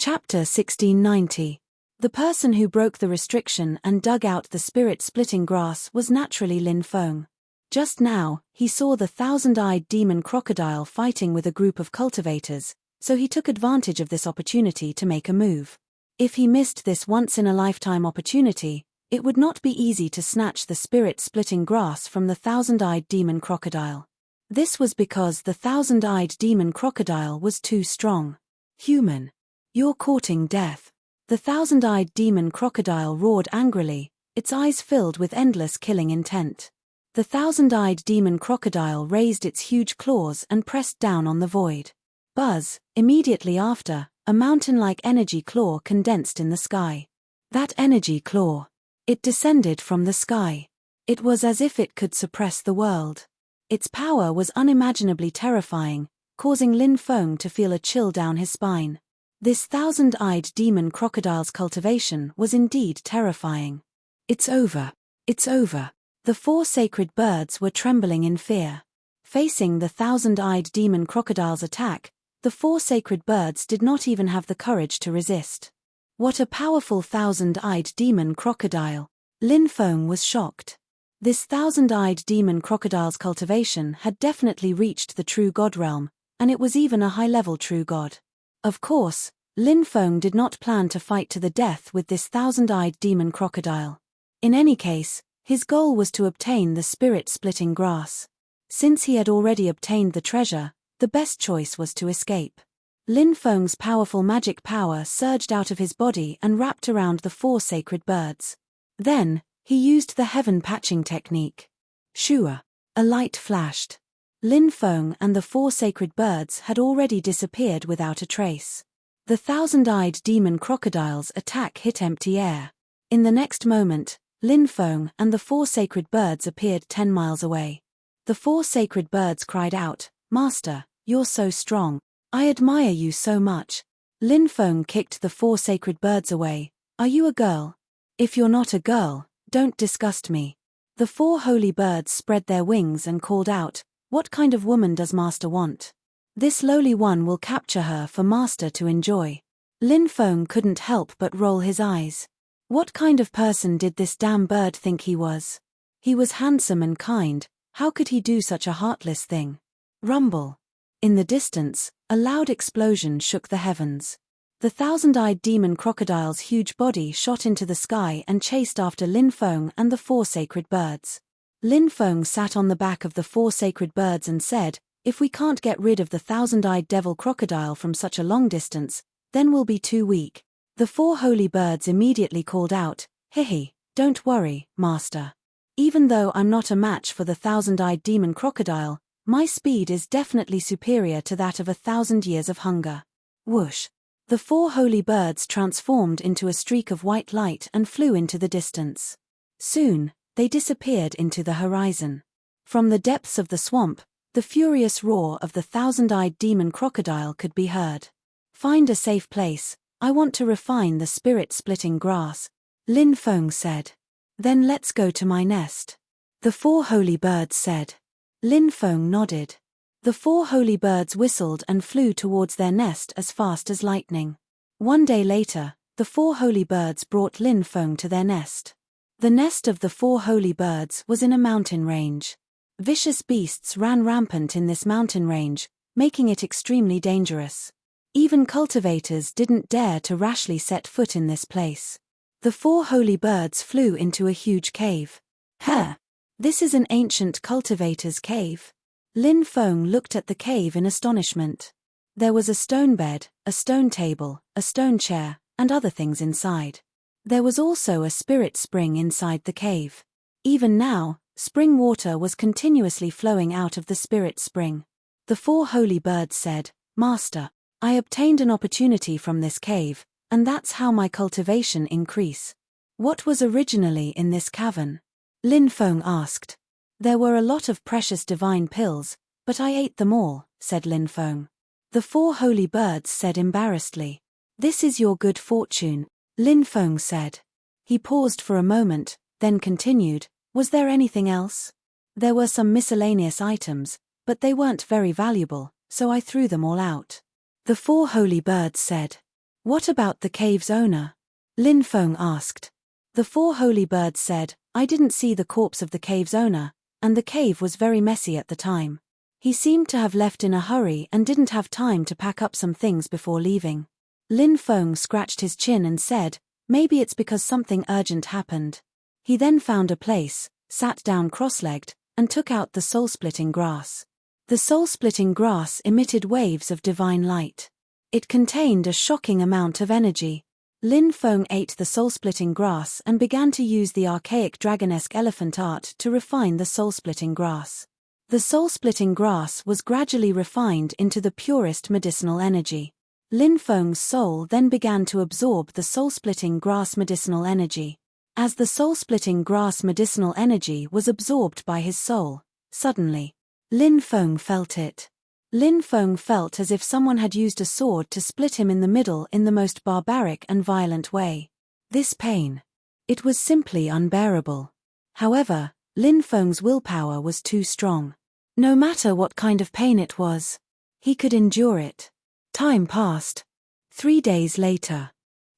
Chapter 1690. The person who broke the restriction and dug out the spirit-splitting grass was naturally Lin Feng. Just now, he saw the thousand-eyed demon crocodile fighting with a group of cultivators, so he took advantage of this opportunity to make a move. If he missed this once-in-a-lifetime opportunity, it would not be easy to snatch the spirit-splitting grass from the thousand-eyed demon crocodile. This was because the thousand-eyed demon crocodile was too strong. Human. You're courting death. The thousand-eyed demon crocodile roared angrily, its eyes filled with endless killing intent. The thousand-eyed demon crocodile raised its huge claws and pressed down on the void. Buzz, immediately after, a mountain-like energy claw condensed in the sky. That energy claw. It descended from the sky. It was as if it could suppress the world. Its power was unimaginably terrifying, causing Lin Feng to feel a chill down his spine. This thousand-eyed demon crocodile's cultivation was indeed terrifying. It's over. It's over. The four sacred birds were trembling in fear. Facing the thousand-eyed demon crocodile's attack, the four sacred birds did not even have the courage to resist. What a powerful thousand-eyed demon crocodile! Lin Feng was shocked. This thousand-eyed demon crocodile's cultivation had definitely reached the true god realm, and it was even a high-level true god. Of course, Lin Feng did not plan to fight to the death with this thousand-eyed demon crocodile. In any case, his goal was to obtain the spirit-splitting grass. Since he had already obtained the treasure, the best choice was to escape. Lin Feng's powerful magic power surged out of his body and wrapped around the four sacred birds. Then, he used the heaven patching technique. Shua. A light flashed. Lin Feng and the four sacred birds had already disappeared without a trace. The thousand-eyed demon crocodile's attack hit empty air. In the next moment, Lin Feng and the four sacred birds appeared 10 miles away. The four sacred birds cried out, "Master, you're so strong. I admire you so much." Lin Feng kicked the four sacred birds away. "Are you a girl? If you're not a girl, don't disgust me." The four holy birds spread their wings and called out, "What kind of woman does Master want? This lowly one will capture her for Master to enjoy." Lin Feng couldn't help but roll his eyes. What kind of person did this damn bird think he was? He was handsome and kind, how could he do such a heartless thing? Rumble. In the distance, a loud explosion shook the heavens. The thousand-eyed demon crocodile's huge body shot into the sky and chased after Lin Feng and the four sacred birds. Lin Feng sat on the back of the four sacred birds and said, "If we can't get rid of the thousand-eyed devil crocodile from such a long distance, then we'll be too weak." The four holy birds immediately called out, "Hihi, don't worry, Master. Even though I'm not a match for the thousand-eyed demon crocodile, my speed is definitely superior to that of 1,000 years of hunger." Whoosh! The four holy birds transformed into a streak of white light and flew into the distance. Soon, they disappeared into the horizon. From the depths of the swamp, the furious roar of the thousand-eyed demon crocodile could be heard. "Find a safe place, I want to refine the spirit-splitting grass," Lin Feng said. "Then let's go to my nest," the four holy birds said. Lin Feng nodded. The four holy birds whistled and flew towards their nest as fast as lightning. One day later, the four holy birds brought Lin Feng to their nest. The nest of the four holy birds was in a mountain range. Vicious beasts ran rampant in this mountain range, making it extremely dangerous. Even cultivators didn't dare to rashly set foot in this place. The four holy birds flew into a huge cave. "Huh! This is an ancient cultivator's cave." Lin Feng looked at the cave in astonishment. There was a stone bed, a stone table, a stone chair, and other things inside. There was also a spirit spring inside the cave. Even now, spring water was continuously flowing out of the spirit spring. The four holy birds said, "Master, I obtained an opportunity from this cave, and that's how my cultivation increase." "What was originally in this cavern?" Lin Feng asked. "There were a lot of precious divine pills, but I ate them all," said Lin Feng. The four holy birds said embarrassedly. "This is your good fortune," Lin Feng said. He paused for a moment, then continued, "Was there anything else?" "There were some miscellaneous items, but they weren't very valuable, so I threw them all out." The four holy birds said. What about the cave's owner? Lin Feng asked. The 4 holy birds said, I didn't see the corpse of the cave's owner, and the cave was very messy at the time. He seemed to have left in a hurry and didn't have time to pack up some things before leaving. Lin Feng scratched his chin and said, maybe it's because something urgent happened. He then found a place, sat down cross-legged, and took out the soul-splitting grass. The soul-splitting grass emitted waves of divine light. It contained a shocking amount of energy. Lin Feng ate the soul-splitting grass and began to use the archaic dragonesque elephant art to refine the soul-splitting grass. The soul-splitting grass was gradually refined into the purest medicinal energy. Lin Feng's soul then began to absorb the soul-splitting grass medicinal energy. As the soul-splitting grass medicinal energy was absorbed by his soul, suddenly, Lin Feng felt it. Lin Feng felt as if someone had used a sword to split him in the middle in the most barbaric and violent way. This pain. It was simply unbearable. However, Lin Feng's willpower was too strong. No matter what kind of pain it was, he could endure it. Time passed. 3 days later.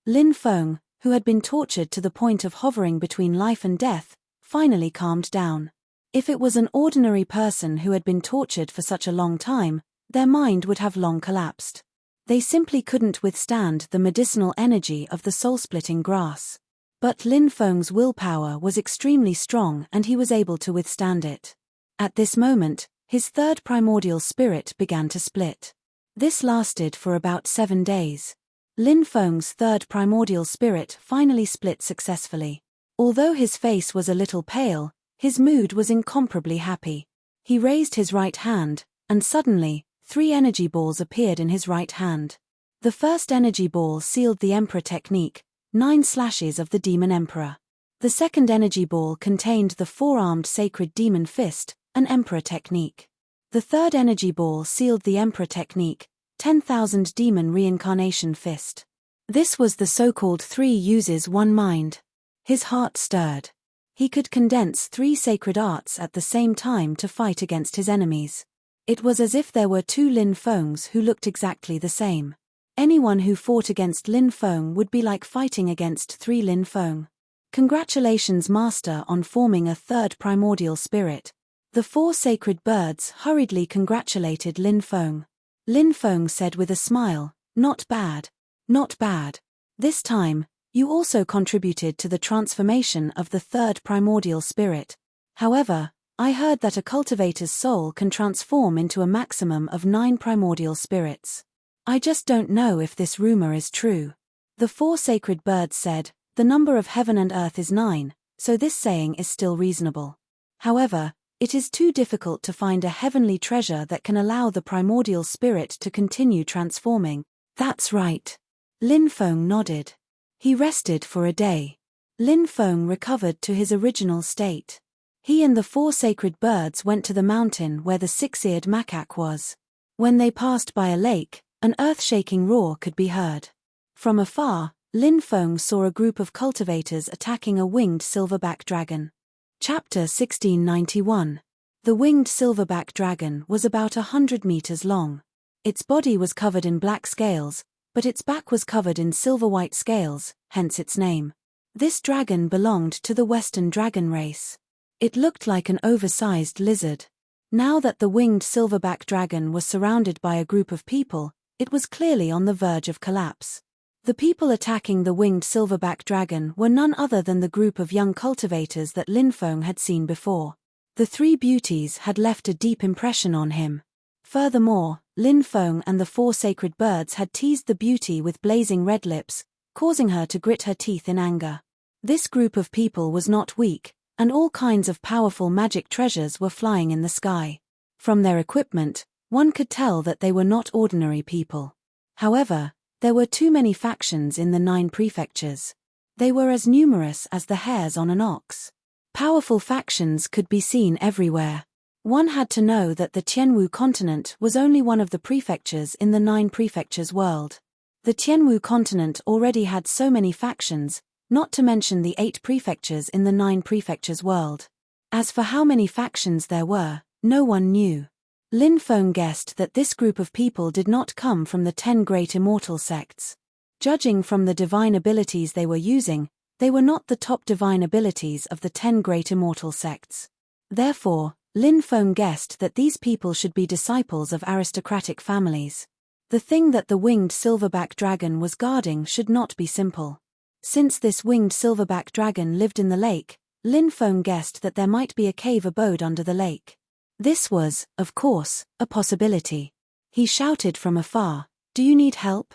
Lin Feng, who had been tortured to the point of hovering between life and death, finally calmed down. If it was an ordinary person who had been tortured for such a long time, their mind would have long collapsed. They simply couldn't withstand the medicinal energy of the soul-splitting grass. But Lin Feng's willpower was extremely strong and he was able to withstand it. At this moment, his 3rd primordial spirit began to split. This lasted for about 7 days. Lin Feng's 3rd primordial spirit finally split successfully. Although his face was a little pale, his mood was incomparably happy. He raised his right hand, and suddenly, 3 energy balls appeared in his right hand. The first energy ball sealed the Emperor technique, 9 slashes of the Demon Emperor. The second energy ball contained the 4-armed sacred demon fist, an Emperor technique. The third energy ball sealed the Emperor technique, 10,000 demon reincarnation fist. This was the so-called 3 uses 1 mind. His heart stirred. He could condense 3 sacred arts at the same time to fight against his enemies. It was as if there were 2 Lin Fengs who looked exactly the same. Anyone who fought against Lin Feng would be like fighting against 3 Lin Feng. Congratulations, Master, on forming a 3rd primordial spirit. The 4 sacred birds hurriedly congratulated Lin Feng. Lin Feng said with a smile, "Not bad. Not bad. This time, you also contributed to the transformation of the 3rd primordial spirit. However, I heard that a cultivator's soul can transform into a maximum of 9 primordial spirits. I just don't know if this rumor is true." The 4 sacred birds said, "The number of heaven and earth is 9, so this saying is still reasonable. However, it is too difficult to find a heavenly treasure that can allow the primordial spirit to continue transforming." "That's right." Lin Feng nodded. He rested for a day. Lin Feng recovered to his original state. He and the 4 sacred birds went to the mountain where the 6-eared macaque was. When they passed by a lake, an earth-shaking roar could be heard. From afar, Lin Feng saw a group of cultivators attacking a winged silverback dragon. Chapter 1691. The winged silverback dragon was about 100 meters long. Its body was covered in black scales, but its back was covered in silver-white scales, hence its name. This dragon belonged to the Western dragon race. It looked like an oversized lizard. Now that the winged silverback dragon was surrounded by a group of people, it was clearly on the verge of collapse. The people attacking the winged silverback dragon were none other than the group of young cultivators that Lin Feng had seen before. The 3 beauties had left a deep impression on him. Furthermore, Lin Feng and the 4 sacred birds had teased the beauty with blazing red lips, causing her to grit her teeth in anger. This group of people was not weak, and all kinds of powerful magic treasures were flying in the sky. From their equipment, one could tell that they were not ordinary people. However, there were too many factions in the 9 prefectures. They were as numerous as the hairs on an ox. Powerful factions could be seen everywhere. One had to know that the Tianwu continent was only one of the prefectures in the 9 prefectures world. The Tianwu continent already had so many factions, not to mention the 8 prefectures in the 9 prefectures world. As for how many factions there were, no one knew. Lin Feng guessed that this group of people did not come from the 10 great immortal sects. Judging from the divine abilities they were using, they were not the top divine abilities of the 10 great immortal sects. Therefore, Lin Feng guessed that these people should be disciples of aristocratic families. The thing that the winged silverback dragon was guarding should not be simple. Since this winged silverback dragon lived in the lake, Lin Feng guessed that there might be a cave abode under the lake. This was, of course, a possibility. He shouted from afar, "Do you need help?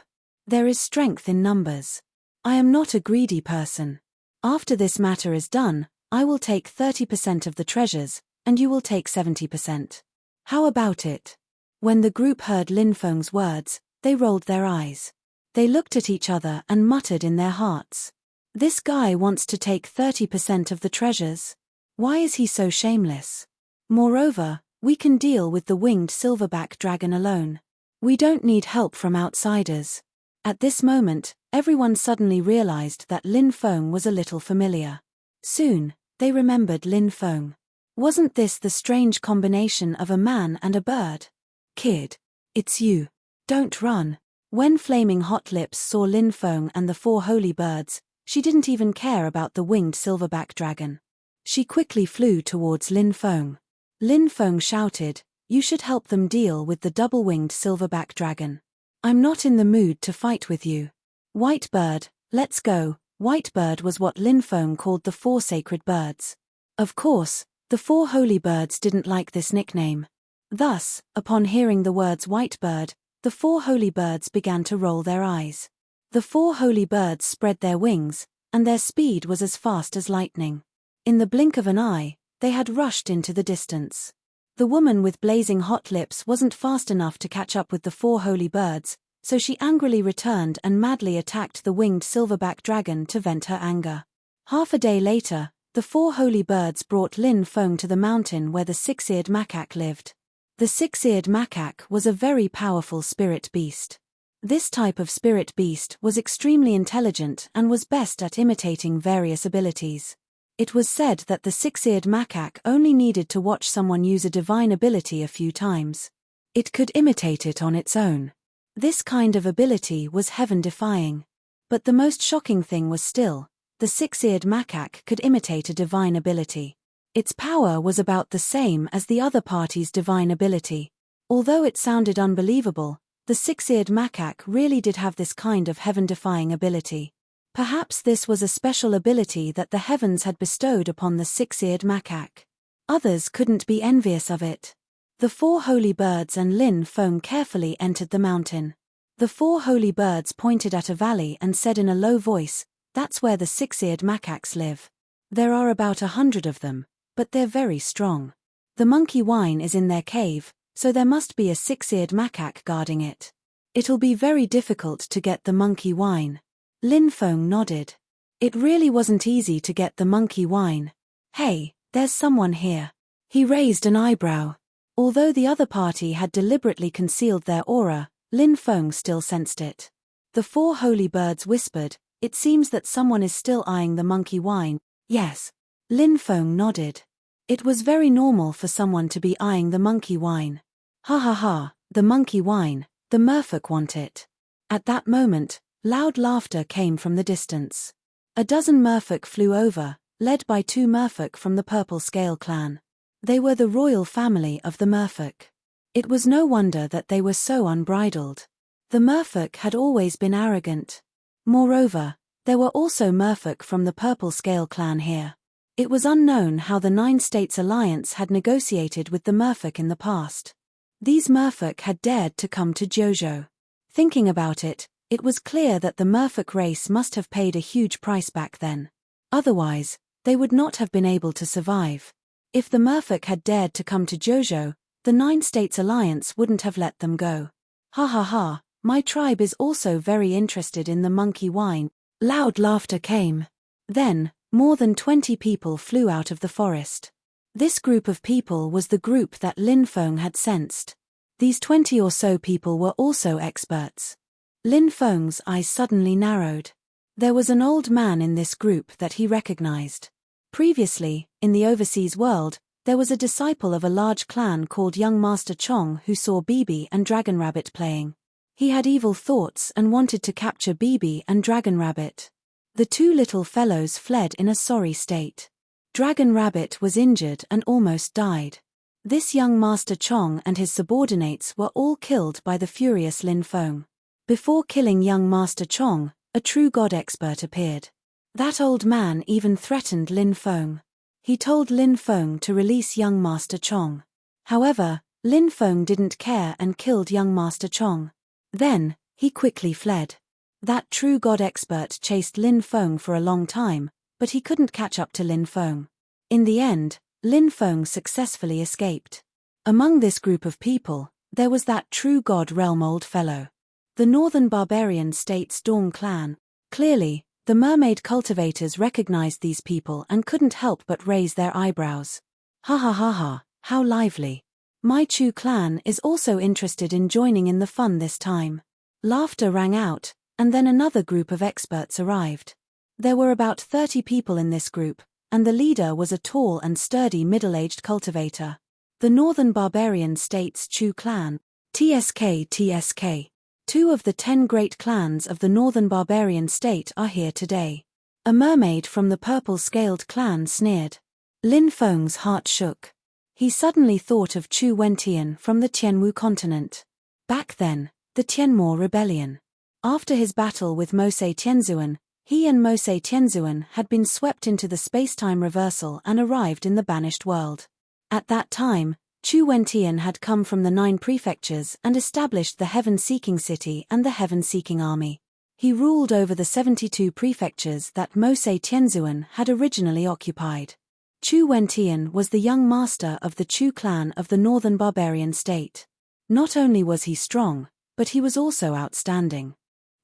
There is strength in numbers. I am not a greedy person. After this matter is done, I will take 30% of the treasures, and you will take 70%. How about it?" When the group heard Lin Feng's words, they rolled their eyes. They looked at each other and muttered in their hearts. This guy wants to take 30% of the treasures? Why is he so shameless? Moreover, we can deal with the winged silverback dragon alone. We don't need help from outsiders. At this moment, everyone suddenly realized that Lin Feng was a little familiar. Soon, they remembered Lin Feng. Wasn't this the strange combination of a man and a bird? "Kid, it's you. Don't run." When Flaming Hot Lips saw Lin Feng and the 4 holy birds, she didn't even care about the winged silverback dragon. She quickly flew towards Lin Feng. Lin Feng shouted, "You should help them deal with the double-winged silverback dragon. I'm not in the mood to fight with you. White bird, let's go." White bird was what Lin Feng called the 4 sacred birds. Of course, the 4 holy birds didn't like this nickname. Thus, upon hearing the words white bird, the 4 holy birds began to roll their eyes. The 4 holy birds spread their wings, and their speed was as fast as lightning. In the blink of an eye, they had rushed into the distance. The woman with blazing hot lips wasn't fast enough to catch up with the 4 holy birds, so she angrily returned and madly attacked the winged silverback dragon to vent her anger. Half a day later, the 4 holy birds brought Lin Feng to the mountain where the 6-eared macaque lived. The 6-eared macaque was a very powerful spirit beast. This type of spirit beast was extremely intelligent and was best at imitating various abilities. It was said that the 6-eared macaque only needed to watch someone use a divine ability a few times. It could imitate it on its own. This kind of ability was heaven-defying. But the most shocking thing was still, the 6-eared macaque could imitate a divine ability. Its power was about the same as the other party's divine ability. Although it sounded unbelievable, the 6-eared macaque really did have this kind of heaven-defying ability. Perhaps this was a special ability that the heavens had bestowed upon the 6-eared macaque. Others couldn't be envious of it. The 4 holy birds and Lin Feng carefully entered the mountain. The 4 holy birds pointed at a valley and said in a low voice, "That's where the 6-eared macaques live. There are about 100 of them, but they're very strong. The monkey wine is in their cave, so there must be a 6-eared macaque guarding it. It'll be very difficult to get the monkey wine." Lin Feng nodded. It really wasn't easy to get the monkey wine. "Hey, there's someone here." He raised an eyebrow. Although the other party had deliberately concealed their aura, Lin Feng still sensed it. The 4 holy birds whispered, "It seems that someone is still eyeing the monkey wine." "Yes." Lin Feng nodded. It was very normal for someone to be eyeing the monkey wine. "Ha ha ha, the monkey wine, the merfolk want it." At that moment, loud laughter came from the distance. A dozen merfolk flew over, led by 2 merfolk from the Purple Scale clan. They were the royal family of the merfolk. It was no wonder that they were so unbridled. The merfolk had always been arrogant. Moreover, there were also merfolk from the Purple Scale clan here. It was unknown how the 9 States Alliance had negotiated with the merfolk in the past. These merfolk had dared to come to Jojo. Thinking about it, it was clear that the merfolk race must have paid a huge price back then. Otherwise, they would not have been able to survive. If the merfolk had dared to come to Jojo, the 9 States Alliance wouldn't have let them go. "Ha ha ha, my tribe is also very interested in the monkey wine." Loud laughter came. Then, more than 20 people flew out of the forest. This group of people was the group that Lin Feng had sensed. These 20 or so people were also experts. Lin Feng's eyes suddenly narrowed. There was an old man in this group that he recognized. Previously, in the overseas world, there was a disciple of a large clan called Young Master Chong who saw Bibi and Dragon Rabbit playing. He had evil thoughts and wanted to capture Bibi and Dragon Rabbit. The two little fellows fled in a sorry state. Dragon Rabbit was injured and almost died. This young Master Chong and his subordinates were all killed by the furious Lin Feng. Before killing young Master Chong, a true god expert appeared. That old man even threatened Lin Feng. He told Lin Feng to release young Master Chong. However, Lin Feng didn't care and killed young Master Chong. Then, he quickly fled. That true god expert chased Lin Feng for a long time, but he couldn't catch up to Lin Feng. In the end, Lin Feng successfully escaped. Among this group of people, there was that true god realm old fellow. The northern barbarian state's Dawn clan. Clearly, the mermaid cultivators recognized these people and couldn't help but raise their eyebrows. Ha ha ha ha, how lively. My Chu clan is also interested in joining in the fun this time. Laughter rang out, and then another group of experts arrived. There were about 30 people in this group, and the leader was a tall and sturdy middle-aged cultivator. The northern barbarian state's Chu clan, TSK. 2 of the 10 great clans of the northern barbarian state are here today. A mermaid from the purple-scaled clan sneered. Lin Feng's heart shook. He suddenly thought of Chu Wentian from the Tianwu continent. Back then, the Tianmo rebellion. After his battle with Mosei Tianzuan, he and Mosei Tianzuan had been swept into the space-time reversal and arrived in the banished world. At that time, Chu Wentian had come from the 9 prefectures and established the Heaven-Seeking City and the Heaven-Seeking Army. He ruled over the 72 prefectures that Mosei Tianzuan had originally occupied. Chu Wentian was the young master of the Chu clan of the northern barbarian state. Not only was he strong, but he was also outstanding.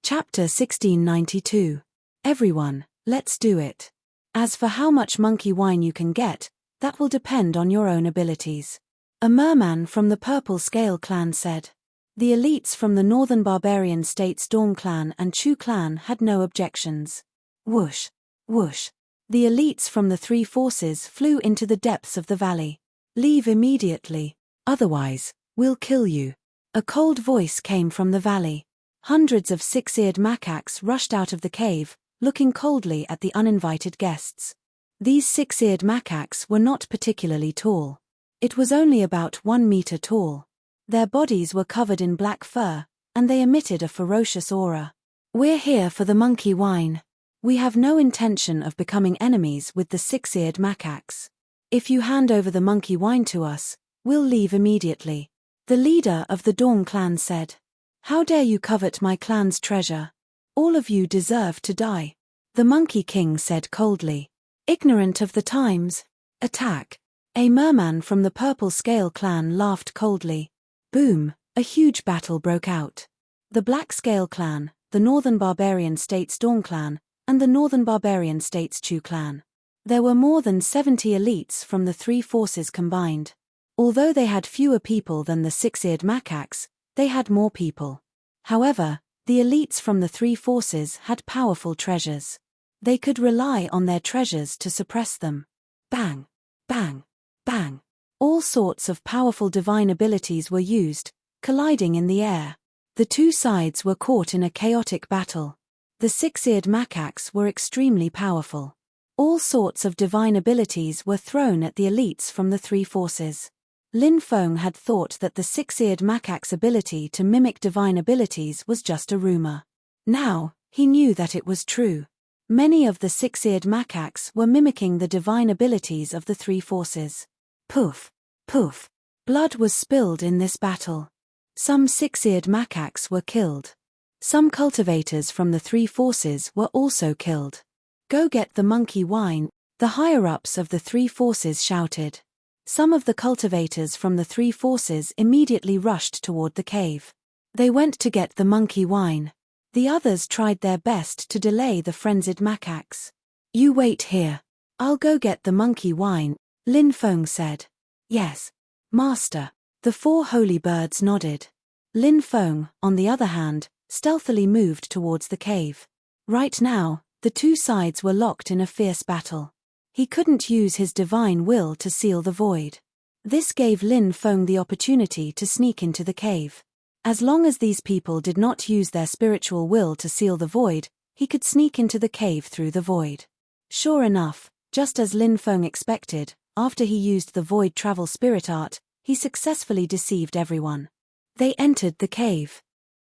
Chapter 1692. Everyone, let's do it. As for how much monkey wine you can get, that will depend on your own abilities. A merman from the Purple Scale clan said. The elites from the northern barbarian states Dawn clan and Chu clan had no objections. Whoosh, whoosh. The elites from the 3 forces flew into the depths of the valley. Leave immediately, otherwise, we'll kill you. A cold voice came from the valley. Hundreds of 6-eared macaques rushed out of the cave, looking coldly at the uninvited guests. These 6-eared macaques were not particularly tall. It was only about 1 meter tall. Their bodies were covered in black fur, and they emitted a ferocious aura. We're here for the monkey wine. We have no intention of becoming enemies with the 6-eared macaques. If you hand over the monkey wine to us, we'll leave immediately. The leader of the Dawn clan said. How dare you covet my clan's treasure? All of you deserve to die. The Monkey King said coldly. Ignorant of the times. Attack. A merman from the Purple Scale clan laughed coldly. Boom, a huge battle broke out. The Black Scale clan, the northern barbarian state's Dawn clan, and the northern barbarian state's Chu clan. There were more than 70 elites from the 3 forces combined. Although they had fewer people than the 6-eared macaques, they had more people. However, the elites from the 3 forces had powerful treasures. They could rely on their treasures to suppress them. Bang, bang, bang. All sorts of powerful divine abilities were used, colliding in the air. The 2 sides were caught in a chaotic battle. The 6-eared macaques were extremely powerful. All sorts of divine abilities were thrown at the elites from the 3 forces. Lin Feng had thought that the 6-eared macaque's ability to mimic divine abilities was just a rumor. Now, he knew that it was true. Many of the 6-eared macaques were mimicking the divine abilities of the 3 forces. Poof, poof. Blood was spilled in this battle. Some 6-eared macaques were killed. Some cultivators from the 3 forces were also killed. Go get the monkey wine, the higher-ups of the 3 forces shouted. Some of the cultivators from the 3 forces immediately rushed toward the cave. They went to get the monkey wine. The others tried their best to delay the frenzied macaques. You wait here. I'll go get the monkey wine, Lin Feng said. Yes, master. The 4 holy birds nodded. Lin Feng, on the other hand, stealthily moved towards the cave. Right now, the 2 sides were locked in a fierce battle. He couldn't use his divine will to seal the void. This gave Lin Feng the opportunity to sneak into the cave. As long as these people did not use their spiritual will to seal the void, he could sneak into the cave through the void. Sure enough, just as Lin Feng expected, after he used the void travel spirit art, he successfully deceived everyone. They entered the cave.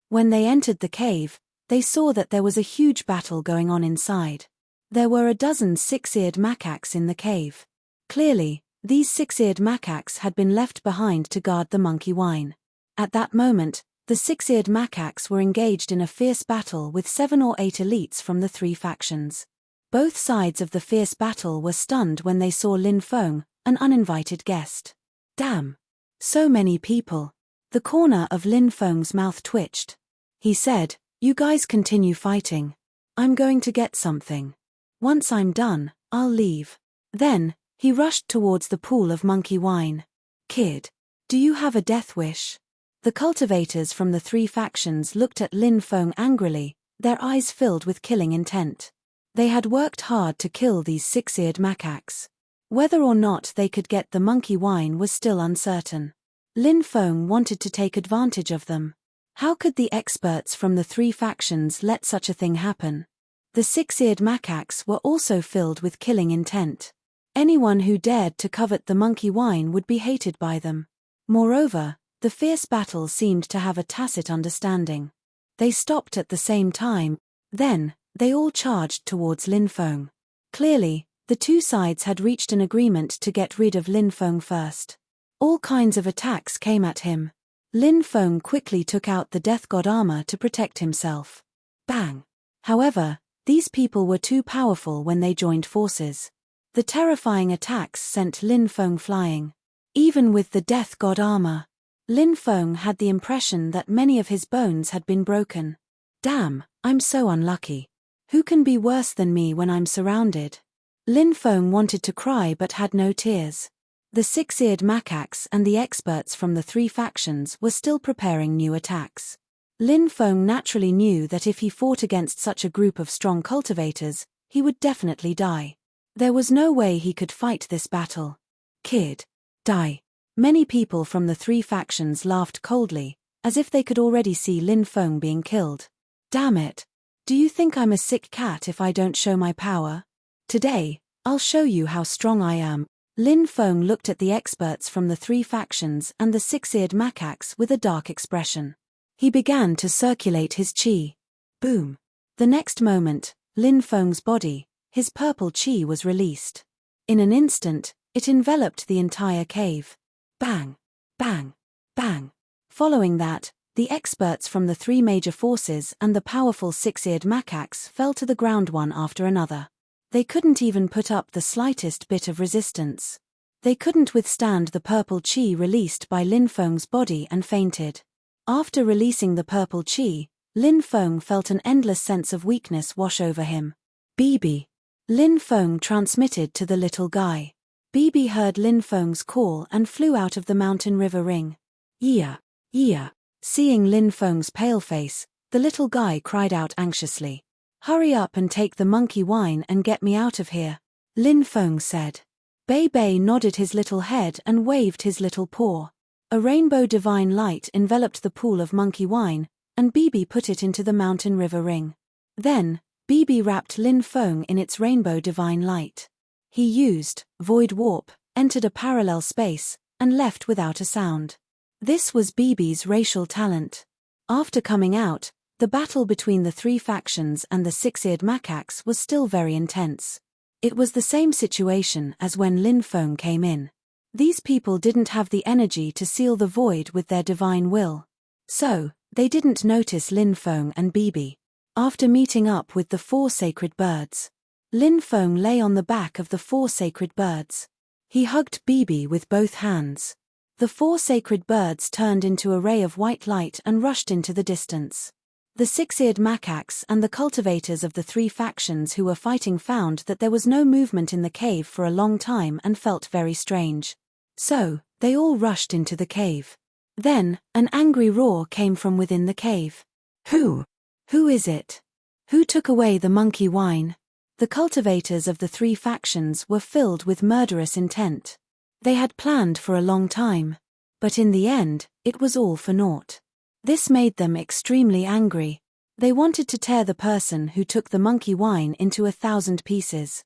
When they entered the cave, they saw that there was a huge battle going on inside. There were a dozen six-eared macaques in the cave. Clearly, these six-eared macaques had been left behind to guard the monkey wine. At that moment, the six-eared macaques were engaged in a fierce battle with 7 or 8 elites from the 3 factions. Both sides of the fierce battle were stunned when they saw Lin Feng, an uninvited guest. Damn! So many people. The corner of Lin Feng's mouth twitched. He said, "You guys continue fighting. I'm going to get something. Once I'm done, I'll leave." Then, he rushed towards the pool of monkey wine. "Kid, do you have a death wish?" The cultivators from the 3 factions looked at Lin Feng angrily, their eyes filled with killing intent. They had worked hard to kill these 6-eared macaques. Whether or not they could get the monkey wine was still uncertain. Lin Feng wanted to take advantage of them. How could the experts from the 3 factions let such a thing happen? The 6-eared macaques were also filled with killing intent. Anyone who dared to covet the monkey wine would be hated by them. Moreover, the fierce battle seemed to have a tacit understanding. They stopped at the same time, then, they all charged towards Lin Feng. Clearly, the 2 sides had reached an agreement to get rid of Lin Feng first. All kinds of attacks came at him. Lin Feng quickly took out the death god armor to protect himself. Bang! However, these people were too powerful when they joined forces. The terrifying attacks sent Lin Feng flying. Even with the death god armor, Lin Feng had the impression that many of his bones had been broken. Damn, I'm so unlucky. Who can be worse than me when I'm surrounded? Lin Feng wanted to cry but had no tears. The 6-eared macaques and the experts from the 3 factions were still preparing new attacks. Lin Feng naturally knew that if he fought against such a group of strong cultivators, he would definitely die. There was no way he could fight this battle. Kid. Die. Many people from the 3 factions laughed coldly, as if they could already see Lin Feng being killed. Damn it. Do you think I'm a sick cat if I don't show my power? Today, I'll show you how strong I am. Lin Feng looked at the experts from the 3 factions and the 6-eared macaques with a dark expression. He began to circulate his qi. Boom. The next moment, Lin Feng's body, his purple qi was released. In an instant, it enveloped the entire cave. Bang! Bang! Bang! Following that, the experts from the 3 major forces and the powerful 6-eared macaques fell to the ground one after another. They couldn't even put up the slightest bit of resistance. They couldn't withstand the purple qi released by Lin Feng's body and fainted. After releasing the purple qi, Lin Feng felt an endless sense of weakness wash over him. "Bibi." Lin Feng transmitted to the little guy. Bibi heard Lin Feng's call and flew out of the mountain river ring. "Yeah, yeah." Seeing Lin Feng's pale face, the little guy cried out anxiously. "Hurry up and take the monkey wine and get me out of here," Lin Feng said. Bei Bei nodded his little head and waved his little paw. A rainbow divine light enveloped the pool of monkey wine, and Bibi put it into the mountain river ring. Then, Bibi wrapped Lin Feng in its rainbow divine light. He used void warp, entered a parallel space, and left without a sound. This was Bibi's racial talent. After coming out, the battle between the 3 factions and the 6-eared macaques was still very intense. It was the same situation as when Lin Feng came in. These people didn't have the energy to seal the void with their divine will. So, they didn't notice Lin Feng and Bibi. After meeting up with the 4 sacred birds, Lin Feng lay on the back of the 4 sacred birds. He hugged Bibi with both hands. The 4 sacred birds turned into a ray of white light and rushed into the distance. The 6-eared macaques and the cultivators of the 3 factions who were fighting found that there was no movement in the cave for a long time and felt very strange. So, they all rushed into the cave. Then, an angry roar came from within the cave. Who? Who is it? Who took away the monkey wine? The cultivators of the 3 factions were filled with murderous intent. They had planned for a long time. But in the end, it was all for naught. This made them extremely angry. They wanted to tear the person who took the monkey wine into 1,000 pieces.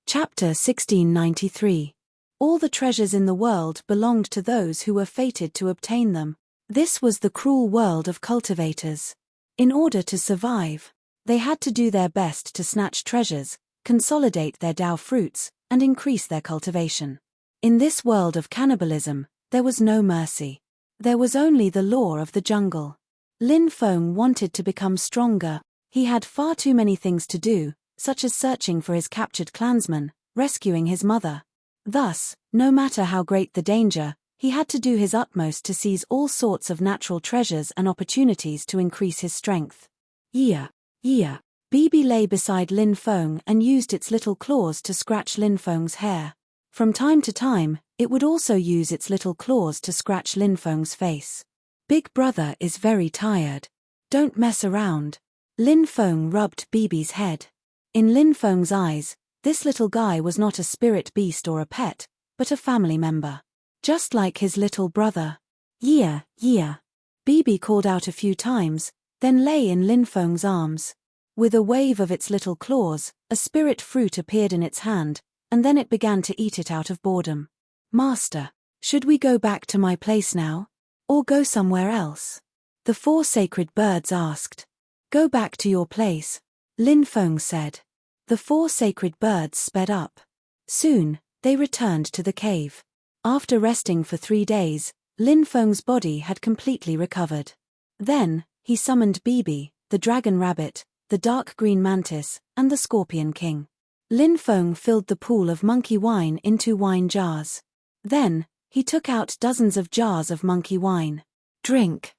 Chapter 1693. All the treasures in the world belonged to those who were fated to obtain them. This was the cruel world of cultivators. In order to survive, they had to do their best to snatch treasures, consolidate their Tao fruits, and increase their cultivation. In this world of cannibalism, there was no mercy. There was only the law of the jungle. Lin Feng wanted to become stronger. He had far too many things to do, such as searching for his captured clansman, rescuing his mother. Thus, no matter how great the danger, he had to do his utmost to seize all sorts of natural treasures and opportunities to increase his strength. Yeah. Bibi lay beside Lin Feng and used its little claws to scratch Lin Feng's hair. From time to time, it would also use its little claws to scratch Lin Feng's face. Big brother is very tired. Don't mess around. Lin Feng rubbed Bibi's head. In Lin Feng's eyes, this little guy was not a spirit beast or a pet, but a family member. Just like his little brother. Yeah. Bibi called out a few times, then lay in Lin Feng's arms. With a wave of its little claws, a spirit fruit appeared in its hand, and then it began to eat it out of boredom. Master, should we go back to my place now? Or go somewhere else? The 4 sacred birds asked. Go back to your place, Lin Feng said. The 4 sacred birds sped up. Soon, they returned to the cave. After resting for 3 days, Lin Feng's body had completely recovered. Then, he summoned Bibi, the dragon rabbit, the dark green mantis, and the scorpion king. Lin Feng filled the pool of monkey wine into wine jars. Then, he took out dozens of jars of monkey wine. Drink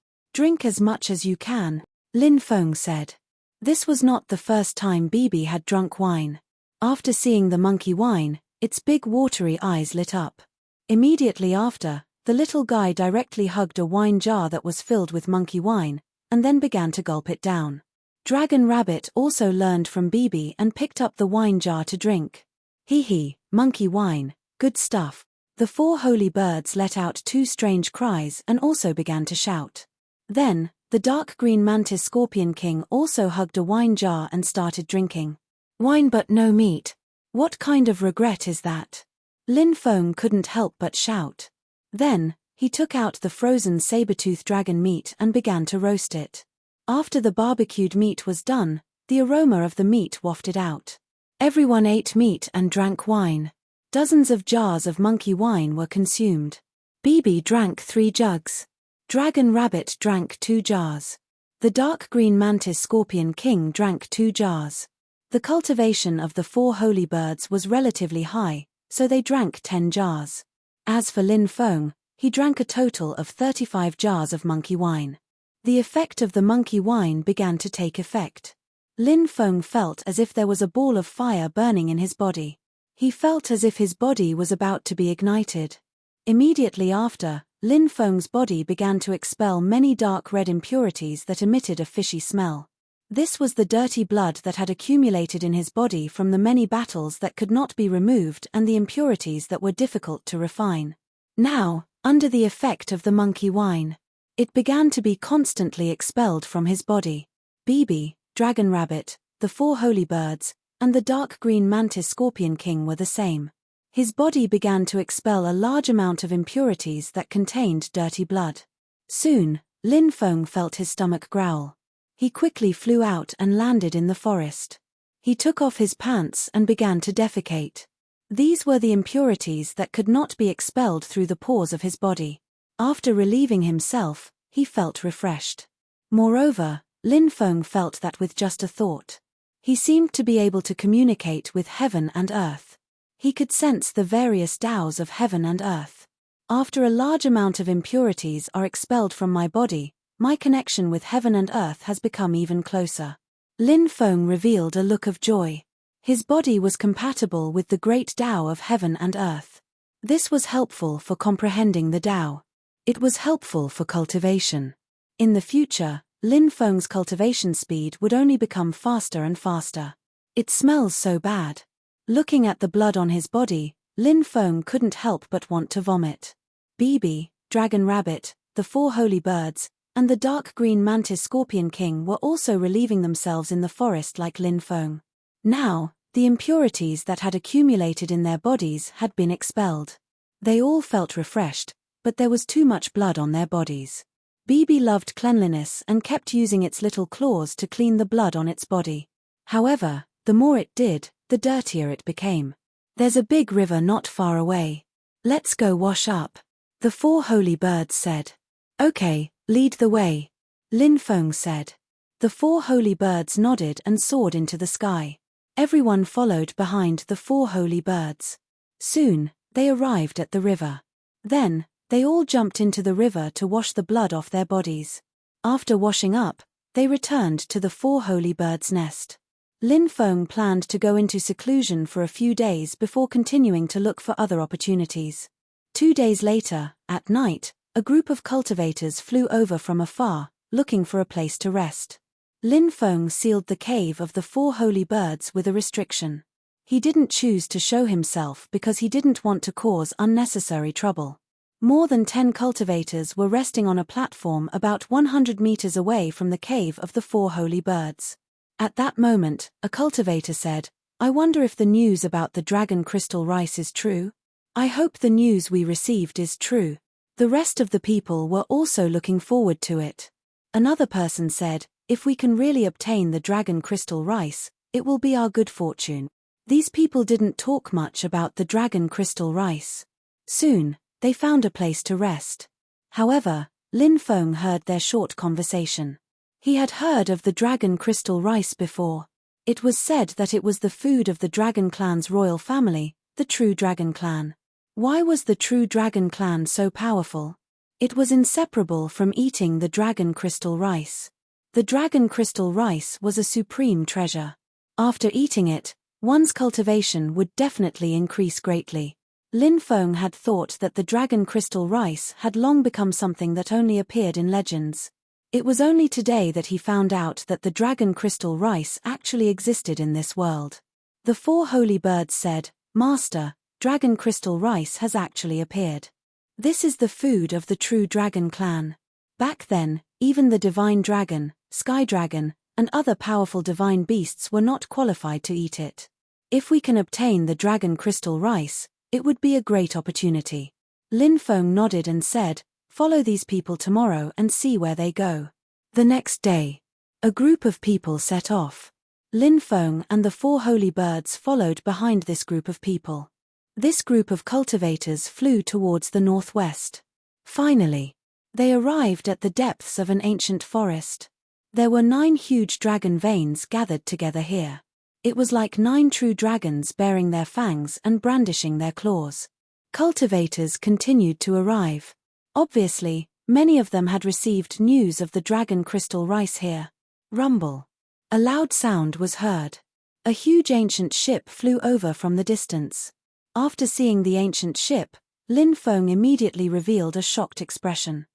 as much as you can, Lin Feng said. This was not the first time Bibi had drunk wine. After seeing the monkey wine, its big watery eyes lit up. Immediately after, the little guy directly hugged a wine jar that was filled with monkey wine, and then began to gulp it down. Dragon Rabbit also learned from Bibi and picked up the wine jar to drink. Hee, monkey wine, good stuff. The 4 holy birds let out 2 strange cries and also began to shout. Then, the dark green mantis scorpion king also hugged a wine jar and started drinking. Wine but no meat. What kind of regret is that? Lin Feng couldn't help but shout. Then, he took out the frozen saber-tooth dragon meat and began to roast it. After the barbecued meat was done, the aroma of the meat wafted out. Everyone ate meat and drank wine. Dozens of jars of monkey wine were consumed. Bibi drank 3 jugs. Dragon Rabbit drank 2 jars. The dark green mantis scorpion king drank 2 jars. The cultivation of the 4 holy birds was relatively high, so they drank 10 jars. As for Lin Feng, he drank a total of 35 jars of monkey wine. The effect of the monkey wine began to take effect. Lin Feng felt as if there was a ball of fire burning in his body. He felt as if his body was about to be ignited. Immediately after, Lin Feng's body began to expel many dark red impurities that emitted a fishy smell. This was the dirty blood that had accumulated in his body from the many battles that could not be removed and the impurities that were difficult to refine. Now, under the effect of the monkey wine, it began to be constantly expelled from his body. Bibi, Dragon Rabbit, the 4 holy birds, and the dark green mantis scorpion king were the same. His body began to expel a large amount of impurities that contained dirty blood. Soon, Lin Feng felt his stomach growl. He quickly flew out and landed in the forest. He took off his pants and began to defecate. These were the impurities that could not be expelled through the pores of his body. After relieving himself, he felt refreshed. Moreover, Lin Feng felt that with just a thought, he seemed to be able to communicate with heaven and earth. He could sense the various Taos of heaven and earth. After a large amount of impurities are expelled from my body, my connection with heaven and earth has become even closer. Lin Feng revealed a look of joy. His body was compatible with the great Tao of heaven and earth. This was helpful for comprehending the Tao. It was helpful for cultivation. In the future, Lin Feng's cultivation speed would only become faster and faster. It smells so bad. Looking at the blood on his body, Lin Feng couldn't help but want to vomit. Bibi, Dragon Rabbit, the 4 holy birds, and the dark green mantis scorpion king were also relieving themselves in the forest like Lin Feng. Now, the impurities that had accumulated in their bodies had been expelled. They all felt refreshed, but there was too much blood on their bodies. Bibi loved cleanliness and kept using its little claws to clean the blood on its body. However, the more it did, the dirtier it became. There's a big river not far away. Let's go wash up. The 4 holy birds said. Okay, lead the way. Lin Feng said. The 4 holy birds nodded and soared into the sky. Everyone followed behind the 4 holy birds. Soon, they arrived at the river. Then, they all jumped into the river to wash the blood off their bodies. After washing up, they returned to the 4 holy birds' nest. Lin Feng planned to go into seclusion for a few days before continuing to look for other opportunities. 2 days later, at night, a group of cultivators flew over from afar, looking for a place to rest. Lin Feng sealed the cave of the 4 holy birds with a restriction. He didn't choose to show himself because he didn't want to cause unnecessary trouble. More than 10 cultivators were resting on a platform about 100 meters away from the cave of the 4 holy birds. At that moment, a cultivator said, "I wonder if the news about the dragon crystal rice is true? I hope the news we received is true." The rest of the people were also looking forward to it. Another person said, "If we can really obtain the dragon crystal rice, it will be our good fortune." These people didn't talk much about the dragon crystal rice. Soon, they found a place to rest. However, Lin Feng heard their short conversation. He had heard of the dragon crystal rice before. It was said that it was the food of the dragon clan's royal family, the true dragon clan. Why was the true dragon clan so powerful? It was inseparable from eating the dragon crystal rice. The dragon crystal rice was a supreme treasure. After eating it, one's cultivation would definitely increase greatly. Lin Feng had thought that the dragon crystal rice had long become something that only appeared in legends. It was only today that he found out that the dragon crystal rice actually existed in this world. The 4 holy birds said, "Master, dragon crystal rice has actually appeared. This is the food of the true dragon clan." Back then, even the divine dragon, sky dragon, and other powerful divine beasts were not qualified to eat it. If we can obtain the dragon crystal rice, it would be a great opportunity. Lin Feng nodded and said, "Follow these people tomorrow and see where they go." The next day, a group of people set off. Lin Feng and the 4 holy birds followed behind this group of people. This group of cultivators flew towards the northwest. Finally, they arrived at the depths of an ancient forest. There were 9 huge dragon veins gathered together here. It was like 9 true dragons bearing their fangs and brandishing their claws. Cultivators continued to arrive. Obviously, many of them had received news of the dragon crystal rice here. Rumble. A loud sound was heard. A huge ancient ship flew over from the distance. After seeing the ancient ship, Lin Feng immediately revealed a shocked expression.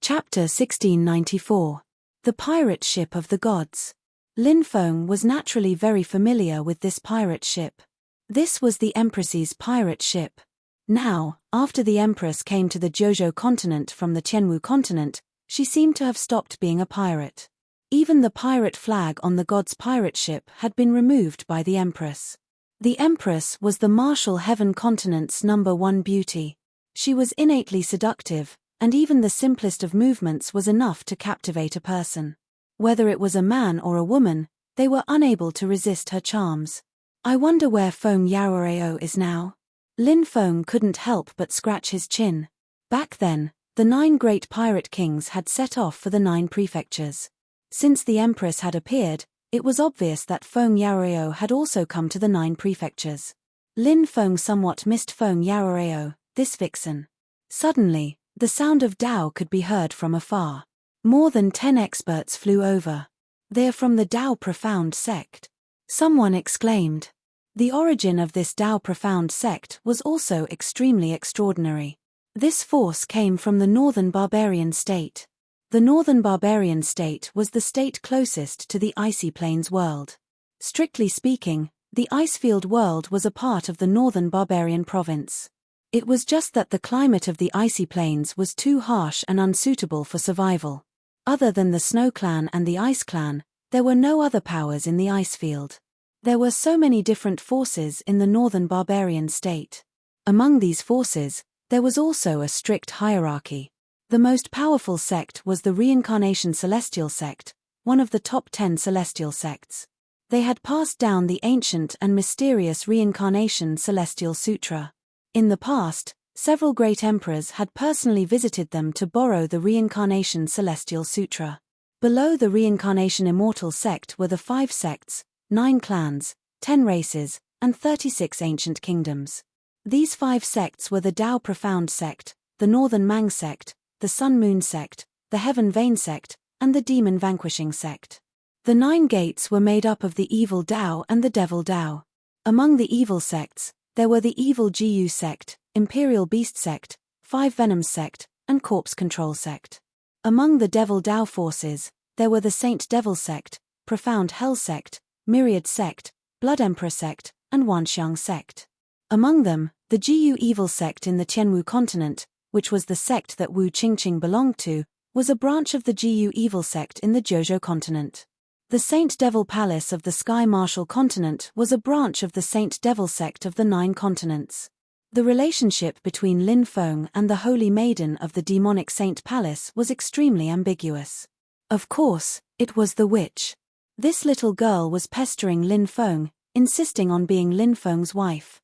Chapter 1694. The Pirate Ship of the Gods. Lin Feng was naturally very familiar with this pirate ship. This was the Empress's pirate ship. Now, after the Empress came to the Jojo continent from the Tianwu continent, she seemed to have stopped being a pirate. Even the pirate flag on the god's pirate ship had been removed by the Empress. The Empress was the martial heaven continent's #1 beauty. She was innately seductive, and even the simplest of movements was enough to captivate a person. Whether it was a man or a woman, they were unable to resist her charms. I wonder where Feng Yaoreo is now? Lin Feng couldn't help but scratch his chin. Back then, the 9 great pirate kings had set off for the 9 prefectures. Since the Empress had appeared, it was obvious that Feng Yaoreo had also come to the 9 prefectures. Lin Feng somewhat missed Feng Yaoreo, this vixen. Suddenly, the sound of Tao could be heard from afar. More than 10 experts flew over. "They are from the Tao Profound sect," someone exclaimed. The origin of this Tao Profound sect was also extremely extraordinary. This force came from the Northern Barbarian State. The Northern Barbarian State was the state closest to the Icy Plains world. Strictly speaking, the Icefield world was a part of the Northern Barbarian province. It was just that the climate of the Icy Plains was too harsh and unsuitable for survival. Other than the Snow Clan and the Ice Clan, there were no other powers in the ice field. There were so many different forces in the northern barbarian state. Among these forces, there was also a strict hierarchy. The most powerful sect was the Reincarnation Celestial Sect, one of the top 10 celestial sects. They had passed down the ancient and mysterious Reincarnation Celestial Sutra. In the past, several great emperors had personally visited them to borrow the Reincarnation Celestial Sutra. Below the Reincarnation Immortal Sect were the 5 sects, 9 clans, 10 races, and 36 ancient kingdoms. These 5 sects were the Tao Profound Sect, the Northern Mang Sect, the Sun Moon Sect, the Heaven Vein Sect, and the Demon Vanquishing Sect. The 9 gates were made up of the Evil Tao and the Devil Tao. Among the evil sects, there were the Evil Gu Sect, Imperial Beast Sect, 5 Venoms Sect, and Corpse Control Sect. Among the Devil Tao forces, there were the Saint Devil Sect, Profound Hell Sect, Myriad Sect, Blood Emperor Sect, and Wanxiang Sect. Among them, the Jiu Evil Sect in the Tianwu continent, which was the sect that Wu Qingqing belonged to, was a branch of the Jiu Evil Sect in the Zhozhou continent. The Saint Devil Palace of the Sky Martial continent was a branch of the Saint Devil Sect of the 9 continents. The relationship between Lin Feng and the Holy Maiden of the demonic Saint Palace was extremely ambiguous. Of course, it was the witch. This little girl was pestering Lin Feng, insisting on being Lin Feng's wife.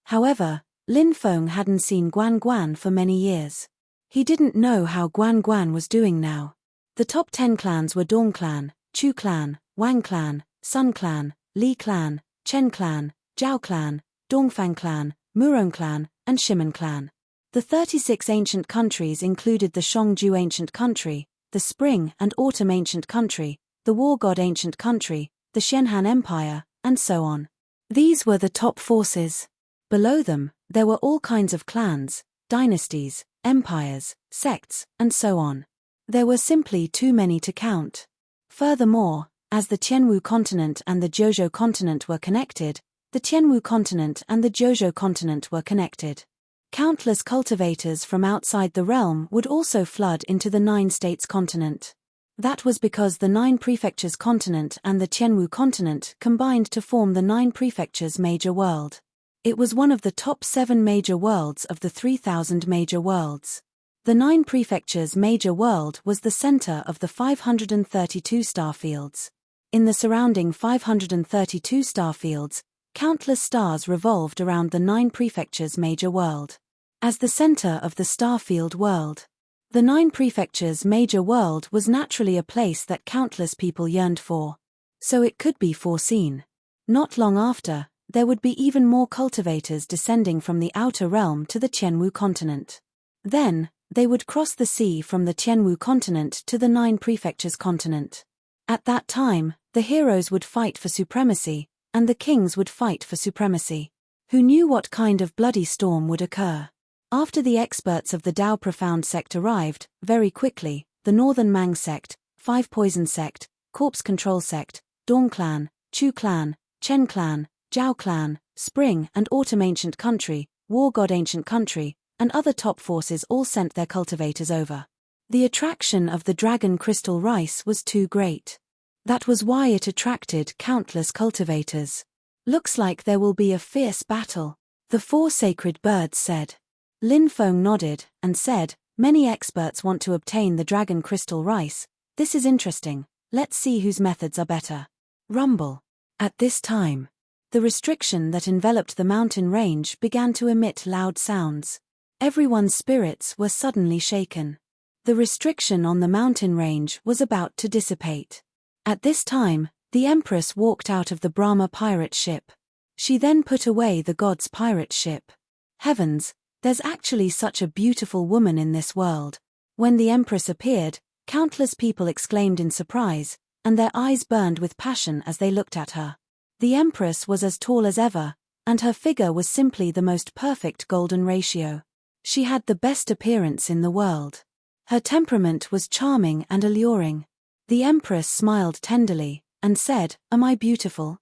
However, Lin Feng hadn't seen Guan Guan for many years. He didn't know how Guan Guan was doing now. The top 10 clans were Dong Clan, Chu Clan, Wang Clan, Sun Clan, Li Clan, Chen Clan, Zhao Clan, Dongfang Clan, Murong Clan, and Shimen Clan. The 36 ancient countries included the Shangju Ancient Country, the Spring and Autumn Ancient Country, the War God Ancient Country, the Xianhan Empire, and so on. These were the top forces. Below them, there were all kinds of clans, dynasties, empires, sects, and so on. There were simply too many to count. Furthermore, as the Tianwu continent and the Zhozhou continent were connected, the Tianwu continent and the Zhozhou continent were connected. Countless cultivators from outside the realm would also flood into the 9 states continent. That was because the 9 prefectures continent and the Tianwu continent combined to form the 9 prefectures major world. It was one of the top 7 major worlds of the 3,000 major worlds. The 9 prefectures major world was the center of the 532 star fields. In the surrounding 532 star fields, countless stars revolved around the 9 prefectures major world. As the center of the star field world, the 9 prefectures major world was naturally a place that countless people yearned for. So it could be foreseen. Not long after, there would be even more cultivators descending from the outer realm to the Tianwu continent. Then, they would cross the sea from the Tianwu continent to the 9 prefectures continent. At that time, the heroes would fight for supremacy, and the kings would fight for supremacy. Who knew what kind of bloody storm would occur? After the experts of the Tao Profound Sect arrived, very quickly, the Northern Mang Sect, 5 Poison Sect, Corpse Control Sect, Dong Clan, Chu Clan, Chen Clan, Zhao Clan, Spring and Autumn Ancient Country, War God Ancient Country, and other top forces all sent their cultivators over. The attraction of the Dragon Crystal Rice was too great. That was why it attracted countless cultivators. Looks like there will be a fierce battle, the 4 sacred birds said. Lin Feng nodded and said, many experts want to obtain the Dragon Crystal Rice. This is interesting. Let's see whose methods are better. Rumble. At this time, the restriction that enveloped the mountain range began to emit loud sounds. Everyone's spirits were suddenly shaken. The restriction on the mountain range was about to dissipate. At this time, the Empress walked out of the Brahma pirate ship. She then put away the god's pirate ship. Heavens, there's actually such a beautiful woman in this world. When the Empress appeared, countless people exclaimed in surprise, and their eyes burned with passion as they looked at her. The Empress was as tall as ever, and her figure was simply the most perfect golden ratio. She had the best appearance in the world. Her temperament was charming and alluring. The Empress smiled tenderly, and said, "Am I beautiful?"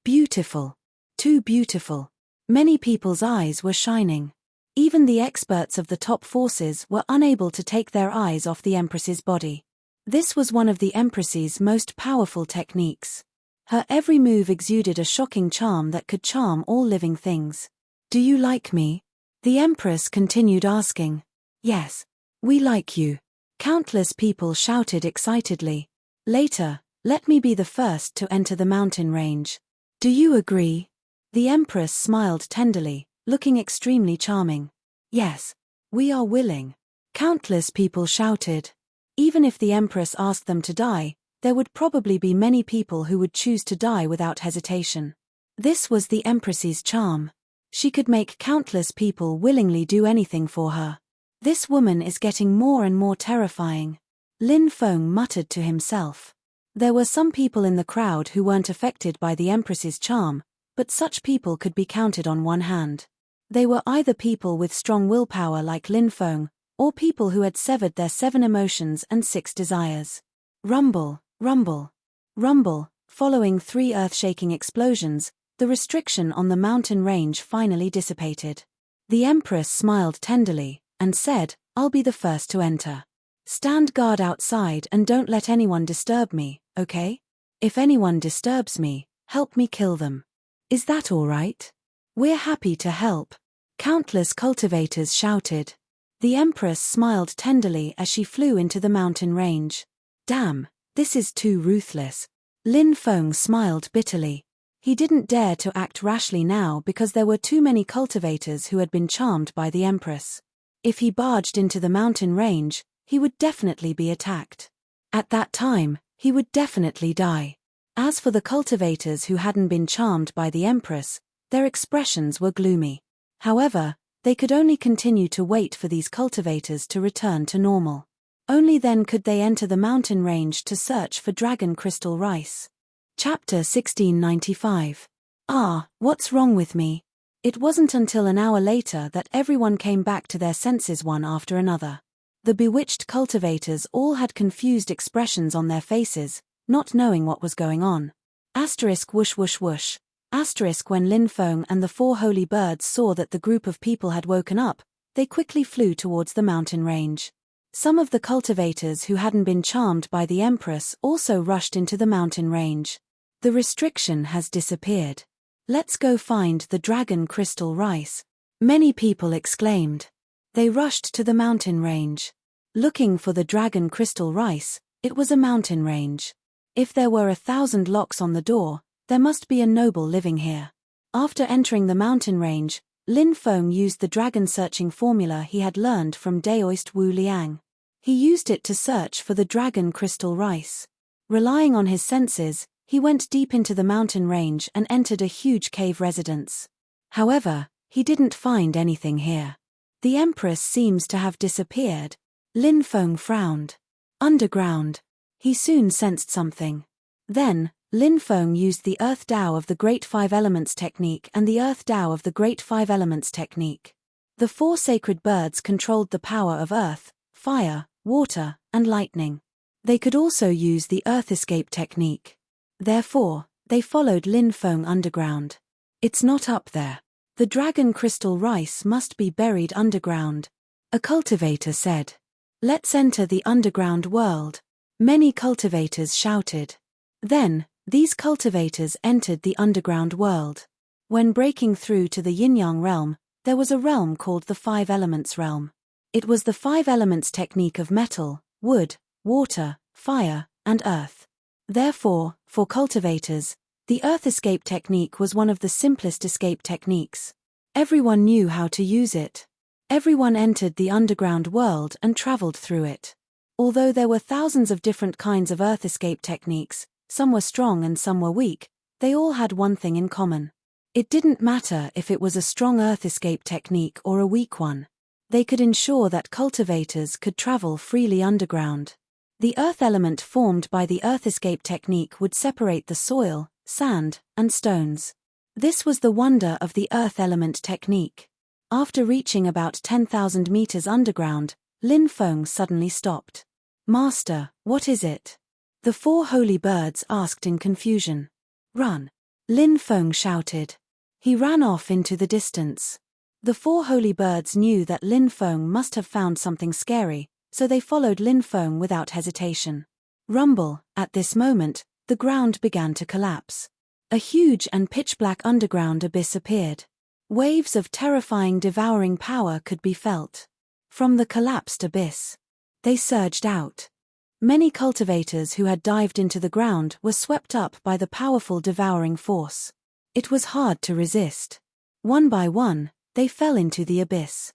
Beautiful. Too beautiful. Many people's eyes were shining. Even the experts of the top forces were unable to take their eyes off the Empress's body. This was one of the Empress's most powerful techniques. Her every move exuded a shocking charm that could charm all living things. "Do you like me?" the Empress continued asking. "Yes. We like you." Countless people shouted excitedly. "Later, let me be the first to enter the mountain range. Do you agree?" The Empress smiled tenderly, looking extremely charming. "Yes. We are willing." Countless people shouted. Even if the Empress asked them to die, there would probably be many people who would choose to die without hesitation. This was the Empress's charm. She could make countless people willingly do anything for her. "This woman is getting more and more terrifying," Lin Feng muttered to himself. There were some people in the crowd who weren't affected by the Empress's charm, but such people could be counted on one hand. They were either people with strong willpower like Lin Feng, or people who had severed their 7 emotions and 6 desires. Rumble, rumble, rumble. Following 3 earth-shaking explosions, the restriction on the mountain range finally dissipated. The Empress smiled tenderly and said, "I'll be the first to enter. Stand guard outside and don't let anyone disturb me, okay? If anyone disturbs me, help me kill them. Is that all right?" "We're happy to help," countless cultivators shouted. The Empress smiled tenderly as she flew into the mountain range. "Damn, this is too ruthless." Lin Feng smiled bitterly. He didn't dare to act rashly now because there were too many cultivators who had been charmed by the Empress. If he barged into the mountain range, he would definitely be attacked. At that time, he would definitely die. As for the cultivators who hadn't been charmed by the Empress, their expressions were gloomy. However, they could only continue to wait for these cultivators to return to normal. Only then could they enter the mountain range to search for dragon crystal rice. Chapter 1695. What's wrong with me? It wasn't until an hour later that everyone came back to their senses one after another. The bewitched cultivators all had confused expressions on their faces, not knowing what was going on. Asterisk whoosh whoosh whoosh. Asterisk when Lin Feng and the 4 holy birds saw that the group of people had woken up, they quickly flew towards the mountain range. Some of the cultivators who hadn't been charmed by the Empress also rushed into the mountain range. "The restriction has disappeared. Let's go find the dragon crystal rice," many people exclaimed. They rushed to the mountain range. Looking for the dragon crystal rice, it was a mountain range. If there were 1,000 locks on the door, there must be a noble living here. After entering the mountain range, Lin Feng used the dragon-searching formula he had learned from Daoist Wu Liang. He used it to search for the dragon crystal rice. Relying on his senses, he went deep into the mountain range and entered a huge cave residence. However, he didn't find anything here. The Empress seems to have disappeared. Lin Feng frowned. Underground. He soon sensed something. Then, Lin Feng used the Earth Tao of the Great Five Elements technique and the Earth Tao of the Great Five Elements technique. The 4 sacred birds controlled the power of earth, fire, water, and lightning. They could also use the Earth Escape technique. Therefore, they followed Lin Feng underground. "It's not up there. The dragon crystal rice must be buried underground," a cultivator said. "Let's enter the underground world," many cultivators shouted. Then, these cultivators entered the underground world. When breaking through to the yin-yang realm, there was a realm called the 5 Elements realm. It was the 5 Elements technique of metal, wood, water, fire, and earth. Therefore, for cultivators, the Earth Escape technique was one of the simplest escape techniques. Everyone knew how to use it. Everyone entered the underground world and traveled through it. Although there were thousands of different kinds of Earth Escape techniques, some were strong and some were weak, they all had one thing in common. It didn't matter if it was a strong Earth Escape technique or a weak one. They could ensure that cultivators could travel freely underground. The earth element formed by the Earth Escape technique would separate the soil, sand, and stones. This was the wonder of the earth element technique. After reaching about 10,000 meters underground, Lin Feng suddenly stopped. "Master, what is it?" The 4 holy birds asked in confusion. "Run!" Lin Feng shouted. He ran off into the distance. The 4 holy birds knew that Lin Feng must have found something scary, so they followed Lin Feng without hesitation. Rumble. At this moment, the ground began to collapse. A huge and pitch-black underground abyss appeared. Waves of terrifying devouring power could be felt. From the collapsed abyss, they surged out. Many cultivators who had dived into the ground were swept up by the powerful devouring force. It was hard to resist. One by one, they fell into the abyss.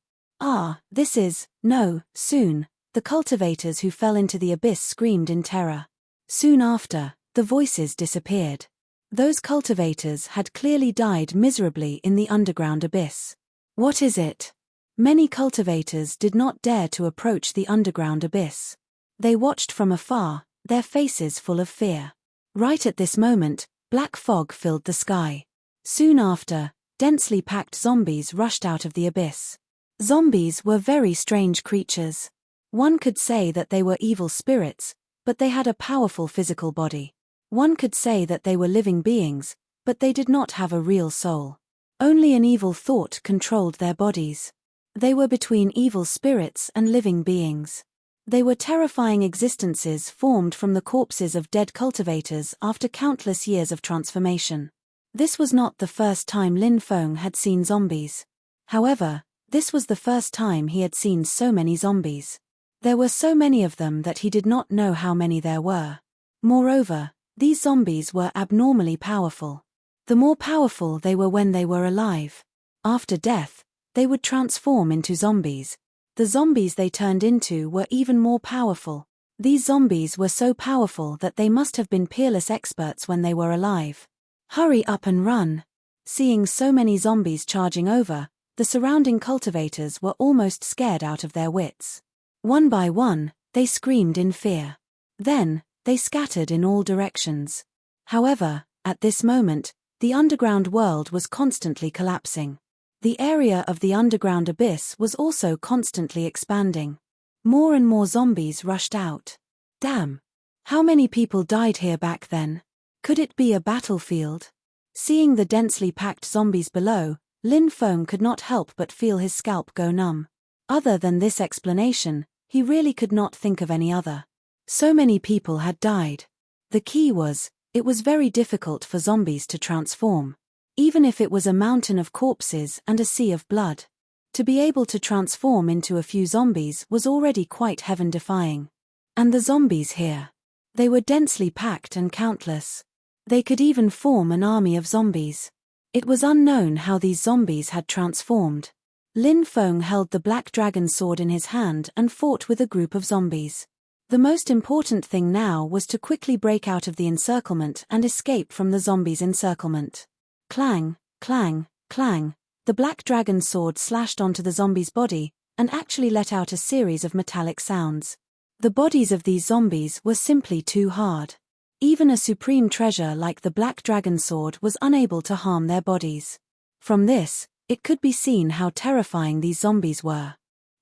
Soon, the cultivators who fell into the abyss screamed in terror. Soon after, the voices disappeared. Those cultivators had clearly died miserably in the underground abyss. What is it? Many cultivators did not dare to approach the underground abyss. They watched from afar, their faces full of fear. Right at this moment, black fog filled the sky. Soon after, densely packed zombies rushed out of the abyss. Zombies were very strange creatures. One could say that they were evil spirits, but they had a powerful physical body. One could say that they were living beings, but they did not have a real soul. Only an evil thought controlled their bodies. They were between evil spirits and living beings. They were terrifying existences formed from the corpses of dead cultivators after countless years of transformation. This was not the first time Lin Feng had seen zombies. However, this was the first time he had seen so many zombies. There were so many of them that he did not know how many there were. Moreover, these zombies were abnormally powerful. The more powerful they were when they were alive. After death, they would transform into zombies. The zombies they turned into were even more powerful. These zombies were so powerful that they must have been peerless experts when they were alive. Hurry up and run! Seeing so many zombies charging over, the surrounding cultivators were almost scared out of their wits. One by one, they screamed in fear. Then, they scattered in all directions. However, at this moment, the underground world was constantly collapsing. The area of the underground abyss was also constantly expanding. More and more zombies rushed out. Damn! How many people died here back then? Could it be a battlefield? Seeing the densely packed zombies below, Lin Feng could not help but feel his scalp go numb. Other than this explanation, he really could not think of any other. So many people had died. The key was, it was very difficult for zombies to transform. Even if it was a mountain of corpses and a sea of blood. To be able to transform into a few zombies was already quite heaven-defying. And the zombies here. They were densely packed and countless. They could even form an army of zombies. It was unknown how these zombies had transformed. Lin Feng held the black dragon sword in his hand and fought with a group of zombies. The most important thing now was to quickly break out of the encirclement and escape from the zombies' encirclement. Clang, clang, clang, the black dragon sword slashed onto the zombie's body, and actually let out a series of metallic sounds. The bodies of these zombies were simply too hard. Even a supreme treasure like the black dragon sword was unable to harm their bodies. From this, it could be seen how terrifying these zombies were.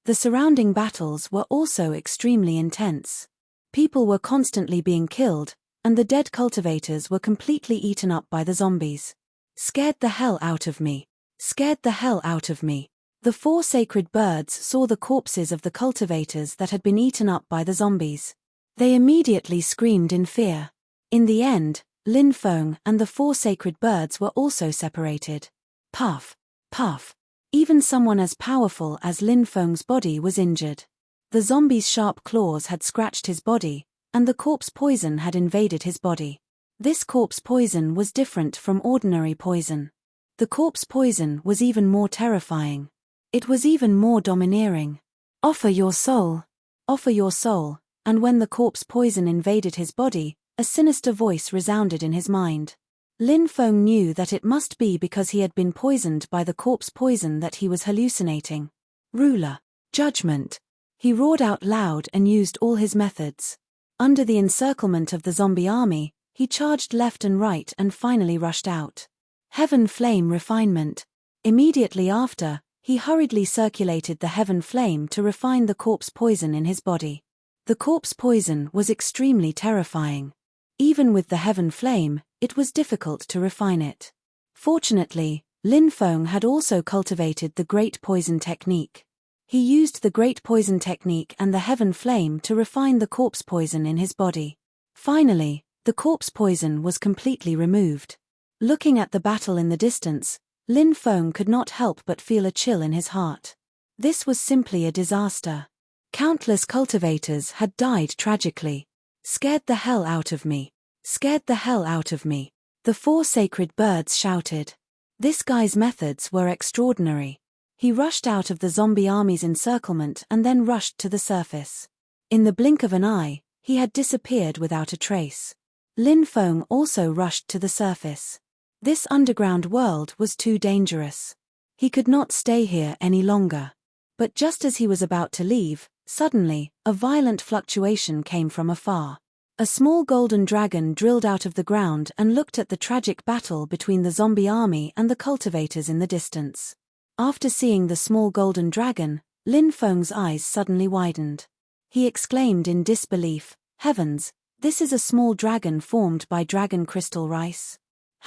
The surrounding battles were also extremely intense. People were constantly being killed, and the dead cultivators were completely eaten up by the zombies. Scared the hell out of me. Scared the hell out of me. The 4 sacred birds saw the corpses of the cultivators that had been eaten up by the zombies. They immediately screamed in fear. In the end, Lin Feng and the 4 sacred birds were also separated. Puff, puff. Even someone as powerful as Lin Feng's body was injured. The zombie's sharp claws had scratched his body, and the corpse poison had invaded his body. This corpse poison was different from ordinary poison. The corpse poison was even more terrifying. It was even more domineering. Offer your soul. Offer your soul. And when the corpse poison invaded his body, a sinister voice resounded in his mind. Lin Feng knew that it must be because he had been poisoned by the corpse poison that he was hallucinating. Ruler. Judgment. He roared out loud and used all his methods. Under the encirclement of the zombie army, he charged left and right and finally rushed out. Heaven Flame Refinement. Immediately after, he hurriedly circulated the Heaven Flame to refine the corpse poison in his body. The corpse poison was extremely terrifying. Even with the Heaven Flame, it was difficult to refine it. Fortunately, Lin Feng had also cultivated the Great Poison Technique. He used the Great Poison Technique and the Heaven Flame to refine the corpse poison in his body. Finally, the corpse poison was completely removed. Looking at the battle in the distance, Lin Feng could not help but feel a chill in his heart. This was simply a disaster. Countless cultivators had died tragically. Scared the hell out of me. Scared the hell out of me. The 4 sacred birds shouted. This guy's methods were extraordinary. He rushed out of the zombie army's encirclement and then rushed to the surface. In the blink of an eye, he had disappeared without a trace. Lin Feng also rushed to the surface. This underground world was too dangerous. He could not stay here any longer. But just as he was about to leave, suddenly, a violent fluctuation came from afar. A small golden dragon drilled out of the ground and looked at the tragic battle between the zombie army and the cultivators in the distance. After seeing the small golden dragon, Lin Feng's eyes suddenly widened. He exclaimed in disbelief, "Heavens, this is a small dragon formed by dragon crystal rice.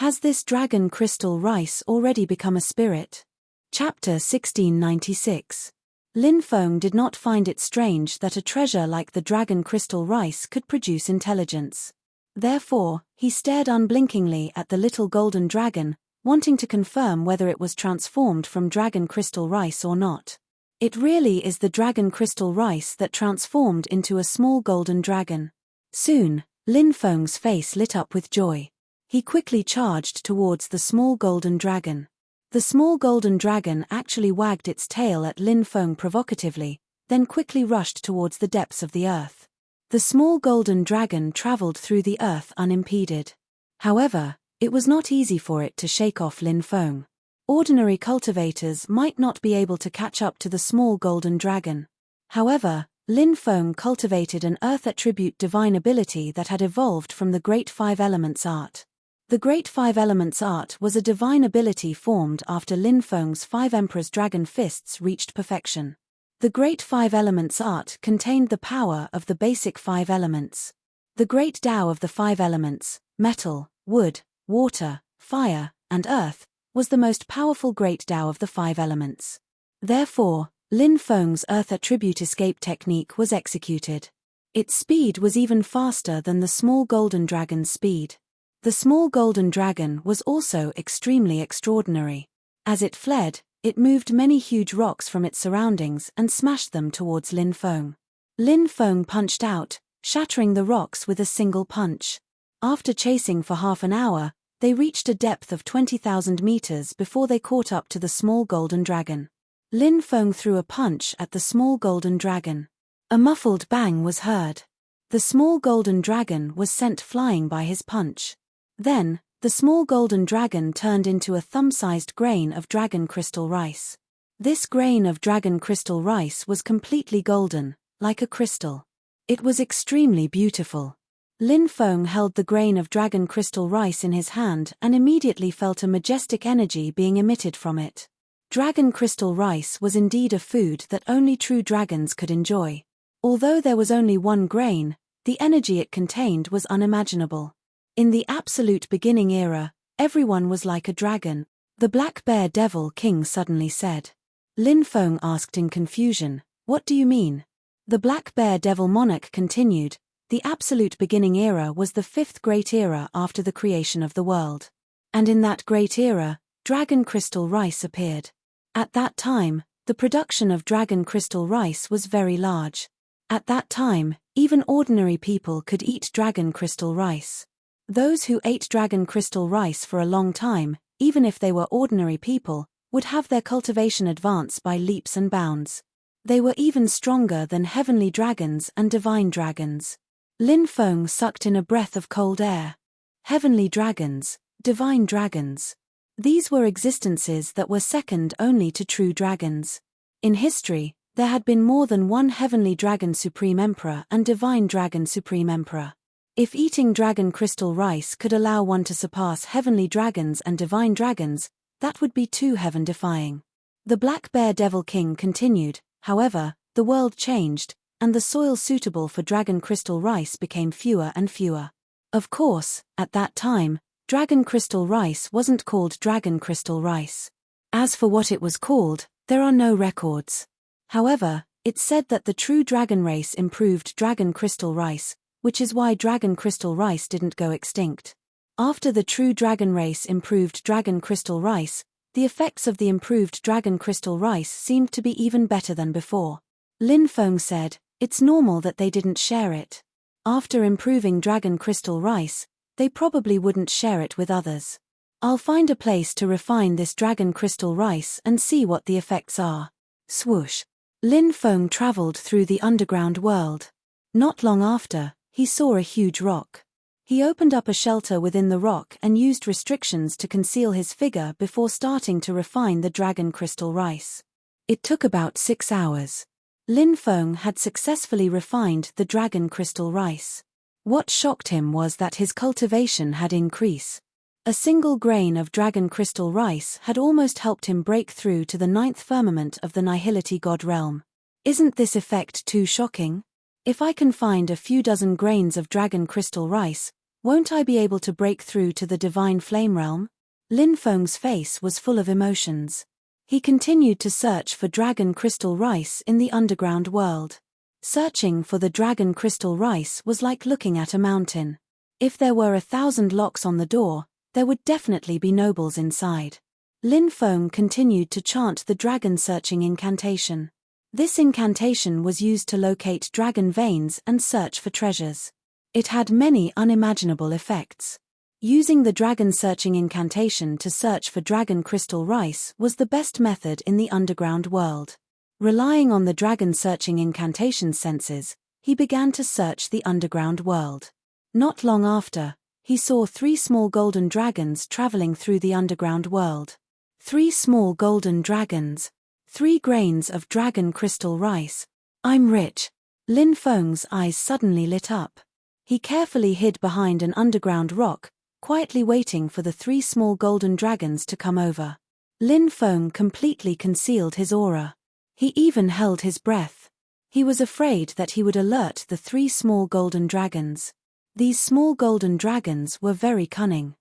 Has this dragon crystal rice already become a spirit?" Chapter 1696. Lin Feng did not find it strange that a treasure like the dragon crystal rice could produce intelligence. Therefore, he stared unblinkingly at the little golden dragon, wanting to confirm whether it was transformed from dragon crystal rice or not. It really is the dragon crystal rice that transformed into a small golden dragon. Soon, Lin Feng's face lit up with joy. He quickly charged towards the small golden dragon. The small golden dragon actually wagged its tail at Lin Feng provocatively, then quickly rushed towards the depths of the earth. The small golden dragon traveled through the earth unimpeded. However, it was not easy for it to shake off Lin Feng. Ordinary cultivators might not be able to catch up to the small golden dragon. However, Lin Feng cultivated an earth attribute divine ability that had evolved from the Great Five Elements art. The Great Five Elements art was a divine ability formed after Lin Feng's 5 Emperor's dragon fists reached perfection. The Great Five Elements art contained the power of the basic 5 elements. The Great Tao of the 5 elements, metal, wood, water, fire, and earth, was the most powerful Great Tao of the 5 elements. Therefore, Lin Feng's earth attribute escape technique was executed. Its speed was even faster than the small golden dragon's speed. The small golden dragon was also extremely extraordinary. As it fled, it moved many huge rocks from its surroundings and smashed them towards Lin Feng. Lin Feng punched out, shattering the rocks with a single punch. After chasing for half an hour, they reached a depth of 20,000 meters before they caught up to the small golden dragon. Lin Feng threw a punch at the small golden dragon. A muffled bang was heard. The small golden dragon was sent flying by his punch. Then, the small golden dragon turned into a thumb-sized grain of dragon crystal rice. This grain of dragon crystal rice was completely golden, like a crystal. It was extremely beautiful. Lin Feng held the grain of dragon crystal rice in his hand and immediately felt a majestic energy being emitted from it. Dragon crystal rice was indeed a food that only true dragons could enjoy. Although there was only 1 grain, the energy it contained was unimaginable. In the absolute beginning era, everyone was like a dragon, the Black Bear Devil King suddenly said. Lin Feng asked in confusion, "What do you mean?" The Black Bear Devil Monarch continued, "The absolute beginning era was the 5th great era after the creation of the world. And in that great era, dragon crystal rice appeared. At that time, the production of dragon crystal rice was very large. At that time, even ordinary people could eat dragon crystal rice. Those who ate dragon crystal rice for a long time, even if they were ordinary people, would have their cultivation advance by leaps and bounds. They were even stronger than heavenly dragons and divine dragons." Lin Feng sucked in a breath of cold air. Heavenly dragons, divine dragons. These were existences that were second only to true dragons. In history, there had been more than 1 heavenly dragon supreme emperor and divine dragon supreme emperor. If eating dragon crystal rice could allow one to surpass heavenly dragons and divine dragons, that would be too heaven-defying. The Black Bear Devil King continued, "However, the world changed, and the soil suitable for dragon crystal rice became fewer and fewer. Of course, at that time, dragon crystal rice wasn't called dragon crystal rice. As for what it was called, there are no records. However, it's said that the true dragon race improved dragon crystal rice, which is why dragon crystal rice didn't go extinct. After the true dragon race improved dragon crystal rice, the effects of the improved dragon crystal rice seemed to be even better than before. Lin Feng said, "It's normal that they didn't share it. After improving dragon crystal rice, they probably wouldn't share it with others. I'll find a place to refine this dragon crystal rice and see what the effects are." Swoosh. Lin Feng traveled through the underground world. Not long after, he saw a huge rock. He opened up a shelter within the rock and used restrictions to conceal his figure before starting to refine the dragon crystal rice. It took about 6 hours. Lin Feng had successfully refined the dragon crystal rice. What shocked him was that his cultivation had increased. A single grain of dragon crystal rice had almost helped him break through to the 9th firmament of the Nihility God realm. Isn't this effect too shocking? If I can find a few dozen grains of dragon crystal rice, won't I be able to break through to the divine flame realm? Lin Feng's face was full of emotions. He continued to search for dragon crystal rice in the underground world. Searching for the dragon crystal rice was like looking at a mountain. If there were 1,000 locks on the door, there would definitely be nobles inside. Lin Feng continued to chant the dragon searching incantation. This incantation was used to locate dragon veins and search for treasures. It had many unimaginable effects. Using the dragon searching incantation to search for dragon crystal rice was the best method in the underground world. Relying on the dragon searching incantation senses, he began to search the underground world. Not long after, he saw 3 small golden dragons traveling through the underground world. 3 small golden dragons. 3 grains of dragon crystal rice. I'm rich. Lin Feng's eyes suddenly lit up. He carefully hid behind an underground rock, quietly waiting for the 3 small golden dragons to come over. Lin Feng completely concealed his aura. He even held his breath. He was afraid that he would alert the 3 small golden dragons. These small golden dragons were very cunning.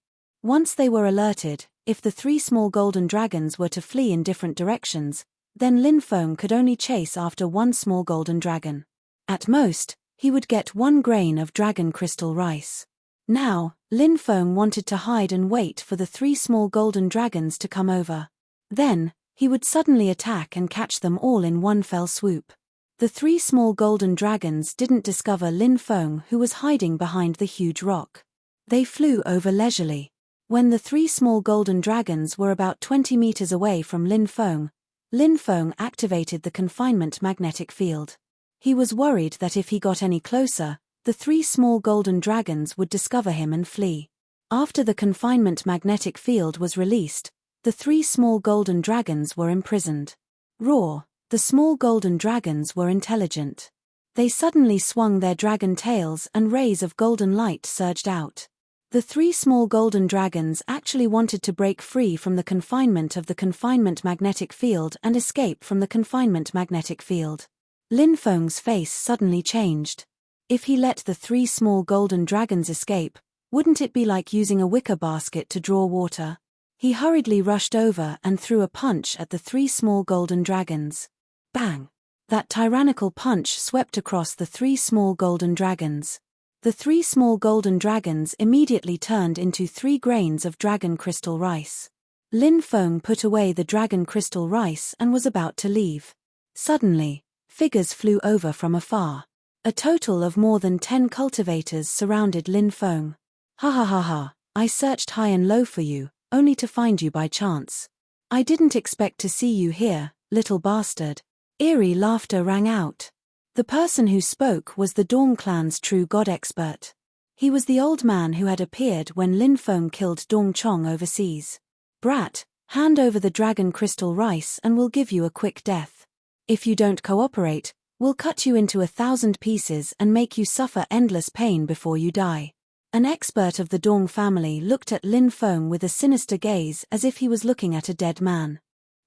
Once they were alerted, if the 3 small golden dragons were to flee in different directions, then Lin Feng could only chase after 1 small golden dragon. At most, he would get 1 grain of dragon crystal rice. Now, Lin Feng wanted to hide and wait for the 3 small golden dragons to come over. Then, he would suddenly attack and catch them all in one fell swoop. The 3 small golden dragons didn't discover Lin Feng, who was hiding behind the huge rock. They flew over leisurely. When the 3 small golden dragons were about 20 meters away from Lin Feng activated the confinement magnetic field. He was worried that if he got any closer, the 3 small golden dragons would discover him and flee. After the confinement magnetic field was released, the 3 small golden dragons were imprisoned. Raw, the small golden dragons were intelligent. They suddenly swung their dragon tails and rays of golden light surged out. The 3 small golden dragons actually wanted to break free from the confinement of the confinement magnetic field and escape from the confinement magnetic field. Lin Feng's face suddenly changed. If he let the 3 small golden dragons escape, wouldn't it be like using a wicker basket to draw water? He hurriedly rushed over and threw a punch at the 3 small golden dragons. Bang! That tyrannical punch swept across the 3 small golden dragons. The 3 small golden dragons immediately turned into 3 grains of dragon crystal rice. Lin Feng put away the dragon crystal rice and was about to leave. Suddenly, figures flew over from afar. A total of more than 10 cultivators surrounded Lin Feng. Ha ha ha ha, I searched high and low for you, only to find you by chance. I didn't expect to see you here, little bastard. Eerie laughter rang out. The person who spoke was the Dong clan's true god expert. He was the old man who had appeared when Lin Feng killed Dong Chong overseas. Brat, hand over the dragon crystal rice and we'll give you a quick death. If you don't cooperate, we'll cut you into 1,000 pieces and make you suffer endless pain before you die. An expert of the Dong family looked at Lin Feng with a sinister gaze as if he was looking at a dead man.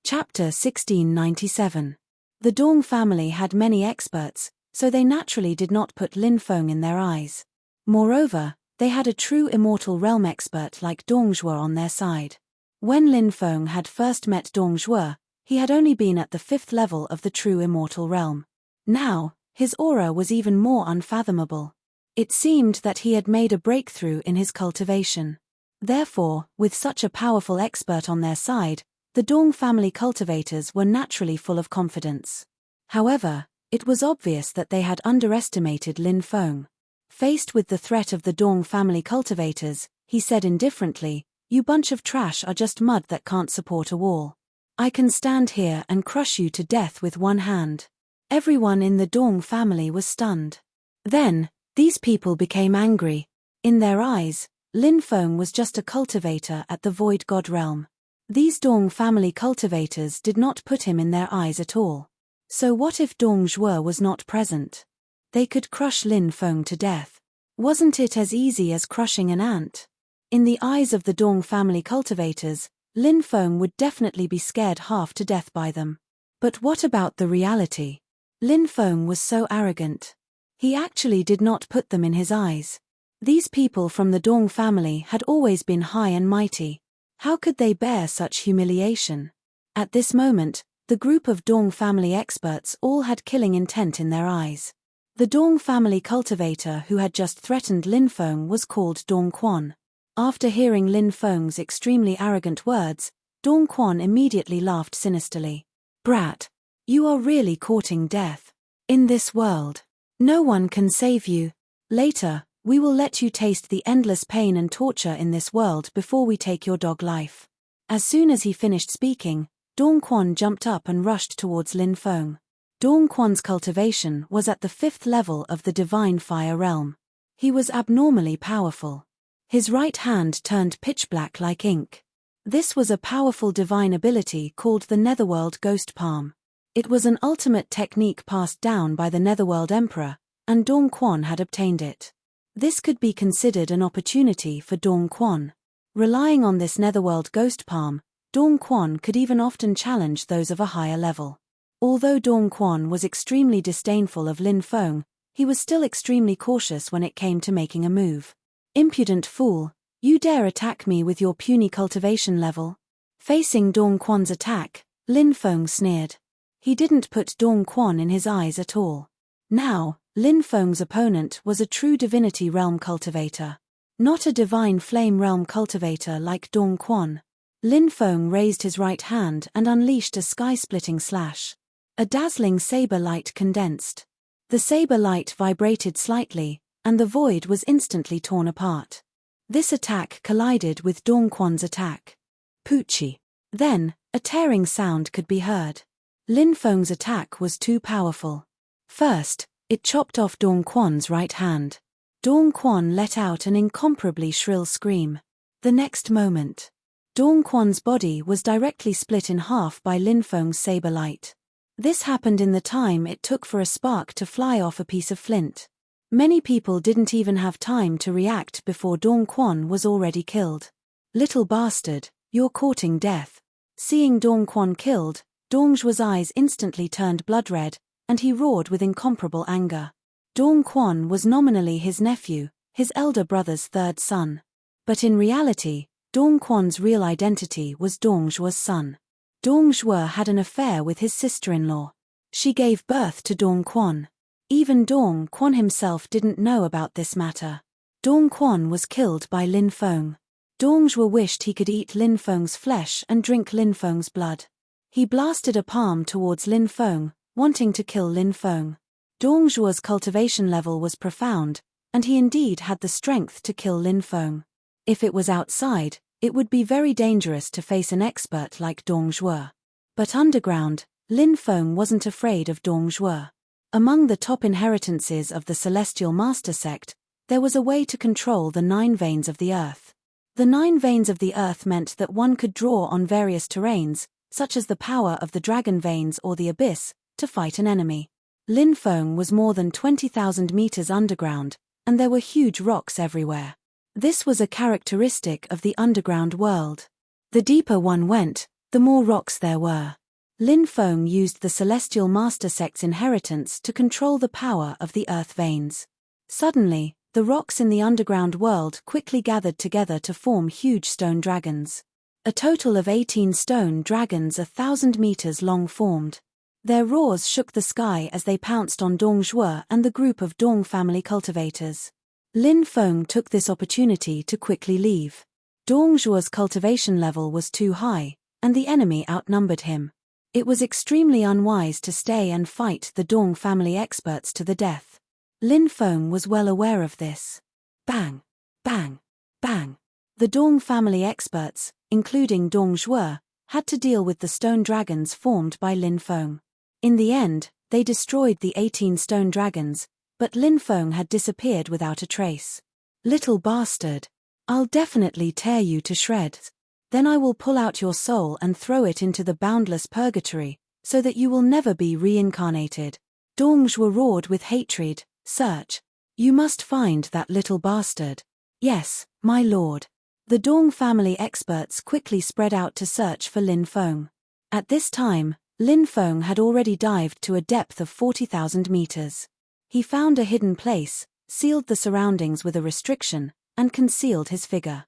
Chapter 1697. The Dong family had many experts, so they naturally did not put Lin Feng in their eyes. Moreover, they had a true immortal realm expert like Dong Zhuo on their side. When Lin Feng had first met Dong Zhuo, he had only been at the 5th level of the true immortal realm. Now, his aura was even more unfathomable. It seemed that he had made a breakthrough in his cultivation. Therefore, with such a powerful expert on their side, the Dong family cultivators were naturally full of confidence. However, it was obvious that they had underestimated Lin Feng. Faced with the threat of the Dong family cultivators, he said indifferently, "You bunch of trash are just mud that can't support a wall. I can stand here and crush you to death with one hand." Everyone in the Dong family was stunned. Then, these people became angry. In their eyes, Lin Feng was just a cultivator at the Void God realm. These Dong family cultivators did not put him in their eyes at all. So what if Dong Zhuo was not present? They could crush Lin Feng to death. Wasn't it as easy as crushing an ant? In the eyes of the Dong family cultivators, Lin Feng would definitely be scared half to death by them. But what about the reality? Lin Feng was so arrogant. He actually did not put them in his eyes. These people from the Dong family had always been high and mighty. How could they bear such humiliation? At this moment, the group of Dong family experts all had killing intent in their eyes. The Dong family cultivator who had just threatened Lin Feng was called Dong Quan. After hearing Lin Feng's extremely arrogant words, Dong Quan immediately laughed sinisterly. "Brat, you are really courting death. In this world, no one can save you. Later, we will let you taste the endless pain and torture in this world before we take your dog life." As soon as he finished speaking, Dong Quan jumped up and rushed towards Lin Feng. Dong Quan's cultivation was at the 5th level of the divine fire realm. He was abnormally powerful. His right hand turned pitch black like ink. This was a powerful divine ability called the Netherworld Ghost Palm. It was an ultimate technique passed down by the Netherworld Emperor, and Dong Quan had obtained it. This could be considered an opportunity for Dong Quan. Relying on this Netherworld Ghost Palm, Dong Quan could even often challenge those of a higher level. Although Dong Quan was extremely disdainful of Lin Feng, he was still extremely cautious when it came to making a move. "Impudent fool, you dare attack me with your puny cultivation level?" Facing Dong Quan's attack, Lin Feng sneered. He didn't put Dong Quan in his eyes at all. Now, Lin Feng's opponent was a true divinity realm cultivator. Not a divine flame realm cultivator like Dong Quan. Lin Feng raised his right hand and unleashed a sky-splitting slash. A dazzling saber light condensed. The saber light vibrated slightly, and the void was instantly torn apart. This attack collided with Dong Quan's attack. Poochie. Then, a tearing sound could be heard. Lin Feng's attack was too powerful. First, it chopped off Dong Quan's right hand. Dong Quan let out an incomparably shrill scream. The next moment, Dong Quan's body was directly split in half by Lin Feng's saber light. This happened in the time it took for a spark to fly off a piece of flint. Many people didn't even have time to react before Dong Quan was already killed. "Little bastard, you're courting death." Seeing Dong Quan killed, Dong Zhuo's eyes instantly turned blood red, and he roared with incomparable anger. Dong Quan was nominally his nephew, his elder brother's third son. But in reality, Dong Quan's real identity was Dong Zhuo's son. Dong Zhuo had an affair with his sister-in-law. She gave birth to Dong Quan. Even Dong Quan himself didn't know about this matter. Dong Quan was killed by Lin Feng. Dong Zhuo wished he could eat Lin Feng's flesh and drink Lin Feng's blood. He blasted a palm towards Lin Feng, wanting to kill Lin Feng. Dong Zhuo's cultivation level was profound, and he indeed had the strength to kill Lin Feng. If it was outside, it would be very dangerous to face an expert like Dong Zhuo. But underground, Lin Feng wasn't afraid of Dong Zhuo. Among the top inheritances of the Celestial Master Sect, there was a way to control the 9 veins of the earth. The 9 veins of the earth meant that one could draw on various terrains, such as the power of the dragon veins or the abyss, to fight an enemy. Lin Feng was more than 20,000 meters underground, and there were huge rocks everywhere. This was a characteristic of the underground world. The deeper one went, the more rocks there were. Lin Feng used the Celestial Master Sect's inheritance to control the power of the earth veins. Suddenly, the rocks in the underground world quickly gathered together to form huge stone dragons. A total of 18 stone dragons 1,000 meters long formed. Their roars shook the sky as they pounced on Dong Zhuo and the group of Dong family cultivators. Lin Feng took this opportunity to quickly leave. Dong Zhuo's cultivation level was too high, and the enemy outnumbered him. It was extremely unwise to stay and fight the Dong family experts to the death. Lin Feng was well aware of this. Bang! Bang! Bang! The Dong family experts, including Dong Zhuo, had to deal with the stone dragons formed by Lin Feng. In the end, they destroyed the 18 stone dragons, but Lin Feng had disappeared without a trace. Little bastard! I'll definitely tear you to shreds. Then I will pull out your soul and throw it into the boundless purgatory, so that you will never be reincarnated. Dong Zhuo roared with hatred. Search. You must find that little bastard. Yes, my lord. The Dong family experts quickly spread out to search for Lin Feng. At this time, Lin Feng had already dived to a depth of 40,000 meters. He found a hidden place, sealed the surroundings with a restriction, and concealed his figure.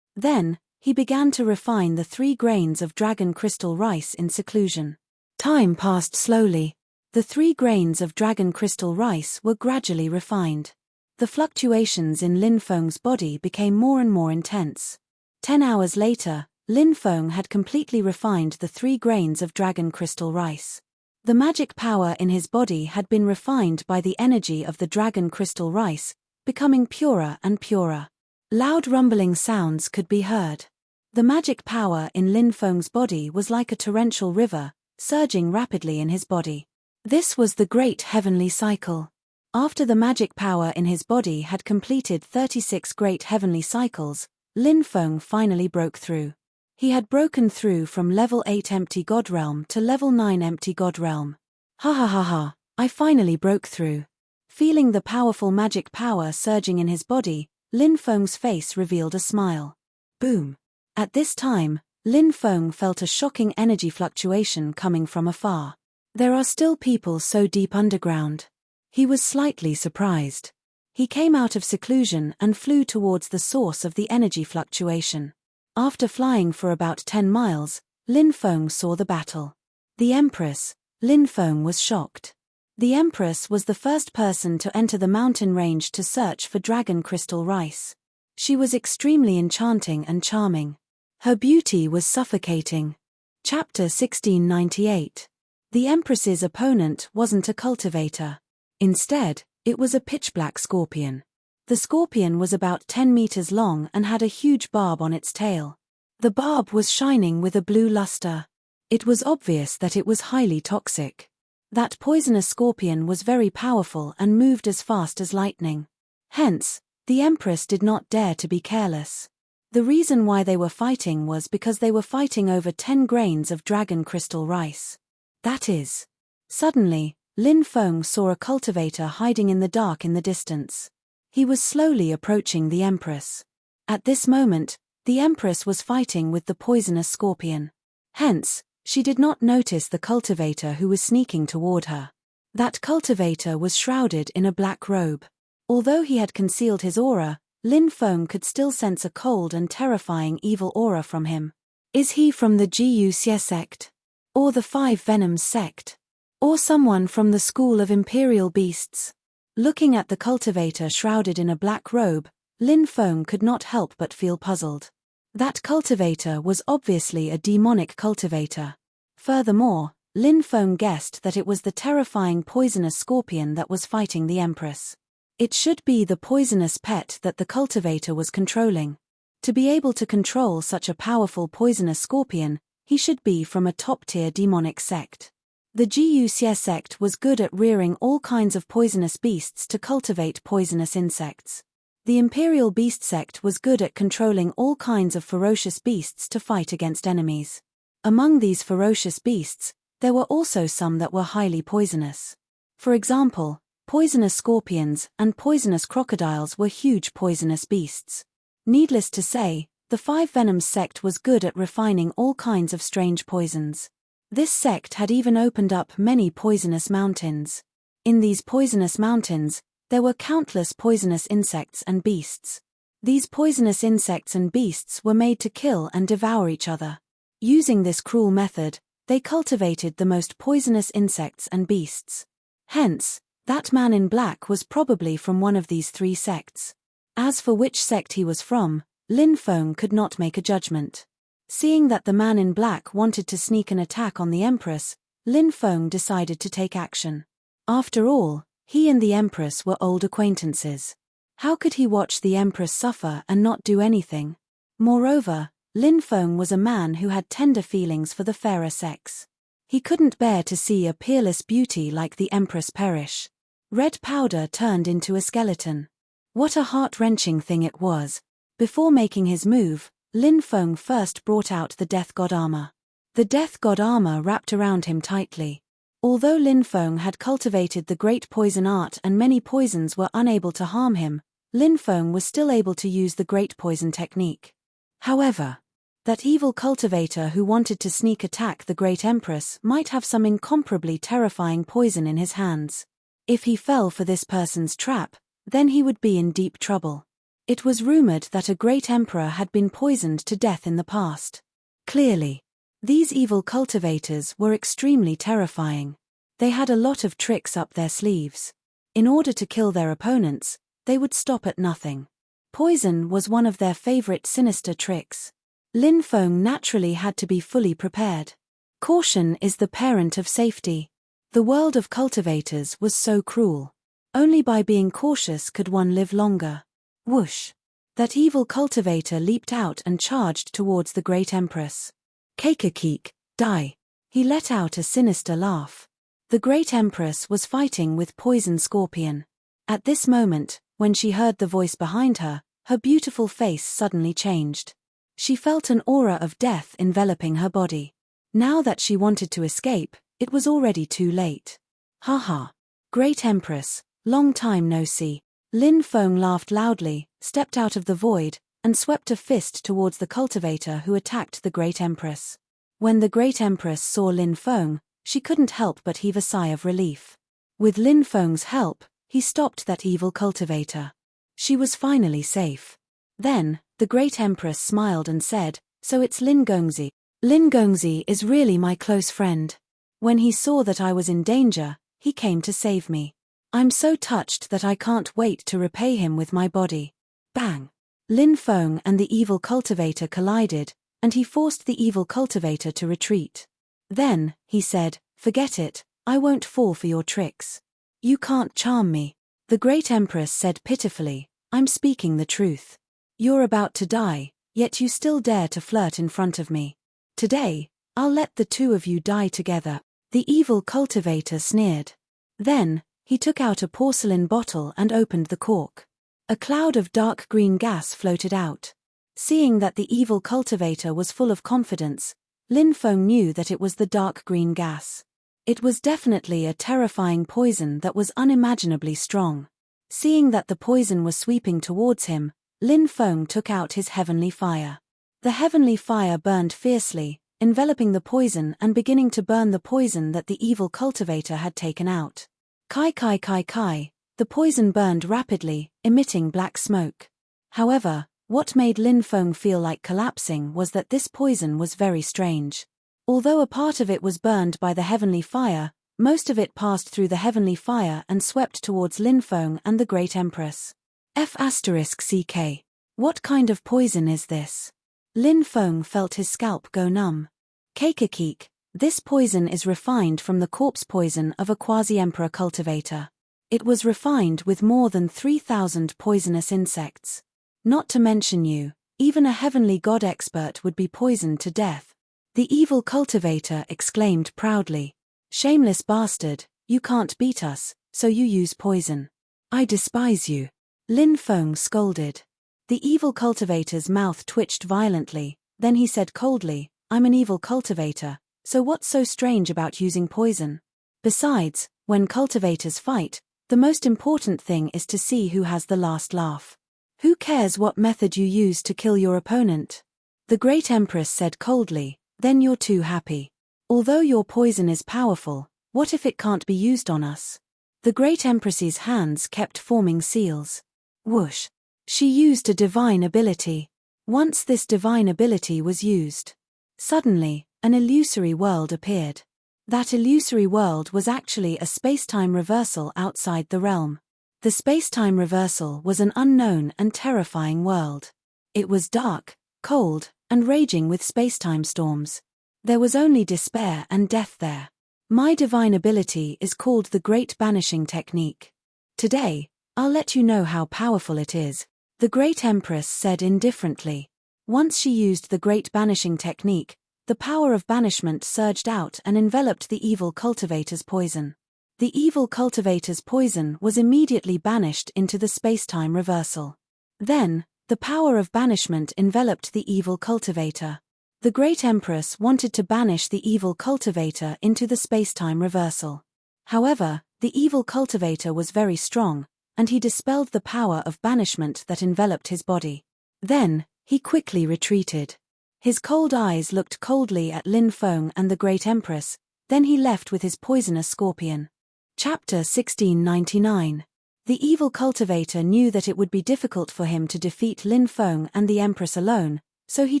Then, he began to refine the 3 grains of dragon crystal rice in seclusion. Time passed slowly. The 3 grains of dragon crystal rice were gradually refined. The fluctuations in Lin Feng's body became more and more intense. 10 hours later, Lin Feng had completely refined the 3 grains of dragon crystal rice. The magic power in his body had been refined by the energy of the dragon crystal rice, becoming purer and purer. Loud rumbling sounds could be heard. The magic power in Lin Feng's body was like a torrential river, surging rapidly in his body. This was the great heavenly cycle. After the magic power in his body had completed 36 great heavenly cycles, Lin Feng finally broke through. He had broken through from level 8 empty god realm to level 9 empty god realm. Ha ha ha ha, I finally broke through. Feeling the powerful magic power surging in his body, Lin Feng's face revealed a smile. Boom. At this time, Lin Feng felt a shocking energy fluctuation coming from afar. There are still people so deep underground. He was slightly surprised. He came out of seclusion and flew towards the source of the energy fluctuation. After flying for about 10 miles, Lin Feng saw the battle. The Empress. Lin Feng was shocked. The Empress was the first person to enter the mountain range to search for dragon crystal rice. She was extremely enchanting and charming. Her beauty was suffocating. Chapter 1698. The Empress's opponent wasn't a cultivator. Instead, it was a pitch-black scorpion. The scorpion was about 10 meters long and had a huge barb on its tail. The barb was shining with a blue luster. It was obvious that it was highly toxic. That poisonous scorpion was very powerful and moved as fast as lightning. Hence, the Empress did not dare to be careless. The reason why they were fighting was because they were fighting over 10 grains of dragon crystal rice. That is. Suddenly, Lin Feng saw a cultivator hiding in the dark in the distance. He was slowly approaching the Empress. At this moment, the Empress was fighting with the poisonous scorpion. Hence, she did not notice the cultivator who was sneaking toward her. That cultivator was shrouded in a black robe. Although he had concealed his aura, Lin Feng could still sense a cold and terrifying evil aura from him. Is he from the Jiu Xie sect? Or the Five Venoms sect? Or someone from the school of imperial beasts? Looking at the cultivator shrouded in a black robe, Lin Feng could not help but feel puzzled. That cultivator was obviously a demonic cultivator. Furthermore, Lin Feng guessed that it was the terrifying poisonous scorpion that was fighting the Empress. It should be the poisonous pet that the cultivator was controlling. To be able to control such a powerful poisonous scorpion, he should be from a top-tier demonic sect. The Jiu Xie sect was good at rearing all kinds of poisonous beasts to cultivate poisonous insects. The Imperial Beast sect was good at controlling all kinds of ferocious beasts to fight against enemies. Among these ferocious beasts, there were also some that were highly poisonous. For example, poisonous scorpions and poisonous crocodiles were huge poisonous beasts. Needless to say, the Five Venoms sect was good at refining all kinds of strange poisons. This sect had even opened up many poisonous mountains. In these poisonous mountains, there were countless poisonous insects and beasts. These poisonous insects and beasts were made to kill and devour each other. Using this cruel method, they cultivated the most poisonous insects and beasts. Hence, that man in black was probably from one of these 3 sects. As for which sect he was from, Lin Feng could not make a judgment. Seeing that the man in black wanted to sneak an attack on the Empress, Lin Feng decided to take action. After all, he and the Empress were old acquaintances. How could he watch the Empress suffer and not do anything? Moreover, Lin Feng was a man who had tender feelings for the fairer sex. He couldn't bear to see a peerless beauty like the Empress perish. Red powder turned into a skeleton. What a heart-wrenching thing it was. Before making his move, Lin Feng first brought out the Death God armor. The Death God armor wrapped around him tightly. Although Lin Feng had cultivated the great poison art and many poisons were unable to harm him, Lin Feng was still able to use the great poison technique. However, that evil cultivator who wanted to sneak attack the great Empress might have some incomparably terrifying poison in his hands. If he fell for this person's trap, then he would be in deep trouble. It was rumored that a great emperor had been poisoned to death in the past. Clearly, these evil cultivators were extremely terrifying. They had a lot of tricks up their sleeves. In order to kill their opponents, they would stop at nothing. Poison was one of their favorite sinister tricks. Lin Feng naturally had to be fully prepared. Caution is the parent of safety. The world of cultivators was so cruel. Only by being cautious could one live longer. Whoosh! That evil cultivator leaped out and charged towards the great Empress. Keik, die! He let out a sinister laugh. The great Empress was fighting with Poison Scorpion. At this moment, when she heard the voice behind her, her beautiful face suddenly changed. She felt an aura of death enveloping her body. Now that she wanted to escape, it was already too late. Haha! Great Empress, long time no see. Lin Feng laughed loudly, stepped out of the void, and swept a fist towards the cultivator who attacked the great Empress. When the great Empress saw Lin Feng, she couldn't help but heave a sigh of relief. With Lin Feng's help, he stopped that evil cultivator. She was finally safe. Then, the great Empress smiled and said, "So it's Lin Gongzi. Lin Gongzi is really my close friend. When he saw that I was in danger, he came to save me. I'm so touched that I can't wait to repay him with my body." Bang! Lin Feng and the evil cultivator collided, and he forced the evil cultivator to retreat. Then, he said, "Forget it, I won't fall for your tricks. You can't charm me." The great Empress said pitifully, "I'm speaking the truth. You're about to die, yet you still dare to flirt in front of me. Today, I'll let the two of you die together." The evil cultivator sneered. Then, he took out a porcelain bottle and opened the cork. A cloud of dark green gas floated out. Seeing that the evil cultivator was full of confidence, Lin Feng knew that it was the dark green gas. It was definitely a terrifying poison that was unimaginably strong. Seeing that the poison was sweeping towards him, Lin Feng took out his heavenly fire. The heavenly fire burned fiercely, enveloping the poison and beginning to burn the poison that the evil cultivator had taken out. Kai. The poison burned rapidly, emitting black smoke. However, what made Lin Feng feel like collapsing was that this poison was very strange. Although a part of it was burned by the heavenly fire, most of it passed through the heavenly fire and swept towards Lin Feng and the great Empress. F***ck. What kind of poison is this? Lin Feng felt his scalp go numb. Keik, this poison is refined from the corpse poison of a quasi-emperor cultivator. It was refined with more than 3,000 poisonous insects. Not to mention you, even a heavenly god expert would be poisoned to death. The evil cultivator exclaimed proudly. "Shameless bastard, you can't beat us, so you use poison. I despise you." Lin Feng scolded. The evil cultivator's mouth twitched violently, then he said coldly, "I'm an evil cultivator, so what's so strange about using poison? Besides, when cultivators fight, the most important thing is to see who has the last laugh. Who cares what method you use to kill your opponent?" The great Empress said coldly, "Then you're too happy. Although your poison is powerful, what if it can't be used on us?" The great Empress's hands kept forming seals. Whoosh! She used a divine ability. Once this divine ability was used, suddenly, an illusory world appeared. That illusory world was actually a space-time reversal outside the realm. The space-time reversal was an unknown and terrifying world. It was dark, cold, and raging with space-time storms. There was only despair and death there. My divine ability is called the Great Banishing Technique. Today, I'll let you know how powerful it is, the Great Empress said indifferently. Once she used the Great Banishing Technique, the power of banishment surged out and enveloped the evil cultivator's poison. The evil cultivator's poison was immediately banished into the space-time reversal. Then, the power of banishment enveloped the evil cultivator. The Great Empress wanted to banish the evil cultivator into the space-time reversal. However, the evil cultivator was very strong, and he dispelled the power of banishment that enveloped his body. Then, he quickly retreated. His cold eyes looked coldly at Lin Feng and the Great Empress, then he left with his poisonous scorpion. Chapter 1699. The evil cultivator knew that it would be difficult for him to defeat Lin Feng and the Empress alone, so he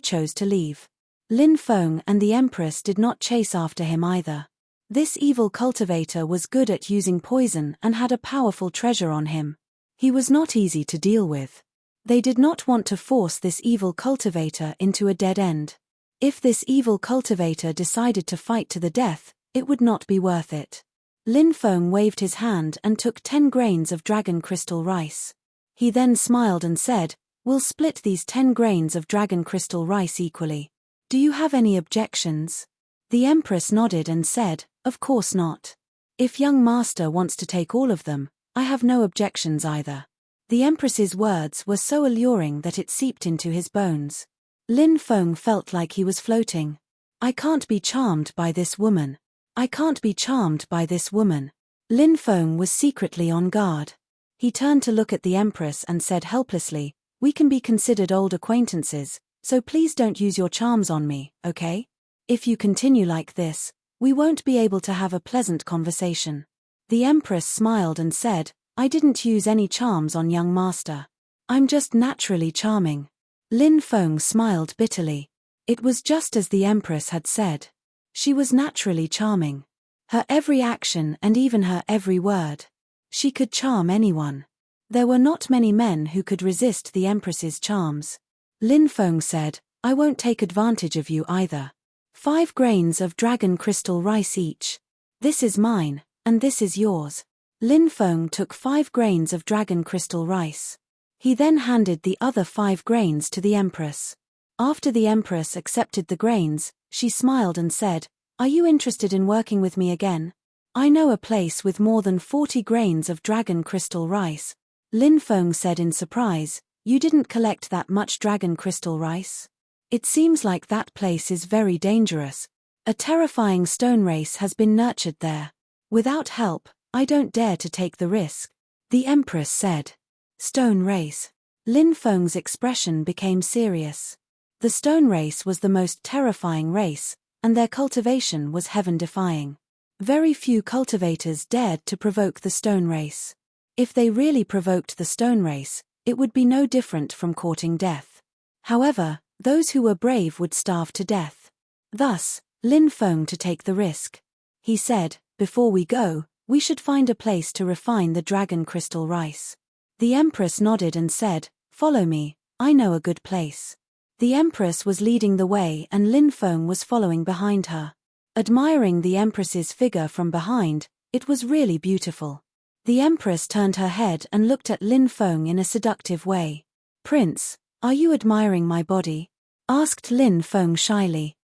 chose to leave. Lin Feng and the Empress did not chase after him either. This evil cultivator was good at using poison and had a powerful treasure on him. He was not easy to deal with. They did not want to force this evil cultivator into a dead end. If this evil cultivator decided to fight to the death, it would not be worth it. Lin Feng waved his hand and took 10 grains of dragon crystal rice. He then smiled and said, "We'll split these 10 grains of dragon crystal rice equally. Do you have any objections?" The Empress nodded and said, "Of course not. If young master wants to take all of them, I have no objections either." The Empress's words were so alluring that it seeped into his bones. Lin Feng felt like he was floating. "I can't be charmed by this woman. I can't be charmed by this woman." Lin Feng was secretly on guard. He turned to look at the Empress and said helplessly, "We can be considered old acquaintances, so please don't use your charms on me, okay? If you continue like this, we won't be able to have a pleasant conversation." The Empress smiled and said, "I didn't use any charms on young master. I'm just naturally charming." Lin Feng smiled bitterly. It was just as the Empress had said. She was naturally charming. Her every action and even her every word. She could charm anyone. There were not many men who could resist the Empress's charms. Lin Feng said, "I won't take advantage of you either. 5 grains of dragon crystal rice each. This is mine, and this is yours." Lin Feng took 5 grains of dragon crystal rice. He then handed the other 5 grains to the Empress. After the Empress accepted the grains, she smiled and said, "Are you interested in working with me again? I know a place with more than 40 grains of dragon crystal rice." Lin Feng said in surprise, "You didn't collect that much dragon crystal rice? It seems like that place is very dangerous. A terrifying stone race has been nurtured there. Without help, I don't dare to take the risk." The Empress said. "Stone race." Lin Feng's expression became serious. The stone race was the most terrifying race, and their cultivation was heaven-defying. Very few cultivators dared to provoke the stone race. If they really provoked the stone race, it would be no different from courting death. However, those who were brave would starve to death. Thus, Lin Feng to take the risk. He said, "Before we go, we should find a place to refine the dragon crystal rice." The Empress nodded and said, "Follow me, I know a good place." The Empress was leading the way and Lin Feng was following behind her. Admiring the Empress's figure from behind, it was really beautiful. The Empress turned her head and looked at Lin Feng in a seductive way. "Prince, are you admiring my body?" asked Lin Feng shyly.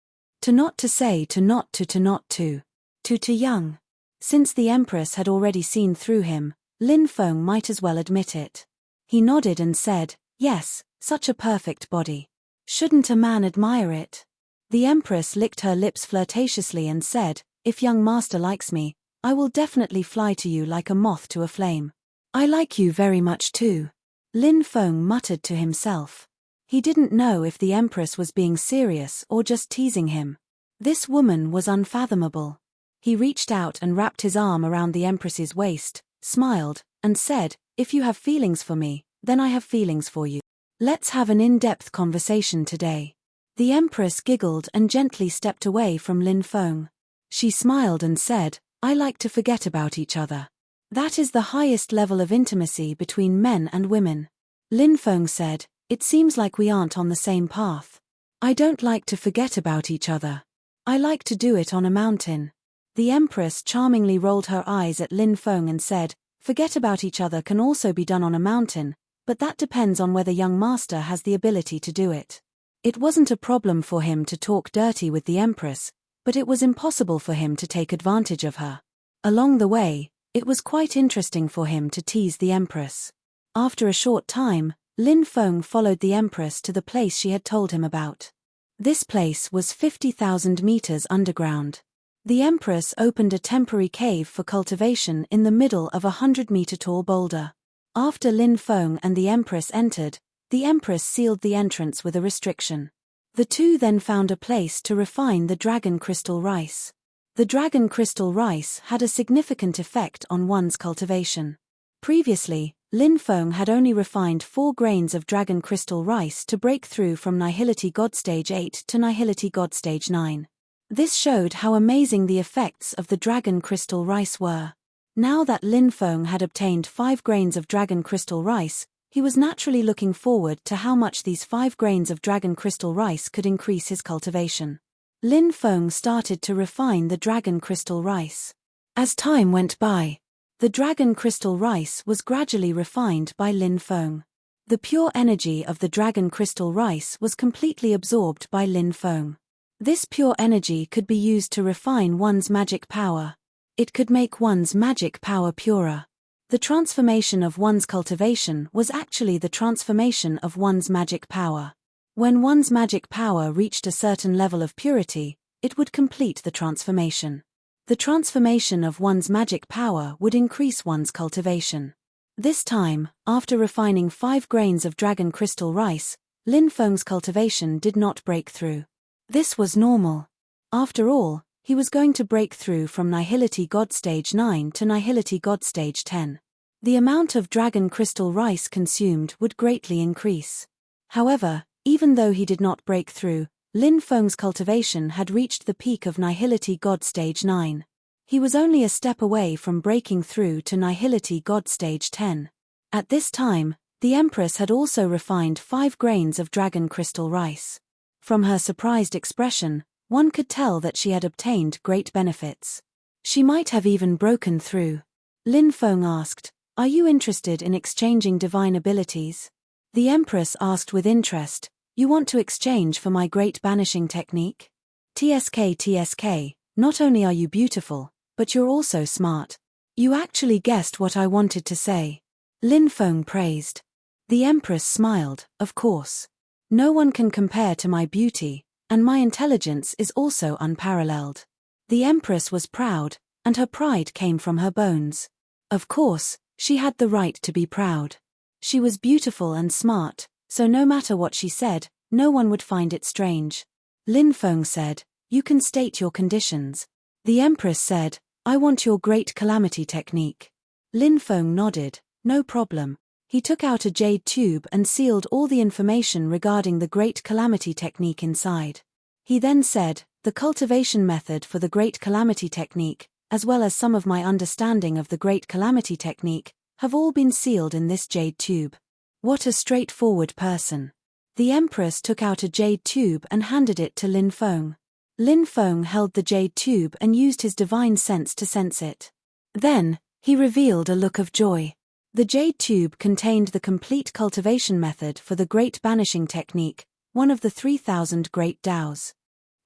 To not to say to not to not to. To young. Since the Empress had already seen through him, Lin Feng might as well admit it. He nodded and said, "Yes, such a perfect body. Shouldn't a man admire it?" The Empress licked her lips flirtatiously and said, "If young master likes me, I will definitely fly to you like a moth to a flame." "I like you very much too," Lin Feng muttered to himself. He didn't know if the Empress was being serious or just teasing him. This woman was unfathomable. He reached out and wrapped his arm around the Empress's waist, smiled, and said, "If you have feelings for me, then I have feelings for you. Let's have an in-depth conversation today." The Empress giggled and gently stepped away from Lin Feng. She smiled and said, "I like to forget about each other. That is the highest level of intimacy between men and women. Lin Feng said, "It seems like we aren't on the same path. I don't like to forget about each other. I like to do it on a mountain." The Empress charmingly rolled her eyes at Lin Feng and said, "Forget about each other can also be done on a mountain, but that depends on whether young master has the ability to do it." It wasn't a problem for him to talk dirty with the Empress, but it was impossible for him to take advantage of her. Along the way, it was quite interesting for him to tease the Empress. After a short time, Lin Feng followed the Empress to the place she had told him about. This place was 50,000 meters underground. The Empress opened a temporary cave for cultivation in the middle of a 100-meter-tall boulder. After Lin Feng and the Empress entered, the Empress sealed the entrance with a restriction. The two then found a place to refine the dragon crystal rice. The dragon crystal rice had a significant effect on one's cultivation. Previously, Lin Feng had only refined 4 grains of dragon crystal rice to break through from Nihility God Stage 8 to Nihility God Stage 9. This showed how amazing the effects of the dragon crystal rice were. Now that Lin Feng had obtained 5 grains of dragon crystal rice, he was naturally looking forward to how much these 5 grains of dragon crystal rice could increase his cultivation. Lin Feng started to refine the dragon crystal rice. As time went by, the dragon crystal rice was gradually refined by Lin Feng. The pure energy of the dragon crystal rice was completely absorbed by Lin Feng. This pure energy could be used to refine one's magic power. It could make one's magic power purer. The transformation of one's cultivation was actually the transformation of one's magic power. When one's magic power reached a certain level of purity, it would complete the transformation. The transformation of one's magic power would increase one's cultivation. This time, after refining 5 grains of dragon crystal rice, Lin Feng's cultivation did not break through. This was normal. After all, he was going to break through from Nihility God Stage 9 to Nihility God Stage 10. The amount of dragon crystal rice consumed would greatly increase. However, even though he did not break through, Lin Feng's cultivation had reached the peak of Nihility God Stage 9. He was only a step away from breaking through to Nihility God Stage 10. At this time, the Empress had also refined 5 grains of dragon crystal rice. From her surprised expression, one could tell that she had obtained great benefits. She might have even broken through. Lin Feng asked, "Are you interested in exchanging divine abilities?" The Empress asked with interest, "You want to exchange for my great banishing technique?" TSK, not only are you beautiful, but you're also smart. You actually guessed what I wanted to say. Lin Feng praised. The Empress smiled, "Of course. No one can compare to my beauty, and my intelligence is also unparalleled." The Empress was proud, and her pride came from her bones. Of course, she had the right to be proud. She was beautiful and smart, so no matter what she said, no one would find it strange. Lin Feng said, "You can state your conditions." The Empress said, "I want your great calamity technique." Lin Feng nodded, "No problem." He took out a jade tube and sealed all the information regarding the great calamity technique inside. He then said, "The cultivation method for the great calamity technique, as well as some of my understanding of the great calamity technique, have all been sealed in this jade tube." What a straightforward person. The Empress took out a jade tube and handed it to Lin Feng. Lin Feng held the jade tube and used his divine sense to sense it. Then, he revealed a look of joy. The jade tube contained the complete cultivation method for the Great Banishing Technique, one of the 3,000 Great Taos.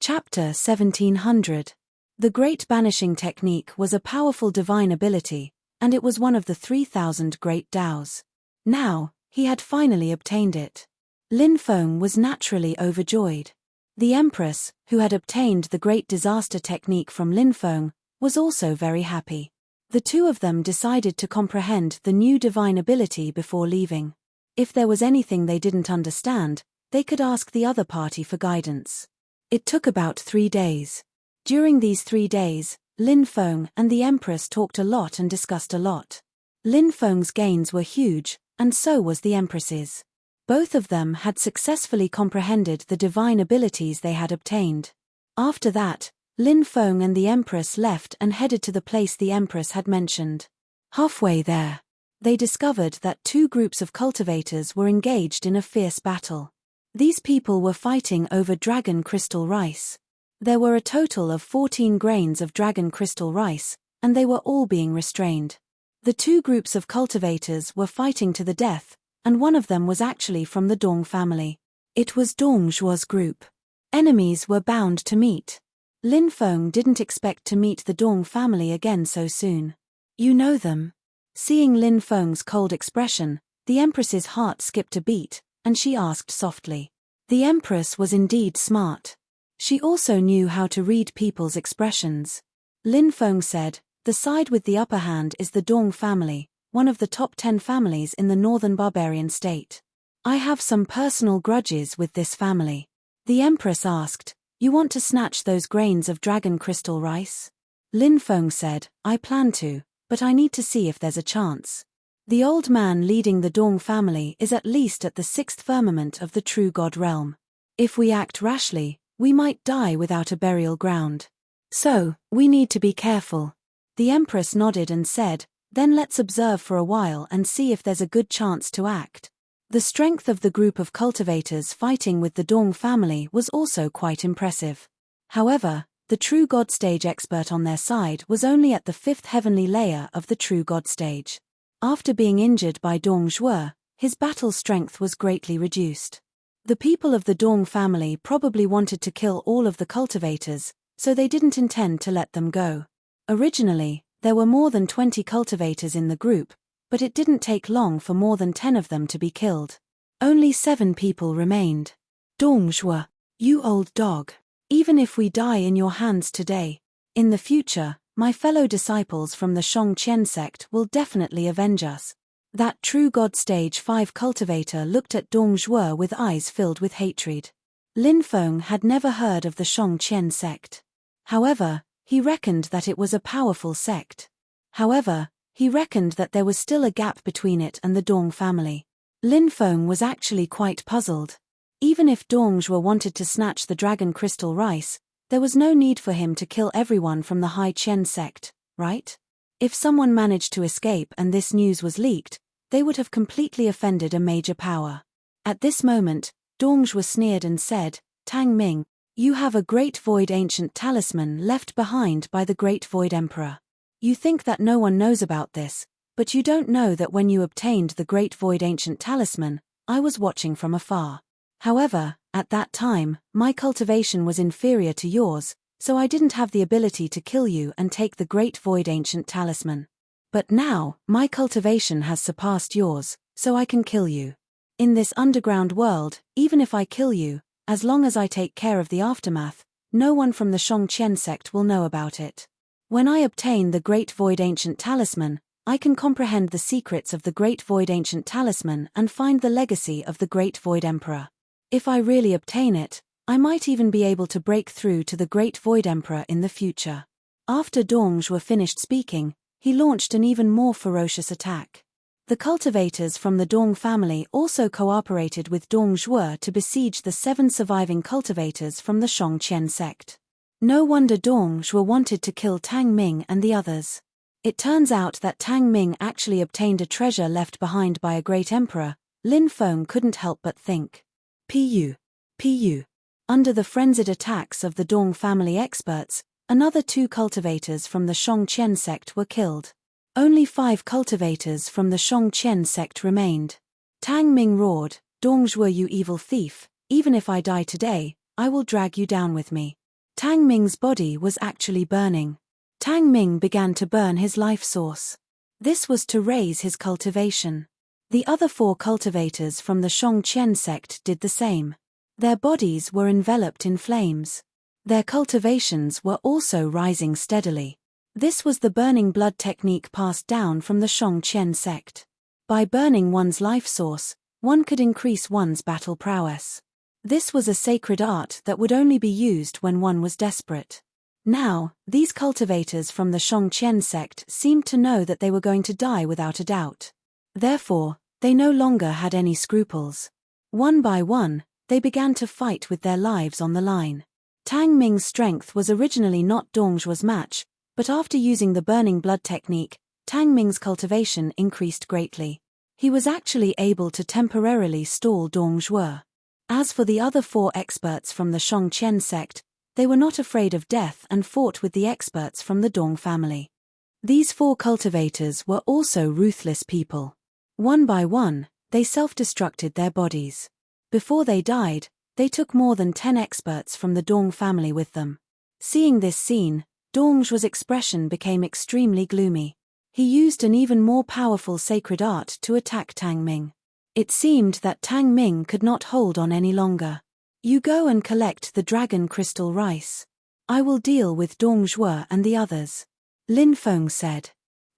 Chapter 1700. The Great Banishing Technique was a powerful divine ability, and it was one of the 3,000 Great Taos. Now, he had finally obtained it. Lin Feng was naturally overjoyed. The Empress, who had obtained the Great Disaster Technique from Lin Feng, was also very happy. The two of them decided to comprehend the new divine ability before leaving. If there was anything they didn't understand, they could ask the other party for guidance. It took about 3 days. During these 3 days, Lin Feng and the Empress talked a lot and discussed a lot. Lin Feng's gains were huge, and so was the Empress's. Both of them had successfully comprehended the divine abilities they had obtained. After that, Lin Feng and the Empress left and headed to the place the Empress had mentioned. Halfway there, they discovered that two groups of cultivators were engaged in a fierce battle. These people were fighting over dragon crystal rice. There were a total of 14 grains of dragon crystal rice, and they were all being restrained. The two groups of cultivators were fighting to the death, and one of them was actually from the Dong family. It was Dong Zhuo's group. Enemies were bound to meet. Lin Feng didn't expect to meet the Dong family again so soon. You know them? Seeing Lin Feng's cold expression, the Empress's heart skipped a beat, and she asked softly. The Empress was indeed smart. She also knew how to read people's expressions. Lin Feng said, the side with the upper hand is the Dong family, one of the top 10 families in the northern barbarian state. I have some personal grudges with this family. The Empress asked, you want to snatch those grains of dragon crystal rice? Lin Feng said, I plan to, but I need to see if there's a chance. The old man leading the Dong family is at least at the 6th firmament of the true god realm. If we act rashly, we might die without a burial ground. So, we need to be careful. The Empress nodded and said, then let's observe for a while and see if there's a good chance to act. The strength of the group of cultivators fighting with the Dong family was also quite impressive. However, the true god stage expert on their side was only at the 5th heavenly layer of the true god stage. After being injured by Dong Zhuo, his battle strength was greatly reduced. The people of the Dong family probably wanted to kill all of the cultivators, so they didn't intend to let them go. Originally, there were more than 20 cultivators in the group, but it didn't take long for more than 10 of them to be killed. Only 7 people remained. Dong Zhuo, you old dog. Even if we die in your hands today, in the future, my fellow disciples from the Shongqian sect will definitely avenge us. That true god stage 5 cultivator looked at Dong Zhuo with eyes filled with hatred. Lin Feng had never heard of the Shongqian sect. However, he reckoned that it was a powerful sect. However, he reckoned that there was still a gap between it and the Dong family. Lin Feng was actually quite puzzled. Even if Dong Zhuo wanted to snatch the dragon crystal rice, there was no need for him to kill everyone from the Hai Qian sect, right? If someone managed to escape and this news was leaked, they would have completely offended a major power. At this moment, Dong Zhuo sneered and said, Tang Ming, you have a Great Void ancient talisman left behind by the Great Void Emperor. You think that no one knows about this, but you don't know that when you obtained the Great Void ancient talisman, I was watching from afar. However, at that time, my cultivation was inferior to yours, so I didn't have the ability to kill you and take the Great Void ancient talisman. But now, my cultivation has surpassed yours, so I can kill you. In this underground world, even if I kill you, as long as I take care of the aftermath, no one from the Shongqian sect will know about it. When I obtain the Great Void ancient talisman, I can comprehend the secrets of the Great Void ancient talisman and find the legacy of the Great Void Emperor. If I really obtain it, I might even be able to break through to the Great Void Emperor in the future. After Dong Zhuo finished speaking, he launched an even more ferocious attack. The cultivators from the Dong family also cooperated with Dong Zhuo to besiege the 7 surviving cultivators from the Shongqian sect. No wonder Dong Zhuo wanted to kill Tang Ming and the others. It turns out that Tang Ming actually obtained a treasure left behind by a great emperor. Lin Feng couldn't help but think. Pu. Under the frenzied attacks of the Dong family experts, another 2 cultivators from the Shongqian sect were killed. Only 5 cultivators from the Shongqian sect remained. Tang Ming roared, Dong Zhuo, you evil thief, even if I die today, I will drag you down with me. Tang Ming's body was actually burning. Tang Ming began to burn his life source. This was to raise his cultivation. The other 4 cultivators from the Shongqian sect did the same. Their bodies were enveloped in flames. Their cultivations were also rising steadily. This was the burning blood technique passed down from the Shongqian sect. By burning one's life source, one could increase one's battle prowess. This was a sacred art that would only be used when one was desperate. Now, these cultivators from the Shongqian sect seemed to know that they were going to die without a doubt. Therefore, they no longer had any scruples. One by one, they began to fight with their lives on the line. Tang Ming's strength was originally not Dong Zhuo's match, but after using the burning blood technique, Tang Ming's cultivation increased greatly. He was actually able to temporarily stall Dong Zhuo. As for the other 4 experts from the Shongqian sect, they were not afraid of death and fought with the experts from the Dong family. These 4 cultivators were also ruthless people. One by one, they self-destructed their bodies. Before they died, they took more than 10 experts from the Dong family with them. Seeing this scene, Dong Zhuo's expression became extremely gloomy. He used an even more powerful sacred art to attack Tang Ming. It seemed that Tang Ming could not hold on any longer. You go and collect the dragon crystal rice. I will deal with Dong Zhuo and the others. Lin Feng said.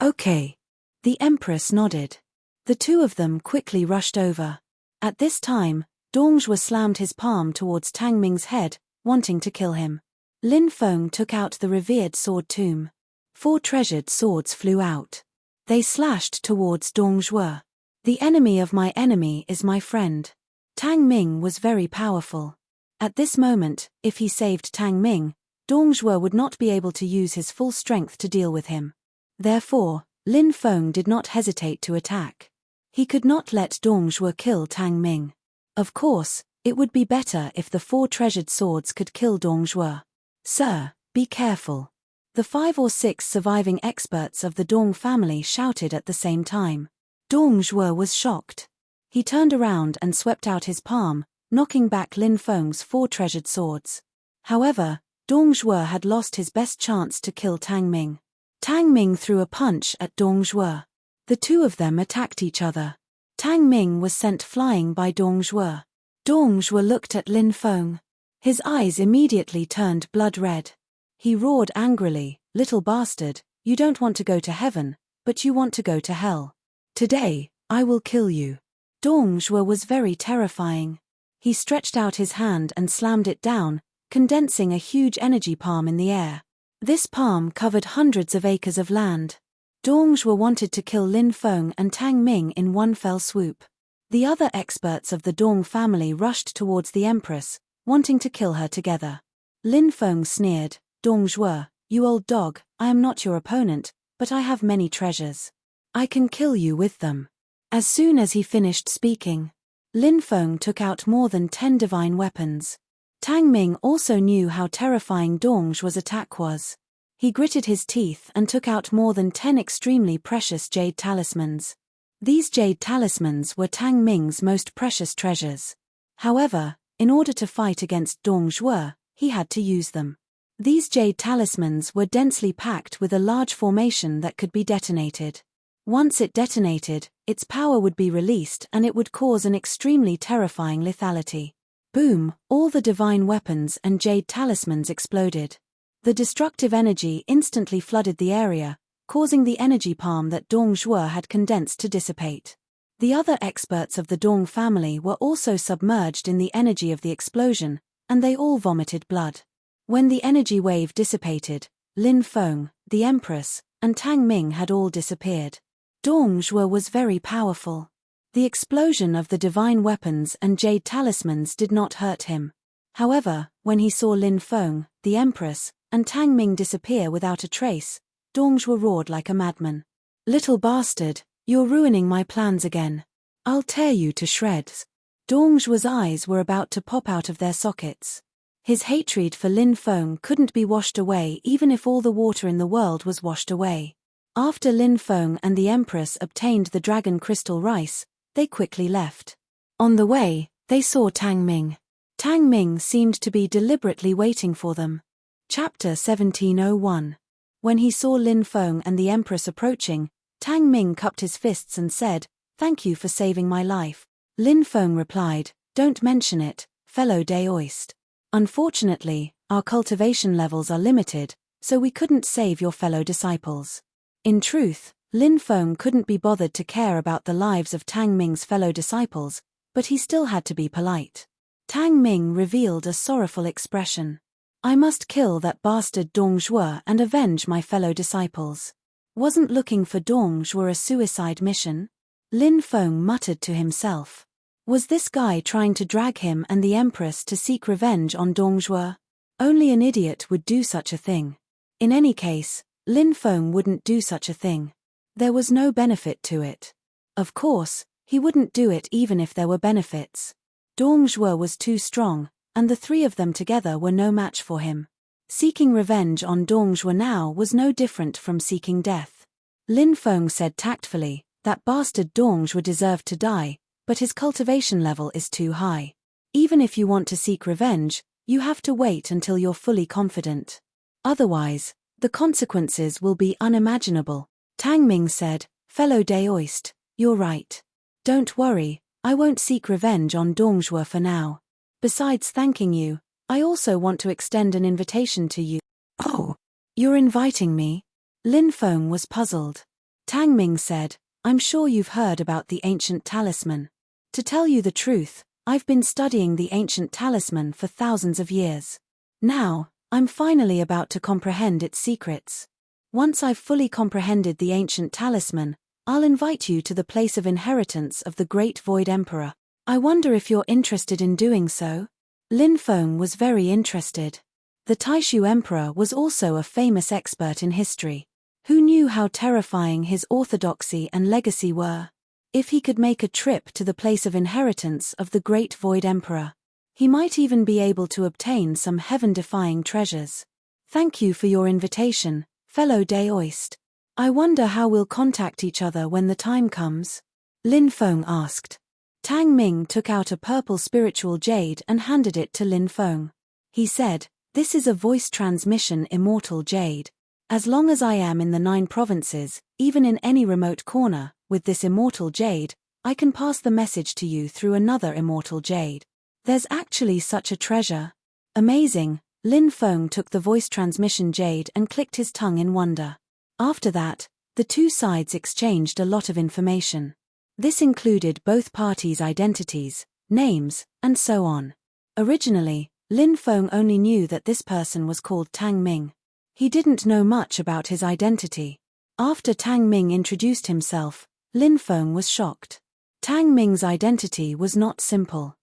Okay. The Empress nodded. The 2 of them quickly rushed over. At this time, Dong Zhuo slammed his palm towards Tang Ming's head, wanting to kill him. Lin Feng took out the revered sword tomb. 4 treasured swords flew out. They slashed towards Dong Zhuo. The enemy of my enemy is my friend. Tang Ming was very powerful. At this moment, if he saved Tang Ming, Dong Zhuo would not be able to use his full strength to deal with him. Therefore, Lin Feng did not hesitate to attack. He could not let Dong Zhuo kill Tang Ming. Of course, it would be better if the 4 treasured swords could kill Dong Zhuo. Sir, be careful. The 5 or 6 surviving experts of the Dong family shouted at the same time. Dong Zhuo was shocked. He turned around and swept out his palm, knocking back Lin Feng's 4 treasured swords. However, Dong Zhuo had lost his best chance to kill Tang Ming. Tang Ming threw a punch at Dong Zhuo. The 2 of them attacked each other. Tang Ming was sent flying by Dong Zhuo. Dong Zhuo looked at Lin Feng. His eyes immediately turned blood red. He roared angrily, "Little bastard, you don't want to go to heaven, but you want to go to hell. Today, I will kill you." Dong Zhuo was very terrifying. He stretched out his hand and slammed it down, condensing a huge energy palm in the air. This palm covered hundreds of acres of land. Dong Zhuo wanted to kill Lin Feng and Tang Ming in one fell swoop. The other experts of the Dong family rushed towards the Empress, wanting to kill her together. Lin Feng sneered, "Dong Zhuo, you old dog, I am not your opponent, but I have many treasures. I can kill you with them." As soon as he finished speaking, Lin Feng took out more than 10 divine weapons. Tang Ming also knew how terrifying Dong Zhuo's attack was. He gritted his teeth and took out more than 10 extremely precious jade talismans. These jade talismans were Tang Ming's most precious treasures. However, in order to fight against Dong Zhuo, he had to use them. These jade talismans were densely packed with a large formation that could be detonated. Once it detonated, its power would be released and it would cause an extremely terrifying lethality. Boom, all the divine weapons and jade talismans exploded. The destructive energy instantly flooded the area, causing the energy palm that Dong Zhuo had condensed to dissipate. The other experts of the Dong family were also submerged in the energy of the explosion, and they all vomited blood. When the energy wave dissipated, Lin Feng, the Empress, and Tang Ming had all disappeared. Dong Zhuo was very powerful. The explosion of the divine weapons and jade talismans did not hurt him. However, when he saw Lin Feng, the Empress, and Tang Ming disappear without a trace, Dong Zhuo roared like a madman. "Little bastard, you're ruining my plans again. I'll tear you to shreds." Dong Zhuo's eyes were about to pop out of their sockets. His hatred for Lin Feng couldn't be washed away even if all the water in the world was washed away. After Lin Feng and the Empress obtained the dragon crystal rice, they quickly left. On the way, they saw Tang Ming. Tang Ming seemed to be deliberately waiting for them. Chapter 1701. When he saw Lin Feng and the Empress approaching, Tang Ming cupped his fists and said, "Thank you for saving my life." Lin Feng replied, "Don't mention it, fellow Daoist. Unfortunately, our cultivation levels are limited, so we couldn't save your fellow disciples." In truth, Lin Feng couldn't be bothered to care about the lives of Tang Ming's fellow disciples, but he still had to be polite. Tang Ming revealed a sorrowful expression. "I must kill that bastard Dong Zhuo and avenge my fellow disciples." Wasn't looking for Dong Zhuo a suicide mission? Lin Feng muttered to himself. Was this guy trying to drag him and the Empress to seek revenge on Dong Zhuo? Only an idiot would do such a thing. In any case, Lin Feng wouldn't do such a thing. There was no benefit to it. Of course, he wouldn't do it even if there were benefits. Dongzhuo was too strong, and the three of them together were no match for him. Seeking revenge on Dongzhuo now was no different from seeking death. Lin Feng said tactfully, that bastard Dongzhuo deserved to die, but his cultivation level is too high. Even if you want to seek revenge, you have to wait until you're fully confident. Otherwise, the consequences will be unimaginable. Tang Ming said, fellow Daoist, you're right. Don't worry, I won't seek revenge on Dongzhuo for now. Besides thanking you, I also want to extend an invitation to you. Oh, you're inviting me? Lin Feng was puzzled. Tang Ming said, I'm sure you've heard about the ancient talisman. To tell you the truth, I've been studying the ancient talisman for thousands of years. Now, I'm finally about to comprehend its secrets. Once I've fully comprehended the ancient talisman, I'll invite you to the place of inheritance of the Great Void Emperor. I wonder if you're interested in doing so? Lin Feng was very interested. The Taishu Emperor was also a famous expert in history. Who knew how terrifying his orthodoxy and legacy were? If he could make a trip to the place of inheritance of the Great Void Emperor, he might even be able to obtain some heaven-defying treasures. Thank you for your invitation, fellow Daoist. I wonder how we'll contact each other when the time comes? Lin Feng asked. Tang Ming took out a purple spiritual jade and handed it to Lin Feng. He said, this is a voice transmission immortal jade. As long as I am in the 9 provinces, even in any remote corner, with this immortal jade, I can pass the message to you through another immortal jade. There's actually such a treasure. Amazing. Lin Feng took the voice transmission jade and clicked his tongue in wonder. After that, the two sides exchanged a lot of information. This included both parties' identities, names, and so on. Originally, Lin Feng only knew that this person was called Tang Ming. He didn't know much about his identity. After Tang Ming introduced himself, Lin Feng was shocked. Tang Ming's identity was not simple.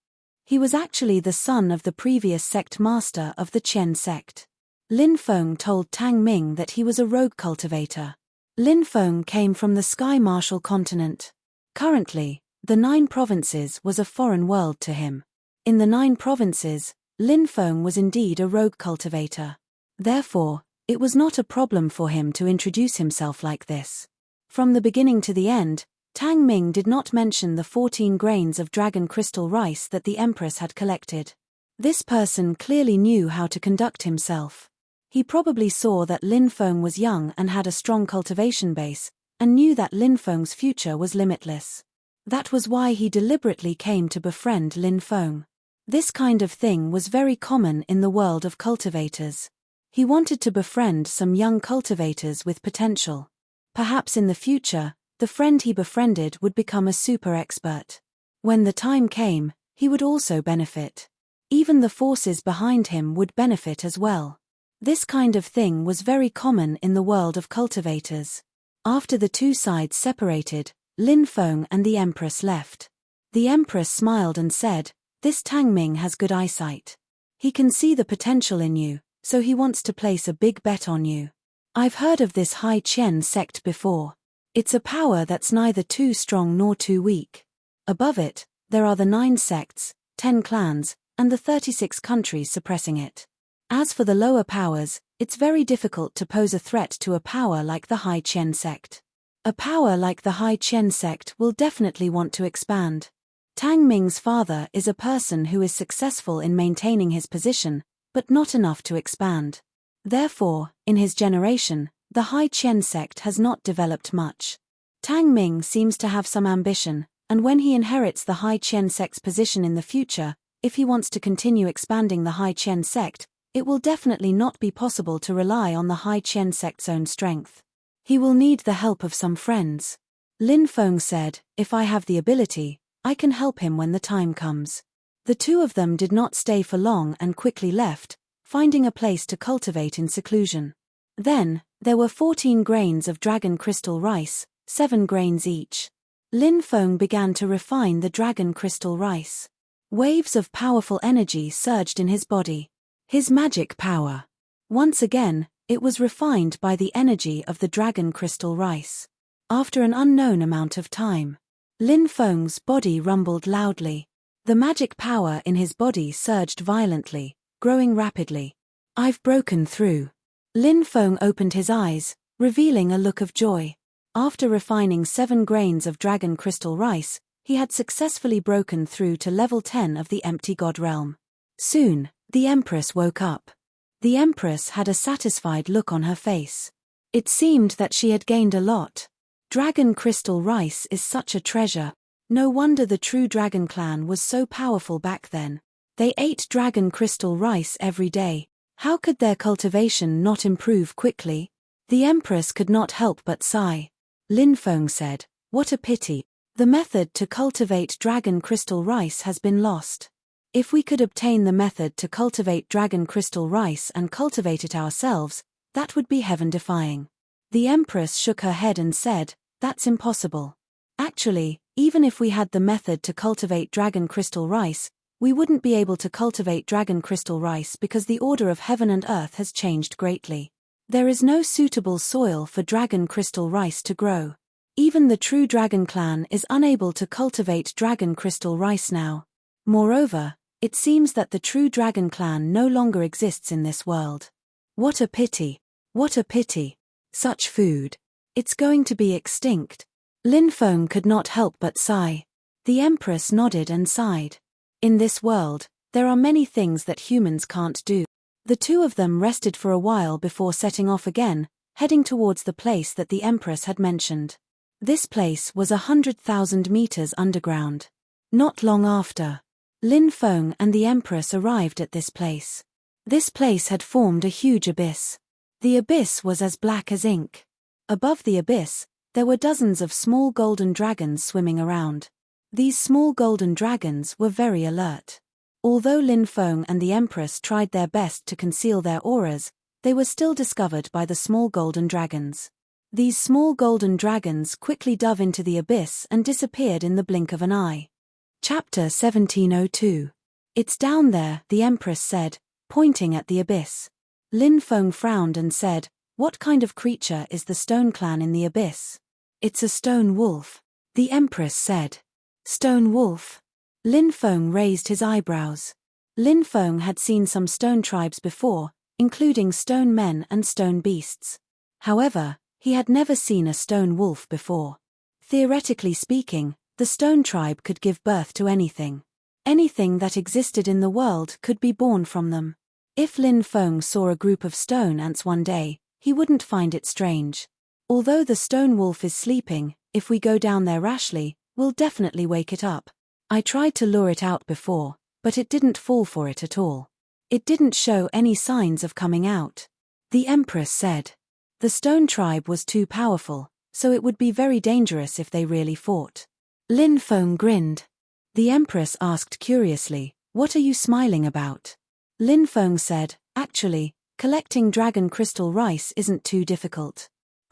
He was actually the son of the previous sect master of the Qian sect. Lin Feng told Tang Ming that he was a rogue cultivator. Lin Feng came from the Sky Martial continent. Currently, the 9 provinces was a foreign world to him. In the 9 provinces, Lin Feng was indeed a rogue cultivator. Therefore, it was not a problem for him to introduce himself like this. From the beginning to the end, Tang Ming did not mention the 14 grains of dragon crystal rice that the Empress had collected. This person clearly knew how to conduct himself. He probably saw that Lin Feng was young and had a strong cultivation base, and knew that Lin Feng's future was limitless. That was why he deliberately came to befriend Lin Feng. This kind of thing was very common in the world of cultivators. He wanted to befriend some young cultivators with potential. Perhaps in the future, the friend he befriended would become a super expert. When the time came, he would also benefit. Even the forces behind him would benefit as well. This kind of thing was very common in the world of cultivators. After the two sides separated, Lin Feng and the Empress left. The Empress smiled and said, this Tang Ming has good eyesight. He can see the potential in you, so he wants to place a big bet on you. I've heard of this Hai Qian sect before. It's a power that's neither too strong nor too weak. Above it, there are the 9 sects, 10 clans, and the 36 countries suppressing it. As for the lower powers, it's very difficult to pose a threat to a power like the Hai Qian sect. A power like the Hai Qian sect will definitely want to expand. Tang Ming's father is a person who is successful in maintaining his position, but not enough to expand. Therefore, in his generation, the Hai Qian sect has not developed much. Tang Ming seems to have some ambition, and when he inherits the Hai Qian sect's position in the future, if he wants to continue expanding the Hai Qian sect, it will definitely not be possible to rely on the Hai Qian sect's own strength. He will need the help of some friends. Lin Feng said, if I have the ability, I can help him when the time comes. The two of them did not stay for long and quickly left, finding a place to cultivate in seclusion. Then, there were 14 grains of dragon crystal rice, 7 grains each. Lin Feng began to refine the dragon crystal rice. Waves of powerful energy surged in his body. His magic power. Once again, it was refined by the energy of the dragon crystal rice. After an unknown amount of time, Lin Feng's body rumbled loudly. The magic power in his body surged violently, growing rapidly. I've broken through. Lin Feng opened his eyes, revealing a look of joy. After refining 7 grains of dragon crystal rice, he had successfully broken through to level 10 of the empty god realm. Soon, the Empress woke up. The Empress had a satisfied look on her face. It seemed that she had gained a lot. Dragon crystal rice is such a treasure. No wonder the true dragon clan was so powerful back then. They ate dragon crystal rice every day. How could their cultivation not improve quickly? The Empress could not help but sigh. Lin Feng said, "What a pity. The method to cultivate dragon crystal rice has been lost. If we could obtain the method to cultivate dragon crystal rice and cultivate it ourselves, that would be heaven-defying." The Empress shook her head and said, "That's impossible. Actually, even if we had the method to cultivate dragon crystal rice, we wouldn't be able to cultivate dragon crystal rice because the order of heaven and earth has changed greatly. There is no suitable soil for dragon crystal rice to grow. Even the true dragon clan is unable to cultivate dragon crystal rice now. Moreover, it seems that the true dragon clan no longer exists in this world. What a pity. What a pity. Such food. It's going to be extinct." Lin Feng could not help but sigh. The Empress nodded and sighed. In this world, there are many things that humans can't do. The two of them rested for a while before setting off again, heading towards the place that the Empress had mentioned. This place was 100,000 meters underground. Not long after, Lin Feng and the Empress arrived at this place. This place had formed a huge abyss. The abyss was as black as ink. Above the abyss, there were dozens of small golden dragons swimming around. These small golden dragons were very alert. Although Lin Feng and the Empress tried their best to conceal their auras, they were still discovered by the small golden dragons. These small golden dragons quickly dove into the abyss and disappeared in the blink of an eye. Chapter 1702. "It's down there," the Empress said, pointing at the abyss. Lin Feng frowned and said, "What kind of creature is the stone clan in the abyss?" "It's a stone wolf," the Empress said. "Stone wolf?" Lin Feng raised his eyebrows. Lin Feng had seen some stone tribes before, including stone men and stone beasts. However, he had never seen a stone wolf before. Theoretically speaking, the stone tribe could give birth to anything. Anything that existed in the world could be born from them. If Lin Feng saw a group of stone ants one day, he wouldn't find it strange. Although the stone wolf is sleeping, if we go down there rashly, we'll definitely wake it up. I tried to lure it out before, but it didn't fall for it at all. It didn't show any signs of coming out. The Empress said. The stone tribe was too powerful, so it would be very dangerous if they really fought. Lin Feng grinned. The Empress asked curiously, "What are you smiling about?" Lin Feng said, "Actually, collecting dragon crystal rice isn't too difficult."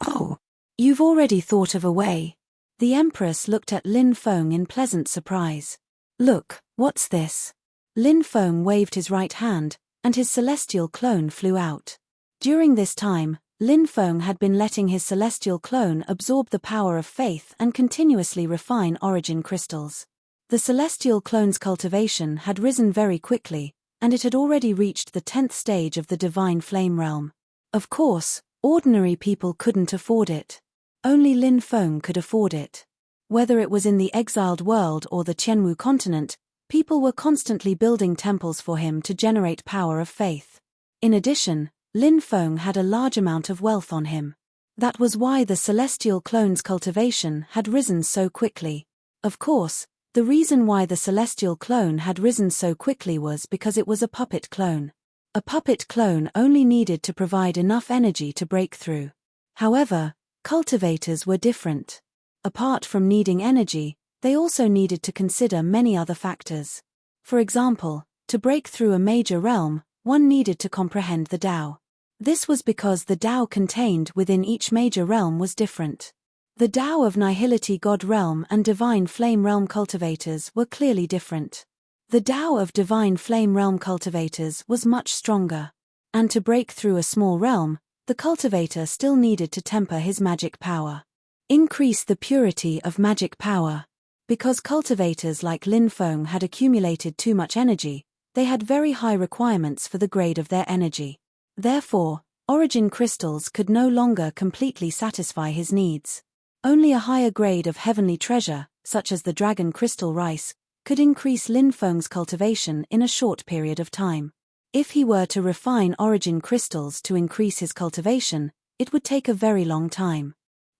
"Oh, you've already thought of a way." The Empress looked at Lin Feng in pleasant surprise. "Look, what's this?" Lin Feng waved his right hand, and his celestial clone flew out. During this time, Lin Feng had been letting his celestial clone absorb the power of faith and continuously refine origin crystals. The celestial clone's cultivation had risen very quickly, and it had already reached the 10th stage of the divine flame realm. Of course, ordinary people couldn't afford it. Only Lin Feng could afford it. Whether it was in the exiled world or the Qianwu continent, people were constantly building temples for him to generate power of faith. In addition, Lin Feng had a large amount of wealth on him. That was why the celestial clone's cultivation had risen so quickly. Of course, the reason why the celestial clone had risen so quickly was because it was a puppet clone. A puppet clone only needed to provide enough energy to break through. However, cultivators were different. Apart from needing energy, they also needed to consider many other factors. For example, to break through a major realm, one needed to comprehend the Tao. This was because the Tao contained within each major realm was different. The Tao of Nihility God Realm and Divine Flame Realm cultivators were clearly different. The Tao of Divine Flame Realm cultivators was much stronger. And to break through a small realm, the cultivator still needed to temper his magic power. Increase the purity of magic power. Because cultivators like Lin Feng had accumulated too much energy, they had very high requirements for the grade of their energy. Therefore, origin crystals could no longer completely satisfy his needs. Only a higher grade of heavenly treasure, such as the dragon crystal rice, could increase Lin Feng's cultivation in a short period of time. If he were to refine origin crystals to increase his cultivation, it would take a very long time.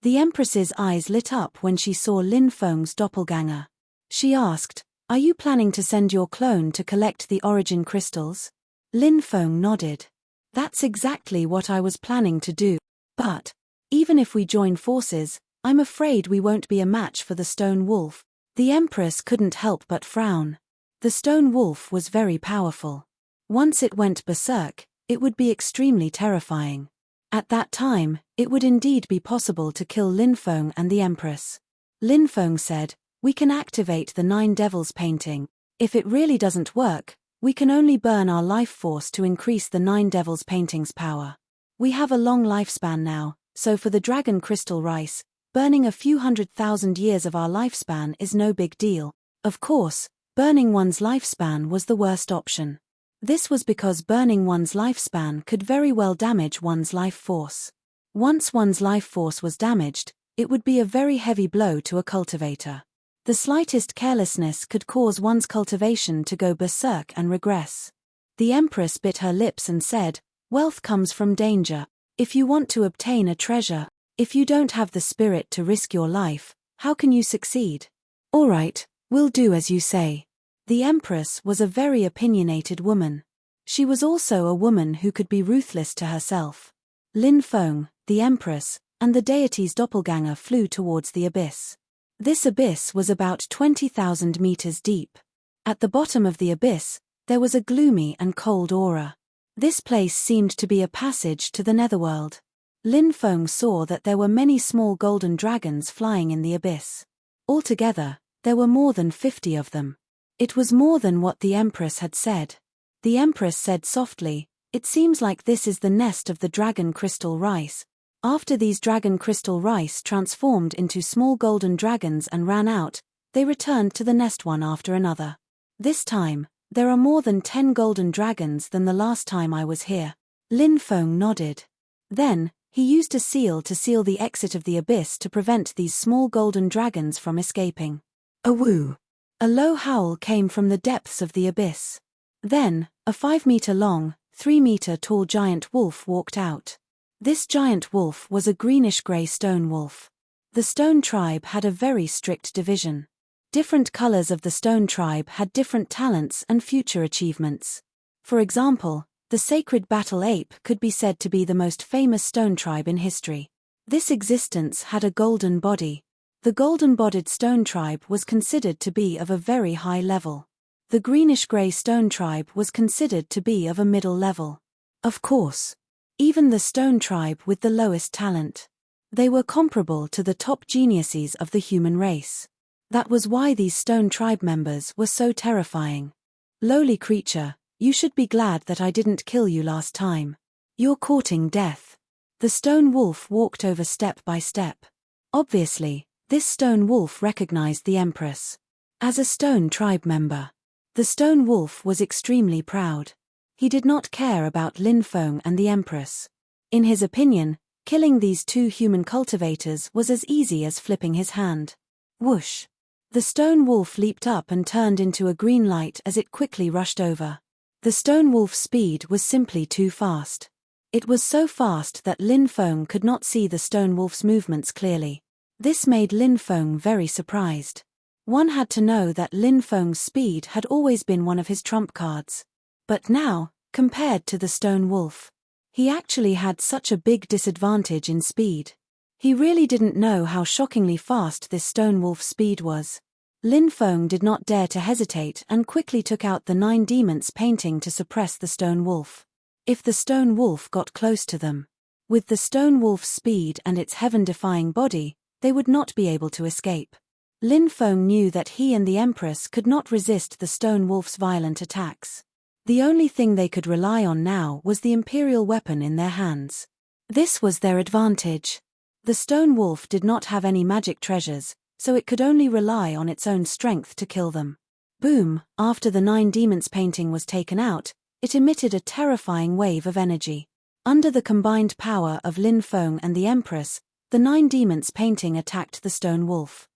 The Empress's eyes lit up when she saw Lin Feng's doppelganger. She asked, "Are you planning to send your clone to collect the origin crystals?" Lin Feng nodded. "That's exactly what I was planning to do. But, even if we join forces, I'm afraid we won't be a match for the stone wolf." The Empress couldn't help but frown. The stone wolf was very powerful. Once it went berserk, it would be extremely terrifying. At that time, it would indeed be possible to kill Lin Feng and the Empress. Lin Feng said, "We can activate the 9 Devils painting. If it really doesn't work, we can only burn our life force to increase the 9 Devils painting's power. We have a long lifespan now, so for the dragon crystal rice, burning a few 100,000 years of our lifespan is no big deal." Of course, burning one's lifespan was the worst option. This was because burning one's lifespan could very well damage one's life force. Once one's life force was damaged, it would be a very heavy blow to a cultivator. The slightest carelessness could cause one's cultivation to go berserk and regress. The Empress bit her lips and said, "Wealth comes from danger. If you want to obtain a treasure, if you don't have the spirit to risk your life, how can you succeed?" "All right, we'll do as you say." The Empress was a very opinionated woman. She was also a woman who could be ruthless to herself. Lin Feng, the Empress, and the deity's doppelganger flew towards the abyss. This abyss was about 20,000 meters deep. At the bottom of the abyss, there was a gloomy and cold aura. This place seemed to be a passage to the netherworld. Lin Feng saw that there were many small golden dragons flying in the abyss. Altogether, there were more than 50 of them. It was more than what the Empress had said. The Empress said softly, "It seems like this is the nest of the dragon crystal rice." After these dragon crystal rice transformed into small golden dragons and ran out, they returned to the nest one after another. "This time, there are more than 10 golden dragons than the last time I was here." Lin Feng nodded. Then, he used a seal to seal the exit of the abyss to prevent these small golden dragons from escaping. A woo! A low howl came from the depths of the abyss. Then, a 5-meter-long, 3-meter-tall giant wolf walked out. This giant wolf was a greenish-gray stone wolf. The stone tribe had a very strict division. Different colors of the stone tribe had different talents and future achievements. For example, the sacred battle ape could be said to be the most famous stone tribe in history. This existence had a golden body. The golden-bodied stone tribe was considered to be of a very high level. The greenish-gray stone tribe was considered to be of a middle level. Of course, even the stone tribe with the lowest talent. They were comparable to the top geniuses of the human race. That was why these stone tribe members were so terrifying. "Lowly creature, you should be glad that I didn't kill you last time. You're courting death." The stone wolf walked over step by step. Obviously, this stone wolf recognized the Empress. As a stone tribe member, the stone wolf was extremely proud. He did not care about Lin Feng and the Empress. In his opinion, killing these 2 human cultivators was as easy as flipping his hand. Whoosh! The stone wolf leaped up and turned into a green light as it quickly rushed over. The stone wolf's speed was simply too fast. It was so fast that Lin Feng could not see the stone wolf's movements clearly. This made Lin Feng very surprised. One had to know that Lin Feng's speed had always been one of his trump cards. But now, compared to the stone wolf, he actually had such a big disadvantage in speed. He really didn't know how shockingly fast this stone wolf's speed was. Lin Feng did not dare to hesitate and quickly took out the 9 demons painting to suppress the stone wolf. If the stone wolf got close to them, with the stone wolf's speed and its heaven-defying body, they would not be able to escape. Lin Feng knew that he and the Empress could not resist the stone wolf's violent attacks. The only thing they could rely on now was the imperial weapon in their hands. This was their advantage. The stone wolf did not have any magic treasures, so it could only rely on its own strength to kill them. Boom! After the 9 demons painting was taken out, it emitted a terrifying wave of energy. Under the combined power of Lin Feng and the Empress, the 9 demons painting attacked the stone wolf.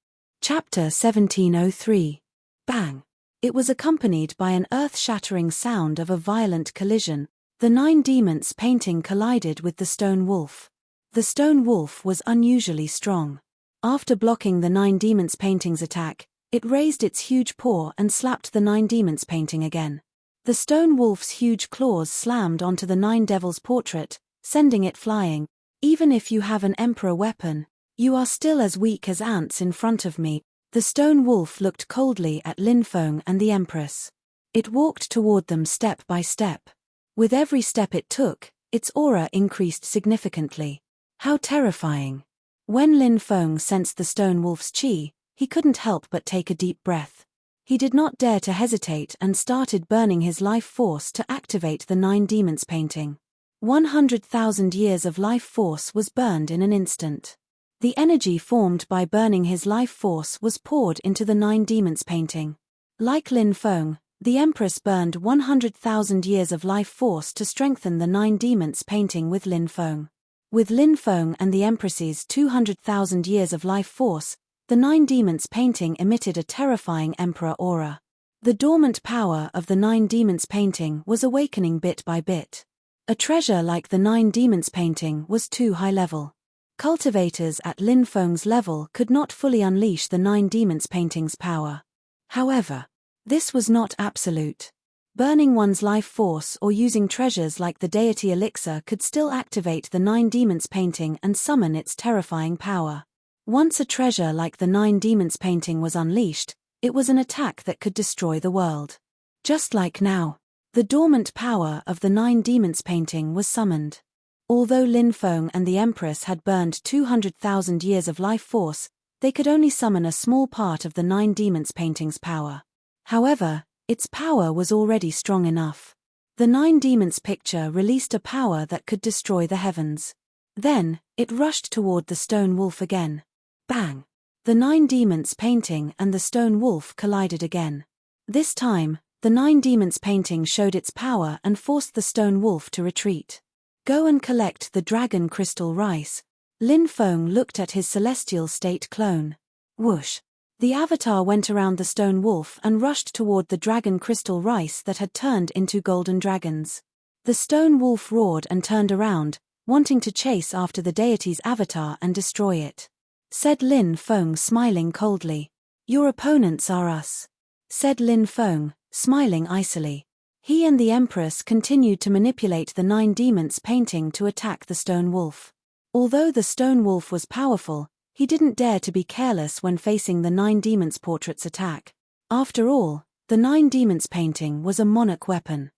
Chapter 1703. Bang! It was accompanied by an earth-shattering sound of a violent collision. The 9 demons painting collided with the stone wolf. The stone wolf was unusually strong. After blocking the 9 demons painting's attack, it raised its huge paw and slapped the 9 demons painting again. The stone wolf's huge claws slammed onto the 9 devils' portrait, sending it flying. Even if you have an emperor weapon, you are still as weak as ants in front of me. The stone wolf looked coldly at Lin Feng and the Empress. It walked toward them step by step. With every step it took, its aura increased significantly. How terrifying! When Lin Feng sensed the stone wolf's chi, he couldn't help but take a deep breath. He did not dare to hesitate and started burning his life force to activate the 9 demons painting. 100,000 years of life force was burned in an instant. The energy formed by burning his life force was poured into the 9 demons painting. Like Lin Feng, the Empress burned 100,000 years of life force to strengthen the 9 demons painting with Lin Feng. With Lin Feng and the Empress's 200,000 years of life force, the 9 demons painting emitted a terrifying emperor aura. The dormant power of the 9 demons painting was awakening bit by bit. A treasure like the 9 demons painting was too high level. Cultivators at Lin Feng's level could not fully unleash the 9 demons painting's power. However, this was not absolute. Burning one's life force or using treasures like the deity elixir could still activate the 9 demons painting and summon its terrifying power. Once a treasure like the 9 demons painting was unleashed, it was an attack that could destroy the world. Just like now, the dormant power of the 9 demons painting was summoned. Although Lin Feng and the Empress had burned 200,000 years of life force, they could only summon a small part of the 9 demons painting's power. However, its power was already strong enough. The 9 demons picture released a power that could destroy the heavens. Then, it rushed toward the stone wolf again. Bang! The 9 demons painting and the stone wolf collided again. This time, the 9 demons painting showed its power and forced the stone wolf to retreat. Go and collect the dragon crystal rice. Lin Feng looked at his celestial state clone. Whoosh! The avatar went around the stone wolf and rushed toward the dragon crystal rice that had turned into golden dragons. The stone wolf roared and turned around, wanting to chase after the deity's avatar and destroy it. Said Lin Feng, smiling coldly. Your opponents are us. Said Lin Feng, smiling icily. He and the Empress continued to manipulate the 9 demons painting to attack the stone wolf. Although the stone wolf was powerful, he didn't dare to be careless when facing the 9 demons portrait's attack. After all, the 9 demons painting was a monarch weapon.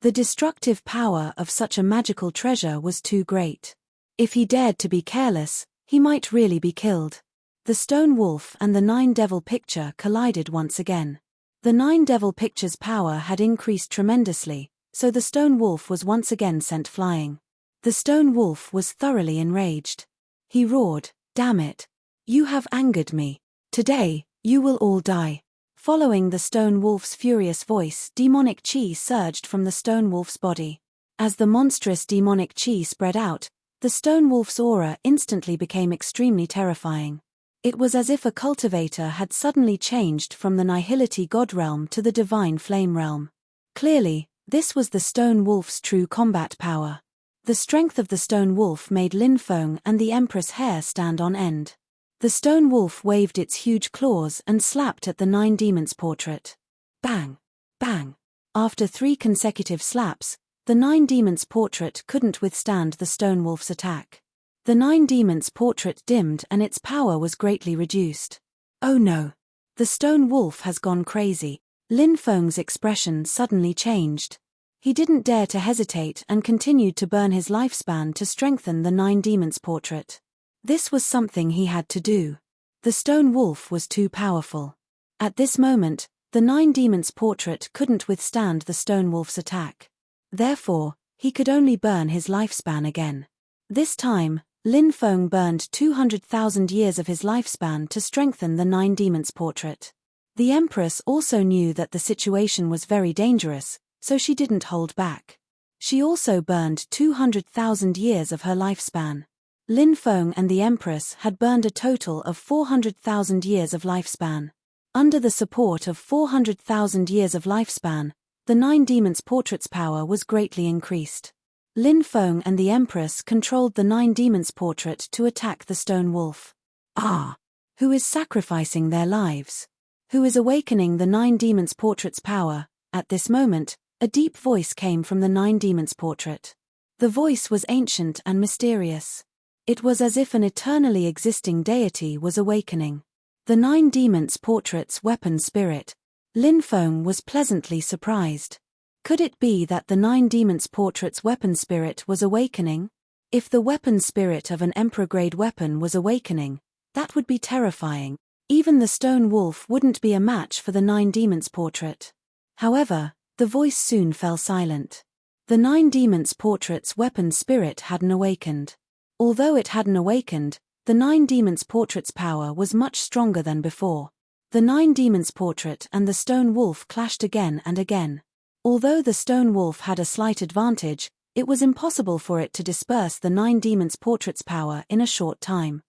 The destructive power of such a magical treasure was too great. If he dared to be careless, he might really be killed. The stone wolf and the 9 devil picture collided once again. The 9 devil picture's power had increased tremendously, so the stone wolf was once again sent flying. The stone wolf was thoroughly enraged. He roared, "Damn it! You have angered me. Today, you will all die." Following the stone wolf's furious voice, demonic chi surged from the stone wolf's body. As the monstrous demonic chi spread out, the stone wolf's aura instantly became extremely terrifying. It was as if a cultivator had suddenly changed from the nihility god realm to the divine flame realm. Clearly, this was the stone wolf's true combat power. The strength of the stone wolf made Lin Feng and the Empress' hair stand on end. The stone wolf waved its huge claws and slapped at the 9 demons portrait. Bang! Bang! After 3 consecutive slaps, the 9 demons portrait couldn't withstand the stone wolf's attack. The 9 demons portrait dimmed and its power was greatly reduced. Oh no! The stone wolf has gone crazy. Lin Feng's expression suddenly changed. He didn't dare to hesitate and continued to burn his lifespan to strengthen the 9 demons portrait. This was something he had to do. The stone wolf was too powerful. At this moment, the 9 demons portrait couldn't withstand the stone wolf's attack. Therefore, he could only burn his lifespan again. This time, Lin Feng burned 200,000 years of his lifespan to strengthen the Nine Demons portrait. The Empress also knew that the situation was very dangerous, so she didn't hold back. She also burned 200,000 years of her lifespan. Lin Feng and the Empress had burned a total of 400,000 years of lifespan. Under the support of 400,000 years of lifespan, the Nine Demons portrait's power was greatly increased. Lin Feng and the Empress controlled the Nine Demons portrait to attack the stone wolf. Ah! Who is sacrificing their lives? Who is awakening the Nine Demons portrait's power? At this moment, a deep voice came from the Nine Demons portrait. The voice was ancient and mysterious. It was as if an eternally existing deity was awakening. The Nine Demons portrait's weapon spirit. Lin Feng was pleasantly surprised. Could it be that the Nine Demons portrait's weapon spirit was awakening? If the weapon spirit of an emperor-grade weapon was awakening, that would be terrifying. Even the stone wolf wouldn't be a match for the Nine Demons portrait. However, the voice soon fell silent. The Nine Demons portrait's weapon spirit hadn't awakened. Although it hadn't awakened, the Nine Demons portrait's power was much stronger than before. The Nine Demons portrait and the stone wolf clashed again and again. Although the stone wolf had a slight advantage, it was impossible for it to disperse the Nine Demons portrait's power in a short time.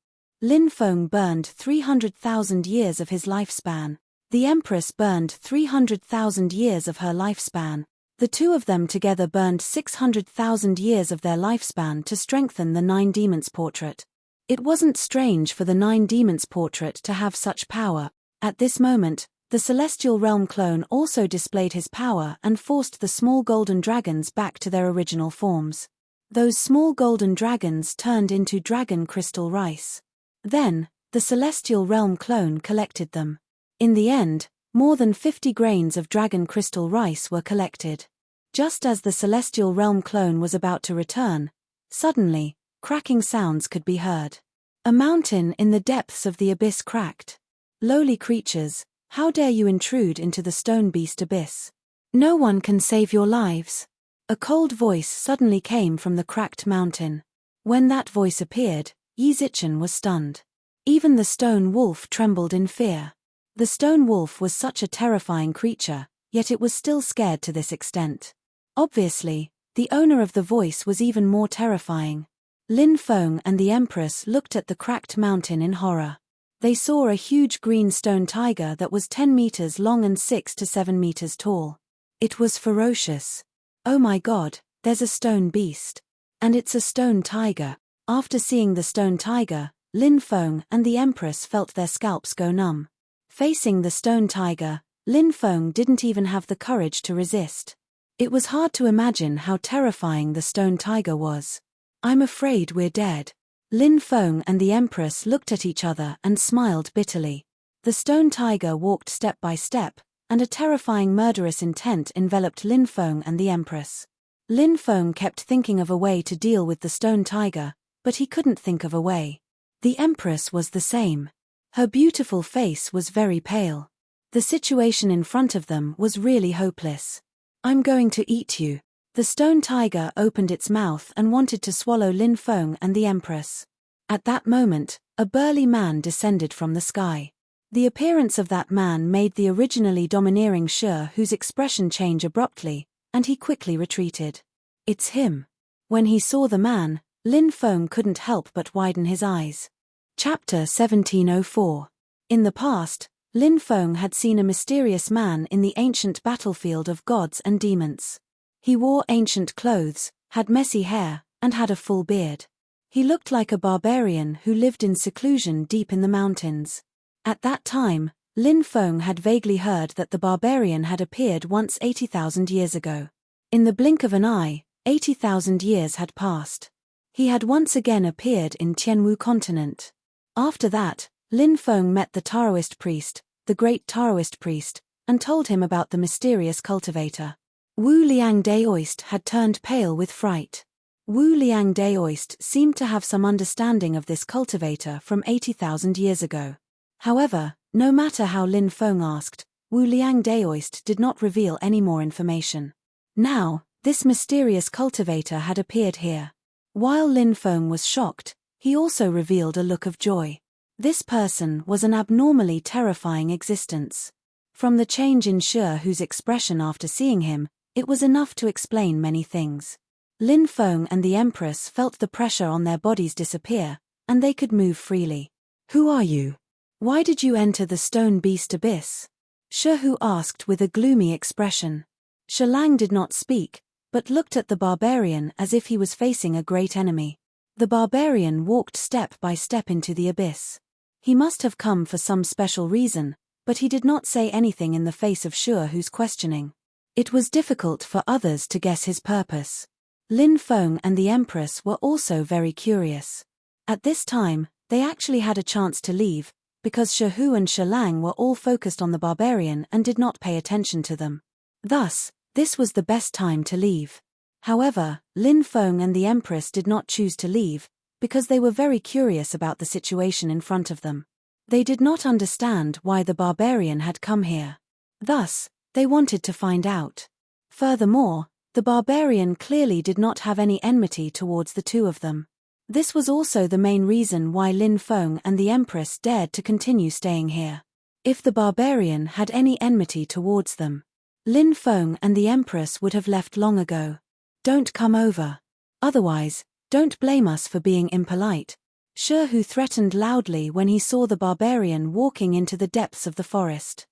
Lin Feng burned 300,000 years of his lifespan. The Empress burned 300,000 years of her lifespan. The two of them together burned 600,000 years of their lifespan to strengthen the Nine Demons portrait. It wasn't strange for the Nine Demons portrait to have such power. At this moment, the Celestial Realm clone also displayed his power and forced the small golden dragons back to their original forms. Those small golden dragons turned into dragon crystal rice. Then, the Celestial Realm clone collected them. In the end, more than 50 grains of dragon crystal rice were collected. Just as the Celestial Realm clone was about to return, suddenly, cracking sounds could be heard. A mountain in the depths of the abyss cracked. Lowly creatures, how dare you intrude into the stone beast abyss? No one can save your lives. A cold voice suddenly came from the cracked mountain. When that voice appeared, Yi Zichen was stunned. Even the stone wolf trembled in fear. The stone wolf was such a terrifying creature, yet it was still scared to this extent. Obviously, the owner of the voice was even more terrifying. Lin Feng and the Empress looked at the cracked mountain in horror. They saw a huge green stone tiger that was 10 meters long and 6 to 7 meters tall. It was ferocious. Oh my God, there's a stone beast. And it's a stone tiger. After seeing the stone tiger, Lin Feng and the Empress felt their scalps go numb. Facing the stone tiger, Lin Feng didn't even have the courage to resist. It was hard to imagine how terrifying the stone tiger was. I'm afraid we're dead. Lin Feng and the Empress looked at each other and smiled bitterly. The stone tiger walked step by step, and a terrifying murderous intent enveloped Lin Feng and the Empress. Lin Feng kept thinking of a way to deal with the stone tiger, but he couldn't think of a way. The Empress was the same. Her beautiful face was very pale. The situation in front of them was really hopeless. I'm going to eat you. The stone tiger opened its mouth and wanted to swallow Lin Feng and the Empress. At that moment, a burly man descended from the sky. The appearance of that man made the originally domineering Shi whose expression change abruptly, and he quickly retreated. It's him. When he saw the man, Lin Feng couldn't help but widen his eyes. Chapter 1704. In the past, Lin Feng had seen a mysterious man in the ancient battlefield of gods and demons. He wore ancient clothes, had messy hair, and had a full beard. He looked like a barbarian who lived in seclusion deep in the mountains. At that time, Lin Feng had vaguely heard that the barbarian had appeared once 80,000 years ago. In the blink of an eye, 80,000 years had passed. He had once again appeared in Tianwu continent. After that, Lin Feng met the Taoist priest, the great Taoist priest, and told him about the mysterious cultivator. Wu Liang Daoist had turned pale with fright. Wu Liang Daoist seemed to have some understanding of this cultivator from 80,000 years ago. However, no matter how Lin Feng asked, Wu Liang Daoist did not reveal any more information. Now, this mysterious cultivator had appeared here. While Lin Feng was shocked, He also revealed a look of joy. This person was an abnormally terrifying existence. From the change in Shehu's expression after seeing him, it was enough to explain many things. Lin Feng and the Empress felt the pressure on their bodies disappear, and they could move freely. "Who are you? Why did you enter the stone beast abyss?" Shehu asked with a gloomy expression. Shilang did not speak, but looked at the barbarian as if he was facing a great enemy. The barbarian walked step by step into the abyss. He must have come for some special reason, but he did not say anything in the face of Shehu's questioning. It was difficult for others to guess his purpose. Lin Feng and the Empress were also very curious. At this time, they actually had a chance to leave, because Shehu and Shilang were all focused on the barbarian and did not pay attention to them. Thus, this was the best time to leave. However, Lin Feng and the Empress did not choose to leave, because they were very curious about the situation in front of them. They did not understand why the barbarian had come here. Thus, they wanted to find out. Furthermore, the barbarian clearly did not have any enmity towards the two of them. This was also the main reason why Lin Feng and the Empress dared to continue staying here. If the barbarian had any enmity towards them, Lin Feng and the Empress would have left long ago. "Don't come over. Otherwise, don't blame us for being impolite." Shehu threatened loudly when he saw the barbarian walking into the depths of the forest.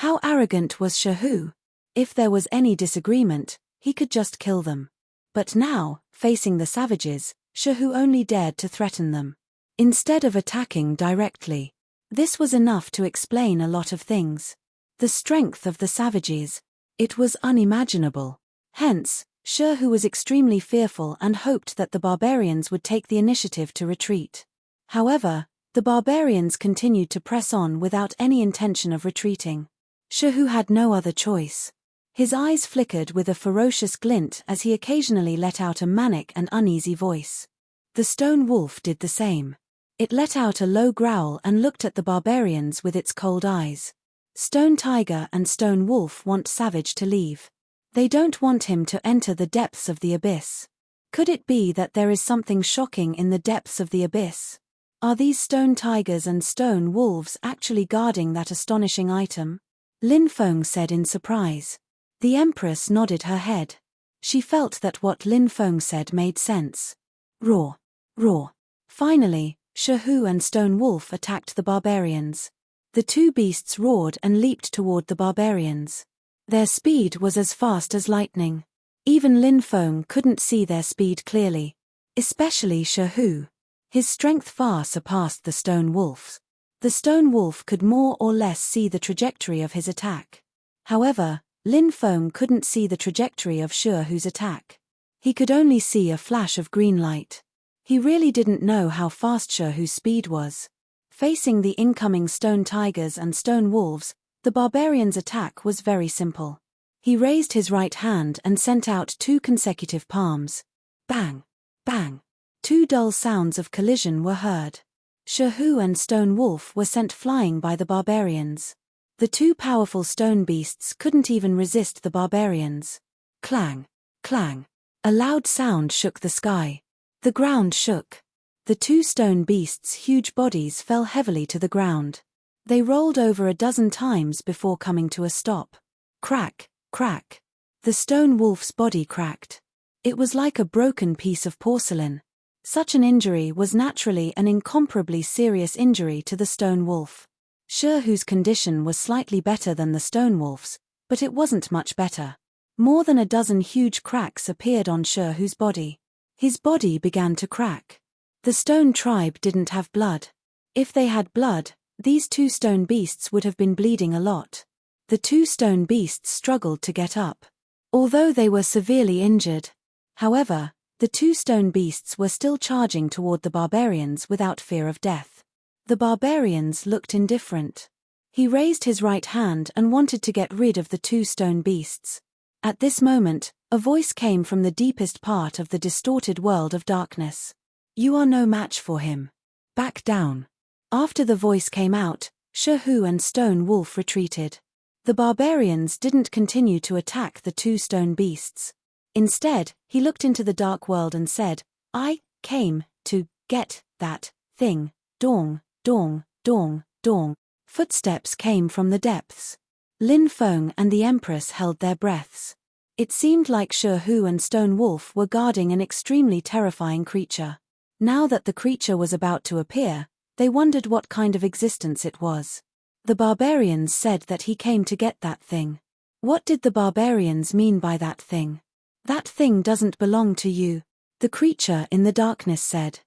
How arrogant was Shehu! If there was any disagreement, he could just kill them. But now, facing the savages, Shehu only dared to threaten them, instead of attacking directly. This was enough to explain a lot of things. The strength of the savages. It was unimaginable. Hence, Shehu was extremely fearful and hoped that the barbarians would take the initiative to retreat. However, the barbarians continued to press on without any intention of retreating. Shehu had no other choice. His eyes flickered with a ferocious glint as he occasionally let out a manic and uneasy voice. The stone wolf did the same. It let out a low growl and looked at the barbarians with its cold eyes. Stone tiger and stone wolf want Savage to leave. They don't want him to enter the depths of the abyss. Could it be that there is something shocking in the depths of the abyss? Are these stone tigers and stone wolves actually guarding that astonishing item? Lin Feng said in surprise. The Empress nodded her head. She felt that what Lin Feng said made sense. Roar! Roar! Finally, Shehu and Stone Wolf attacked the barbarians. The two beasts roared and leaped toward the barbarians. Their speed was as fast as lightning. Even Lin Feng couldn't see their speed clearly. Especially Shehu. His strength far surpassed the Stone Wolf's. The Stone Wolf could more or less see the trajectory of his attack. However, Lin Feng couldn't see the trajectory of Shehu's attack. He could only see a flash of green light. He really didn't know how fast Shehu's speed was. Facing the incoming stone tigers and stone wolves, the barbarian's attack was very simple. He raised his right hand and sent out two consecutive palms. Bang! Bang! Two dull sounds of collision were heard. Shehu and Stone Wolf were sent flying by the barbarians. The two powerful stone beasts couldn't even resist the barbarians. Clang! Clang! A loud sound shook the sky. The ground shook. The two stone beasts' huge bodies fell heavily to the ground. They rolled over a dozen times before coming to a stop. Crack! Crack! The stone wolf's body cracked. It was like a broken piece of porcelain. Such an injury was naturally an incomparably serious injury to the stone wolf. Shehu's condition was slightly better than the stone wolf's, but it wasn't much better. More than a dozen huge cracks appeared on Shehu's body. His body began to crack. The stone tribe didn't have blood. If they had blood, these two stone beasts would have been bleeding a lot. The two stone beasts struggled to get up. Although they were severely injured. However, the two stone beasts were still charging toward the barbarians without fear of death. The barbarians looked indifferent. He raised his right hand and wanted to get rid of the two stone beasts. At this moment, a voice came from the deepest part of the distorted world of darkness. "You are no match for him. Back down." After the voice came out, Shehu and Stone Wolf retreated. The barbarians didn't continue to attack the two stone beasts. Instead, he looked into the dark world and said, "I came to get that thing, dong, dong, dong, dong. Footsteps came from the depths. Lin Feng and the Empress held their breaths. It seemed like She Hu and Stone Wolf were guarding an extremely terrifying creature. Now that the creature was about to appear, they wondered what kind of existence it was. The barbarians said that he came to get that thing. What did the barbarians mean by that thing? That thing doesn't belong to you, the creature in the darkness said.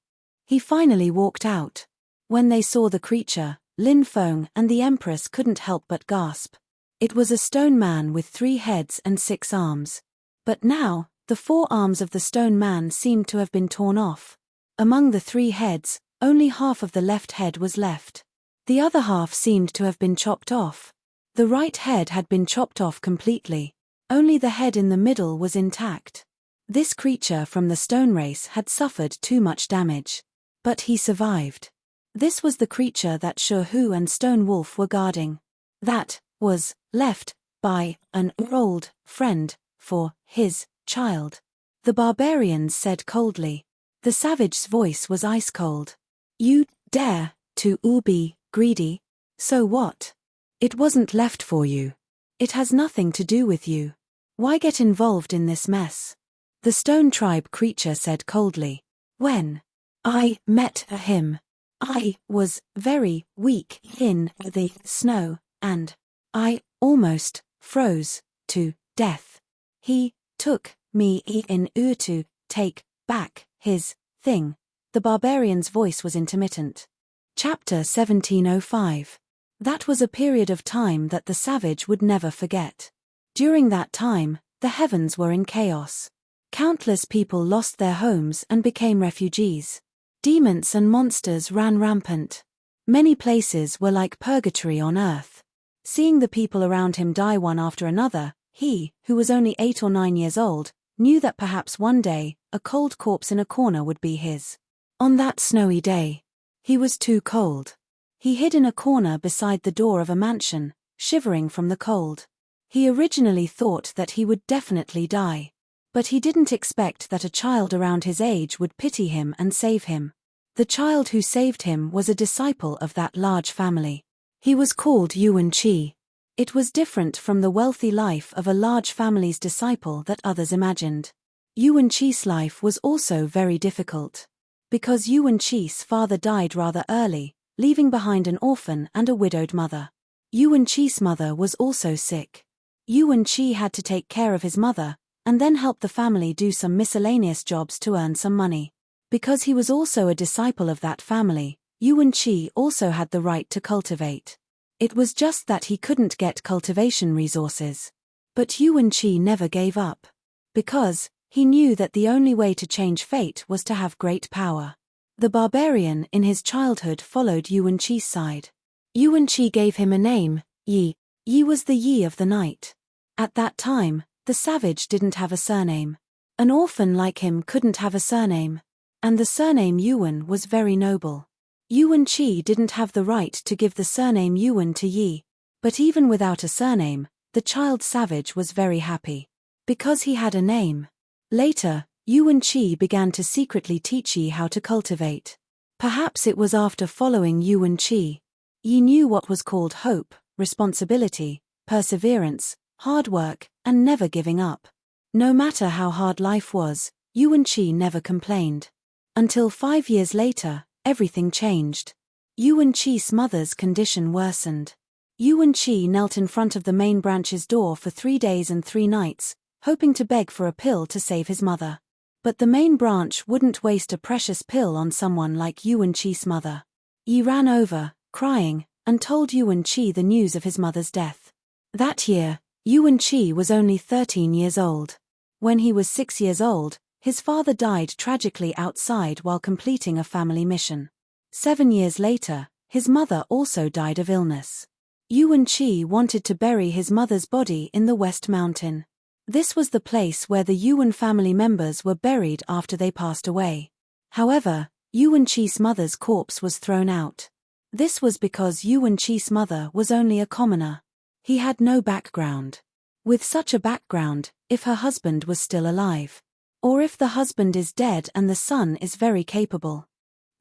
He finally walked out. When they saw the creature, Lin Feng and the Empress couldn't help but gasp. It was a stone man with 3 heads and 6 arms. But now, the 4 arms of the stone man seemed to have been torn off. Among the 3 heads, only half of the left head was left. The other half seemed to have been chopped off. The right head had been chopped off completely. Only the head in the middle was intact. This creature from the stone race had suffered too much damage. But he survived. This was the creature that She Hu and Stone Wolf were guarding. That was left by an old friend for his child. The barbarians said coldly. The savage's voice was ice cold. You dare to be greedy? So what? It wasn't left for you. It has nothing to do with you. Why get involved in this mess? The stone tribe creature said coldly. When I met him, I was very weak in the snow, and I almost froze to death. He took me in to take back his thing. The barbarian's voice was intermittent. Chapter 1705. That was a period of time that the savage would never forget. During that time, the heavens were in chaos. Countless people lost their homes and became refugees. Demons and monsters ran rampant. Many places were like purgatory on earth. Seeing the people around him die one after another, he, who was only 8 or 9 years old, knew that perhaps one day, a cold corpse in a corner would be his. On that snowy day, he was too cold. He hid in a corner beside the door of a mansion, shivering from the cold. He originally thought that he would definitely die. But he didn't expect that a child around his age would pity him and save him. The child who saved him was a disciple of that large family. He was called Yuan Qi. It was different from the wealthy life of a large family's disciple that others imagined. Yuan Qi's life was also very difficult. Because Yuan Qi's father died rather early, leaving behind an orphan and a widowed mother. Yuan Qi's mother was also sick. Yuan Qi had to take care of his mother, and then help the family do some miscellaneous jobs to earn some money. Because he was also a disciple of that family, Yuan Qi also had the right to cultivate. It was just that he couldn't get cultivation resources. But Yuan Qi never gave up. Because he knew that the only way to change fate was to have great power. The barbarian in his childhood followed Yuan Qi's side. Yuan Qi gave him a name, Yi. Yi was the Yi of the night. At that time, the savage didn't have a surname. An orphan like him couldn't have a surname. And the surname Yuan was very noble. Yuan Qi didn't have the right to give the surname Yuan to Yi. But even without a surname, the child savage was very happy. Because he had a name. Later, Yuan Qi began to secretly teach Yi how to cultivate. Perhaps it was after following Yuan Qi. Yi knew what was called hope, responsibility, perseverance, hard work, and never giving up. No matter how hard life was, Yuan Qi never complained. Until 5 years later, everything changed. Yuan Qi's mother's condition worsened. Yuan Qi knelt in front of the main branch's door for 3 days and 3 nights, hoping to beg for a pill to save his mother. But the main branch wouldn't waste a precious pill on someone like Yuan Qi's mother. Yi ran over, crying, and told Yuan Qi the news of his mother's death. That year, Yuan Qi was only 13 years old. When he was 6 years old, his father died tragically outside while completing a family mission. 7 years later, his mother also died of illness. Yuan Qi wanted to bury his mother's body in the West Mountain. This was the place where the Yuan family members were buried after they passed away. However, Yuan Qi's mother's corpse was thrown out. This was because Yuan Qi's mother was only a commoner. He had no background. With such a background, if her husband was still alive. Or if the husband is dead and the son is very capable.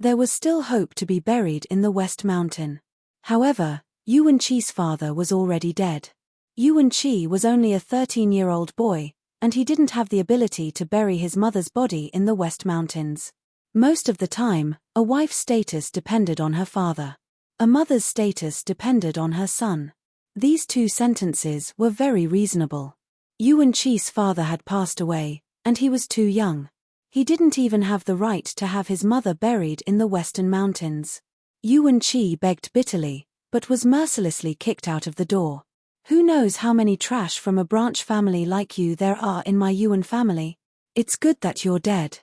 There was still hope to be buried in the West Mountain. However, Yuan Chi's father was already dead. Yuan Chi was only a 13-year-old boy, and he didn't have the ability to bury his mother's body in the West Mountains. Most of the time, a wife's status depended on her father. A mother's status depended on her son. These two sentences were very reasonable. Yuan Chi's father had passed away, and he was too young. He didn't even have the right to have his mother buried in the Western Mountains. Yuan Chi begged bitterly, but was mercilessly kicked out of the door. Who knows how many trash from a branch family like you there are in my Yuan family? It's good that you're dead.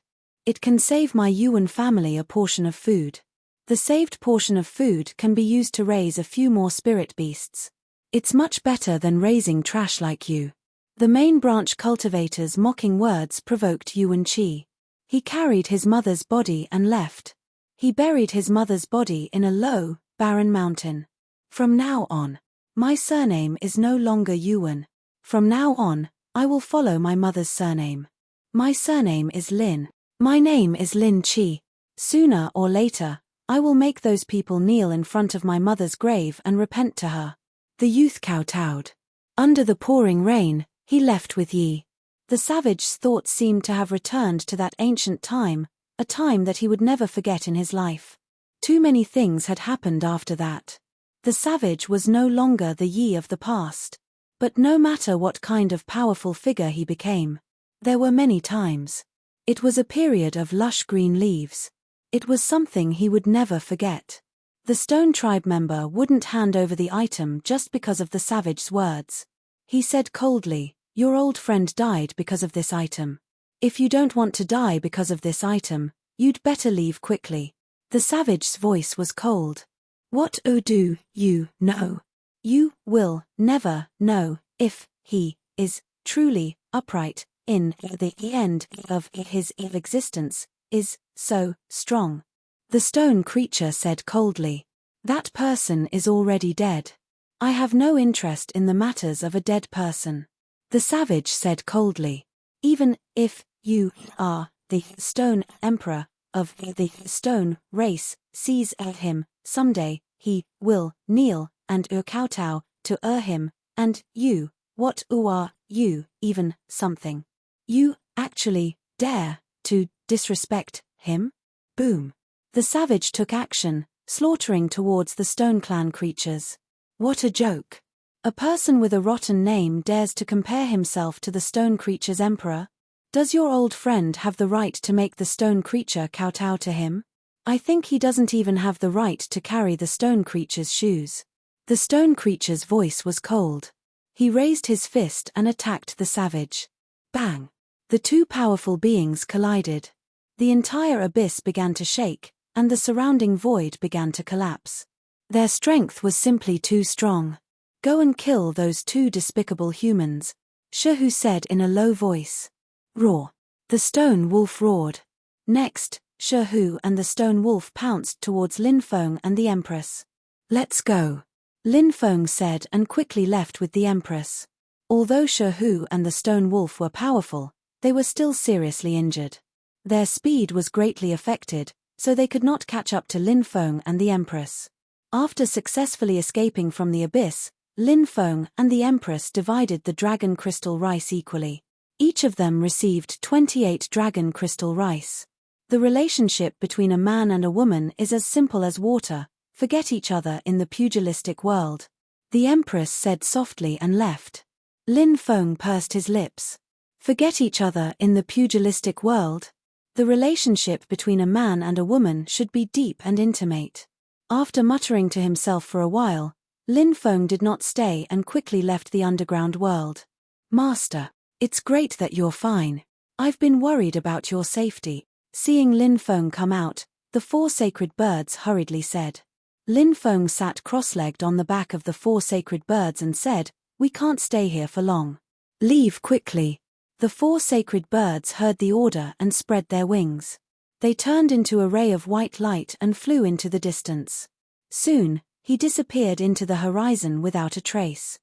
It can save my Yuan family a portion of food. The saved portion of food can be used to raise a few more spirit beasts. It's much better than raising trash like you. The main branch cultivator's mocking words provoked Yuan Chi. He carried his mother's body and left. He buried his mother's body in a low, barren mountain. From now on, my surname is no longer Yuan. From now on, I will follow my mother's surname. My surname is Lin. My name is Lin Chi. Sooner or later, I will make those people kneel in front of my mother's grave and repent to her. The youth kowtowed. Under the pouring rain, he left with Yi. The savage's thoughts seemed to have returned to that ancient time, a time that he would never forget in his life. Too many things had happened after that. The savage was no longer the Yi of the past. But no matter what kind of powerful figure he became, there were many times. It was a period of lush green leaves. It was something he would never forget. The Stone Tribe member wouldn't hand over the item just because of the savage's words. He said coldly, "Your old friend died because of this item. If you don't want to die because of this item, you'd better leave quickly." The savage's voice was cold. "What do you know? You will never know if he is truly upright in the end of his existence, is so strong." The stone creature said coldly, "That person is already dead. I have no interest in the matters of a dead person." The savage said coldly, "Even if you are the Stone Emperor of the Stone race, seize him, someday, he will kneel and kowtow to him, and you, what are you, even something? You actually dare to disrespect him?" Boom. The savage took action, slaughtering towards the Stone Clan creatures. What a joke. A person with a rotten name dares to compare himself to the Stone Creature's emperor? Does your old friend have the right to make the Stone Creature kowtow to him? I think he doesn't even have the right to carry the Stone Creature's shoes. The Stone Creature's voice was cold. He raised his fist and attacked the savage. Bang! The two powerful beings collided. The entire abyss began to shake, and the surrounding void began to collapse. Their strength was simply too strong. "Go and kill those two despicable humans," Shehu said in a low voice. Roar! The stone wolf roared. Next, Shehu and the stone wolf pounced towards Lin Feng and the Empress. "Let's go," Lin Feng said and quickly left with the Empress. Although Shehu and the stone wolf were powerful, they were still seriously injured. Their speed was greatly affected, so they could not catch up to Lin Feng and the Empress. After successfully escaping from the abyss, Lin Feng and the Empress divided the dragon crystal rice equally. Each of them received 28 dragon crystal rice. The relationship between a man and a woman is as simple as water, forget each other in the pugilistic world. The Empress said softly and left. Lin Feng pursed his lips. Forget each other in the pugilistic world? The relationship between a man and a woman should be deep and intimate. After muttering to himself for a while, Lin Feng did not stay and quickly left the underground world. "Master, it's great that you're fine. I've been worried about your safety." Seeing Lin Feng come out, the four sacred birds hurriedly said. Lin Feng sat cross-legged on the back of the four sacred birds and said, "We can't stay here for long. Leave quickly." The four sacred birds heard the order and spread their wings. They turned into a ray of white light and flew into the distance. Soon, he disappeared into the horizon without a trace.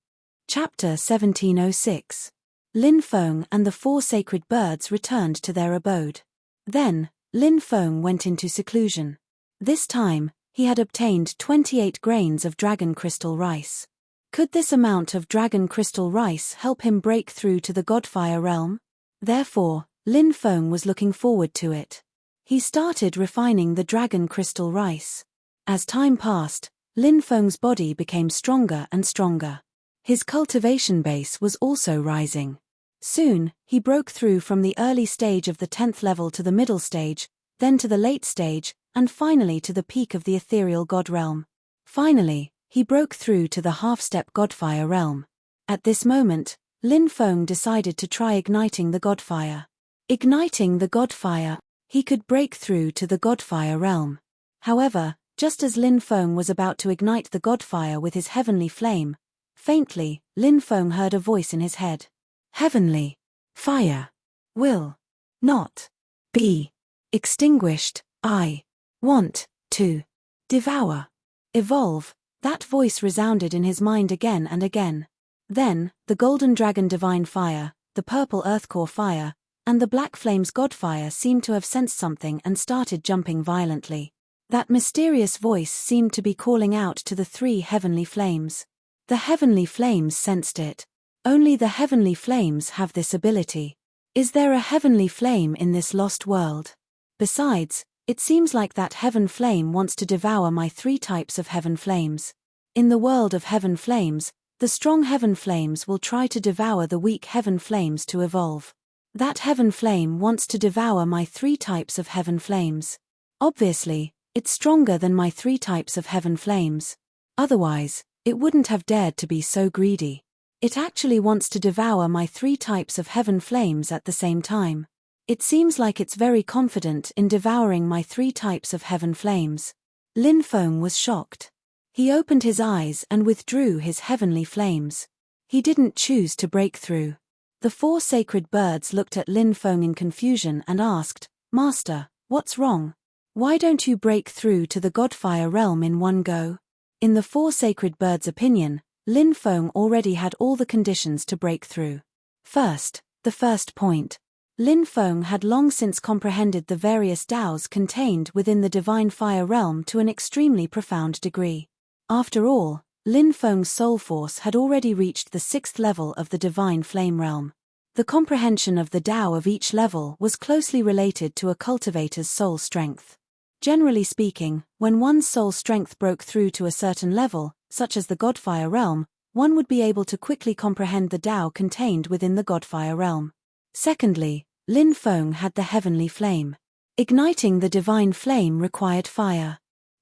Chapter 1706. Lin Feng and the four sacred birds returned to their abode. Then, Lin Feng went into seclusion. This time, he had obtained 28 grains of dragon crystal rice. Could this amount of dragon crystal rice help him break through to the Godfire realm? Therefore, Lin Feng was looking forward to it. He started refining the dragon crystal rice. As time passed, Lin Feng's body became stronger and stronger. His cultivation base was also rising. Soon, he broke through from the early stage of the 10th level to the middle stage, then to the late stage, and finally to the peak of the ethereal god realm. Finally, he broke through to the half-step Godfire realm. At this moment, Lin Feng decided to try igniting the Godfire. Igniting the Godfire, he could break through to the Godfire realm. However, just as Lin Feng was about to ignite the Godfire with his heavenly flame, faintly, Lin Feng heard a voice in his head. Heavenly fire will not be extinguished. I want to devour. Evolve. That voice resounded in his mind again and again. Then, the golden dragon divine fire, the purple earthcore fire, and the black flames godfire seemed to have sensed something and started jumping violently. That mysterious voice seemed to be calling out to the three heavenly flames. The heavenly flames sensed it. Only the heavenly flames have this ability. Is there a heavenly flame in this lost world? Besides, it seems like that heaven flame wants to devour my three types of heaven flames. In the world of heaven flames, the strong heaven flames will try to devour the weak heaven flames to evolve. That heaven flame wants to devour my three types of heaven flames. Obviously, it's stronger than my three types of heaven flames. Otherwise, it wouldn't have dared to be so greedy. It actually wants to devour my three types of heaven flames at the same time. It seems like it's very confident in devouring my three types of heaven flames. Lin Feng was shocked. He opened his eyes and withdrew his heavenly flames. He didn't choose to break through. The four sacred birds looked at Lin Feng in confusion and asked, "Master, what's wrong? Why don't you break through to the Godfire realm in one go?" In the four sacred birds' opinion, Lin Feng already had all the conditions to break through. First, the first point. Lin Feng had long since comprehended the various Taos contained within the divine fire realm to an extremely profound degree. After all, Lin Feng's soul force had already reached the 6th level of the divine flame realm. The comprehension of the Tao of each level was closely related to a cultivator's soul strength. Generally speaking, when one's soul strength broke through to a certain level, such as the Godfire realm, one would be able to quickly comprehend the Tao contained within the Godfire realm. Secondly, Lin Feng had the heavenly flame. Igniting the divine flame required fire.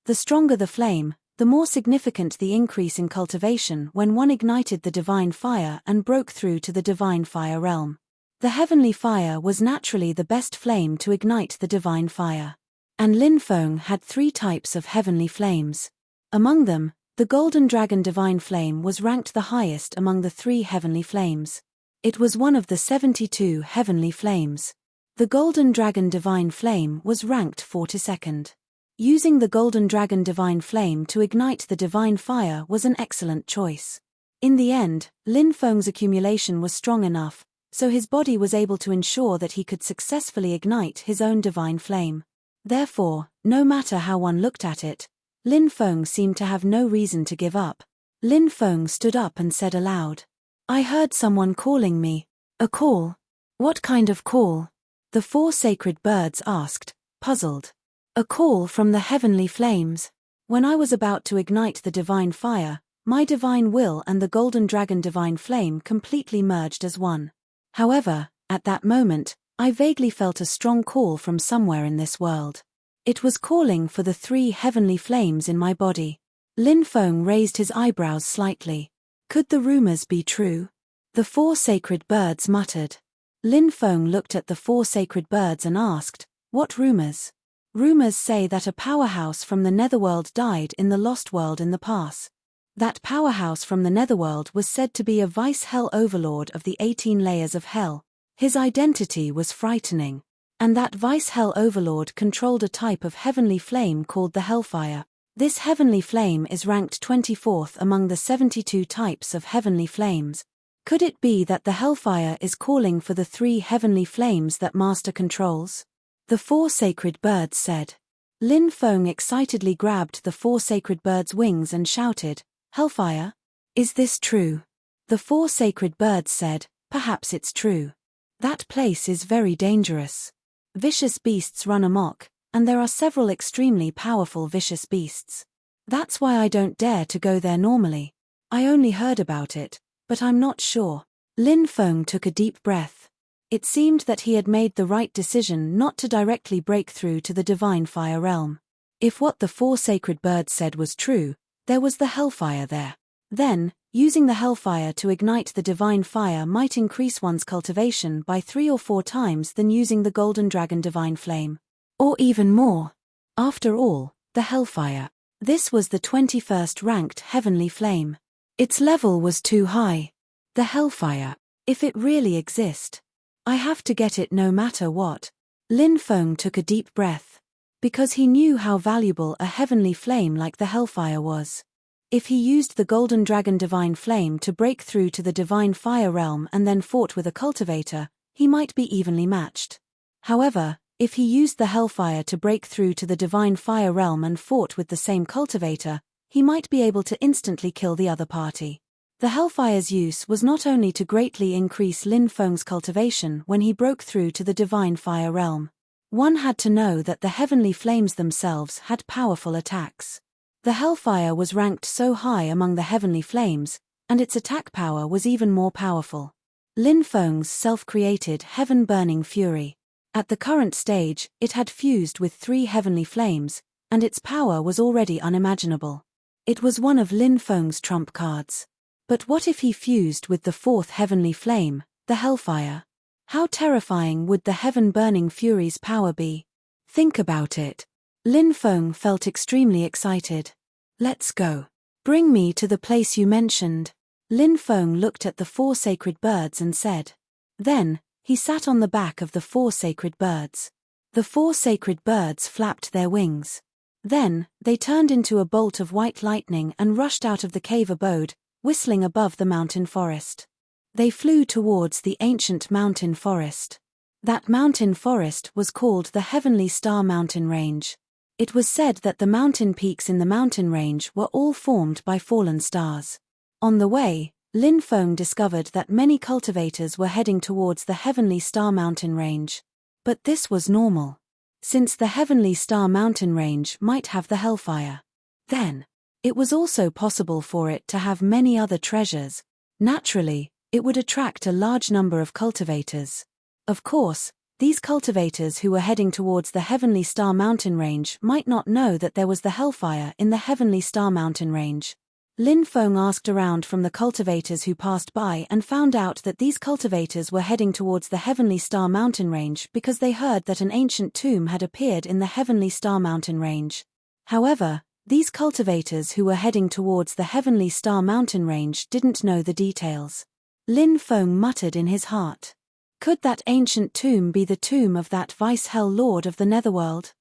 The stronger the flame, the more significant the increase in cultivation when one ignited the divine fire and broke through to the divine fire realm. The heavenly fire was naturally the best flame to ignite the divine fire. And Lin Feng had three types of heavenly flames. Among them, the golden dragon divine flame was ranked the highest among the three heavenly flames. It was one of the 72 heavenly flames. The golden dragon divine flame was ranked 42nd. Using the golden dragon divine flame to ignite the divine fire was an excellent choice. In the end, Lin Feng's accumulation was strong enough, so his body was able to ensure that he could successfully ignite his own divine flame. Therefore, no matter how one looked at it, Lin Feng seemed to have no reason to give up. Lin Feng stood up and said aloud, "I heard someone calling me." "A call? What kind of call?" the four sacred birds asked, puzzled. "A call from the heavenly flames. When I was about to ignite the divine fire, my divine will and the golden dragon divine flame completely merged as one. However, at that moment, I vaguely felt a strong call from somewhere in this world. It was calling for the three heavenly flames in my body." Lin Feng raised his eyebrows slightly. Could the rumors be true? The four sacred birds muttered. Lin Feng looked at the four sacred birds and asked, "What rumors?" "Rumors say that a powerhouse from the netherworld died in the lost world in the past. That powerhouse from the netherworld was said to be a vice-hell overlord of the 18 layers of hell. His identity was frightening. And that vice-hell overlord controlled a type of heavenly flame called the hellfire. This heavenly flame is ranked 24th among the 72 types of heavenly flames. Could it be that the hellfire is calling for the three heavenly flames that Master controls?" The four sacred birds said. Lin Feng excitedly grabbed the 4 sacred birds' wings and shouted, "Hellfire? Is this true?" The 4 sacred birds said, "Perhaps it's true. That place is very dangerous. Vicious beasts run amok, and there are several extremely powerful vicious beasts. That's why I don't dare to go there normally. I only heard about it, but I'm not sure." Lin Feng took a deep breath. It seemed that he had made the right decision not to directly break through to the divine fire realm. If what the 4 sacred birds said was true, there was the hellfire there. Then, using the hellfire to ignite the divine fire might increase one's cultivation by 3 or 4 times than using the golden dragon divine flame. Or even more. After all, the hellfire. This was the 21st ranked heavenly flame. Its level was too high. The hellfire. If it really exists, I have to get it no matter what. Lin Feng took a deep breath. Because he knew how valuable a heavenly flame like the hellfire was. If he used the golden dragon divine flame to break through to the divine fire realm and then fought with a cultivator, he might be evenly matched. However, if he used the hellfire to break through to the divine fire realm and fought with the same cultivator, he might be able to instantly kill the other party. The hellfire's use was not only to greatly increase Lin Feng's cultivation when he broke through to the divine fire realm. One had to know that the heavenly flames themselves had powerful attacks. The hellfire was ranked so high among the heavenly flames, and its attack power was even more powerful. Lin Feng's self-created heaven-burning fury. At the current stage, it had fused with 3 heavenly flames, and its power was already unimaginable. It was one of Lin Feng's trump cards. But what if he fused with the 4th heavenly flame, the hellfire? How terrifying would the heaven-burning fury's power be? Think about it. Lin Feng felt extremely excited. Let's go. Bring me to the place you mentioned. Lin Feng looked at the 4 sacred birds and said. Then, he sat on the back of the 4 sacred birds. The 4 sacred birds flapped their wings. Then, they turned into a bolt of white lightning and rushed out of the cave abode, whistling above the mountain forest. They flew towards the ancient mountain forest. That mountain forest was called the Heavenly Star Mountain Range. It was said that the mountain peaks in the mountain range were all formed by fallen stars. On the way, Lin Feng discovered that many cultivators were heading towards the Heavenly Star Mountain Range. But this was normal. Since the Heavenly Star Mountain Range might have the hellfire. Then, it was also possible for it to have many other treasures. Naturally, it would attract a large number of cultivators. Of course, these cultivators who were heading towards the Heavenly Star Mountain Range might not know that there was the hellfire in the Heavenly Star Mountain Range. Lin Feng asked around from the cultivators who passed by and found out that these cultivators were heading towards the Heavenly Star Mountain Range because they heard that an ancient tomb had appeared in the Heavenly Star Mountain Range. However, these cultivators who were heading towards the Heavenly Star Mountain Range didn't know the details. Lin Feng muttered in his heart. Could that ancient tomb be the tomb of that Vice-Hell Lord of the Netherworld?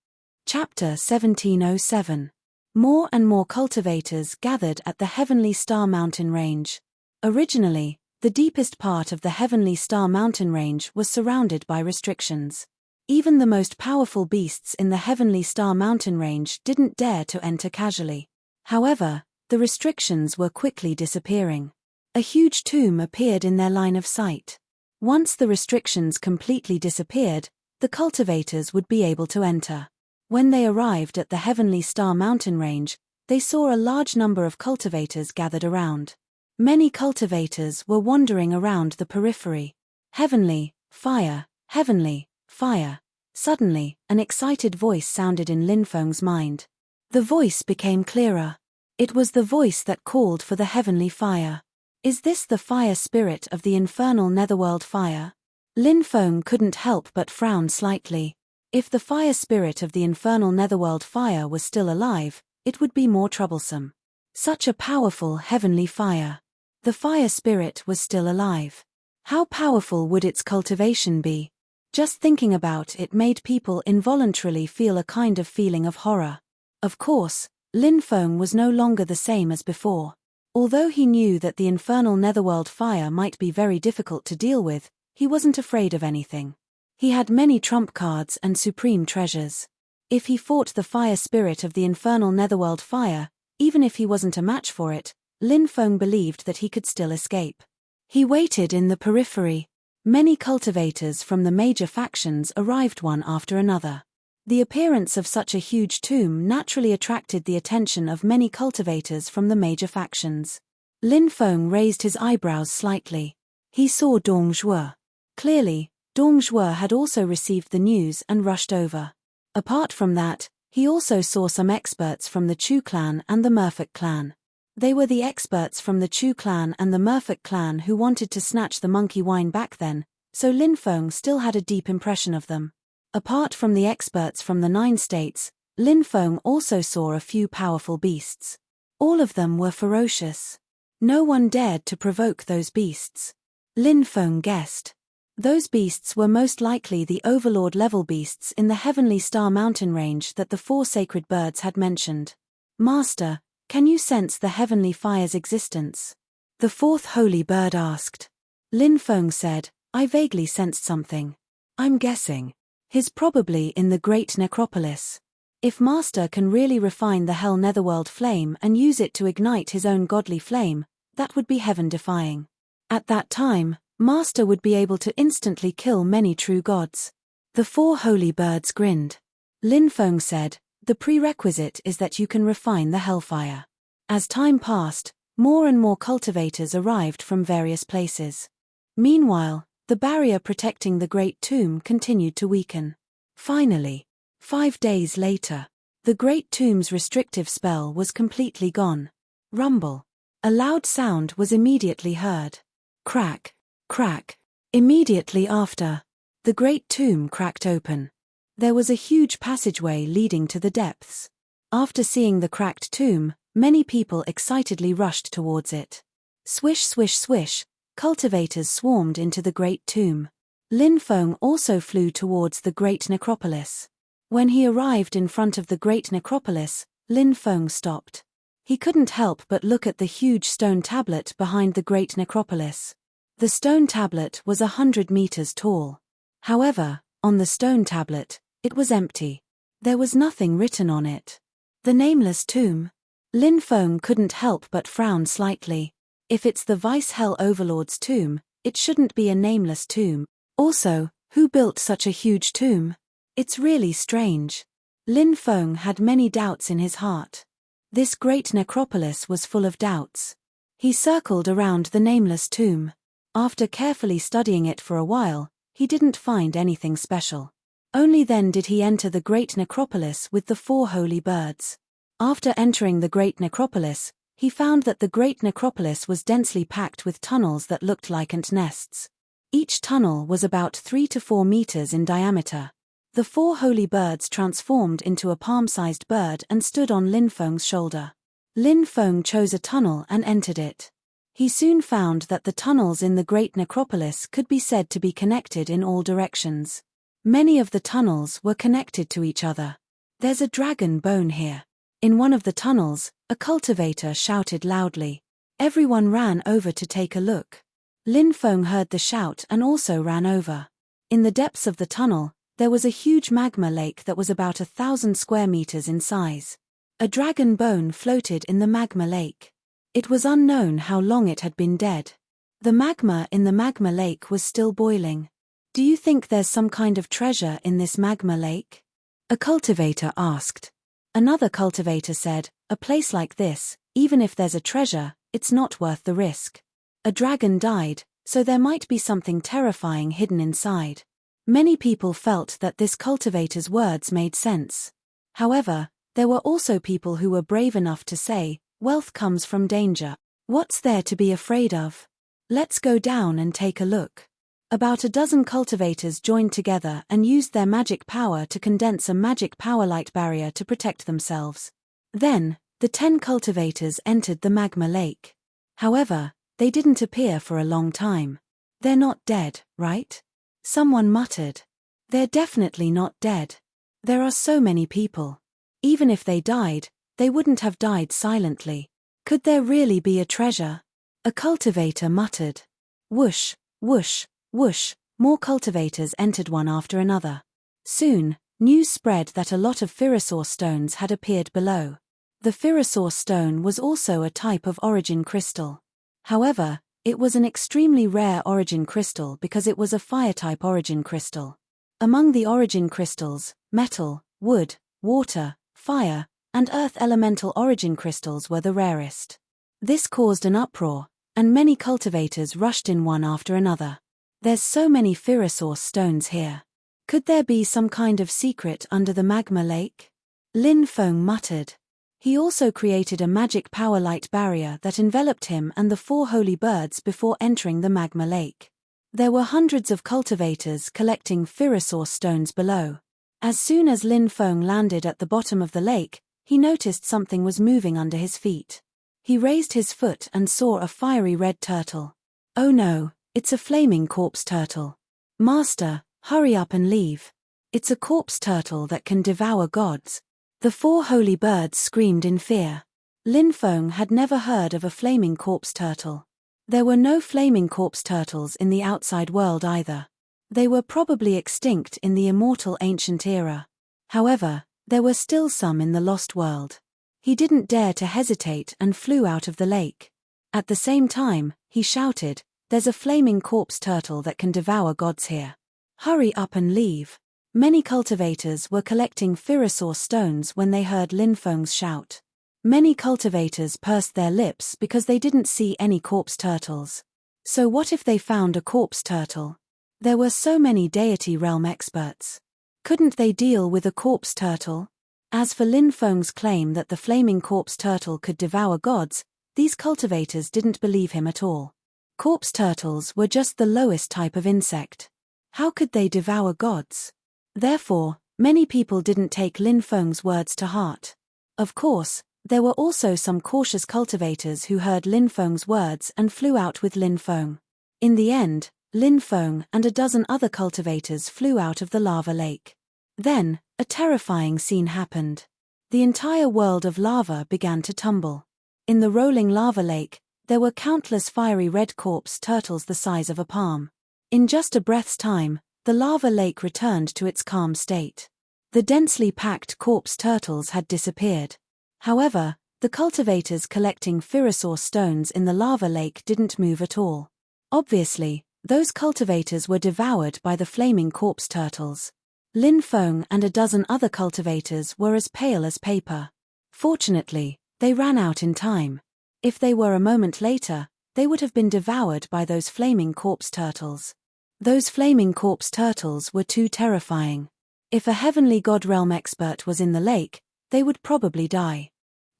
Chapter 1707. More and more cultivators gathered at the Heavenly Star Mountain Range. Originally, the deepest part of the Heavenly Star Mountain Range was surrounded by restrictions. Even the most powerful beasts in the Heavenly Star Mountain Range didn't dare to enter casually. However, the restrictions were quickly disappearing. A huge tomb appeared in their line of sight. Once the restrictions completely disappeared, the cultivators would be able to enter. When they arrived at the Heavenly Star Mountain Range, they saw a large number of cultivators gathered around. Many cultivators were wandering around the periphery. Heavenly, fire, heavenly, fire. Suddenly, an excited voice sounded in Lin Feng's mind. The voice became clearer. It was the voice that called for the heavenly fire. Is this the fire spirit of the infernal netherworld fire? Lin Feng couldn't help but frown slightly. If the fire spirit of the infernal netherworld fire was still alive, it would be more troublesome. Such a powerful heavenly fire. The fire spirit was still alive. How powerful would its cultivation be? Just thinking about it made people involuntarily feel a kind of feeling of horror. Of course, Lin Feng was no longer the same as before. Although he knew that the infernal netherworld fire might be very difficult to deal with, he wasn't afraid of anything. He had many trump cards and supreme treasures. If he fought the fire spirit of the infernal netherworld fire, even if he wasn't a match for it, Lin Feng believed that he could still escape. He waited in the periphery. Many cultivators from the major factions arrived one after another. The appearance of such a huge tomb naturally attracted the attention of many cultivators from the major factions. Lin Feng raised his eyebrows slightly. He saw Dong Zhuo. Clearly, Dong Zhuo had also received the news and rushed over. Apart from that, he also saw some experts from the Chu clan and the Merfolk clan. They were the experts from the Chu clan and the Merfolk clan who wanted to snatch the monkey wine back then, so Lin Feng still had a deep impression of them. Apart from the experts from the 9 states, Lin Feng also saw a few powerful beasts. All of them were ferocious. No one dared to provoke those beasts. Lin Feng guessed. Those beasts were most likely the overlord-level beasts in the Heavenly Star mountain range that the 4 sacred birds had mentioned. Master, can you sense the heavenly fire's existence? The 4th holy bird asked. Lin Feng said, I vaguely sensed something. I'm guessing. He's probably in the great necropolis. If Master can really refine the hell netherworld flame and use it to ignite his own godly flame, that would be heaven-defying. At that time, Master would be able to instantly kill many true gods. The 4 holy birds grinned. Lin Feng said, the prerequisite is that you can refine the hellfire. As time passed, more and more cultivators arrived from various places. Meanwhile, the barrier protecting the great tomb continued to weaken. Finally, 5 days later, the great tomb's restrictive spell was completely gone. Rumble. A loud sound was immediately heard. Crack, crack. Immediately after, the great tomb cracked open. There was a huge passageway leading to the depths. After seeing the cracked tomb, many people excitedly rushed towards it. Swish, swish, swish, cultivators swarmed into the great tomb. Lin Feng also flew towards the great necropolis. When he arrived in front of the great necropolis, Lin Feng stopped. He couldn't help but look at the huge stone tablet behind the great necropolis. The stone tablet was 100 meters tall. However, on the stone tablet, it was empty. There was nothing written on it. The nameless tomb. Lin Feng couldn't help but frown slightly. If it's the Vice Hell Overlord's tomb, it shouldn't be a nameless tomb. Also, who built such a huge tomb? It's really strange. Lin Feng had many doubts in his heart. This great necropolis was full of doubts. He circled around the nameless tomb. After carefully studying it for a while, he didn't find anything special. Only then did he enter the great necropolis with the 4 holy birds. After entering the great necropolis, he found that the great necropolis was densely packed with tunnels that looked like ant nests. Each tunnel was about 3 to 4 meters in diameter. The 4 holy birds transformed into a palm-sized bird and stood on Lin Feng's shoulder. Lin Feng chose a tunnel and entered it. He soon found that the tunnels in the great necropolis could be said to be connected in all directions. Many of the tunnels were connected to each other. There's a dragon bone here. In one of the tunnels, a cultivator shouted loudly. Everyone ran over to take a look. Lin Feng heard the shout and also ran over. In the depths of the tunnel, there was a huge magma lake that was about 1,000 square meters in size. A dragon bone floated in the magma lake. It was unknown how long it had been dead. The magma in the magma lake was still boiling. Do you think there's some kind of treasure in this magma lake? A cultivator asked. Another cultivator said, a place like this, even if there's a treasure, it's not worth the risk. A dragon died, so there might be something terrifying hidden inside. Many people felt that this cultivator's words made sense. However, there were also people who were brave enough to say, wealth comes from danger. What's there to be afraid of? Let's go down and take a look. About a dozen cultivators joined together and used their magic power to condense a magic power light barrier to protect themselves. Then, the 10 cultivators entered the magma lake. However, they didn't appear for a long time. They're not dead, right? Someone muttered. They're definitely not dead. There are so many people. Even if they died, they wouldn't have died silently. Could there really be a treasure? A cultivator muttered. Whoosh, whoosh, whoosh, more cultivators entered one after another. Soon, News spread that a lot of phyrosaur stones had appeared below. The phyrosaur stone was also a type of origin crystal. However, it was an extremely rare origin crystal because it was a fire-type origin crystal. Among the origin crystals, metal, wood, water, fire, and earth elemental origin crystals were the rarest. This caused an uproar, and many cultivators rushed in one after another. There's so many phyrosaur stones here. Could there be some kind of secret under the magma lake? Lin Feng muttered. He also created a magic power light barrier that enveloped him and the 4 holy birds before entering the magma lake. There were hundreds of cultivators collecting phyrosaur stones below. As soon as Lin Feng landed at the bottom of the lake, he noticed something was moving under his feet. He raised his foot and saw a fiery red turtle. Oh no, it's a flaming corpse turtle. Master, hurry up and leave. It's a corpse turtle that can devour gods. The 4 holy birds screamed in fear. Lin Feng had never heard of a flaming corpse turtle. There were no flaming corpse turtles in the outside world either. They were probably extinct in the immortal ancient era. However, there were still some in the lost world. He didn't dare to hesitate and flew out of the lake. At the same time, he shouted, "There's a flaming corpse turtle that can devour gods here. Hurry up and leave." Many cultivators were collecting phyrosaur stones when they heard Lin Feng's shout. Many cultivators pursed their lips because they didn't see any corpse turtles. So what if they found a corpse turtle? There were so many deity realm experts. Couldn't they deal with a corpse turtle? As for Lin Feng's claim that the flaming corpse turtle could devour gods, these cultivators didn't believe him at all. Corpse turtles were just the lowest type of insect. How could they devour gods? Therefore, many people didn't take Lin Feng's words to heart. Of course, there were also some cautious cultivators who heard Lin Feng's words and flew out with Lin Feng. In the end, Lin Feng and a dozen other cultivators flew out of the lava lake. Then, a terrifying scene happened. The entire world of lava began to tumble. In the rolling lava lake, there were countless fiery red corpse turtles the size of a palm. In just a breath's time, the lava lake returned to its calm state. The densely packed corpse turtles had disappeared. However, the cultivators collecting phyrosaur stones in the lava lake didn't move at all. Obviously, those cultivators were devoured by the flaming corpse turtles. Lin Feng and a dozen other cultivators were as pale as paper. Fortunately, they ran out in time. If they were a moment later, they would have been devoured by those flaming corpse turtles. Those flaming corpse turtles were too terrifying. If a heavenly god realm expert was in the lake, they would probably die.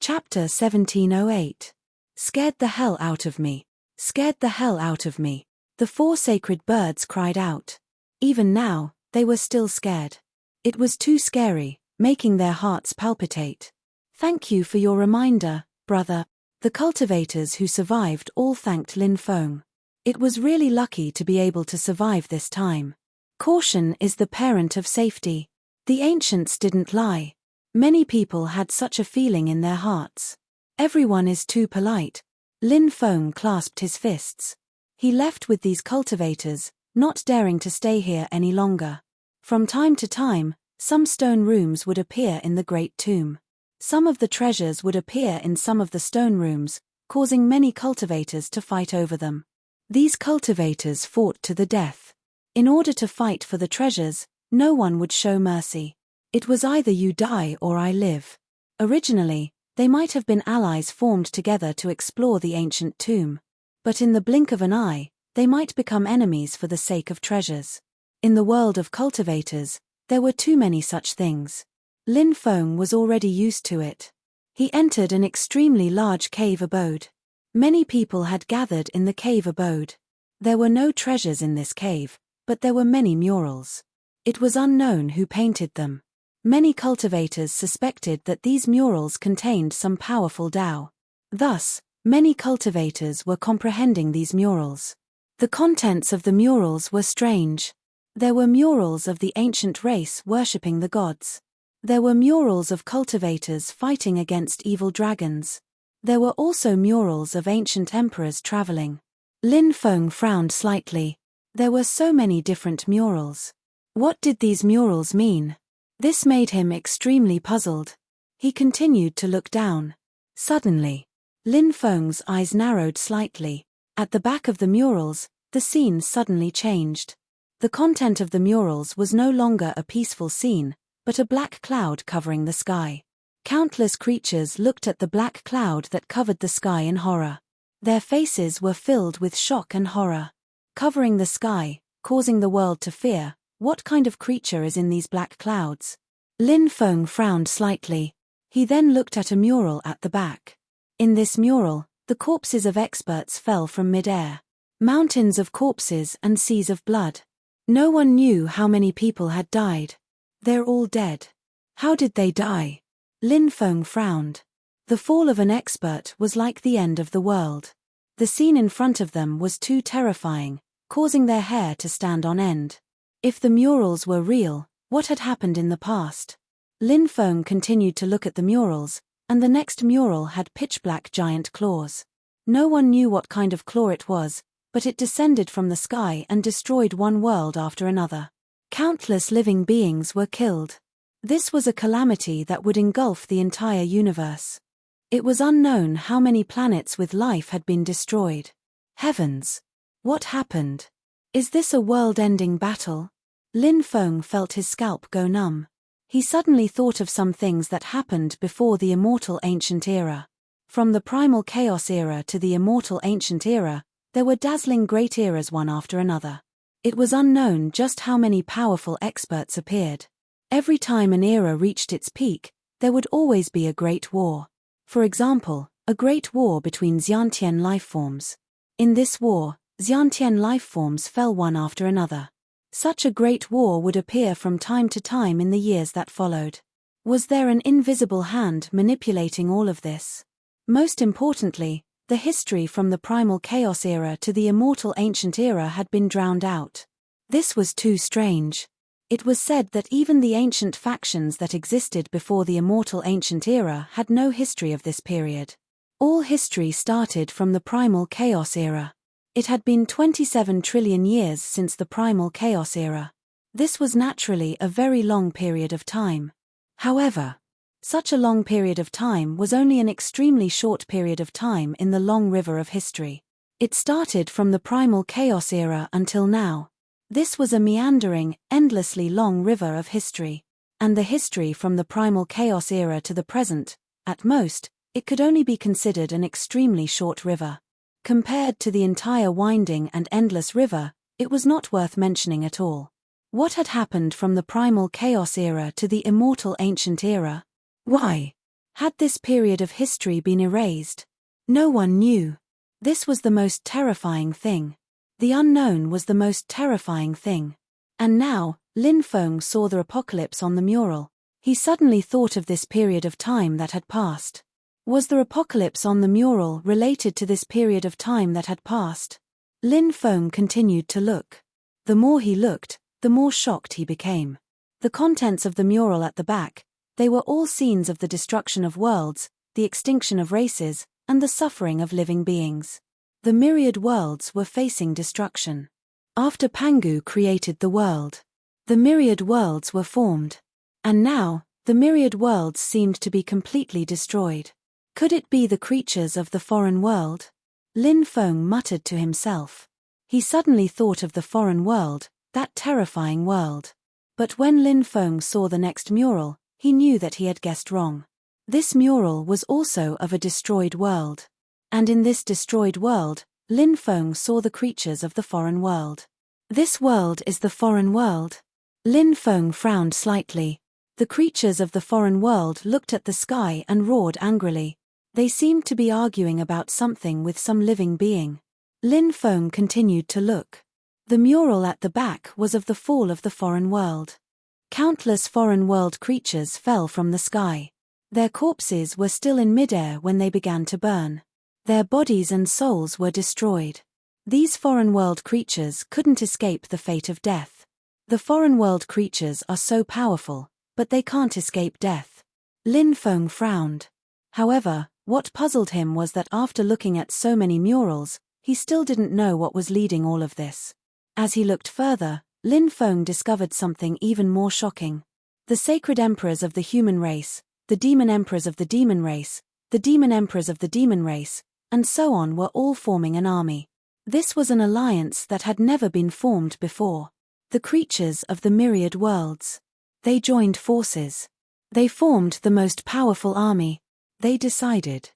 Chapter 1708. Scared the hell out of me. Scared the hell out of me. The 4 sacred birds cried out. Even now, they were still scared. It was too scary, making their hearts palpitate. Thank you for your reminder, brother. The cultivators who survived all thanked Lin Feng. It was really lucky to be able to survive this time. Caution is the parent of safety. The ancients didn't lie. Many people had such a feeling in their hearts. Everyone is too polite. Lin Feng clasped his fists. He left with these cultivators, not daring to stay here any longer. From time to time, some stone rooms would appear in the great tomb. Some of the treasures would appear in some of the stone rooms, causing many cultivators to fight over them. These cultivators fought to the death. In order to fight for the treasures, no one would show mercy. It was either you die or I live. Originally, they might have been allies formed together to explore the ancient tomb. But in the blink of an eye, they might become enemies for the sake of treasures. In the world of cultivators, there were too many such things. Lin Feng was already used to it. He entered an extremely large cave abode. Many people had gathered in the cave abode. There were no treasures in this cave, but there were many murals. It was unknown who painted them. Many cultivators suspected that these murals contained some powerful Tao. Thus, many cultivators were comprehending these murals. The contents of the murals were strange. There were murals of the ancient race worshipping the gods. There were murals of cultivators fighting against evil dragons. There were also murals of ancient emperors traveling. Lin Feng frowned slightly. There were so many different murals. What did these murals mean? This made him extremely puzzled. He continued to look down. Suddenly, Lin Feng's eyes narrowed slightly. At the back of the murals, the scene suddenly changed. The content of the murals was no longer a peaceful scene, but a black cloud covering the sky. Countless creatures looked at the black cloud that covered the sky in horror. Their faces were filled with shock and horror. Covering the sky, causing the world to fear, what kind of creature is in these black clouds? Lin Feng frowned slightly. He then looked at a mural at the back. In this mural, the corpses of experts fell from mid-air. Mountains of corpses and seas of blood. No one knew how many people had died. They're all dead. How did they die? Lin Feng frowned. The fall of an expert was like the end of the world. The scene in front of them was too terrifying, causing their hair to stand on end. If the murals were real, what had happened in the past? Lin Feng continued to look at the murals, and the next mural had pitch-black giant claws. No one knew what kind of claw it was, but it descended from the sky and destroyed one world after another. Countless living beings were killed. This was a calamity that would engulf the entire universe. It was unknown how many planets with life had been destroyed. Heavens! What happened? Is this a world-ending battle? Lin Feng felt his scalp go numb. He suddenly thought of some things that happened before the immortal ancient era. From the primal chaos era to the immortal ancient era, there were dazzling great eras one after another. It was unknown just how many powerful experts appeared. Every time an era reached its peak, there would always be a great war. For example, a great war between Xiantian lifeforms. In this war, Xiantian lifeforms fell one after another. Such a great war would appear from time to time in the years that followed. Was there an invisible hand manipulating all of this? Most importantly, the history from the primal chaos era to the immortal ancient era had been drowned out. This was too strange. It was said that even the ancient factions that existed before the immortal ancient era had no history of this period. All history started from the primal chaos era. It had been 27 trillion years since the primal chaos era. This was naturally a very long period of time. However, such a long period of time was only an extremely short period of time in the long river of history. It started from the primal chaos era until now. This was a meandering, endlessly long river of history. And the history from the primal chaos era to the present, at most, it could only be considered an extremely short river. Compared to the entire winding and endless river, it was not worth mentioning at all. What had happened from the primal chaos era to the immortal ancient era? Why had this period of history been erased? No one knew. This was the most terrifying thing. The unknown was the most terrifying thing. And now, Lin Feng saw the apocalypse on the mural. He suddenly thought of this period of time that had passed. Was the apocalypse on the mural related to this period of time that had passed? Lin Feng continued to look. The more he looked, the more shocked he became. The contents of the mural at the back, they were all scenes of the destruction of worlds, the extinction of races, and the suffering of living beings. The myriad worlds were facing destruction. After Pangu created the world, the myriad worlds were formed. And now, the myriad worlds seemed to be completely destroyed. Could it be the creatures of the foreign world? Lin Feng muttered to himself. He suddenly thought of the foreign world, that terrifying world. But when Lin Feng saw the next mural, he knew that he had guessed wrong. This mural was also of a destroyed world. And in this destroyed world, Lin Feng saw the creatures of the foreign world. This world is the foreign world. Lin Feng frowned slightly. The creatures of the foreign world looked at the sky and roared angrily. They seemed to be arguing about something with some living being. Lin Feng continued to look. The mural at the back was of the fall of the foreign world. Countless foreign world creatures fell from the sky. Their corpses were still in midair when they began to burn. Their bodies and souls were destroyed. These foreign world creatures couldn't escape the fate of death. The foreign world creatures are so powerful, but they can't escape death. Lin Feng frowned. However, what puzzled him was that after looking at so many murals, he still didn't know what was leading all of this. As he looked further, Lin Feng discovered something even more shocking. The sacred emperors of the human race, the demon emperors of the demon race, the demon emperors of the demon race, and so on were all forming an army. This was an alliance that had never been formed before. The creatures of the myriad worlds. They joined forces. They formed the most powerful army. They decided.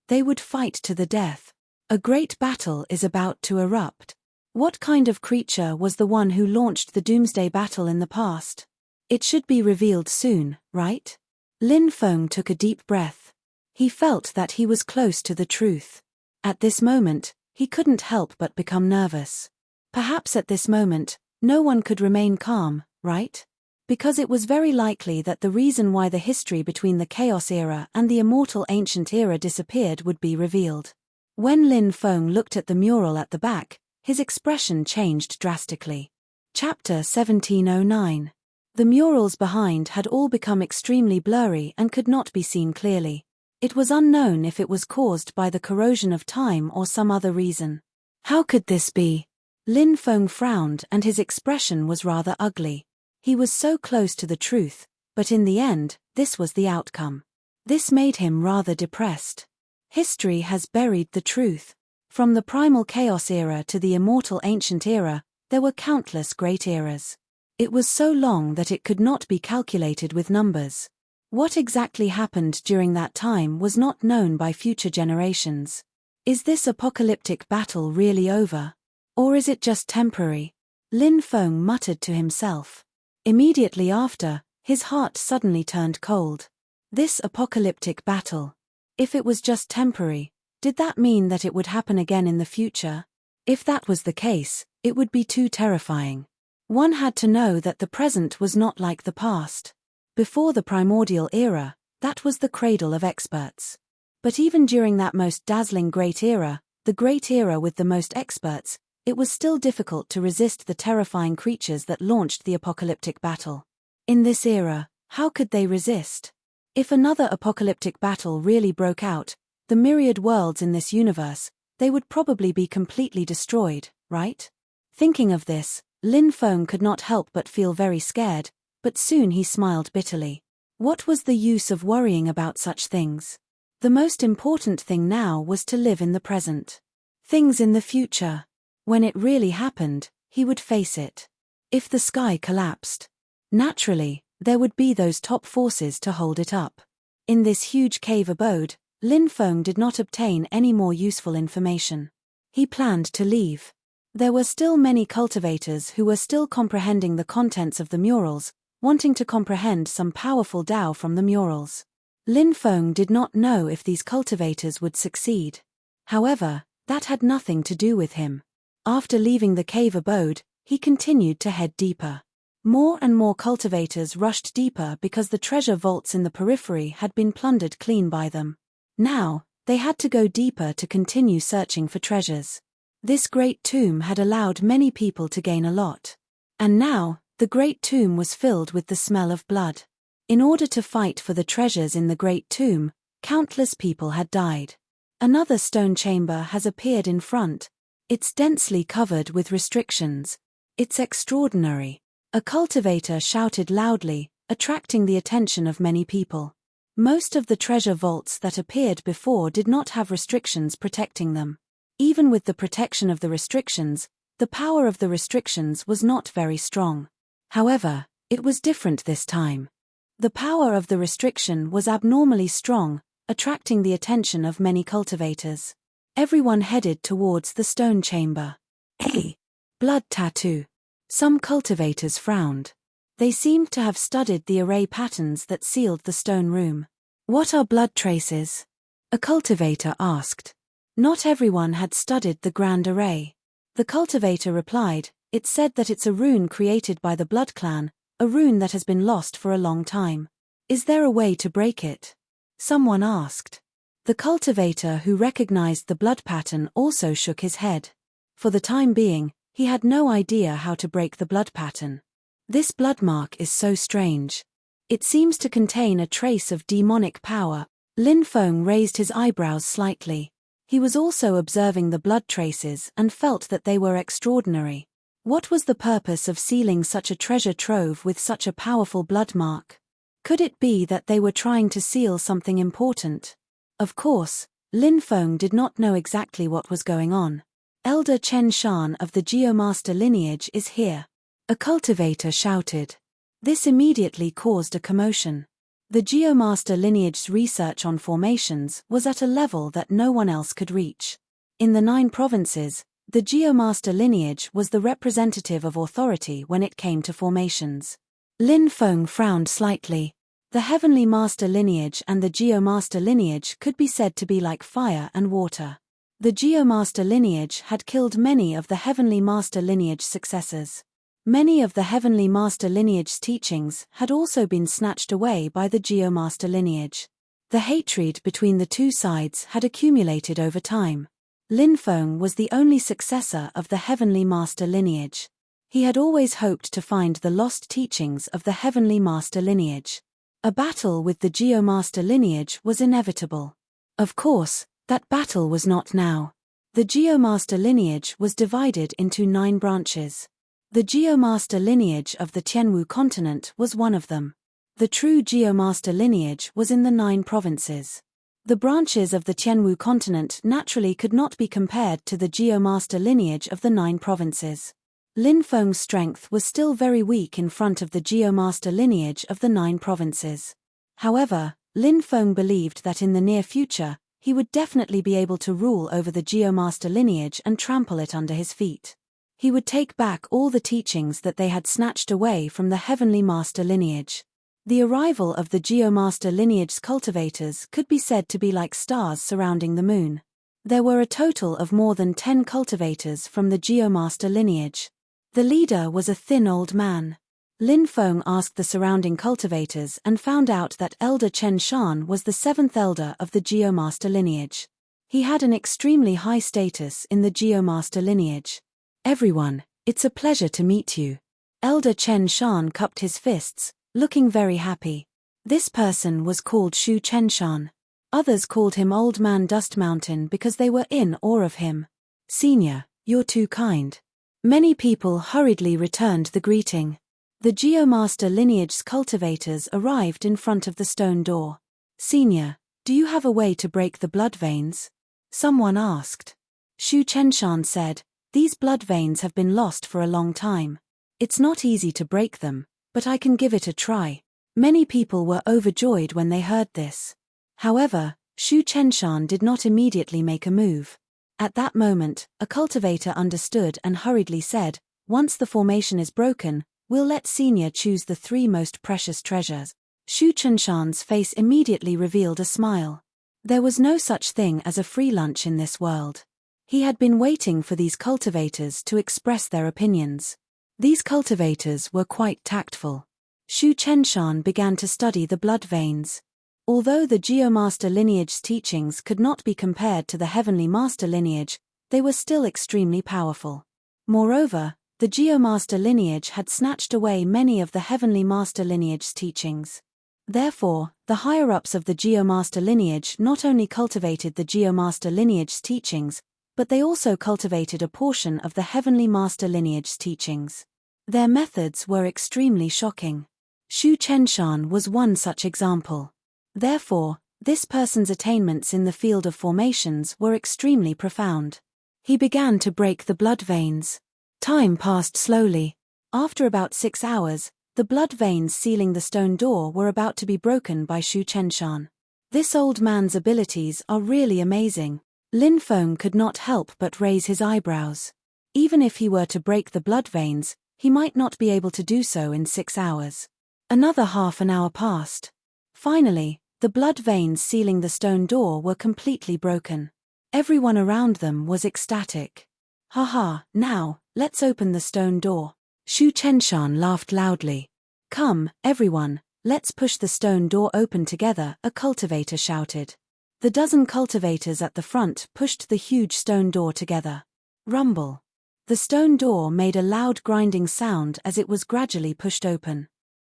They would fight to the death. A great battle is about to erupt. What kind of creature was the one who launched the doomsday battle in the past? It should be revealed soon, right? Lin Feng took a deep breath. He felt that he was close to the truth. At this moment, he couldn't help but become nervous. Perhaps at this moment, no one could remain calm, right? Because it was very likely that the reason why the history between the Chaos Era and the Immortal Ancient Era disappeared would be revealed. When Lin Feng looked at the mural at the back, his expression changed drastically. Chapter 1709. The murals behind had all become extremely blurry and could not be seen clearly. It was unknown if it was caused by the corrosion of time or some other reason. How could this be? Lin Feng frowned and his expression was rather ugly. He was so close to the truth, but in the end, this was the outcome. This made him rather depressed. History has buried the truth. From the primal chaos era to the immortal ancient era, there were countless great eras. It was so long that it could not be calculated with numbers. What exactly happened during that time was not known by future generations. Is this apocalyptic battle really over? Or is it just temporary? Lin Feng muttered to himself. Immediately after, his heart suddenly turned cold. This apocalyptic battle. If it was just temporary, did that mean that it would happen again in the future? If that was the case, it would be too terrifying. One had to know that the present was not like the past. Before the Primordial Era, that was the cradle of experts. But even during that most dazzling great era, the great era with the most experts, it was still difficult to resist the terrifying creatures that launched the apocalyptic battle. In this era, how could they resist? If another apocalyptic battle really broke out, the myriad worlds in this universe, they would probably be completely destroyed, right? Thinking of this, Lin Feng could not help but feel very scared, but soon he smiled bitterly. What was the use of worrying about such things? The most important thing now was to live in the present. Things in the future. When it really happened, he would face it. If the sky collapsed, naturally, there would be those top forces to hold it up. In this huge cave abode, Lin Feng did not obtain any more useful information. He planned to leave. There were still many cultivators who were still comprehending the contents of the murals, wanting to comprehend some powerful Tao from the murals. Lin Feng did not know if these cultivators would succeed. However, that had nothing to do with him. After leaving the cave abode, he continued to head deeper. More and more cultivators rushed deeper because the treasure vaults in the periphery had been plundered clean by them. Now, they had to go deeper to continue searching for treasures. This great tomb had allowed many people to gain a lot. And now, the great tomb was filled with the smell of blood. In order to fight for the treasures in the great tomb, countless people had died. Another stone chamber has appeared in front. It's densely covered with restrictions. It's extraordinary. A cultivator shouted loudly, attracting the attention of many people. Most of the treasure vaults that appeared before did not have restrictions protecting them. Even with the protection of the restrictions, the power of the restrictions was not very strong. However, it was different this time. The power of the restriction was abnormally strong, attracting the attention of many cultivators. Everyone headed towards the stone chamber. Hey! Blood tattoo. Some cultivators frowned. They seemed to have studied the array patterns that sealed the stone room. What are blood traces? A cultivator asked. Not everyone had studied the Grand Array. The cultivator replied, it said that it's a rune created by the Blood Clan, a rune that has been lost for a long time. Is there a way to break it? Someone asked. The cultivator who recognized the blood pattern also shook his head. For the time being, he had no idea how to break the blood pattern. This blood mark is so strange. It seems to contain a trace of demonic power. Lin Feng raised his eyebrows slightly. He was also observing the blood traces and felt that they were extraordinary. What was the purpose of sealing such a treasure trove with such a powerful blood mark? Could it be that they were trying to seal something important? Of course, Lin Feng did not know exactly what was going on. Elder Chen Shan of the Geomaster lineage is here. A cultivator shouted. This immediately caused a commotion. The Geomaster lineage's research on formations was at a level that no one else could reach. In the 9 provinces, the Geomaster lineage was the representative of authority when it came to formations. Lin Feng frowned slightly. The Heavenly Master lineage and the Geomaster lineage could be said to be like fire and water. The Geomaster lineage had killed many of the Heavenly Master lineage successors. Many of the Heavenly Master lineage's teachings had also been snatched away by the Geomaster lineage. The hatred between the two sides had accumulated over time. Lin Feng was the only successor of the Heavenly Master lineage. He had always hoped to find the lost teachings of the Heavenly Master lineage. A battle with the Geomaster lineage was inevitable. Of course, that battle was not now. The Geomaster lineage was divided into 9 branches. The Geomaster lineage of the Tianwu continent was one of them. The true Geomaster lineage was in the 9 provinces. The branches of the Tianwu continent naturally could not be compared to the Geomaster lineage of the 9 provinces. Lin Feng's strength was still very weak in front of the Geomaster lineage of the 9 provinces. However, Lin Feng believed that in the near future, he would definitely be able to rule over the Geomaster lineage and trample it under his feet. He would take back all the teachings that they had snatched away from the Heavenly Master lineage. The arrival of the Geomaster lineage's cultivators could be said to be like stars surrounding the moon. There were a total of more than 10 cultivators from the Geomaster lineage. The leader was a thin old man. Lin Feng asked the surrounding cultivators and found out that Elder Chen Shan was the 7th elder of the Geomaster lineage. He had an extremely high status in the Geomaster lineage. Everyone, it's a pleasure to meet you. Elder Chen Shan cupped his fists, looking very happy. This person was called Shu Chenshan. Others called him Old Man Dust Mountain because they were in awe of him. Senior, you're too kind. Many people hurriedly returned the greeting. The Geomaster lineage's cultivators arrived in front of the stone door. Senior, do you have a way to break the blood veins? Someone asked. Shu Chenshan said, these blood veins have been lost for a long time. It's not easy to break them, but I can give it a try. Many people were overjoyed when they heard this. However, Shu Chenshan did not immediately make a move. At that moment, a cultivator understood and hurriedly said, once the formation is broken, we'll let Senior choose the 3 most precious treasures. Shu Chenshan's face immediately revealed a smile. There was no such thing as a free lunch in this world. He had been waiting for these cultivators to express their opinions. These cultivators were quite tactful. Shu Chenshan began to study the blood veins. Although the Geomaster lineage's teachings could not be compared to the Heavenly Master lineage, they were still extremely powerful. Moreover, the Geomaster lineage had snatched away many of the Heavenly Master lineage's teachings. Therefore, the higher-ups of the Geomaster lineage not only cultivated the Geomaster lineage's teachings, but they also cultivated a portion of the Heavenly Master lineage's teachings. Their methods were extremely shocking. Shu Chenshan was one such example. Therefore, this person's attainments in the field of formations were extremely profound. He began to break the blood veins. Time passed slowly. After about 6 hours, the blood veins sealing the stone door were about to be broken by Shu Chenshan. This old man's abilities are really amazing. Lin Feng could not help but raise his eyebrows. Even if he were to break the blood veins, he might not be able to do so in 6 hours. Another half an hour passed. Finally, the blood veins sealing the stone door were completely broken. Everyone around them was ecstatic. Haha, now, let's open the stone door. Shu Chenshan laughed loudly. Come, everyone, let's push the stone door open together, a cultivator shouted. The dozen cultivators at the front pushed the huge stone door together. Rumble. The stone door made a loud grinding sound as it was gradually pushed open.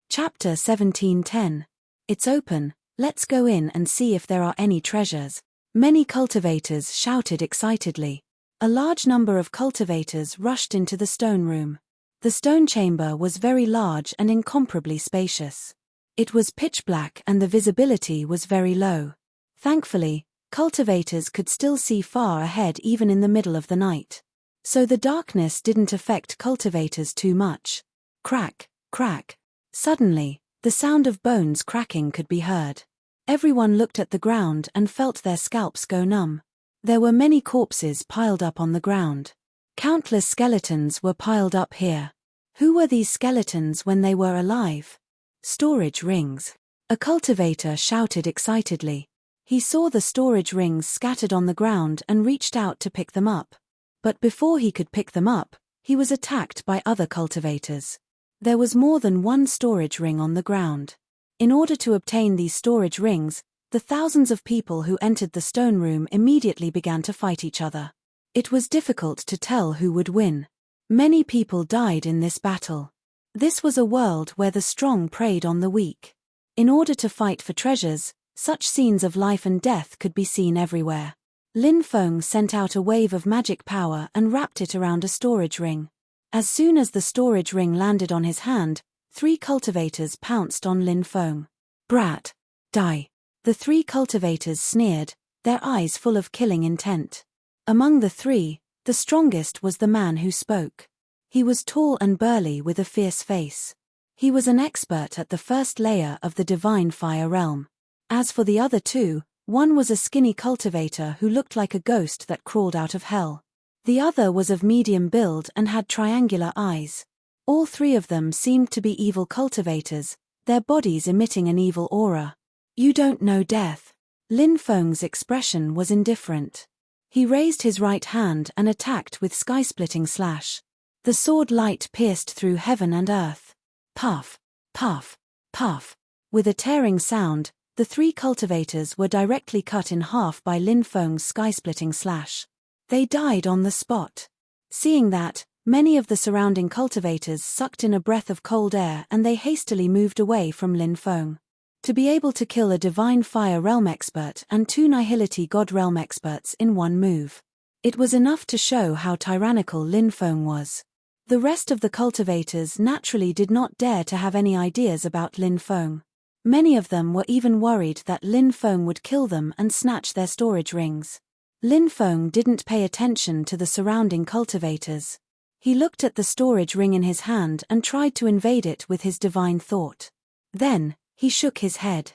Chapter 1710. It's open, let's go in and see if there are any treasures. Many cultivators shouted excitedly. A large number of cultivators rushed into the stone room. The stone chamber was very large and incomparably spacious. It was pitch black and the visibility was very low. Thankfully, cultivators could still see far ahead even in the middle of the night. So the darkness didn't affect cultivators too much. Crack, crack. Suddenly, the sound of bones cracking could be heard. Everyone looked at the ground and felt their scalps go numb. There were many corpses piled up on the ground. Countless skeletons were piled up here. Who were these skeletons when they were alive? Storage rings. A cultivator shouted excitedly. He saw the storage rings scattered on the ground and reached out to pick them up. But before he could pick them up, he was attacked by other cultivators. There was more than one storage ring on the ground. In order to obtain these storage rings, the thousands of people who entered the stone room immediately began to fight each other. It was difficult to tell who would win. Many people died in this battle. This was a world where the strong preyed on the weak. In order to fight for treasures, such scenes of life and death could be seen everywhere. Lin Feng sent out a wave of magic power and wrapped it around a storage ring. As soon as the storage ring landed on his hand, 3 cultivators pounced on Lin Feng. Brat! Die! The 3 cultivators sneered, their eyes full of killing intent. Among the 3, the strongest was the man who spoke. He was tall and burly with a fierce face. He was an expert at the first layer of the divine fire realm. As for the other 2, one was a skinny cultivator who looked like a ghost that crawled out of hell. The other was of medium build and had triangular eyes. All 3 of them seemed to be evil cultivators, their bodies emitting an evil aura. You don't know death. Lin Feng's expression was indifferent. He raised his right hand and attacked with sky-splitting slash. The sword light pierced through heaven and earth. Puff, puff, puff. With a tearing sound, the 3 cultivators were directly cut in half by Lin Feng's sky-splitting slash. They died on the spot. Seeing that, many of the surrounding cultivators sucked in a breath of cold air and they hastily moved away from Lin Feng. To be able to kill a divine fire realm expert and 2 nihility god realm experts in one move. It was enough to show how tyrannical Lin Feng was. The rest of the cultivators naturally did not dare to have any ideas about Lin Feng. Many of them were even worried that Lin Feng would kill them and snatch their storage rings. Lin Feng didn't pay attention to the surrounding cultivators. He looked at the storage ring in his hand and tried to invade it with his divine thought. Then, he shook his head.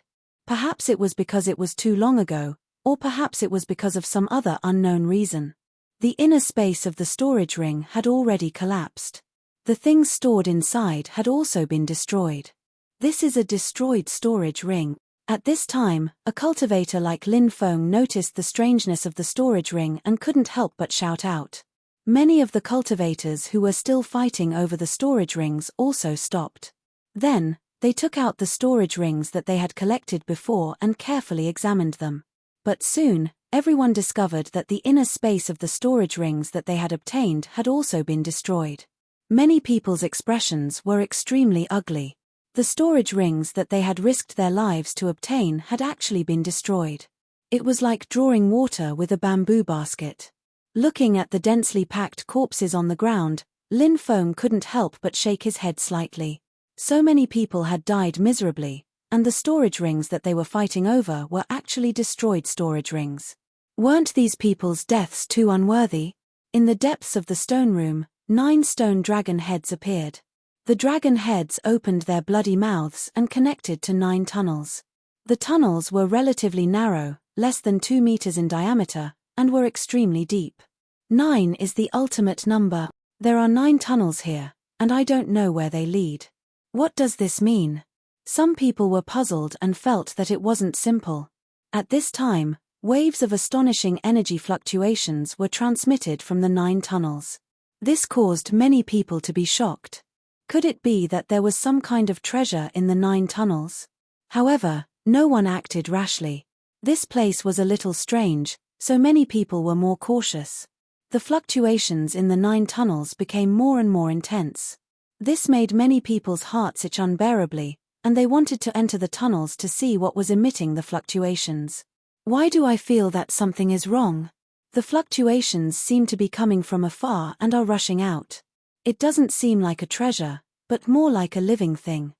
Perhaps it was because it was too long ago, or perhaps it was because of some other unknown reason. The inner space of the storage ring had already collapsed. The things stored inside had also been destroyed. This is a destroyed storage ring. At this time, a cultivator like Lin Feng noticed the strangeness of the storage ring and couldn't help but shout out. Many of the cultivators who were still fighting over the storage rings also stopped. Then, they took out the storage rings that they had collected before and carefully examined them. But soon, everyone discovered that the inner space of the storage rings that they had obtained had also been destroyed. Many people's expressions were extremely ugly. The storage rings that they had risked their lives to obtain had actually been destroyed. It was like drawing water with a bamboo basket. Looking at the densely packed corpses on the ground, Lin Feng couldn't help but shake his head slightly. So many people had died miserably, and the storage rings that they were fighting over were actually destroyed storage rings. Weren't these people's deaths too unworthy? In the depths of the stone room, 9 stone dragon heads appeared. The dragon heads opened their bloody mouths and connected to 9 tunnels. The tunnels were relatively narrow, less than 2 meters in diameter, and were extremely deep. 9 is the ultimate number. There are 9 tunnels here, and I don't know where they lead. What does this mean? Some people were puzzled and felt that it wasn't simple. At this time, waves of astonishing energy fluctuations were transmitted from the 9 tunnels. This caused many people to be shocked. Could it be that there was some kind of treasure in the 9 tunnels? However, no one acted rashly. This place was a little strange, so many people were more cautious. The fluctuations in the 9 tunnels became more and more intense. This made many people's hearts itch unbearably, and they wanted to enter the tunnels to see what was emitting the fluctuations. Why do I feel that something is wrong? The fluctuations seem to be coming from afar and are rushing out. It doesn't seem like a treasure, but more like a living thing.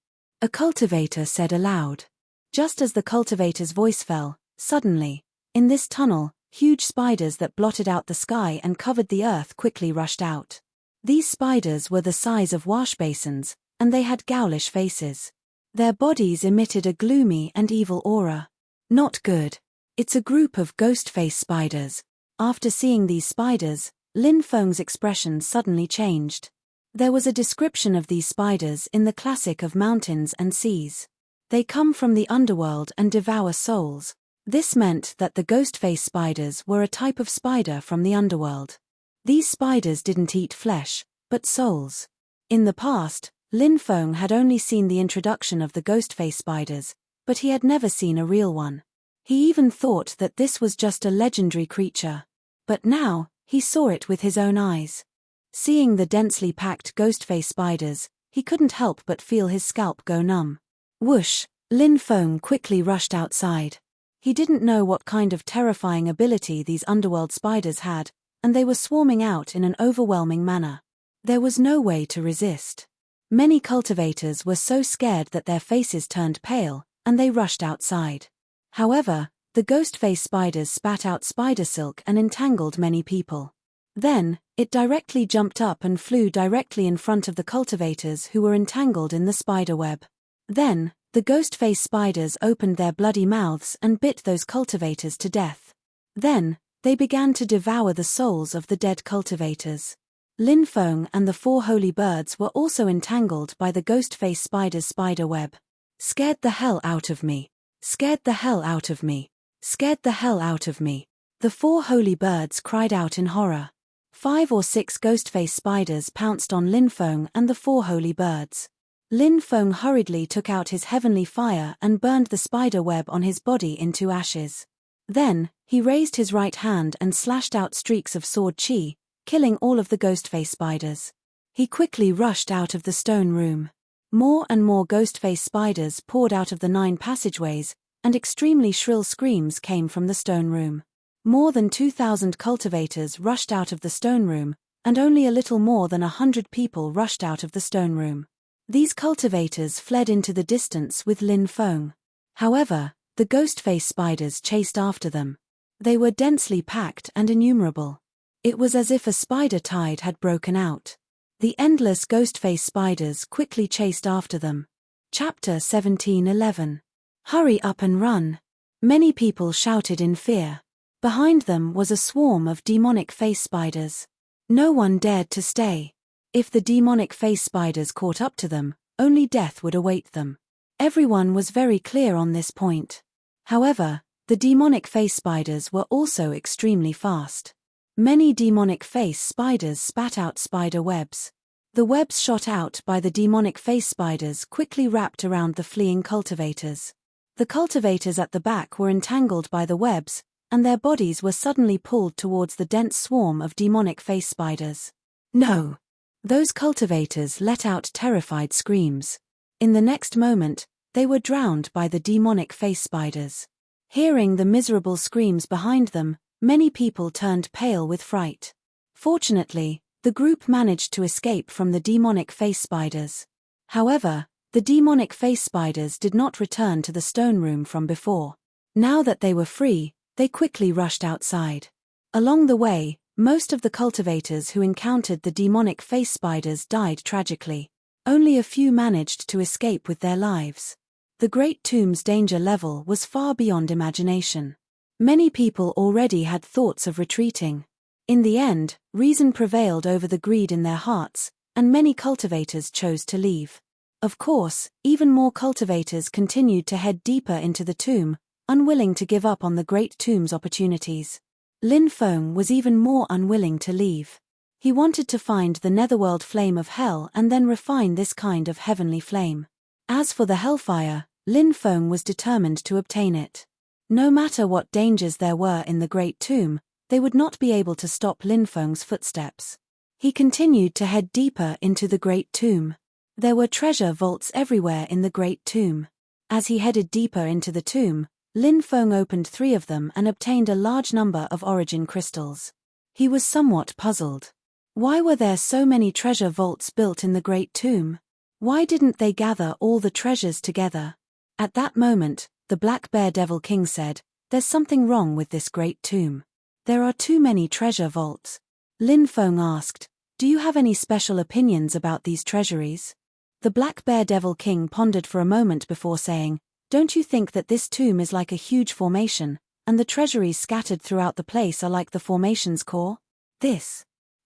A cultivator said aloud. Just as the cultivator's voice fell, suddenly, in this tunnel, huge spiders that blotted out the sky and covered the earth quickly rushed out. These spiders were the size of wash basins, and they had ghoulish faces. Their bodies emitted a gloomy and evil aura. Not good. It's a group of ghost-face spiders. After seeing these spiders, Lin Feng's expression suddenly changed. There was a description of these spiders in the classic of Mountains and Seas. They come from the underworld and devour souls. This meant that the ghost-face spiders were a type of spider from the underworld. These spiders didn't eat flesh, but souls. In the past, Lin Feng had only seen the introduction of the ghost-face spiders, but he had never seen a real one. He even thought that this was just a legendary creature. But now, he saw it with his own eyes. Seeing the densely packed ghost-face spiders, he couldn't help but feel his scalp go numb. Whoosh! Lin Feng quickly rushed outside. He didn't know what kind of terrifying ability these underworld spiders had, and they were swarming out in an overwhelming manner. There was no way to resist. Many cultivators were so scared that their faces turned pale, and they rushed outside. However, the ghost-face spiders spat out spider silk and entangled many people. Then, it directly jumped up and flew directly in front of the cultivators who were entangled in the spider web. Then, the ghost-face spiders opened their bloody mouths and bit those cultivators to death. Then, they began to devour the souls of the dead cultivators. Lin Feng and the 4 holy birds were also entangled by the ghost-face spider's spider web. Scared the hell out of me. Scared the hell out of me. Scared the hell out of me. The 4 holy birds cried out in horror. 5 or 6 ghost-face spiders pounced on Lin Feng and the 4 holy birds. Lin Feng hurriedly took out his heavenly fire and burned the spider web on his body into ashes. Then, he raised his right hand and slashed out streaks of sword chi, killing all of the ghost-face spiders. He quickly rushed out of the stone room. More and more ghost-face spiders poured out of the 9 passageways, and extremely shrill screams came from the stone room. More than 2,000 cultivators rushed out of the stone room, and only a little more than 100 people rushed out of the stone room. These cultivators fled into the distance with Lin Feng. However, the ghost-face spiders chased after them. They were densely packed and innumerable. It was as if a spider tide had broken out. The endless ghost-face spiders quickly chased after them. Chapter 17:11. Hurry up and run. Many people shouted in fear. Behind them was a swarm of demonic face spiders. No one dared to stay. If the demonic face spiders caught up to them, only death would await them. Everyone was very clear on this point. However, the demonic face spiders were also extremely fast. Many demonic face spiders spat out spider webs. The webs shot out by the demonic face spiders quickly wrapped around the fleeing cultivators. The cultivators at the back were entangled by the webs, and their bodies were suddenly pulled towards the dense swarm of demonic face spiders. No! Those cultivators let out terrified screams. In the next moment, they were drowned by the demonic face spiders. Hearing the miserable screams behind them, many people turned pale with fright. Fortunately, the group managed to escape from the demonic face spiders. However, the demonic face spiders did not return to the stone room from before. Now that they were free, they quickly rushed outside. Along the way, most of the cultivators who encountered the demonic face spiders died tragically. Only a few managed to escape with their lives. The Great Tomb's danger level was far beyond imagination. Many people already had thoughts of retreating. In the end, reason prevailed over the greed in their hearts, and many cultivators chose to leave. Of course, even more cultivators continued to head deeper into the tomb, unwilling to give up on the Great Tomb's opportunities. Lin Feng was even more unwilling to leave. He wanted to find the netherworld flame of hell and then refine this kind of heavenly flame. As for the hellfire, Lin Feng was determined to obtain it. No matter what dangers there were in the Great Tomb, they would not be able to stop Lin Feng's footsteps. He continued to head deeper into the Great Tomb. There were treasure vaults everywhere in the Great Tomb. As he headed deeper into the tomb, Lin Feng opened 3 of them and obtained a large number of origin crystals. He was somewhat puzzled. Why were there so many treasure vaults built in the Great Tomb? Why didn't they gather all the treasures together? At that moment, the Black Bear Devil King said, "There's something wrong with this great tomb. There are too many treasure vaults." Lin Feng asked, "Do you have any special opinions about these treasuries?" The Black Bear Devil King pondered for a moment before saying, "Don't you think that this tomb is like a huge formation, and the treasuries scattered throughout the place are like the formation's core?"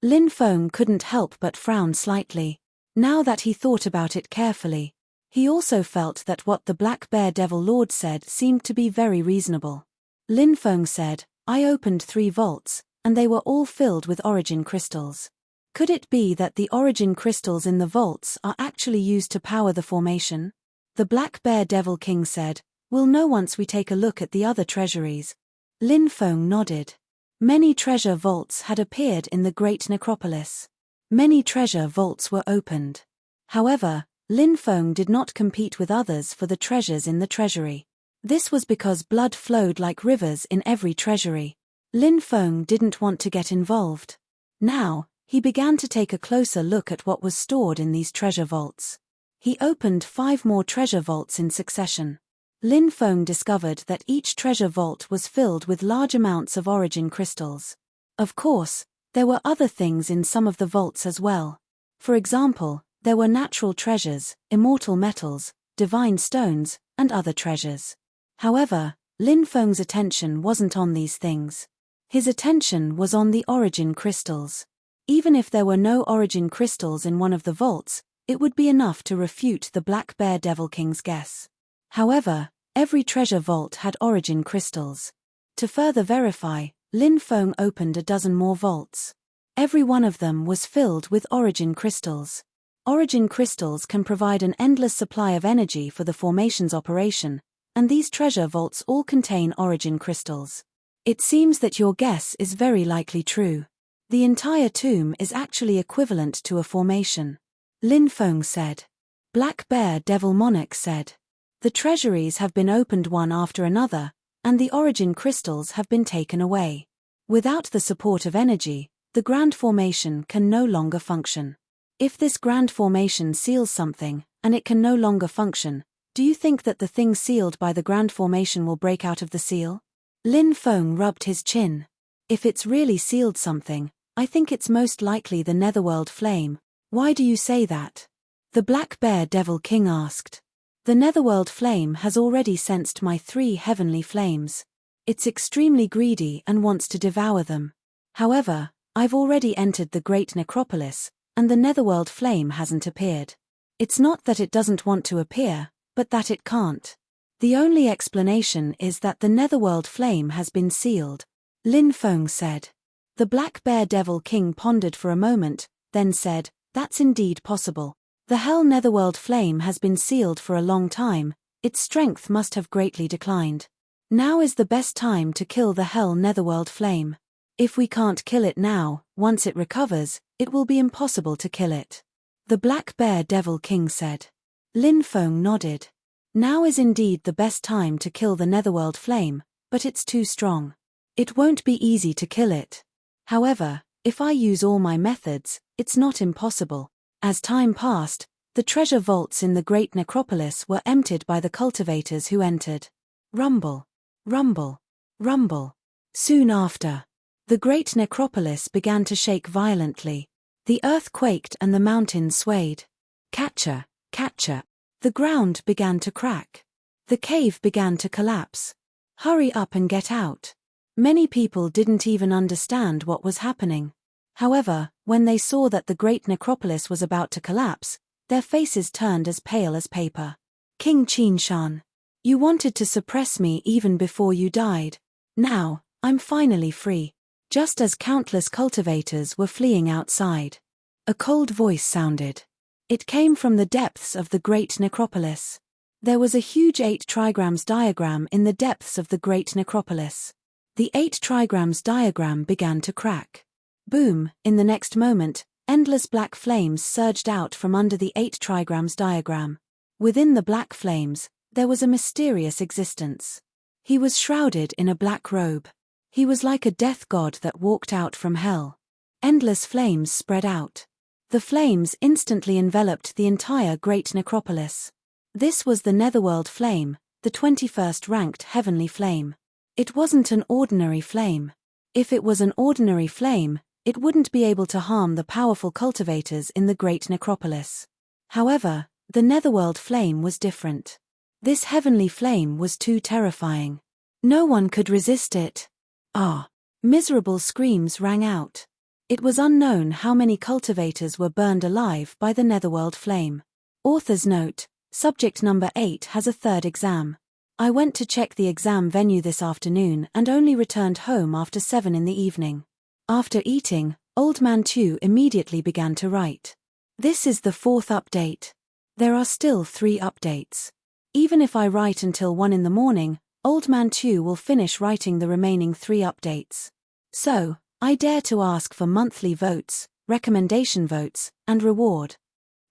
Lin Feng couldn't help but frown slightly. Now that he thought about it carefully, he also felt that what the Black Bear Devil Lord said seemed to be very reasonable. Lin Feng said, "I opened 3 vaults, and they were all filled with origin crystals. Could it be that the origin crystals in the vaults are actually used to power the formation?" The Black Bear Devil King said, "We'll know once we take a look at the other treasuries." Lin Feng nodded. Many treasure vaults had appeared in the Great Necropolis. Many treasure vaults were opened. However, Lin Feng did not compete with others for the treasures in the treasury. This was because blood flowed like rivers in every treasury. Lin Feng didn't want to get involved. Now, he began to take a closer look at what was stored in these treasure vaults. He opened 5 more treasure vaults in succession. Lin Feng discovered that each treasure vault was filled with large amounts of origin crystals. Of course, there were other things in some of the vaults as well. For example, there were natural treasures, immortal metals, divine stones, and other treasures. However, Lin Feng's attention wasn't on these things. His attention was on the origin crystals. Even if there were no origin crystals in one of the vaults, it would be enough to refute the Black Bear Devil King's guess. However, every treasure vault had origin crystals. To further verify, Lin Feng opened a dozen more vaults. Every one of them was filled with origin crystals. Origin crystals can provide an endless supply of energy for the formation's operation, and these treasure vaults all contain origin crystals. It seems that your guess is very likely true. The entire tomb is actually equivalent to a formation. Lin Feng said. Black Bear Devil Monarch said, "The treasuries have been opened one after another, and the origin crystals have been taken away. Without the support of energy, the grand formation can no longer function. If this grand formation seals something, and it can no longer function, do you think that the thing sealed by the grand formation will break out of the seal?" Lin Feng rubbed his chin. "If it's really sealed something, I think it's most likely the Netherworld flame. Why do you say that?" The Black Bear Devil King asked. "The Netherworld flame has already sensed my 3 heavenly flames. It's extremely greedy and wants to devour them. However, I've already entered the Great Necropolis, and the Netherworld flame hasn't appeared. It's not that it doesn't want to appear, but that it can't. The only explanation is that the Netherworld flame has been sealed," Lin Feng said. The Black Bear Devil King pondered for a moment, then said, "That's indeed possible. The Hell Netherworld flame has been sealed for a long time, its strength must have greatly declined. Now is the best time to kill the Hell Netherworld flame. If we can't kill it now, once it recovers, it will be impossible to kill it," the Black Bear Devil King said. Lin Feng nodded. "Now is indeed the best time to kill the Netherworld flame, but it's too strong. It won't be easy to kill it. However, if I use all my methods, it's not impossible." As time passed, the treasure vaults in the Great Necropolis were emptied by the cultivators who entered. Rumble, rumble, rumble. Soon after, the Great Necropolis began to shake violently. The earth quaked and the mountains swayed. Catcher, catcher. The ground began to crack. The cave began to collapse. Hurry up and get out. Many people didn't even understand what was happening. However, when they saw that the Great Necropolis was about to collapse, their faces turned as pale as paper. "King Qinshan, you wanted to suppress me even before you died. Now, I'm finally free." Just as countless cultivators were fleeing outside, a cold voice sounded. It came from the depths of the Great Necropolis. There was a huge 8 trigrams diagram in the depths of the Great Necropolis. The 8 trigrams diagram began to crack. Boom, in the next moment, endless black flames surged out from under the 8 trigrams diagram. Within the black flames, there was a mysterious existence. He was shrouded in a black robe. He was like a death god that walked out from hell. Endless flames spread out. The flames instantly enveloped the entire great necropolis. This was the Netherworld flame, the 21st ranked heavenly flame. It wasn't an ordinary flame. If it was an ordinary flame, it wouldn't be able to harm the powerful cultivators in the great necropolis. However, the Netherworld flame was different. This heavenly flame was too terrifying. No one could resist it. Ah! Miserable screams rang out. It was unknown how many cultivators were burned alive by the Netherworld flame. Author's note: subject number 8 has a third exam. I went to check the exam venue this afternoon and only returned home after 7 in the evening. After eating, Old Man Tew immediately began to write. This is the 4th update. There are still 3 updates. Even if I write until 1 in the morning, Old Man Tew will finish writing the remaining 3 updates. So, I dare to ask for monthly votes, recommendation votes, and reward.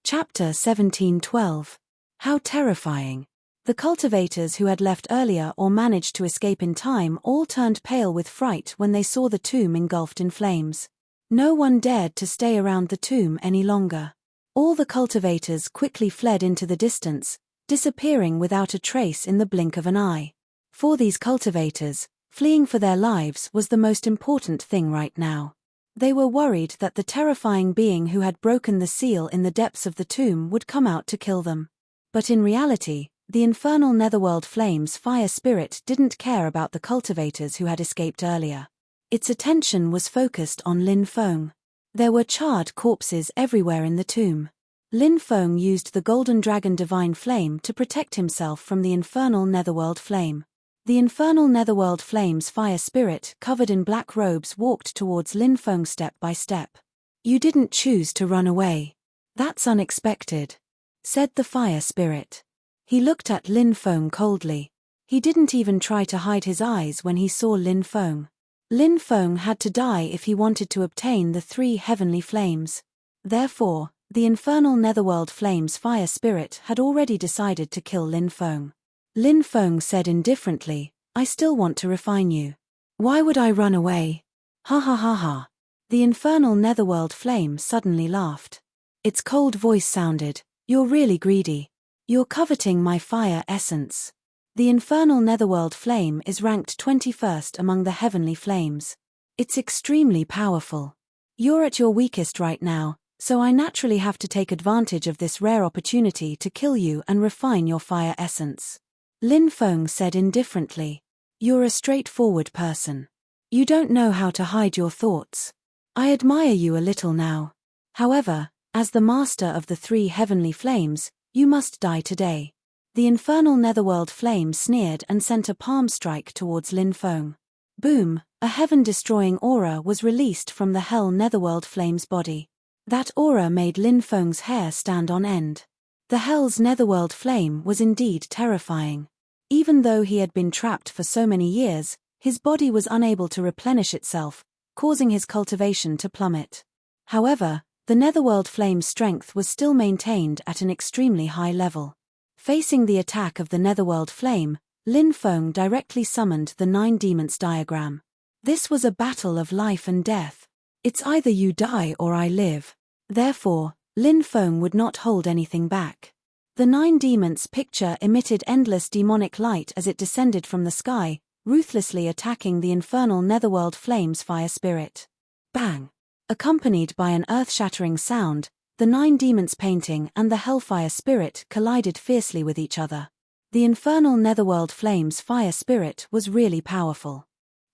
Chapter 17:12. How terrifying. The cultivators who had left earlier or managed to escape in time all turned pale with fright when they saw the tomb engulfed in flames. No one dared to stay around the tomb any longer. All the cultivators quickly fled into the distance, disappearing without a trace in the blink of an eye. For these cultivators, fleeing for their lives was the most important thing right now. They were worried that the terrifying being who had broken the seal in the depths of the tomb would come out to kill them. But in reality, the infernal Netherworld flame's fire spirit didn't care about the cultivators who had escaped earlier. Its attention was focused on Lin Feng. There were charred corpses everywhere in the tomb. Lin Feng used the Golden Dragon Divine Flame to protect himself from the infernal Netherworld flame. The infernal Netherworld flame's fire spirit covered in black robes walked towards Lin Feng step by step. You didn't choose to run away. That's unexpected, said the fire spirit. He looked at Lin Feng coldly. He didn't even try to hide his eyes when he saw Lin Feng. Lin Feng had to die if he wanted to obtain the 3 heavenly flames. Therefore, the infernal Netherworld flame's fire spirit had already decided to kill Lin Feng. Lin Feng said indifferently, I still want to refine you. Why would I run away? Ha ha ha ha. The infernal Netherworld flame suddenly laughed. Its cold voice sounded, you're really greedy. You're coveting my fire essence. The infernal Netherworld flame is ranked 21st among the heavenly flames. It's extremely powerful. You're at your weakest right now, so I naturally have to take advantage of this rare opportunity to kill you and refine your fire essence. Lin Feng said indifferently. You're a straightforward person. You don't know how to hide your thoughts. I admire you a little now. However, as the master of the 3 heavenly flames, you must die today. The infernal Netherworld flame sneered and sent a palm strike towards Lin Feng. Boom, a heaven-destroying aura was released from the hell Netherworld flame's body. That aura made Lin Feng's hair stand on end. The hell's Netherworld flame was indeed terrifying. Even though he had been trapped for so many years, his body was unable to replenish itself, causing his cultivation to plummet. However, the Netherworld flame's strength was still maintained at an extremely high level. Facing the attack of the Netherworld flame, Lin Feng directly summoned the 9 demons diagram. This was a battle of life and death. It's either you die or I live. Therefore, Lin Feng would not hold anything back. The 9 demons picture emitted endless demonic light as it descended from the sky, ruthlessly attacking the infernal Netherworld flame's fire spirit. Bang! Accompanied by an earth-shattering sound, the 9 demons painting and the hellfire spirit collided fiercely with each other. The infernal Netherworld flame's fire spirit was really powerful.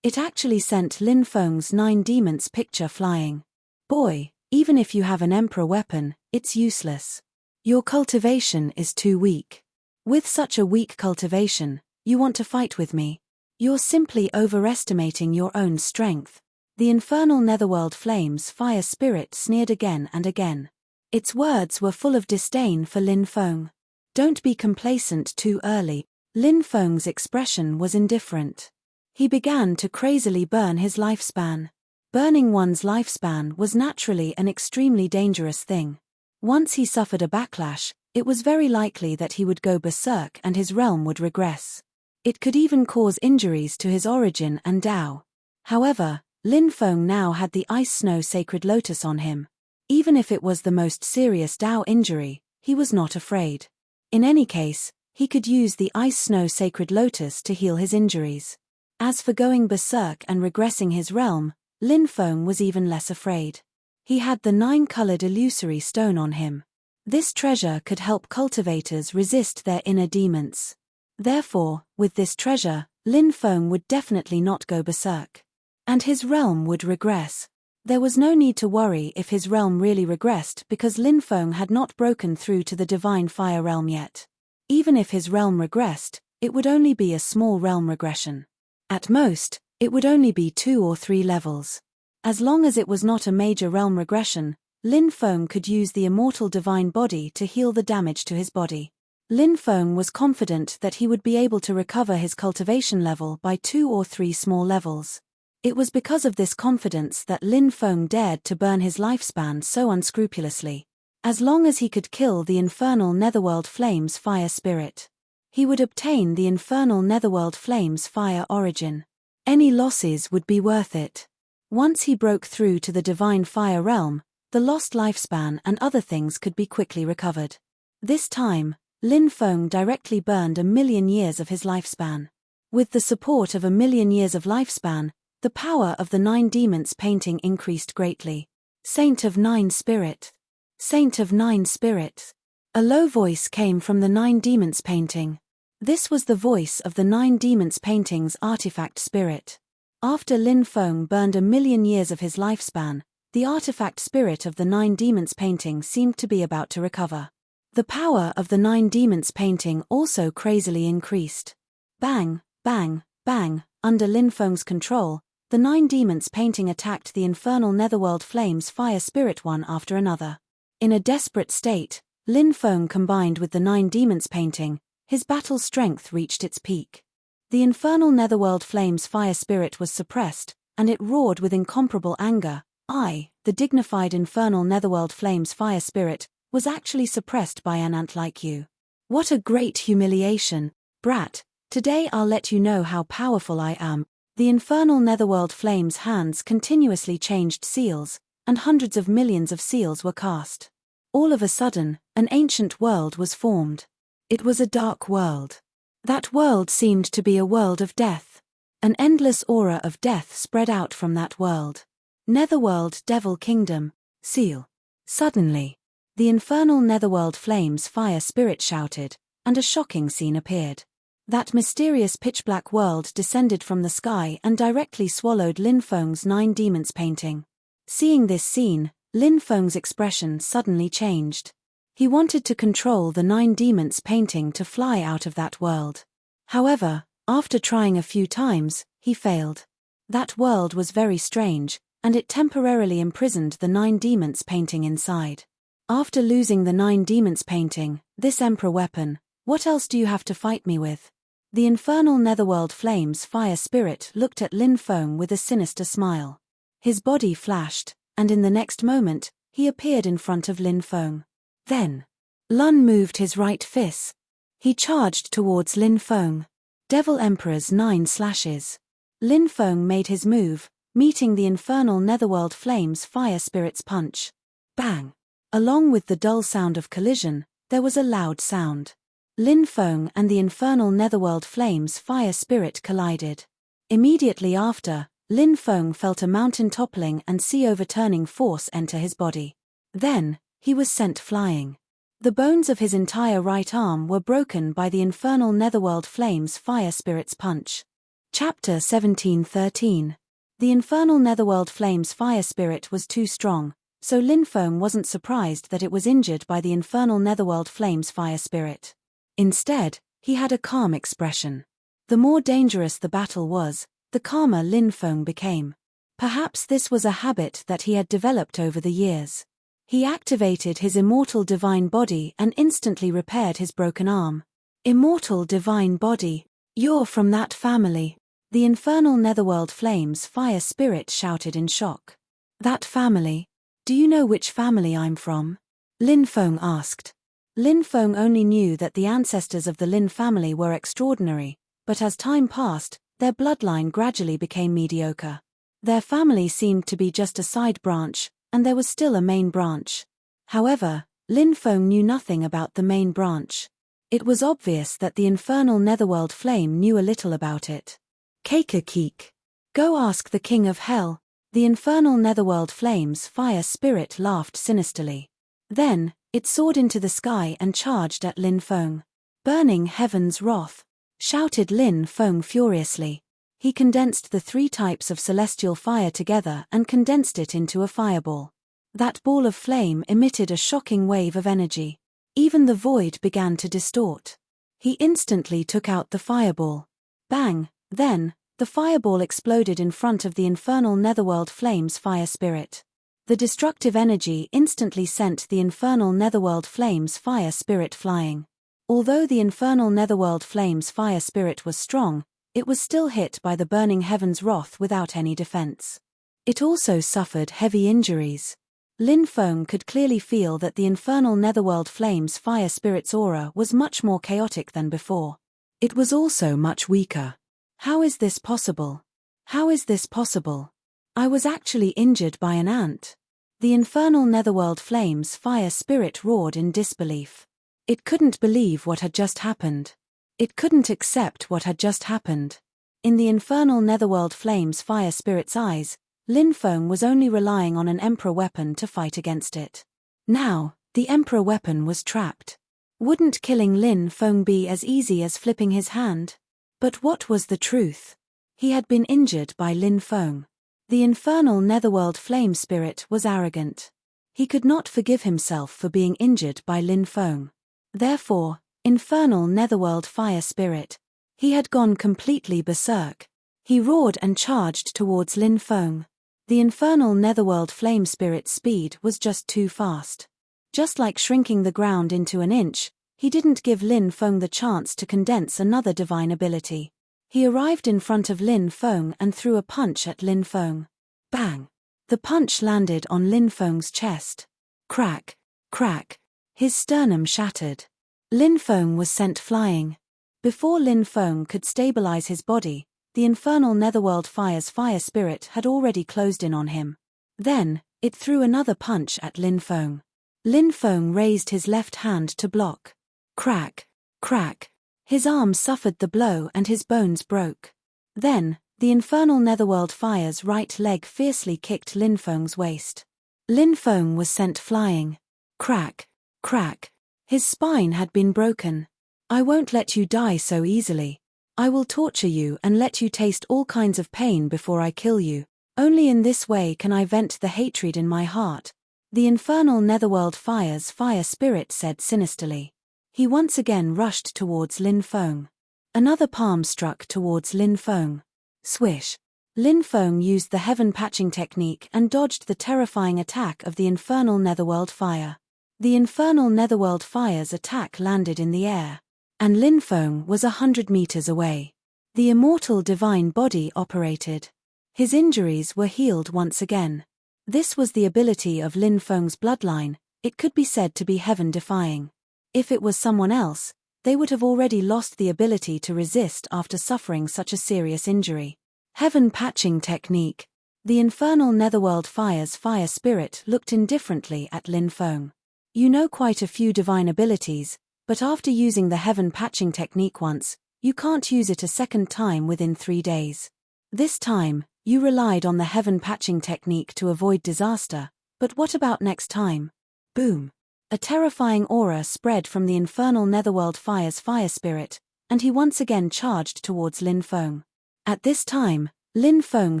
It actually sent Lin Feng's 9 demons picture flying. Boy, even if you have an emperor weapon, it's useless. Your cultivation is too weak. With such a weak cultivation, you want to fight with me? You're simply overestimating your own strength. The infernal Netherworld flame's fire spirit sneered again and again. Its words were full of disdain for Lin Feng. Don't be complacent too early. Lin Feng's expression was indifferent. He began to crazily burn his lifespan. Burning one's lifespan was naturally an extremely dangerous thing. Once he suffered a backlash, it was very likely that he would go berserk and his realm would regress. It could even cause injuries to his origin and Tao. However, Lin Feng now had the Ice Snow Sacred Lotus on him. Even if it was the most serious Dao injury, he was not afraid. In any case, he could use the ice snow sacred lotus to heal his injuries. As for going berserk and regressing his realm, Lin Feng was even less afraid. He had the 9-colored illusory stone on him. This treasure could help cultivators resist their inner demons. Therefore, with this treasure, Lin Feng would definitely not go berserk. And his realm would regress. There was no need to worry if his realm really regressed because Lin Feng had not broken through to the divine fire realm yet. Even if his realm regressed, it would only be a small realm regression. At most, it would only be 2 or 3 levels. As long as it was not a major realm regression, Lin Feng could use the immortal divine body to heal the damage to his body. Lin Feng was confident that he would be able to recover his cultivation level by 2 or 3 small levels. It was because of this confidence that Lin Feng dared to burn his lifespan so unscrupulously. As long as he could kill the infernal Netherworld Flames Fire Spirit, he would obtain the infernal Netherworld Flames Fire origin. Any losses would be worth it. Once he broke through to the divine fire realm, the lost lifespan and other things could be quickly recovered. This time, Lin Feng directly burned 1,000,000 years of his lifespan. With the support of 1,000,000 years of lifespan, the power of the 9 demons painting increased greatly. Saint of 9 Spirit. Saint of 9 Spirit. A low voice came from the 9 demons painting. This was the voice of the 9 demons painting's artifact spirit. After Lin Feng burned 1,000,000 years of his lifespan, the artifact spirit of the 9 demons painting seemed to be about to recover. The power of the 9 demons painting also crazily increased. Bang, bang, bang, under Lin Feng's control, the 9 demons painting attacked the infernal Netherworld Flames Fire Spirit one after another. In a desperate state, Lin Feng combined with the 9 demons painting, his battle strength reached its peak. The infernal Netherworld Flames Fire Spirit was suppressed, and it roared with incomparable anger. The dignified infernal Netherworld Flames Fire Spirit, was actually suppressed by an ant like you. What a great humiliation, brat! Today I'll let you know how powerful I am. The infernal Netherworld Flames' hands continuously changed seals, and hundreds of millions of seals were cast. All of a sudden, an ancient world was formed. It was a dark world. That world seemed to be a world of death. An endless aura of death spread out from that world. Netherworld Devil Kingdom, seal. Suddenly, the infernal Netherworld Flames Fire Spirit shouted, and a shocking scene appeared. That mysterious pitch-black world descended from the sky and directly swallowed Lin Feng's 9 demons painting. Seeing this scene, Lin Feng's expression suddenly changed. He wanted to control the 9 demons painting to fly out of that world. However, after trying a few times, he failed. That world was very strange, and it temporarily imprisoned the 9 demons painting inside. After losing the 9 demons painting, this emperor weapon, what else do you have to fight me with? The infernal Netherworld Flames Fire Spirit looked at Lin Feng with a sinister smile. His body flashed, and in the next moment, he appeared in front of Lin Feng. Then, Lun moved his right fist. He charged towards Lin Feng. Devil Emperor's 9 slashes. Lin Feng made his move, meeting the infernal Netherworld Flames Fire Spirit's punch. Bang! Along with the dull sound of collision, there was a loud sound. Lin Feng and the infernal Netherworld Flames Fire Spirit collided. Immediately after, Lin Feng felt a mountain toppling and sea overturning force enter his body. Then, he was sent flying. The bones of his entire right arm were broken by the infernal Netherworld Flames Fire Spirit's punch. Chapter 17:13. The infernal Netherworld Flames Fire Spirit was too strong, so Lin Feng wasn't surprised that it was injured by the infernal Netherworld Flames Fire Spirit. Instead, he had a calm expression. The more dangerous the battle was, the calmer Lin Feng became. Perhaps this was a habit that he had developed over the years. He activated his immortal divine body and instantly repaired his broken arm. Immortal divine body, you're from that family. The infernal Netherworld Flames Fire Spirit shouted in shock. That family? Do you know which family I'm from? Lin Feng asked. Lin Feng only knew that the ancestors of the Lin family were extraordinary, but as time passed, their bloodline gradually became mediocre. Their family seemed to be just a side branch, and there was still a main branch. However, Lin Feng knew nothing about the main branch. It was obvious that the infernal netherworld flame knew a little about it. Keek. Go ask the king of hell. The infernal netherworld flame's fire spirit laughed sinisterly. Then, it soared into the sky and charged at Lin Feng. Burning heaven's wrath, shouted Lin Feng furiously. He condensed the 3 types of celestial fire together and condensed it into a fireball. That ball of flame emitted a shocking wave of energy. Even the void began to distort. He instantly took out the fireball. Bang! Then, the fireball exploded in front of the infernal netherworld flame's fire spirit. The destructive energy instantly sent the infernal netherworld flame's fire spirit flying. Although the infernal netherworld flame's fire spirit was strong, it was still hit by the burning heaven's wrath without any defense. It also suffered heavy injuries. Lin Feng could clearly feel that the infernal netherworld flame's fire spirit's aura was much more chaotic than before. It was also much weaker. How is this possible? How is this possible? I was actually injured by an ant. The infernal netherworld flame's fire spirit roared in disbelief. It couldn't believe what had just happened. It couldn't accept what had just happened. In the infernal netherworld flame's fire spirit's eyes, Lin Feng was only relying on an emperor weapon to fight against it. Now, the emperor weapon was trapped. Wouldn't killing Lin Feng be as easy as flipping his hand? But what was the truth? He had been injured by Lin Feng. The infernal netherworld flame spirit was arrogant. He could not forgive himself for being injured by Lin Feng. Therefore, infernal netherworld fire spirit. He had gone completely berserk. He roared and charged towards Lin Feng. The infernal netherworld flame spirit's speed was just too fast. Just like shrinking the ground into an inch, he didn't give Lin Feng the chance to condense another divine ability. He arrived in front of Lin Feng and threw a punch at Lin Feng. Bang! The punch landed on Lin Feng's chest. Crack, crack. His sternum shattered. Lin Feng was sent flying. Before Lin Feng could stabilize his body, the infernal netherworld fire's fire spirit had already closed in on him. Then, it threw another punch at Lin Feng. Lin Feng raised his left hand to block. Crack, crack. His arm suffered the blow and his bones broke. Then, the infernal netherworld fire's right leg fiercely kicked Lin Feng's waist. Lin Feng was sent flying. Crack, crack. His spine had been broken. I won't let you die so easily. I will torture you and let you taste all kinds of pain before I kill you. Only in this way can I vent the hatred in my heart. The infernal netherworld fire's fire spirit said sinisterly. He once again rushed towards Lin Feng. Another palm struck towards Lin Feng. Swish. Lin Feng used the heaven patching technique and dodged the terrifying attack of the infernal netherworld fire. The infernal netherworld fire's attack landed in the air, and Lin Feng was 100 meters away. The immortal divine body operated. His injuries were healed once again. This was the ability of Lin Feng's bloodline. It could be said to be heaven-defying. If it was someone else, they would have already lost the ability to resist after suffering such a serious injury. Heaven patching technique. The infernal netherworld fire's fire spirit looked indifferently at Lin Feng. You know quite a few divine abilities, but after using the heaven patching technique once, you can't use it a second time within 3 days. This time, you relied on the heaven patching technique to avoid disaster, but what about next time? Boom! A terrifying aura spread from the infernal netherworld fire's fire spirit, and he once again charged towards Lin Feng. At this time, Lin Feng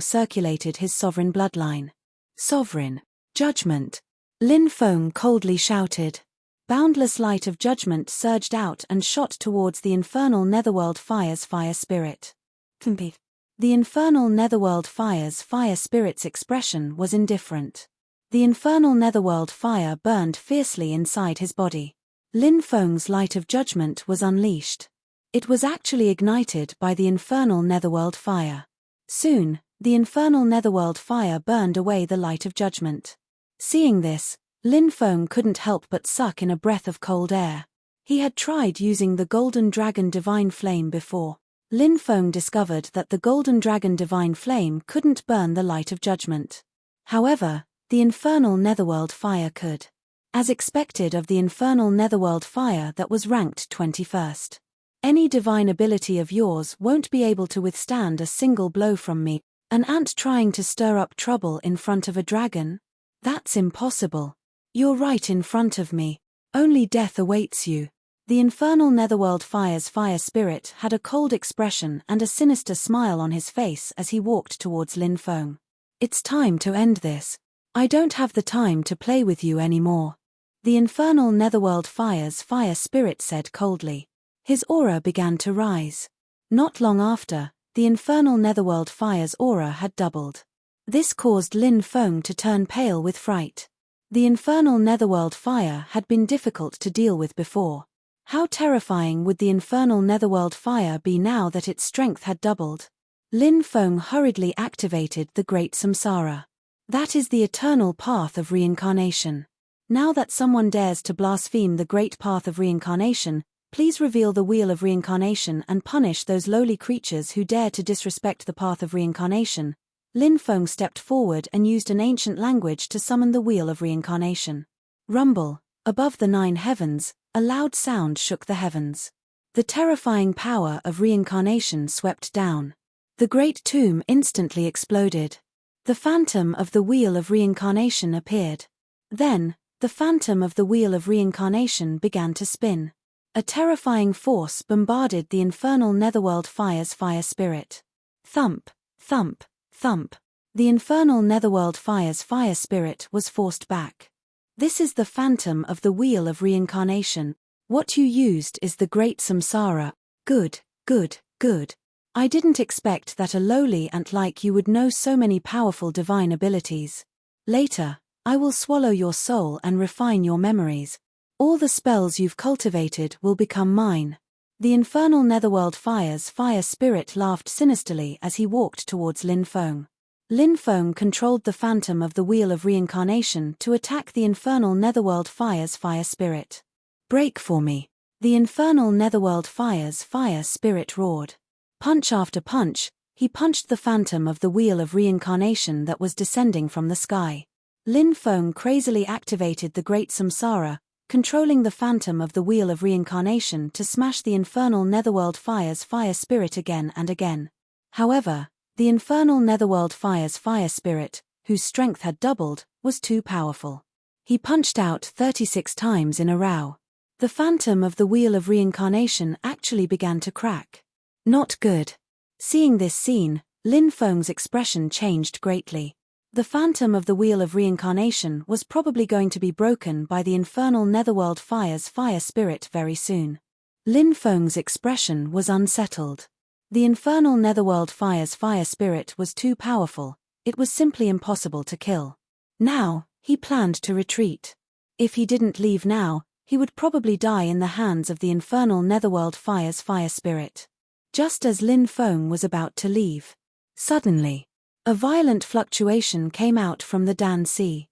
circulated his sovereign bloodline. Sovereign. Judgment. Lin Feng coldly shouted. Boundless light of judgment surged out and shot towards the infernal netherworld fire's fire spirit. The infernal netherworld fire's fire spirit's expression was indifferent. The infernal netherworld fire burned fiercely inside his body. Lin Feng's light of judgment was unleashed. It was actually ignited by the infernal netherworld fire. Soon, the infernal netherworld fire burned away the light of judgment. Seeing this, Lin Feng couldn't help but suck in a breath of cold air. He had tried using the Golden Dragon Divine Flame before. Lin Feng discovered that the Golden Dragon Divine Flame couldn't burn the light of judgment. However, the infernal netherworld fire could. As expected of the infernal netherworld fire that was ranked 21st. Any divine ability of yours won't be able to withstand a single blow from me. An ant trying to stir up trouble in front of a dragon? That's impossible. You're right in front of me. Only death awaits you. The infernal netherworld fire's fire spirit had a cold expression and a sinister smile on his face as he walked towards Lin Feng. It's time to end this. I don't have the time to play with you anymore. The infernal netherworld fire's fire spirit said coldly. His aura began to rise. Not long after, the infernal netherworld fire's aura had doubled. This caused Lin Feng to turn pale with fright. The infernal netherworld fire had been difficult to deal with before. How terrifying would the infernal netherworld fire be now that its strength had doubled? Lin Feng hurriedly activated the Great Samsara. That is the eternal path of reincarnation. Now that someone dares to blaspheme the great path of reincarnation, please reveal the wheel of reincarnation and punish those lowly creatures who dare to disrespect the path of reincarnation. Lin Feng stepped forward and used an ancient language to summon the wheel of reincarnation. Rumble. Above the 9 heavens, a loud sound shook the heavens. The terrifying power of reincarnation swept down. The great tomb instantly exploded. The phantom of the wheel of reincarnation appeared. Then, the phantom of the wheel of reincarnation began to spin. A terrifying force bombarded the infernal netherworld fire's fire spirit. Thump, thump, thump. The infernal netherworld fire's fire spirit was forced back. This is the phantom of the wheel of reincarnation. What you used is the great samsara. Good, good, good. I didn't expect that a lowly ant like you would know so many powerful divine abilities. Later, I will swallow your soul and refine your memories. All the spells you've cultivated will become mine. The infernal netherworld fire's fire spirit laughed sinisterly as he walked towards Lin Feng. Lin Feng controlled the phantom of the wheel of reincarnation to attack the infernal netherworld fire's fire spirit. Break for me. The infernal netherworld fire's fire spirit roared. Punch after punch, he punched the phantom of the wheel of reincarnation that was descending from the sky. Lin Feng crazily activated the great samsara, controlling the phantom of the wheel of reincarnation to smash the infernal netherworld fire's fire spirit again and again. However, the infernal netherworld fire's fire spirit, whose strength had doubled, was too powerful. He punched out 36 times in a row. The phantom of the wheel of reincarnation actually began to crack. Not good. Seeing this scene, Lin Feng's expression changed greatly. The phantom of the wheel of reincarnation was probably going to be broken by the infernal netherworld fire's fire spirit very soon. Lin Feng's expression was unsettled. The infernal netherworld fire's fire spirit was too powerful, it was simply impossible to kill. Now, he planned to retreat. If he didn't leave now, he would probably die in the hands of the infernal netherworld fire's fire spirit. Just as Lin Feng was about to leave, suddenly, a violent fluctuation came out from the Dan Sea.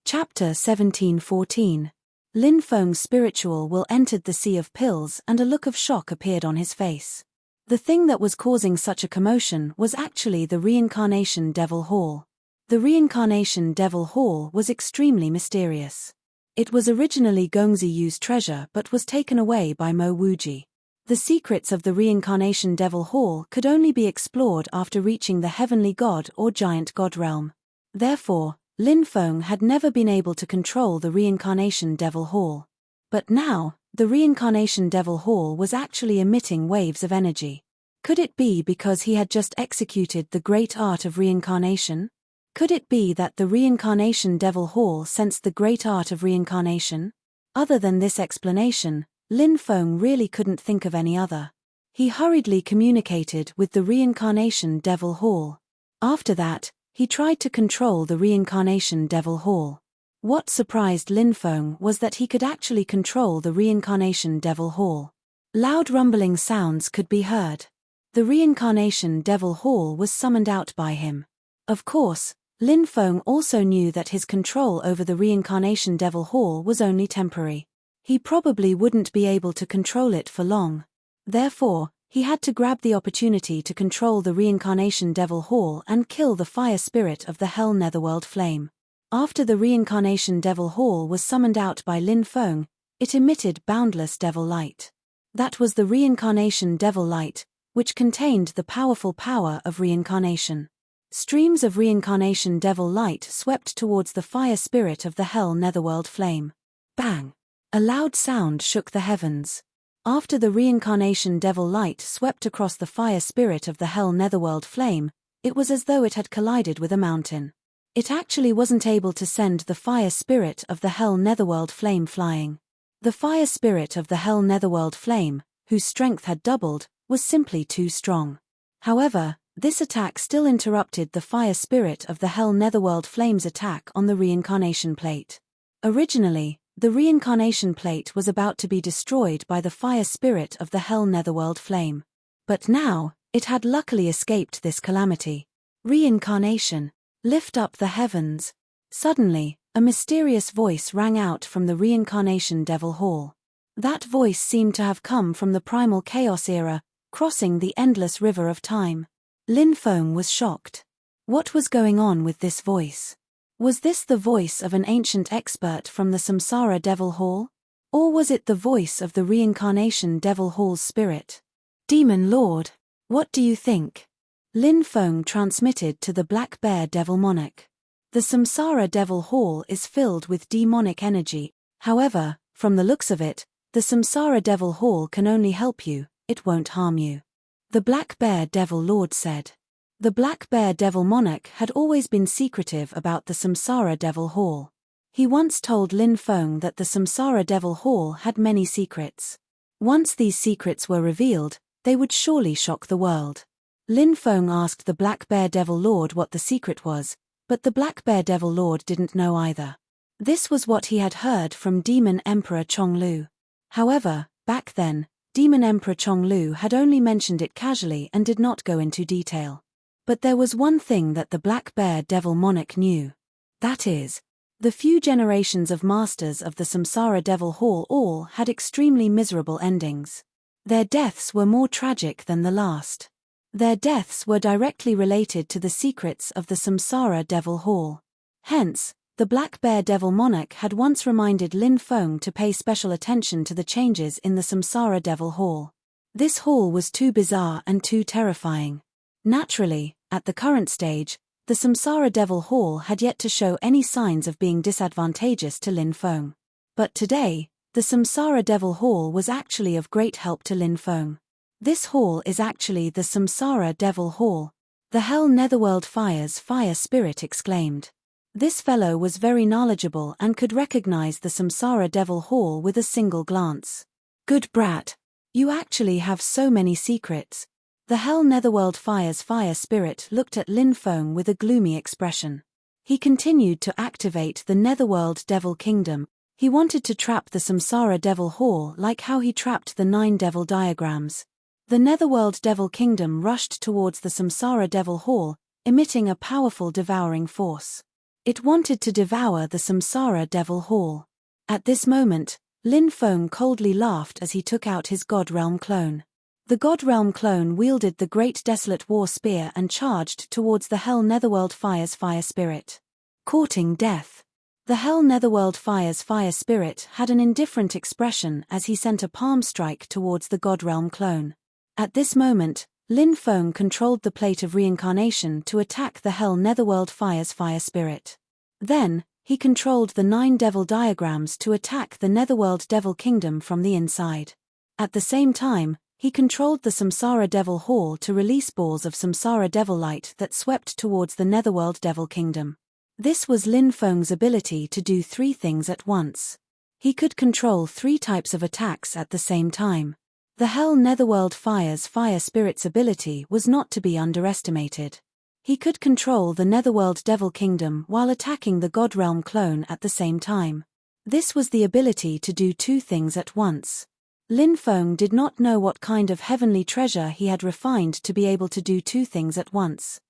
Chapter 17:14. Lin Feng's spiritual will entered the sea of pills and a look of shock appeared on his face. The thing that was causing such a commotion was actually the Reincarnation Devil Hall. The Reincarnation Devil Hall was extremely mysterious. It was originally Gongzi Yu's treasure but was taken away by Mo Wuji. The secrets of the Reincarnation Devil Hall could only be explored after reaching the Heavenly God or Giant God realm. Therefore, Lin Feng had never been able to control the Reincarnation Devil Hall. But now, the Reincarnation Devil Hall was actually emitting waves of energy. Could it be because he had just executed the great art of reincarnation? Could it be that the Reincarnation Devil Hall sensed the great art of reincarnation? Other than this explanation, Lin Feng really couldn't think of any other. He hurriedly communicated with the Reincarnation Devil Hall. After that, he tried to control the Reincarnation Devil Hall. What surprised Lin Feng was that he could actually control the Reincarnation Devil Hall. Loud rumbling sounds could be heard. The Reincarnation Devil Hall was summoned out by him. Of course, Lin Feng also knew that his control over the Reincarnation Devil Hall was only temporary. He probably wouldn't be able to control it for long. Therefore, he had to grab the opportunity to control the Reincarnation Devil Hall and kill the fire spirit of the Hell Netherworld Flame. After the reincarnation devil hall was summoned out by Lin Feng, it emitted boundless devil light. That was the reincarnation devil light, which contained the powerful power of reincarnation. Streams of reincarnation devil light swept towards the fire spirit of the hell netherworld flame. Bang! A loud sound shook the heavens. After the reincarnation devil light swept across the fire spirit of the hell netherworld flame, it was as though it had collided with a mountain. It actually wasn't able to send the fire spirit of the hell netherworld flame flying. The fire spirit of the hell netherworld flame, whose strength had doubled, was simply too strong. However, this attack still interrupted the fire spirit of the hell netherworld flame's attack on the reincarnation plate. Originally, the reincarnation plate was about to be destroyed by the fire spirit of the hell netherworld flame. But now, it had luckily escaped this calamity. Reincarnation. Lift up the heavens. Suddenly, a mysterious voice rang out from the reincarnation devil hall. That voice seemed to have come from the primal chaos era, crossing the endless river of time. Lin Feng was shocked. What was going on with this voice? Was this the voice of an ancient expert from the Samsara Devil Hall? Or was it the voice of the reincarnation Devil Hall's spirit? Demon Lord, what do you think? Lin Feng transmitted to the Black Bear Devil Monarch. The Samsara Devil Hall is filled with demonic energy, however, from the looks of it, the Samsara Devil Hall can only help you, it won't harm you. The Black Bear Devil Lord said. The Black Bear Devil Monarch had always been secretive about the Samsara Devil Hall. He once told Lin Feng that the Samsara Devil Hall had many secrets. Once these secrets were revealed, they would surely shock the world. Lin Feng asked the Black Bear Devil Lord what the secret was, but the Black Bear Devil Lord didn't know either. This was what he had heard from Demon Emperor Chonglu. However, back then, Demon Emperor Chonglu had only mentioned it casually and did not go into detail. But there was one thing that the Black Bear Devil Monarch knew. That is, the few generations of masters of the Samsara Devil Hall all had extremely miserable endings. Their deaths were more tragic than the last. Their deaths were directly related to the secrets of the Samsara Devil Hall. Hence, the Black Bear Devil Monarch had once reminded Lin Feng to pay special attention to the changes in the Samsara Devil Hall. This hall was too bizarre and too terrifying. Naturally, at the current stage, the Samsara Devil Hall had yet to show any signs of being disadvantageous to Lin Feng. But today, the Samsara Devil Hall was actually of great help to Lin Feng. This hall is actually the Samsara Devil Hall. The Hell Netherworld Fire's fire spirit exclaimed. This fellow was very knowledgeable and could recognize the Samsara Devil Hall with a single glance. Good brat. You actually have so many secrets. The Hell Netherworld Fire's fire spirit looked at Lin Feng with a gloomy expression. He continued to activate the Netherworld Devil Kingdom. He wanted to trap the Samsara Devil Hall like how he trapped the 9 devil diagrams. The Netherworld Devil Kingdom rushed towards the Samsara Devil Hall, emitting a powerful devouring force. It wanted to devour the Samsara Devil Hall. At this moment, Lin Feng coldly laughed as he took out his God Realm clone. The God Realm clone wielded the Great Desolate War Spear and charged towards the Hell Netherworld Fire's fire spirit. Courting death. The Hell Netherworld Fire's fire spirit had an indifferent expression as he sent a palm strike towards the God Realm clone. At this moment, Lin Feng controlled the plate of reincarnation to attack the Hell Netherworld Fire's fire spirit. Then, he controlled the 9 devil diagrams to attack the Netherworld Devil Kingdom from the inside. At the same time, he controlled the Samsara Devil Hall to release balls of Samsara Devil Light that swept towards the Netherworld Devil Kingdom. This was Lin Feng's ability to do 3 things at once. He could control 3 types of attacks at the same time. The Hell Netherworld Fire's fire spirit's ability was not to be underestimated. He could control the Netherworld Devil Kingdom while attacking the God Realm clone at the same time. This was the ability to do 2 things at once. Lin Feng did not know what kind of heavenly treasure he had refined to be able to do 2 things at once.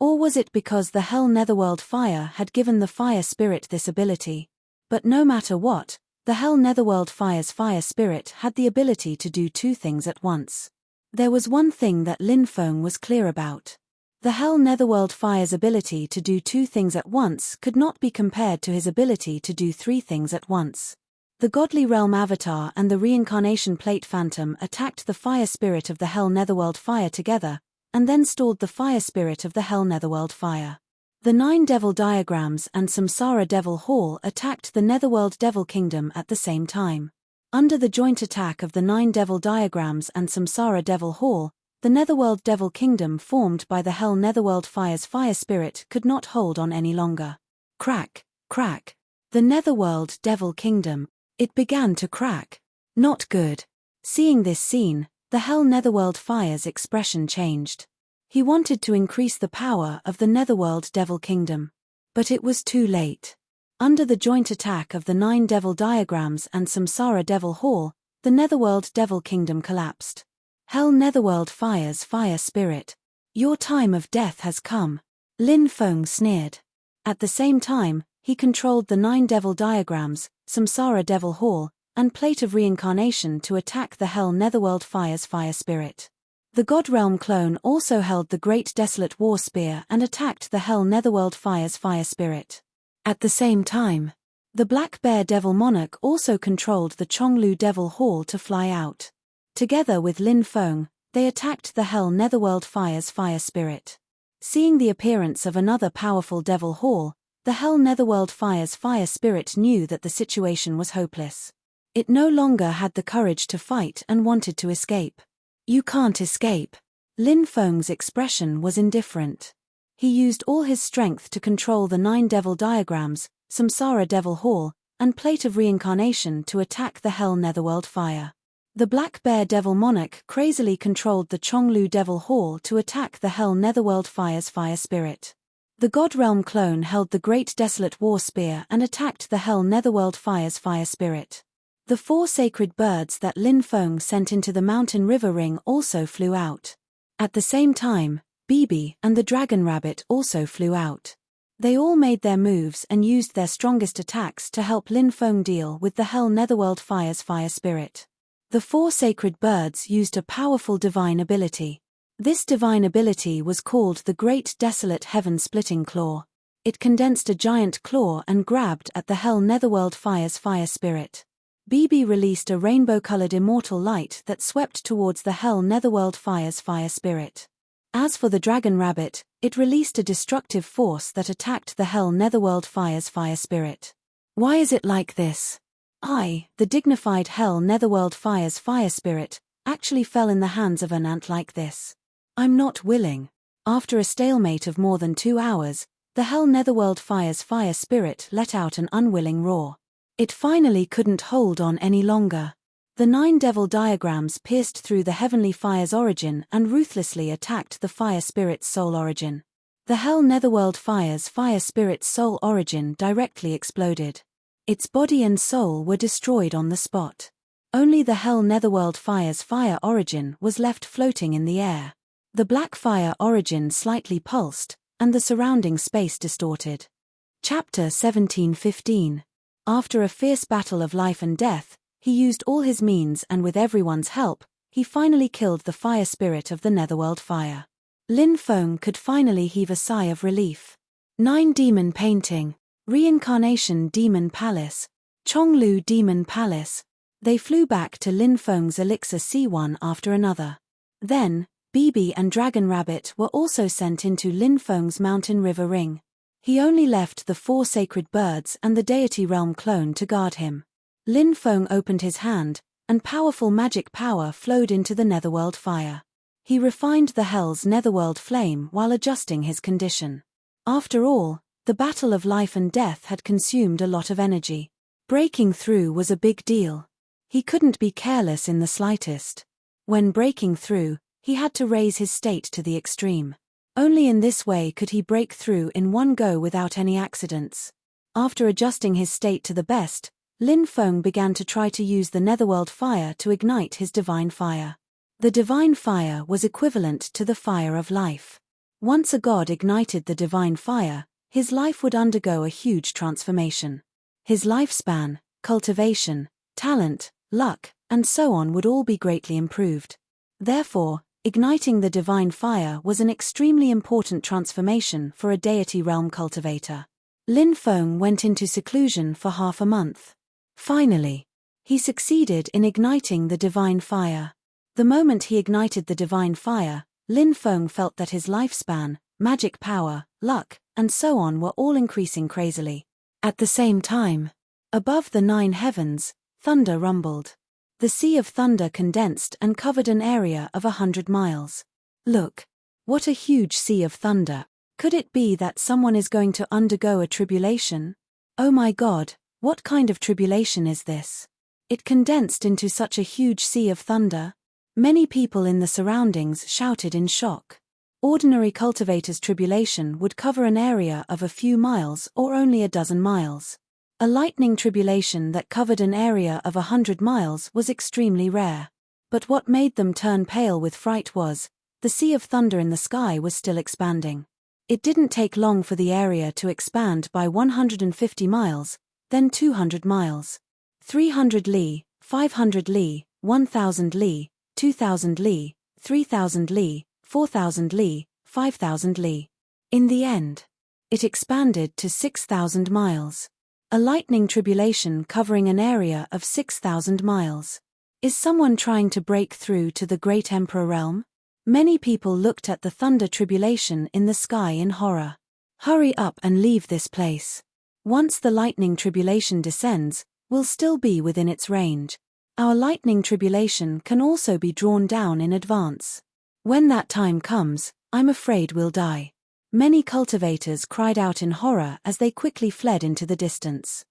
Or was it because the Hell Netherworld Fire had given the fire spirit this ability? But no matter what, the Hell Netherworld Fire's fire spirit had the ability to do 2 things at once. There was one thing that Lin Feng was clear about. The The Hell Netherworld Fire's ability to do 2 things at once could not be compared to his ability to do 3 things at once. The Godly Realm Avatar and the Reincarnation Plate Phantom attacked the Fire Spirit of the Hell Netherworld Fire together, and then stalled the Fire Spirit of the Hell Netherworld Fire. The 9 Devil Diagrams and Samsara Devil Hall attacked the Netherworld Devil Kingdom at the same time. Under the joint attack of the 9 Devil Diagrams and Samsara Devil Hall, the Netherworld Devil Kingdom formed by the Hell Netherworld Fire's Fire Spirit could not hold on any longer. Crack, crack. The Netherworld Devil Kingdom. It began to crack. Not good. Seeing this scene, the Hell Netherworld Fire's expression changed. He wanted to increase the power of the Netherworld Devil Kingdom. But it was too late. Under the joint attack of the 9 Devil Diagrams and Samsara Devil Hall, the Netherworld Devil Kingdom collapsed. Hell Netherworld Fire's Fire Spirit. Your time of death has come. Lin Feng sneered. At the same time, he controlled the 9 Devil Diagrams, Samsara Devil Hall, and Plate of Reincarnation to attack the Hell Netherworld Fire's Fire Spirit. The God Realm clone also held the Great Desolate War Spear and attacked the Hell Netherworld Fire's Fire Spirit. At the same time, the Black Bear Devil Monarch also controlled the Chonglu Devil Hall to fly out. Together with Lin Feng, they attacked the Hell Netherworld Fire's Fire Spirit. Seeing the appearance of another powerful Devil Hall, the Hell Netherworld Fire's Fire Spirit knew that the situation was hopeless. It no longer had the courage to fight and wanted to escape. You can't escape. Lin Feng's expression was indifferent. He used all his strength to control the 9 Devil Diagrams, Samsara Devil Hall, and Plate of Reincarnation to attack the Hell Netherworld Fire. The Black Bear Devil Monarch crazily controlled the Chonglu Devil Hall to attack the Hell Netherworld Fire's Fire Spirit. The God Realm clone held the Great Desolate War Spear and attacked the Hell Netherworld Fire's Fire Spirit. The 4 sacred birds that Lin Feng sent into the mountain river ring also flew out. At the same time, Bibi and the Dragon Rabbit also flew out. They all made their moves and used their strongest attacks to help Lin Feng deal with the Hell Netherworld Fire's Fire Spirit. The 4 sacred birds used a powerful divine ability. This divine ability was called the Great Desolate Heaven-Splitting Claw. It condensed a giant claw and grabbed at the Hell Netherworld Fire's Fire Spirit. Bibi released a rainbow-colored immortal light that swept towards the Hell Netherworld Fire's Fire Spirit. As for the Dragon Rabbit, it released a destructive force that attacked the Hell Netherworld Fire's Fire Spirit. Why is it like this? The dignified Hell Netherworld Fire's Fire Spirit, actually fell in the hands of an ant like this. I'm not willing. After a stalemate of more than 2 hours, the Hell Netherworld Fire's Fire Spirit let out an unwilling roar. It finally couldn't hold on any longer. The 9 Devil Diagrams pierced through the Heavenly Fire's origin and ruthlessly attacked the Fire Spirit's soul origin. The Hell Netherworld Fire's Fire Spirit's soul origin directly exploded. Its body and soul were destroyed on the spot. Only the Hell Netherworld Fire's fire origin was left floating in the air. The black fire origin slightly pulsed, and the surrounding space distorted. Chapter 1715. After a fierce battle of life and death, he used all his means and with everyone's help, he finally killed the fire spirit of the Netherworld Fire. Lin Feng could finally heave a sigh of relief. 9 Demon Painting. Reincarnation Demon Palace. Chonglu Demon Palace. They flew back to Lin Feng's elixir sea one after another. Then, Bibi and Dragon Rabbit were also sent into Lin Feng's mountain river ring. He only left the 4 sacred birds and the deity realm clone to guard him. Lin Feng opened his hand, and powerful magic power flowed into the Netherworld Fire. He refined the Hell's Netherworld flame while adjusting his condition. After all, the battle of life and death had consumed a lot of energy. Breaking through was a big deal. He couldn't be careless in the slightest. When breaking through, he had to raise his state to the extreme. Only in this way could he break through in one go without any accidents. After adjusting his state to the best, Lin Feng began to try to use the Netherworld Fire to ignite his divine fire. The divine fire was equivalent to the fire of life. Once a god ignited the divine fire, his life would undergo a huge transformation. His lifespan, cultivation, talent, luck, and so on would all be greatly improved. Therefore, Igniting the divine fire was an extremely important transformation for a deity realm cultivator. Lin Feng went into seclusion for half a month. Finally, he succeeded in igniting the divine fire. The moment he ignited the divine fire, Lin Feng felt that his lifespan, magic power, luck, and so on were all increasing crazily. At the same time, above the 9 heavens, thunder rumbled. The sea of thunder condensed and covered an area of 100 miles. Look! What a huge sea of thunder! Could it be that someone is going to undergo a tribulation? Oh my God, what kind of tribulation is this? It condensed into such a huge sea of thunder. Many people in the surroundings shouted in shock. Ordinary cultivators' tribulation would cover an area of a few miles or only a dozen miles. A lightning tribulation that covered an area of 100 miles was extremely rare. But what made them turn pale with fright was, the sea of thunder in the sky was still expanding. It didn't take long for the area to expand by 150 miles, then 200 miles. 300 li, 500 li, 1,000 li, 2,000 li, 3,000 li, 4,000 li, 5,000 li. In the end, it expanded to 6,000 miles. A lightning tribulation covering an area of 6,000 miles. Is someone trying to break through to the great emperor realm? Many people looked at the thunder tribulation in the sky in horror. Hurry up and leave this place. Once the lightning tribulation descends, we'll still be within its range. Our lightning tribulation can also be drawn down in advance. When that time comes, I'm afraid we'll die. Many cultivators cried out in horror as they quickly fled into the distance.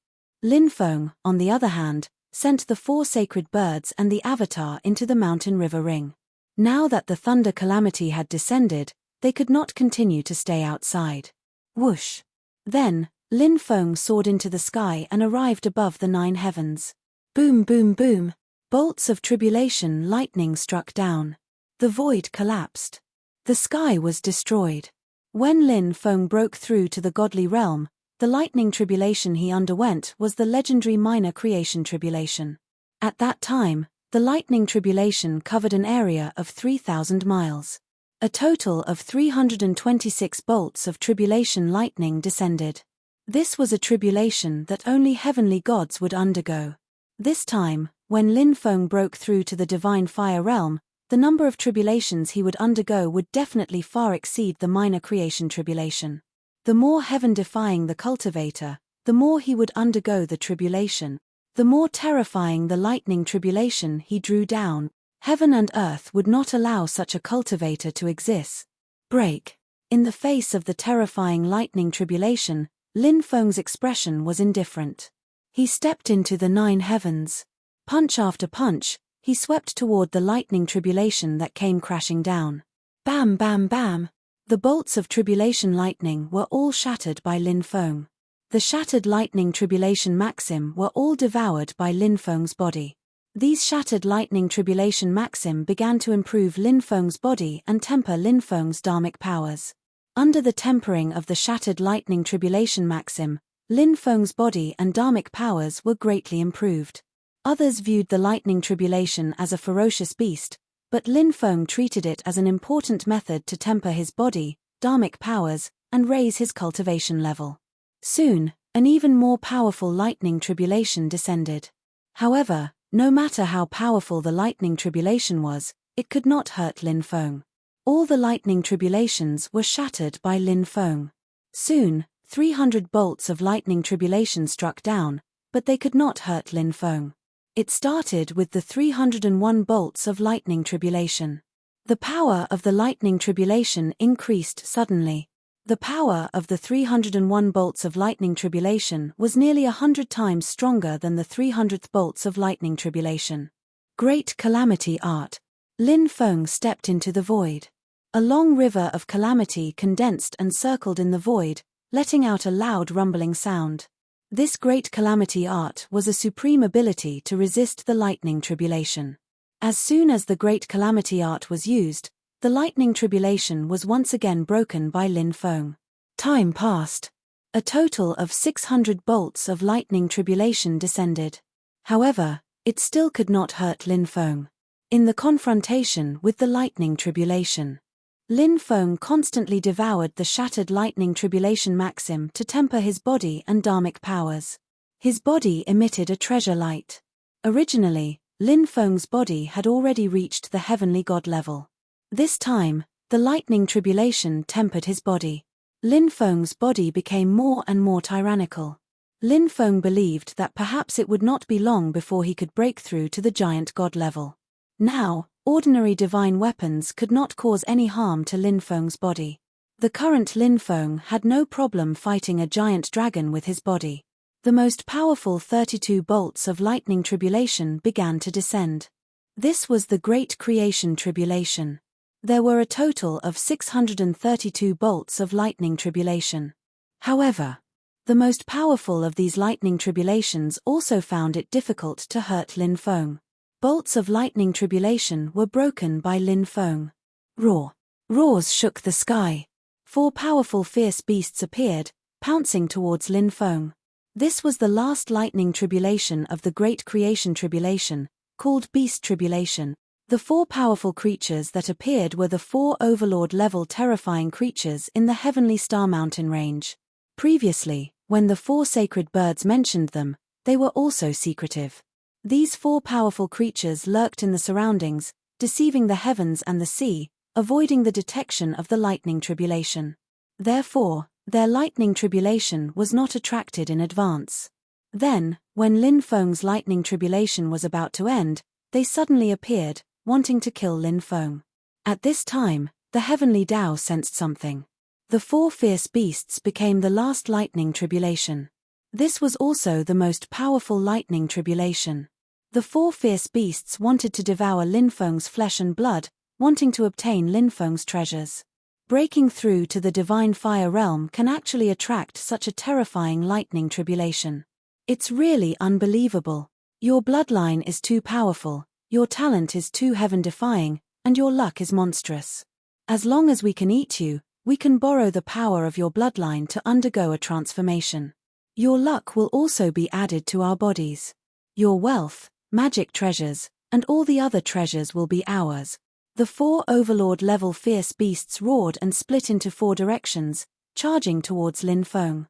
Lin Feng, on the other hand, sent the 4 sacred birds and the avatar into the mountain river ring. Now that the thunder calamity had descended, they could not continue to stay outside. Whoosh! Then, Lin Feng soared into the sky and arrived above the 9 heavens. Boom boom boom! Bolts of tribulation lightning struck down. The void collapsed. The sky was destroyed. When Lin Feng broke through to the godly realm, the lightning tribulation he underwent was the legendary minor creation tribulation. At that time, the lightning tribulation covered an area of 3,000 miles. A total of 326 bolts of tribulation lightning descended. This was a tribulation that only heavenly gods would undergo. This time, when Lin Feng broke through to the divine fire realm, the number of tribulations he would undergo would definitely far exceed the minor creation tribulation. The more heaven-defying the cultivator, the more he would undergo the tribulation. The more terrifying the lightning tribulation he drew down, heaven and earth would not allow such a cultivator to exist. Break. In the face of the terrifying lightning tribulation, Lin Feng's expression was indifferent. He stepped into the 9 heavens. Punch after punch, he swept toward the lightning tribulation that came crashing down. Bam bam bam! The bolts of tribulation lightning were all shattered by Lin Feng. The shattered lightning tribulation maxim were all devoured by Lin Feng's body. These shattered lightning tribulation maxim began to improve Lin Feng's body and temper Lin Feng's dharmic powers. Under the tempering of the shattered lightning tribulation maxim, Lin Feng's body and dharmic powers were greatly improved. Others viewed the lightning tribulation as a ferocious beast, but Lin Feng treated it as an important method to temper his body, dharmic powers, and raise his cultivation level. Soon, an even more powerful lightning tribulation descended. However, no matter how powerful the lightning tribulation was, it could not hurt Lin Feng. All the lightning tribulations were shattered by Lin Feng. Soon, 300 bolts of lightning tribulation struck down, but they could not hurt Lin Feng. It started with the 301 bolts of lightning tribulation. The power of the lightning tribulation increased suddenly. The power of the 301 bolts of lightning tribulation was nearly 100 times stronger than the 300th bolts of lightning tribulation. Great calamity art. Lin Feng stepped into the void. A long river of calamity condensed and circled in the void, letting out a loud rumbling sound. This great calamity art was a supreme ability to resist the lightning tribulation. As soon as the great calamity art was used, the lightning tribulation was once again broken by Lin Feng. Time passed. A total of 600 bolts of lightning tribulation descended. However, it still could not hurt Lin Feng. In the confrontation with the lightning tribulation, Lin Feng constantly devoured the shattered lightning tribulation maxim to temper his body and dharmic powers. His body emitted a treasure light. Originally, Lin Feng's body had already reached the heavenly god level. This time, the lightning tribulation tempered his body. Lin Feng's body became more and more tyrannical. Lin Feng believed that perhaps it would not be long before he could break through to the giant god level. Now, ordinary divine weapons could not cause any harm to Lin Feng's body. The current Lin Feng had no problem fighting a giant dragon with his body. The most powerful 32 bolts of lightning tribulation began to descend. This was the Great Creation Tribulation. There were a total of 632 bolts of lightning tribulation. However, the most powerful of these lightning tribulations also found it difficult to hurt Lin Feng. Bolts of lightning tribulation were broken by Lin Feng. Roar. Roars shook the sky. 4 powerful fierce beasts appeared, pouncing towards Lin Feng. This was the last lightning tribulation of the Great Creation Tribulation, called Beast Tribulation. The 4 powerful creatures that appeared were the 4 Overlord-level terrifying creatures in the Heavenly Star Mountain range. Previously, when the 4 sacred birds mentioned them, they were also secretive. These 4 powerful creatures lurked in the surroundings, deceiving the heavens and the sea, avoiding the detection of the lightning tribulation. Therefore, their lightning tribulation was not attracted in advance. Then, when Lin Feng's lightning tribulation was about to end, they suddenly appeared, wanting to kill Lin Feng. At this time, the heavenly Tao sensed something. The 4 fierce beasts became the last lightning tribulation. This was also the most powerful lightning tribulation. The 4 fierce beasts wanted to devour Lin Feng's flesh and blood, wanting to obtain Lin Feng's treasures. Breaking through to the divine fire realm can actually attract such a terrifying lightning tribulation. It's really unbelievable. Your bloodline is too powerful, your talent is too heaven-defying, and your luck is monstrous. As long as we can eat you, we can borrow the power of your bloodline to undergo a transformation. Your luck will also be added to our bodies. Your wealth, magic treasures, and all the other treasures will be ours. The 4 Overlord-level fierce beasts roared and split into 4 directions, charging towards Lin Feng.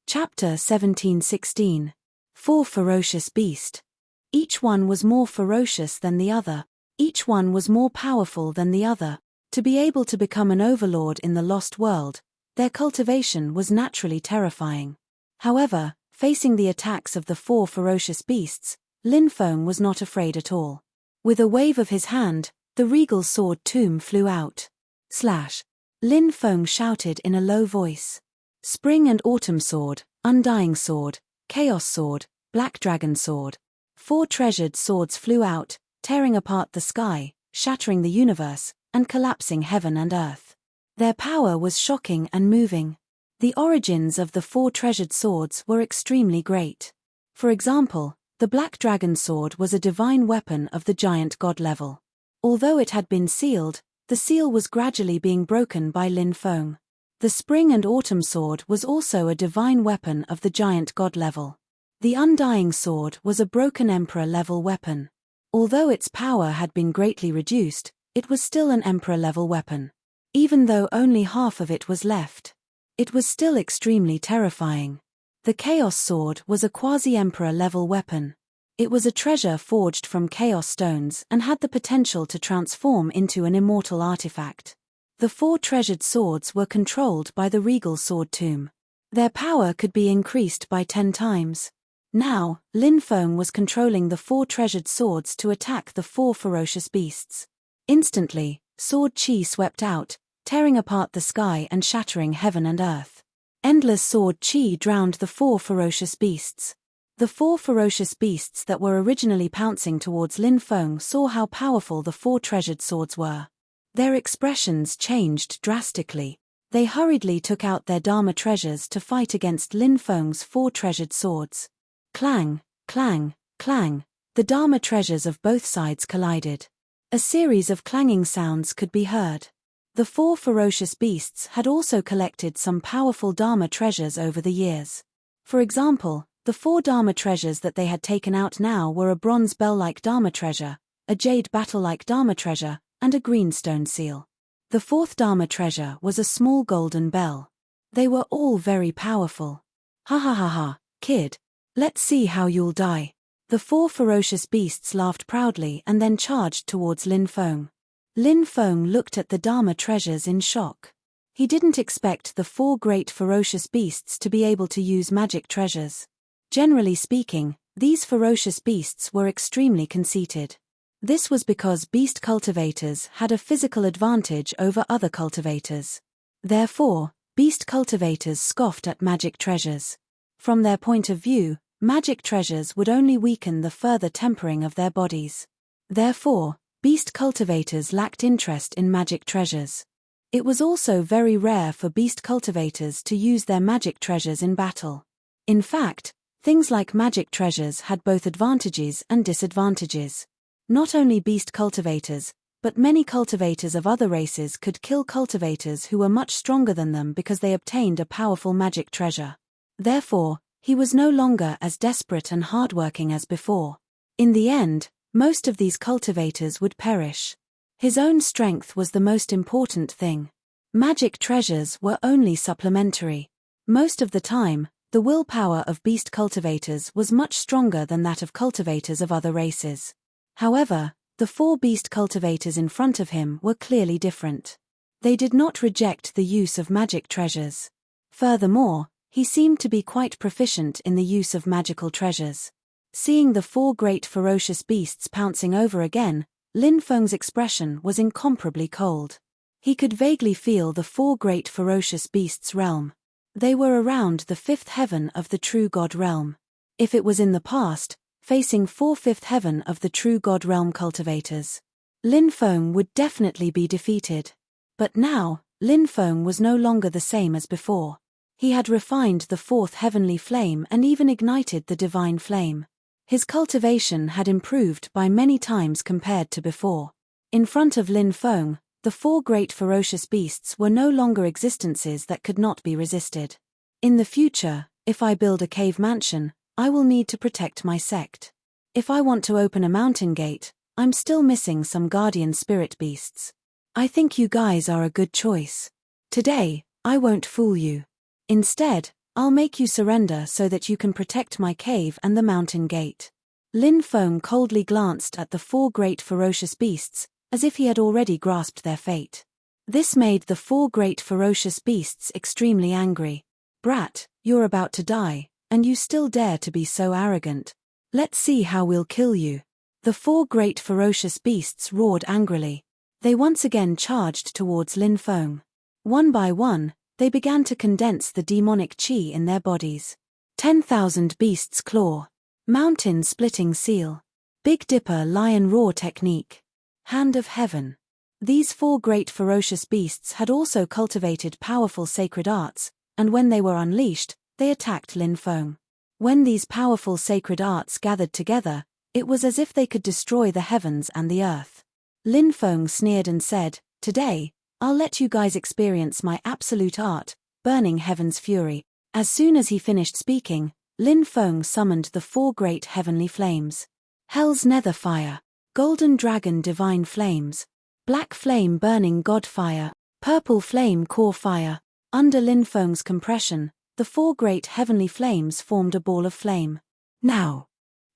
Chapter 17:16. 4 ferocious beast. Each one was more ferocious than the other. Each one was more powerful than the other. To be able to become an overlord in the lost world, their cultivation was naturally terrifying. However, facing the attacks of the 4 ferocious beasts, Lin Feng was not afraid at all. With a wave of his hand, the regal sword tomb flew out. Slash. Lin Feng shouted in a low voice. Spring and autumn sword, undying sword, chaos sword, black dragon sword. 4 treasured swords flew out, tearing apart the sky, shattering the universe, and collapsing heaven and earth. Their power was shocking and moving. The origins of the 4 treasured swords were extremely great. For example, the black dragon sword was a divine weapon of the giant god level. Although it had been sealed, the seal was gradually being broken by Lin Feng. The spring and autumn sword was also a divine weapon of the giant god level. The undying sword was a broken emperor-level weapon. Although its power had been greatly reduced, it was still an emperor-level weapon. Even though only half of it was left, it was still extremely terrifying. The chaos sword was a quasi-emperor-level weapon. It was a treasure forged from chaos stones and had the potential to transform into an immortal artifact. The 4 treasured swords were controlled by the regal sword tomb. Their power could be increased by 10 times. Now, Lin Feng was controlling the 4 treasured swords to attack the 4 ferocious beasts. Instantly, sword chi swept out, tearing apart the sky and shattering heaven and earth. Endless sword chi drowned the 4 ferocious beasts. The 4 ferocious beasts that were originally pouncing towards Lin Feng saw how powerful the 4 treasured swords were. Their expressions changed drastically. They hurriedly took out their Dharma treasures to fight against Lin Feng's 4 treasured swords. Clang, clang, clang. The Dharma treasures of both sides collided. A series of clanging sounds could be heard. The 4 ferocious beasts had also collected some powerful Dharma treasures over the years. For example, the 4 Dharma treasures that they had taken out now were a bronze bell-like Dharma treasure, a jade battle-like Dharma treasure, and a green stone seal. The fourth Dharma treasure was a small golden bell. They were all very powerful. Ha ha ha ha, kid. Let's see how you'll die. The four ferocious beasts laughed proudly and then charged towards Lin Feng. Lin Feng looked at the Dharma treasures in shock. He didn't expect the four great ferocious beasts to be able to use magic treasures. Generally speaking, these ferocious beasts were extremely conceited. This was because beast cultivators had a physical advantage over other cultivators. Therefore, beast cultivators scoffed at magic treasures. From their point of view, magic treasures would only weaken the further tempering of their bodies. Therefore, beast cultivators lacked interest in magic treasures. It was also very rare for beast cultivators to use their magic treasures in battle. In fact, things like magic treasures had both advantages and disadvantages. Not only beast cultivators, but many cultivators of other races could kill cultivators who were much stronger than them because they obtained a powerful magic treasure. Therefore, he was no longer as desperate and hardworking as before. In the end, most of these cultivators would perish. His own strength was the most important thing. Magic treasures were only supplementary. Most of the time, the willpower of beast cultivators was much stronger than that of cultivators of other races. However, the four beast cultivators in front of him were clearly different. They did not reject the use of magic treasures. Furthermore, he seemed to be quite proficient in the use of magical treasures. Seeing the four great ferocious beasts pouncing over again, Lin Feng's expression was incomparably cold. He could vaguely feel the four great ferocious beasts' realm. They were around the fifth heaven of the true God realm. If it was in the past, facing fifth heaven of the true God realm cultivators, Lin Feng would definitely be defeated. But now, Lin Feng was no longer the same as before. He had refined the fourth heavenly flame and even ignited the divine flame. His cultivation had improved by many times compared to before. In front of Lin Feng, the four great ferocious beasts were no longer existences that could not be resisted. In the future, if I build a cave mansion, I will need to protect my sect. If I want to open a mountain gate, I'm still missing some guardian spirit beasts. I think you guys are a good choice. Today, I won't fool you. Instead, I'll make you surrender so that you can protect my cave and the mountain gate. Lin Feng coldly glanced at the four great ferocious beasts, as if he had already grasped their fate. This made the four great ferocious beasts extremely angry. Brat, you're about to die, and you still dare to be so arrogant. Let's see how we'll kill you. The four great ferocious beasts roared angrily. They once again charged towards Lin Feng. One by one, they began to condense the demonic chi in their bodies. 10,000 Beasts Claw. Mountain Splitting Seal. Big Dipper Lion Roar Technique. Hand of Heaven. These four great ferocious beasts had also cultivated powerful sacred arts, and when they were unleashed, they attacked Lin Feng. When these powerful sacred arts gathered together, it was as if they could destroy the heavens and the earth. Lin Feng sneered and said, "Today, I'll let you guys experience my absolute art, burning heaven's fury." As soon as he finished speaking, Lin Feng summoned the four great heavenly flames. Hell's Nether Fire, Golden Dragon Divine Flames, Black Flame Burning God Fire, Purple Flame Core Fire. Under Lin Feng's compression, the four great heavenly flames formed a ball of flame. Now,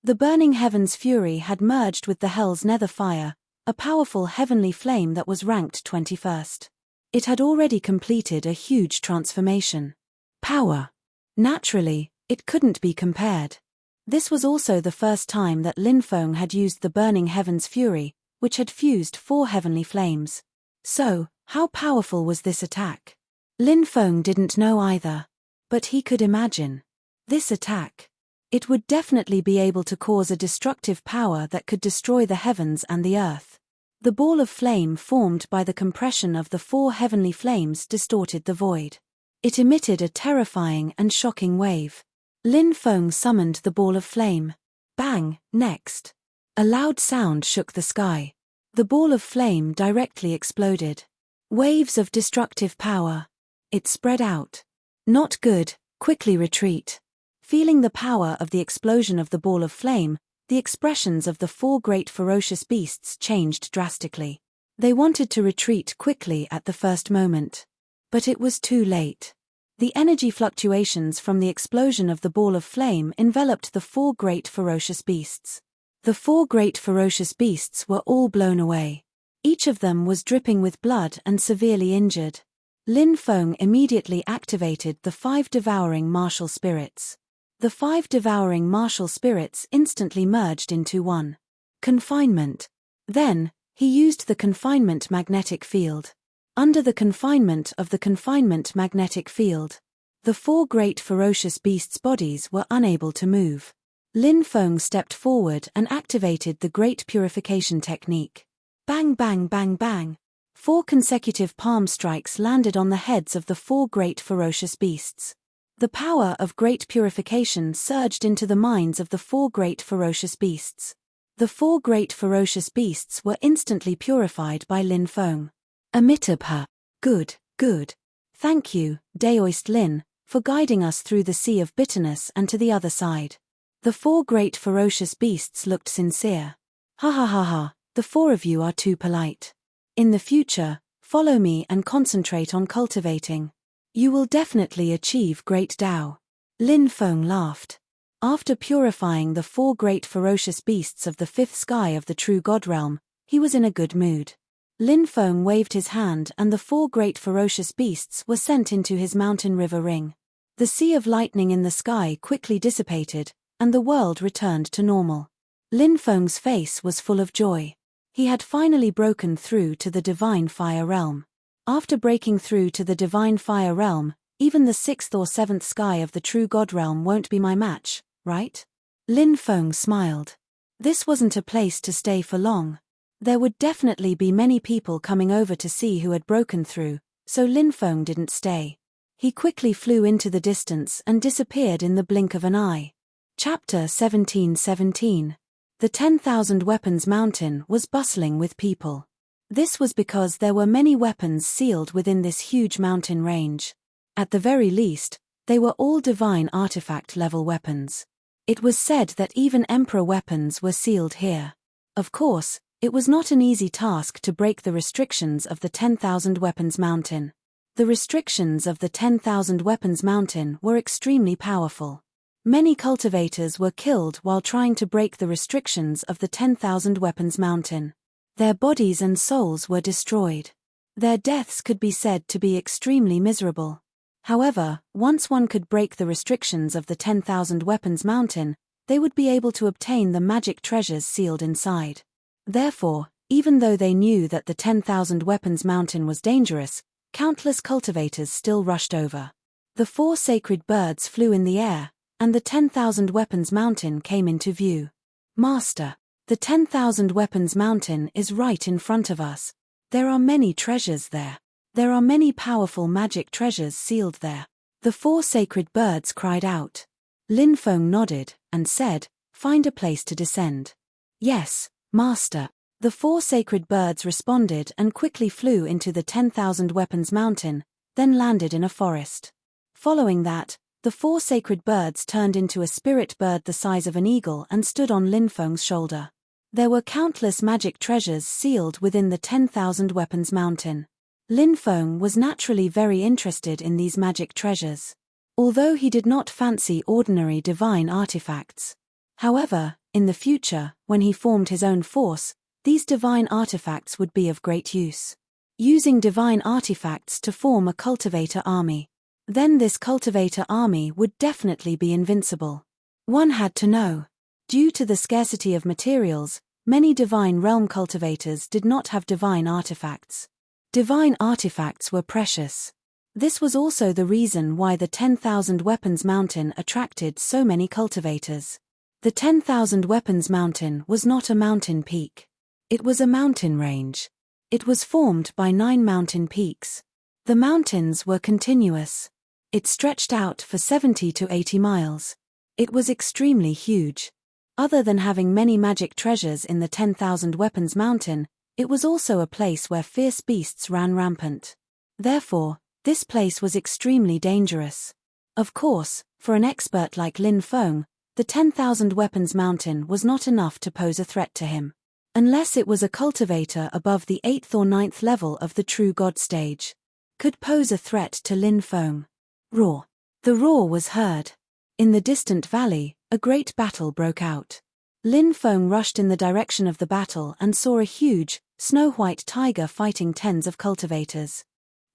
the burning heaven's fury had merged with the Hell's Nether Fire, a powerful heavenly flame that was ranked 21st. It had already completed a huge transformation. Power. Naturally, it couldn't be compared. This was also the first time that Lin Feng had used the burning heaven's fury, which had fused four heavenly flames. So, how powerful was this attack? Lin Feng didn't know either. But he could imagine. This attack. It would definitely be able to cause a destructive power that could destroy the heavens and the earth. The ball of flame formed by the compression of the four heavenly flames distorted the void. It emitted a terrifying and shocking wave. Lin Feng summoned the ball of flame. Bang, next. A loud sound shook the sky. The ball of flame directly exploded. Waves of destructive power. It spread out. Not good, quickly retreat. Feeling the power of the explosion of the ball of flame, the expressions of the four great ferocious beasts changed drastically. They wanted to retreat quickly at the first moment. But it was too late. The energy fluctuations from the explosion of the ball of flame enveloped the four great ferocious beasts. The four great ferocious beasts were all blown away. Each of them was dripping with blood and severely injured. Lin Feng immediately activated the 5 devouring martial spirits. The 5 devouring martial spirits instantly merged into one. Confinement. Then, he used the confinement magnetic field. Under the confinement of the confinement magnetic field, the 4 great ferocious beasts' bodies were unable to move. Lin Feng stepped forward and activated the great purification technique. Bang bang bang bang. 4 consecutive palm strikes landed on the heads of the 4 great ferocious beasts. The power of great purification surged into the minds of the 4 great ferocious beasts. The 4 great ferocious beasts were instantly purified by Lin Feng. Amitabha. Good, good. Thank you, Daoist Lin, for guiding us through the sea of bitterness and to the other side. The 4 great ferocious beasts looked sincere. Ha ha ha ha, the 4 of you are too polite. In the future, follow me and concentrate on cultivating. You will definitely achieve great Tao. Lin Feng laughed. After purifying the 4 great ferocious beasts of the 5th sky of the true God realm, he was in a good mood. Lin Feng waved his hand and the 4 great ferocious beasts were sent into his mountain river ring. The sea of lightning in the sky quickly dissipated, and the world returned to normal. Lin Feng's face was full of joy. He had finally broken through to the divine fire realm. After breaking through to the divine fire realm, even the 6th or 7th sky of the true God realm won't be my match, right? Lin Feng smiled. This wasn't a place to stay for long. There would definitely be many people coming over to see who had broken through, so Lin Feng didn't stay. He quickly flew into the distance and disappeared in the blink of an eye. Chapter 17:17. The 10,000 Weapons Mountain was bustling with people. This was because there were many weapons sealed within this huge mountain range. At the very least, they were all divine artifact-level weapons. It was said that even Emperor weapons were sealed here. Of course, it was not an easy task to break the restrictions of the 10,000 Weapons Mountain. The restrictions of the 10,000 Weapons Mountain were extremely powerful. Many cultivators were killed while trying to break the restrictions of the 10,000 Weapons Mountain. Their bodies and souls were destroyed. Their deaths could be said to be extremely miserable. However, once one could break the restrictions of the 10,000 Weapons Mountain, they would be able to obtain the magic treasures sealed inside. Therefore, even though they knew that the 10,000 Weapons Mountain was dangerous, countless cultivators still rushed over. The 4 sacred birds flew in the air, and the 10,000 Weapons Mountain came into view. Master, the 10,000 Weapons Mountain is right in front of us. There are many treasures there. There are many powerful magic treasures sealed there. The 4 sacred birds cried out. Lin Feng nodded and said, "Find a place to descend." "Yes, Master." The 4 sacred birds responded and quickly flew into the 10,000 Weapons Mountain, then landed in a forest. Following that, the 4 sacred birds turned into a spirit bird the size of an eagle and stood on Lin Feng's shoulder. There were countless magic treasures sealed within the 10,000 Weapons Mountain. Lin Feng was naturally very interested in these magic treasures. Although he did not fancy ordinary divine artifacts. However, in the future, when he formed his own force, these divine artifacts would be of great use. Using divine artifacts to form a cultivator army. Then this cultivator army would definitely be invincible. One had to know. Due to the scarcity of materials, many divine realm cultivators did not have divine artifacts. Divine artifacts were precious. This was also the reason why the 10,000 Weapons Mountain attracted so many cultivators. The 10,000 Weapons Mountain was not a mountain peak. It was a mountain range. It was formed by 9 mountain peaks. The mountains were continuous. It stretched out for 70 to 80 miles. It was extremely huge. Other than having many magic treasures in the 10,000 Weapons Mountain, it was also a place where fierce beasts ran rampant. Therefore, this place was extremely dangerous. Of course, for an expert like Lin Feng, The 10,000 weapons mountain was not enough to pose a threat to him. Unless it was a cultivator above the 8th or 9th level of the true god stage. Could pose a threat to Lin Feng. Roar. The roar was heard. In the distant valley, a great battle broke out. Lin Feng rushed in the direction of the battle and saw a huge, snow-white tiger fighting tens of cultivators.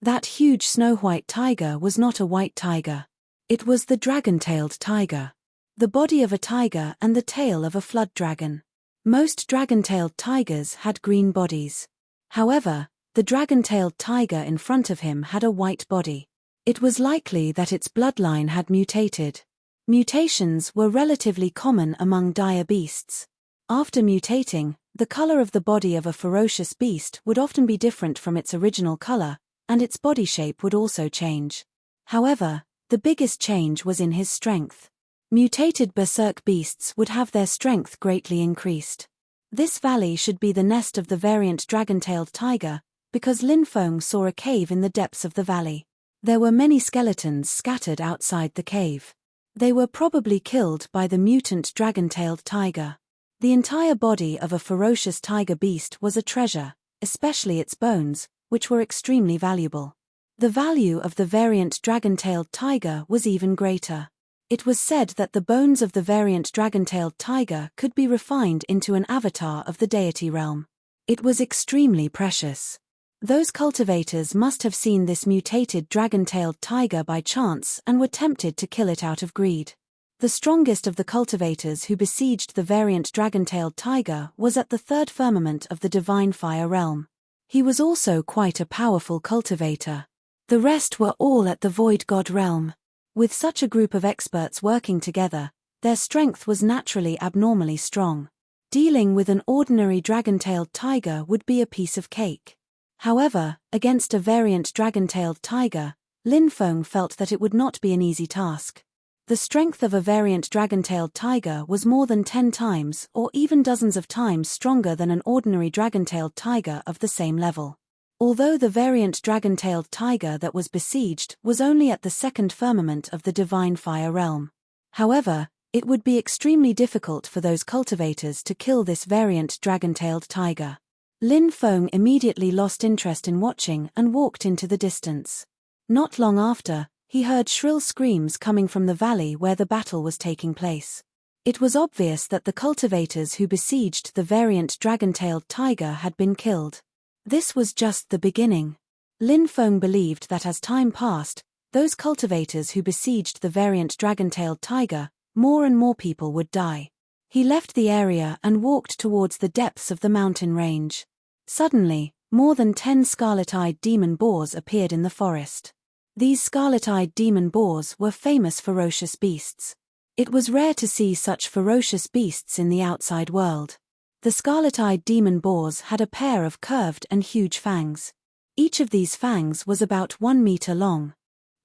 That huge snow-white tiger was not a white tiger. It was the dragon-tailed tiger. The body of a tiger and the tail of a flood dragon. Most dragon-tailed tigers had green bodies. However, the dragon-tailed tiger in front of him had a white body. It was likely that its bloodline had mutated. Mutations were relatively common among dire beasts. After mutating, the color of the body of a ferocious beast would often be different from its original color, and its body shape would also change. However, the biggest change was in his strength. Mutated berserk beasts would have their strength greatly increased. This valley should be the nest of the variant dragon-tailed tiger, because Lin Feng saw a cave in the depths of the valley. There were many skeletons scattered outside the cave. They were probably killed by the mutant dragon-tailed tiger. The entire body of a ferocious tiger beast was a treasure, especially its bones, which were extremely valuable. The value of the variant dragon-tailed tiger was even greater. It was said that the bones of the variant dragon-tailed tiger could be refined into an avatar of the deity realm. It was extremely precious. Those cultivators must have seen this mutated dragon-tailed tiger by chance and were tempted to kill it out of greed. The strongest of the cultivators who besieged the variant dragon-tailed tiger was at the third firmament of the divine fire realm. He was also quite a powerful cultivator. The rest were all at the void god realm. With such a group of experts working together, their strength was naturally abnormally strong. Dealing with an ordinary dragon-tailed tiger would be a piece of cake. However, against a variant dragon-tailed tiger, Lin Feng felt that it would not be an easy task. The strength of a variant dragon-tailed tiger was more than 10 times or even dozens of times stronger than an ordinary dragon-tailed tiger of the same level. Although the variant dragon-tailed tiger that was besieged was only at the second firmament of the divine fire realm. However, it would be extremely difficult for those cultivators to kill this variant dragon-tailed tiger. Lin Feng immediately lost interest in watching and walked into the distance. Not long after, he heard shrill screams coming from the valley where the battle was taking place. It was obvious that the cultivators who besieged the variant dragon-tailed tiger had been killed. This was just the beginning. Lin Feng believed that as time passed, those cultivators who besieged the variant dragon-tailed tiger, more and more people would die. He left the area and walked towards the depths of the mountain range. Suddenly, more than 10 scarlet-eyed demon boars appeared in the forest. These scarlet-eyed demon boars were famous ferocious beasts. It was rare to see such ferocious beasts in the outside world. The scarlet-eyed demon boars had a pair of curved and huge fangs. Each of these fangs was about 1 meter long.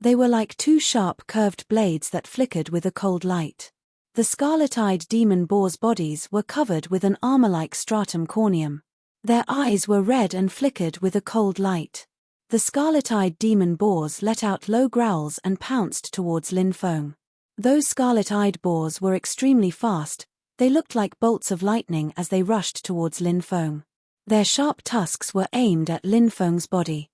They were like two sharp curved blades that flickered with a cold light. The scarlet-eyed demon boars' bodies were covered with an armor-like stratum corneum. Their eyes were red and flickered with a cold light. The scarlet-eyed demon boars let out low growls and pounced towards Lin Feng. Those scarlet-eyed boars were extremely fast. They looked like bolts of lightning as they rushed towards Lin Feng. Their sharp tusks were aimed at Lin Feng's body.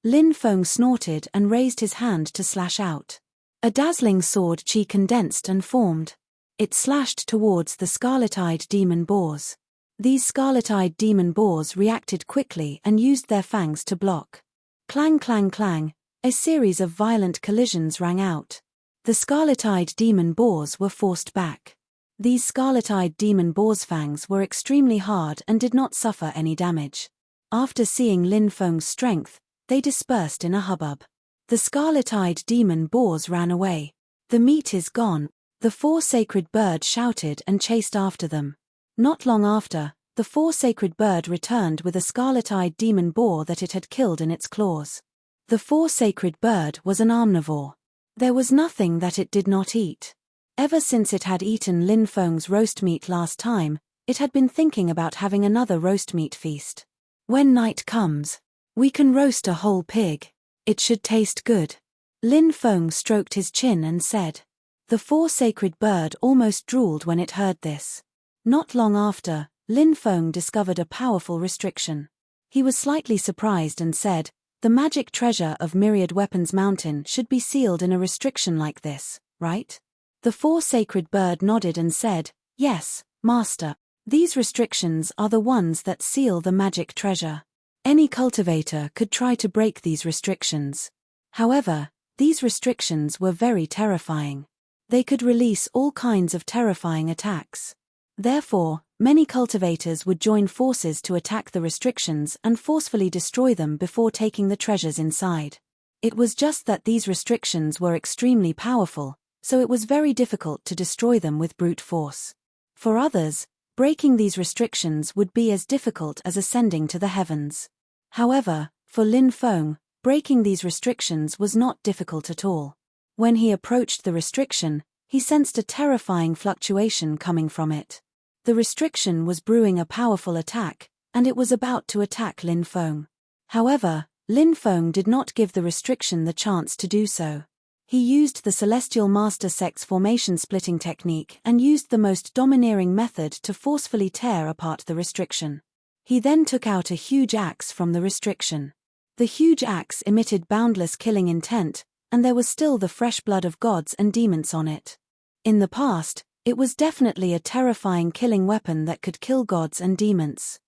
Lin Feng snorted and raised his hand to slash out. A dazzling sword chi condensed and formed. It slashed towards the scarlet-eyed demon boars. These scarlet-eyed demon boars reacted quickly and used their fangs to block. Clang clang clang, a series of violent collisions rang out. The scarlet-eyed demon boars were forced back. These scarlet-eyed demon boars' fangs were extremely hard and did not suffer any damage. After seeing Lin Feng's strength, they dispersed in a hubbub. The scarlet-eyed demon boars ran away. "The meat is gone," the four sacred birds shouted and chased after them. Not long after, the four sacred bird returned with a scarlet-eyed demon boar that it had killed in its claws. The four sacred bird was an omnivore. There was nothing that it did not eat. Ever since it had eaten Lin Feng's roast meat last time, it had been thinking about having another roast meat feast. "When night comes, we can roast a whole pig. It should taste good." Lin Feng stroked his chin and said. The four-sacred bird almost drooled when it heard this. Not long after, Lin Feng discovered a powerful restriction. He was slightly surprised and said, "The magic treasure of Myriad Weapons Mountain should be sealed in a restriction like this, right?" The four-sacred bird nodded and said, "Yes, Master. These restrictions are the ones that seal the magic treasure. Any cultivator could try to break these restrictions. However, these restrictions were very terrifying. They could release all kinds of terrifying attacks. Therefore, many cultivators would join forces to attack the restrictions and forcefully destroy them before taking the treasures inside. It was just that these restrictions were extremely powerful, so it was very difficult to destroy them with brute force. For others, breaking these restrictions would be as difficult as ascending to the heavens. However, for Lin Feng, breaking these restrictions was not difficult at all. When he approached the restriction, he sensed a terrifying fluctuation coming from it. The restriction was brewing a powerful attack, and it was about to attack Lin Feng. However, Lin Feng did not give the restriction the chance to do so. He used the Celestial Master Sect's formation splitting technique and used the most domineering method to forcefully tear apart the restriction. He then took out a huge axe from the restriction. The huge axe emitted boundless killing intent, and there was still the fresh blood of gods and demons on it. In the past, it was definitely a terrifying killing weapon that could kill gods and demons.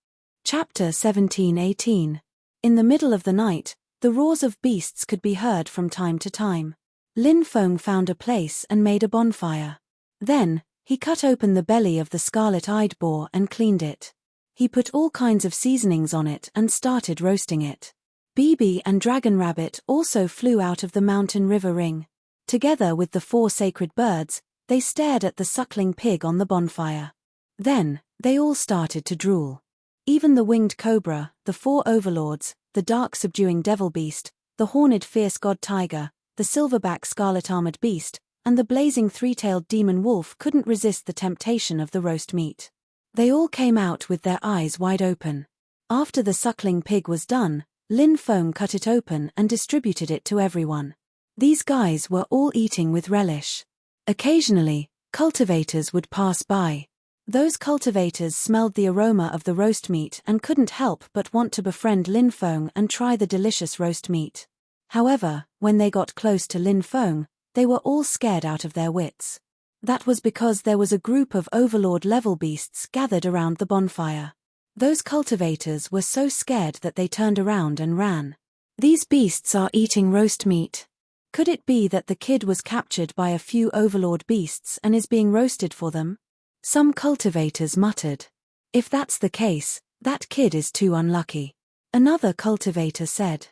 Chapter 17-18. In the middle of the night, the roars of beasts could be heard from time to time. Lin Feng found a place and made a bonfire. Then, he cut open the belly of the scarlet-eyed boar and cleaned it. He put all kinds of seasonings on it and started roasting it. Bibi and Dragon Rabbit also flew out of the mountain river ring. Together with the four sacred birds, they stared at the suckling pig on the bonfire. Then, they all started to drool. Even the winged cobra, the four overlords, the dark subduing devil beast, the horned fierce god tiger, the silverback scarlet-armored beast, and the blazing three-tailed demon wolf couldn't resist the temptation of the roast meat. They all came out with their eyes wide open. After the suckling pig was done, Lin Feng cut it open and distributed it to everyone. These guys were all eating with relish. Occasionally, cultivators would pass by. Those cultivators smelled the aroma of the roast meat and couldn't help but want to befriend Lin Feng and try the delicious roast meat. However, when they got close to Lin Feng, they were all scared out of their wits. That was because there was a group of overlord-level beasts gathered around the bonfire. Those cultivators were so scared that they turned around and ran. These beasts are eating roast meat. Could it be that the kid was captured by a few overlord beasts and is being roasted for them? Some cultivators muttered. If that's the case, that kid is too unlucky. Another cultivator said.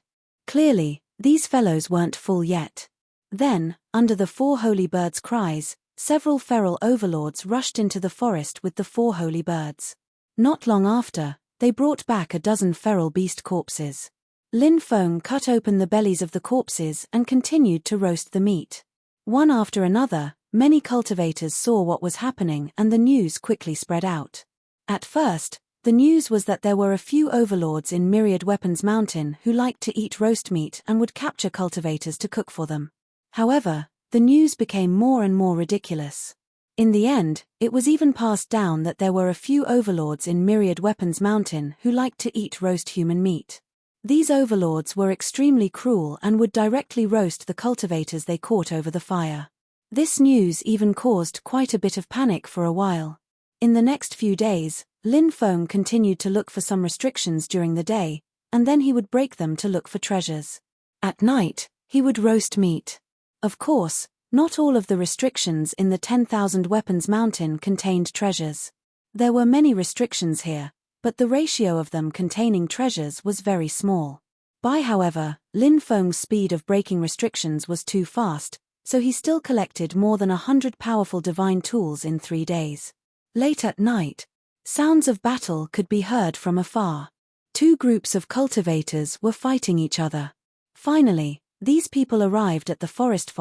Clearly, these fellows weren't full yet. Then, under the four holy birds' cries, several feral overlords rushed into the forest with the four holy birds. Not long after, they brought back a dozen feral beast corpses. Lin Feng cut open the bellies of the corpses and continued to roast the meat. One after another, many cultivators saw what was happening and the news quickly spread out. At first, the news was that there were a few overlords in Myriad Weapons Mountain who liked to eat roast meat and would capture cultivators to cook for them. However, the news became more and more ridiculous. In the end, it was even passed down that there were a few overlords in Myriad Weapons Mountain who liked to eat roast human meat. These overlords were extremely cruel and would directly roast the cultivators they caught over the fire. This news even caused quite a bit of panic for a while. In the next few days, Lin Feng continued to look for some restrictions during the day, and then he would break them to look for treasures. At night, he would roast meat. Of course, not all of the restrictions in the 10,000 Weapons Mountain contained treasures. There were many restrictions here, but the ratio of them containing treasures was very small. However, Lin Feng's speed of breaking restrictions was too fast, so he still collected more than 100 powerful divine tools in 3 days. Late at night, sounds of battle could be heard from afar. Two groups of cultivators were fighting each other. Finally, these people arrived at the forest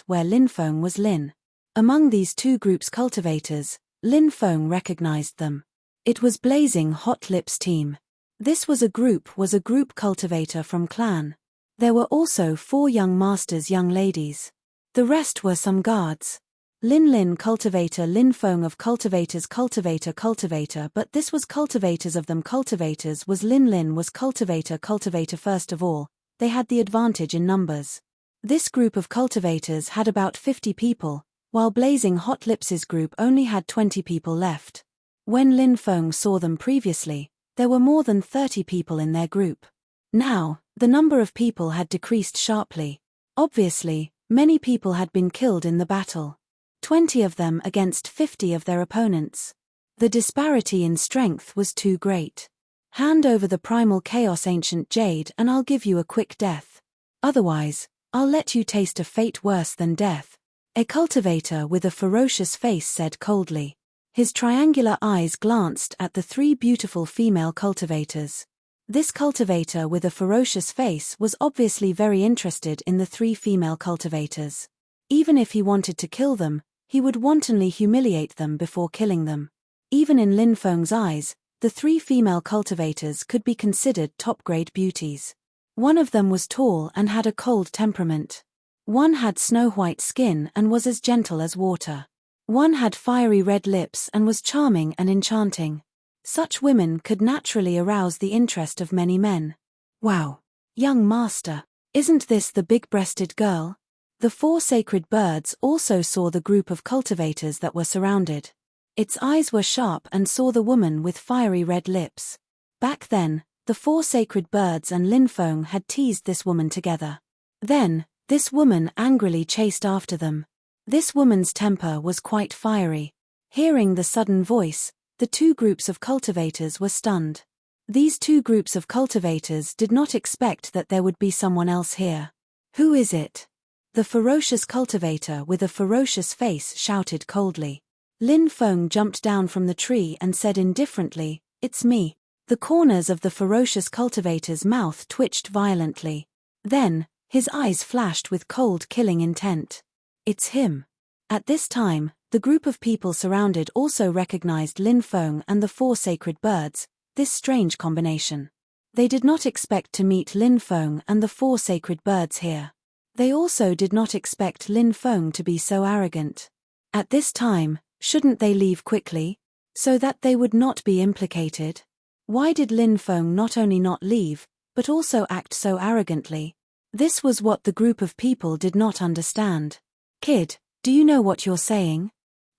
where Lin Feng was Lin. Among these two groups cultivators, Lin Feng recognized them. It was Blazing Hot Lips team. This was a group cultivator from clan. There were also 4 young masters young ladies. The rest were some guards. Lin Lin cultivator Lin Feng of cultivators cultivator cultivator but this was cultivators of them cultivators was Lin Lin was cultivator cultivator first of all, they had the advantage in numbers. This group of cultivators had about 50 people, while Blazing Hot Lips' group only had 20 people left. When Lin Feng saw them previously, there were more than 30 people in their group. Now, the number of people had decreased sharply. Obviously, many people had been killed in the battle. 20 of them against 50 of their opponents. The disparity in strength was too great. Hand over the primal chaos ancient jade and I'll give you a quick death. Otherwise, I'll let you taste a fate worse than death. A cultivator with a ferocious face said coldly. His triangular eyes glanced at the 3 beautiful female cultivators. This cultivator with a ferocious face was obviously very interested in the 3 female cultivators. Even if he wanted to kill them, he would wantonly humiliate them before killing them. Even in Lin Feng's eyes, the 3 female cultivators could be considered top-grade beauties. One of them was tall and had a cold temperament. One had snow-white skin and was as gentle as water. One had fiery red lips and was charming and enchanting. Such women could naturally arouse the interest of many men. Wow! Young master, isn't this the big-breasted girl? The 4 sacred birds also saw the group of cultivators that were surrounded. Its eyes were sharp and saw the woman with fiery red lips. Back then, the 4 sacred birds and Lin Feng had teased this woman together. Then, this woman angrily chased after them. This woman's temper was quite fiery. Hearing the sudden voice, the 2 groups of cultivators were stunned. These 2 groups of cultivators did not expect that there would be someone else here. Who is it? The ferocious cultivator with a ferocious face shouted coldly. Lin Feng jumped down from the tree and said indifferently, "It's me." The corners of the ferocious cultivator's mouth twitched violently. Then, his eyes flashed with cold killing intent. It's him. At this time, the group of people surrounded also recognized Lin Feng and the 4 sacred birds, this strange combination. They did not expect to meet Lin Feng and the 4 sacred birds here. They also did not expect Lin Feng to be so arrogant. At this time, shouldn't they leave quickly, so that they would not be implicated? Why did Lin Feng not only not leave, but also act so arrogantly? This was what the group of people did not understand. Kid, do you know what you're saying?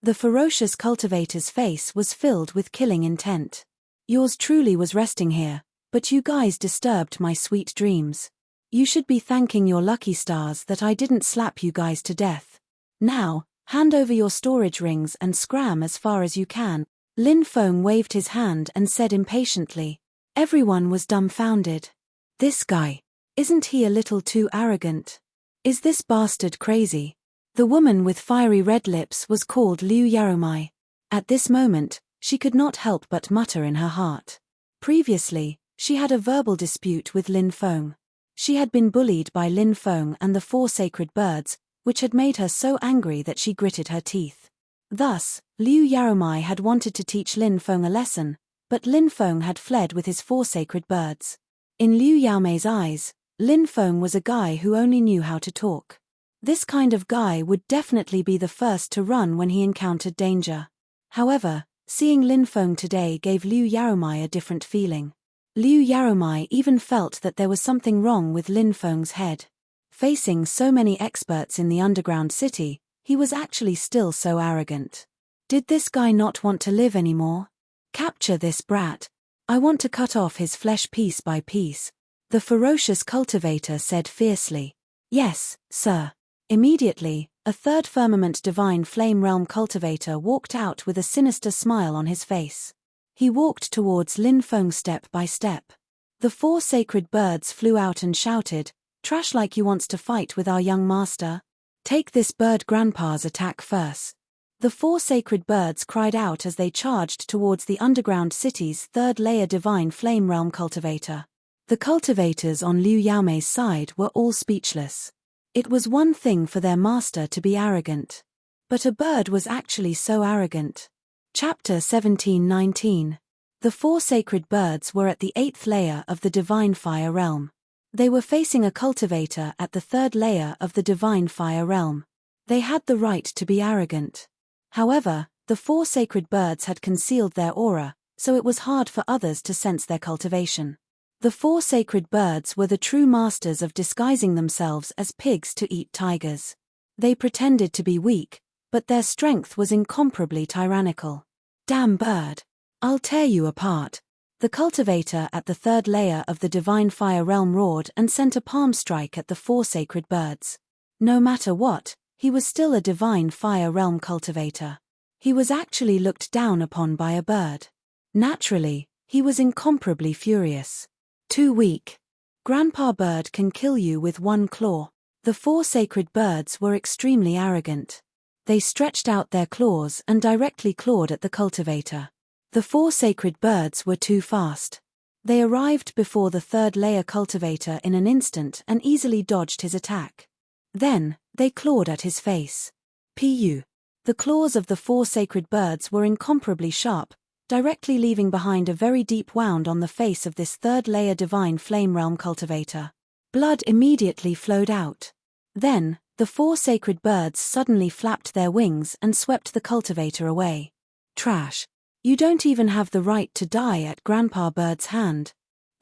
The ferocious cultivator's face was filled with killing intent. Yours truly was resting here, but you guys disturbed my sweet dreams. You should be thanking your lucky stars that I didn't slap you guys to death. Now, hand over your storage rings and scram as far as you can. Lin Feng waved his hand and said impatiently. Everyone was dumbfounded. This guy, isn't he a little too arrogant? Is this bastard crazy? The woman with fiery red lips was called Liu Yaromai. At this moment, she could not help but mutter in her heart. Previously, she had a verbal dispute with Lin Feng. She had been bullied by Lin Feng and the 4 sacred birds, which had made her so angry that she gritted her teeth. Thus, Liu Yaromai had wanted to teach Lin Feng a lesson, but Lin Feng had fled with his 4 sacred birds. In Liu Yaomei's eyes, Lin Feng was a guy who only knew how to talk. This kind of guy would definitely be the first to run when he encountered danger. However, seeing Lin Feng today gave Liu Yaromai a different feeling. Liu Yaromai even felt that there was something wrong with Lin Feng's head. Facing so many experts in the underground city, he was actually still so arrogant. Did this guy not want to live anymore? Capture this brat. I want to cut off his flesh piece by piece. The ferocious cultivator said fiercely. Yes, sir. Immediately, a 3rd firmament divine flame realm cultivator walked out with a sinister smile on his face. He walked towards Lin Feng step by step. The 4 sacred birds flew out and shouted, "Trash like you wants to fight with our young master? Take this bird grandpa's attack first." The 4 sacred birds cried out as they charged towards the underground city's 3rd layer divine flame realm cultivator. The cultivators on Liu Yaomei's side were all speechless. It was one thing for their master to be arrogant. But a bird was actually so arrogant. Chapter 17:19. The 4 sacred birds were at the 8th layer of the divine fire realm. They were facing a cultivator at the 3rd layer of the divine fire realm. They had the right to be arrogant. However, the 4 sacred birds had concealed their aura, so it was hard for others to sense their cultivation. The 4 sacred birds were the true masters of disguising themselves as pigs to eat tigers. They pretended to be weak, but their strength was incomparably tyrannical. Damn bird! I'll tear you apart. The cultivator at the 3rd layer of the divine fire realm roared and sent a palm strike at the 4 sacred birds. No matter what, he was still a divine fire realm cultivator. He was actually looked down upon by a bird. Naturally, he was incomparably furious. Too weak. Grandpa Bird can kill you with 1 claw. The 4 sacred birds were extremely arrogant. They stretched out their claws and directly clawed at the cultivator. The 4 sacred birds were too fast. They arrived before the 3rd layer cultivator in an instant and easily dodged his attack. Then, they clawed at his face. Pu. The claws of the 4 sacred birds were incomparably sharp, directly leaving behind a very deep wound on the face of this 3rd layer divine flame realm cultivator. Blood immediately flowed out. Then, the 4 sacred birds suddenly flapped their wings and swept the cultivator away. Trash. You don't even have the right to die at Grandpa Bird's hand.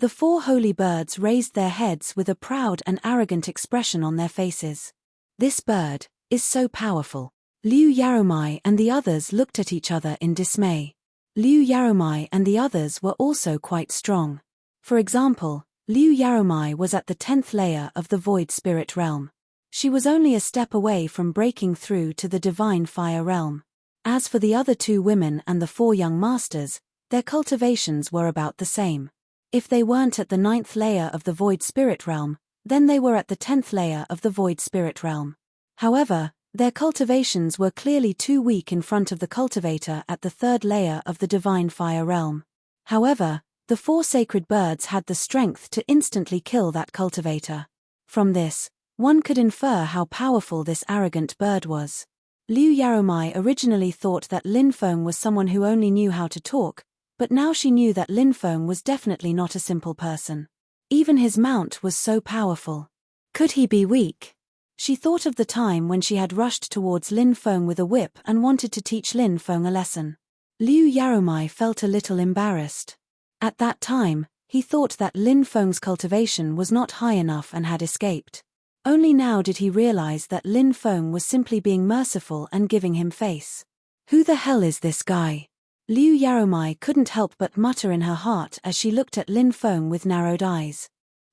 The 4 holy birds raised their heads with a proud and arrogant expression on their faces. This bird is so powerful. Liu Yaromai and the others looked at each other in dismay. Liu Yaromai and the others were also quite strong. For example, Liu Yaromai was at the 10th layer of the void spirit realm. She was only a step away from breaking through to the divine fire realm. As for the other 2 women and the 4 young masters, their cultivations were about the same. If they weren't at the 9th layer of the void spirit realm, then they were at the 10th layer of the void spirit realm. However, their cultivations were clearly too weak in front of the cultivator at the 3rd layer of the divine fire realm. However, the 4 sacred birds had the strength to instantly kill that cultivator. From this, one could infer how powerful this arrogant bird was. Liu Yaromai originally thought that Lin Feng was someone who only knew how to talk, but now she knew that Lin Feng was definitely not a simple person. Even his mount was so powerful. Could he be weak? She thought of the time when she had rushed towards Lin Feng with a whip and wanted to teach Lin Feng a lesson. Liu Yaromai felt a little embarrassed. At that time, he thought that Lin Feng's cultivation was not high enough and had escaped. Only now did he realize that Lin Feng was simply being merciful and giving him face. Who the hell is this guy? Liu Yaromai couldn't help but mutter in her heart as she looked at Lin Feng with narrowed eyes.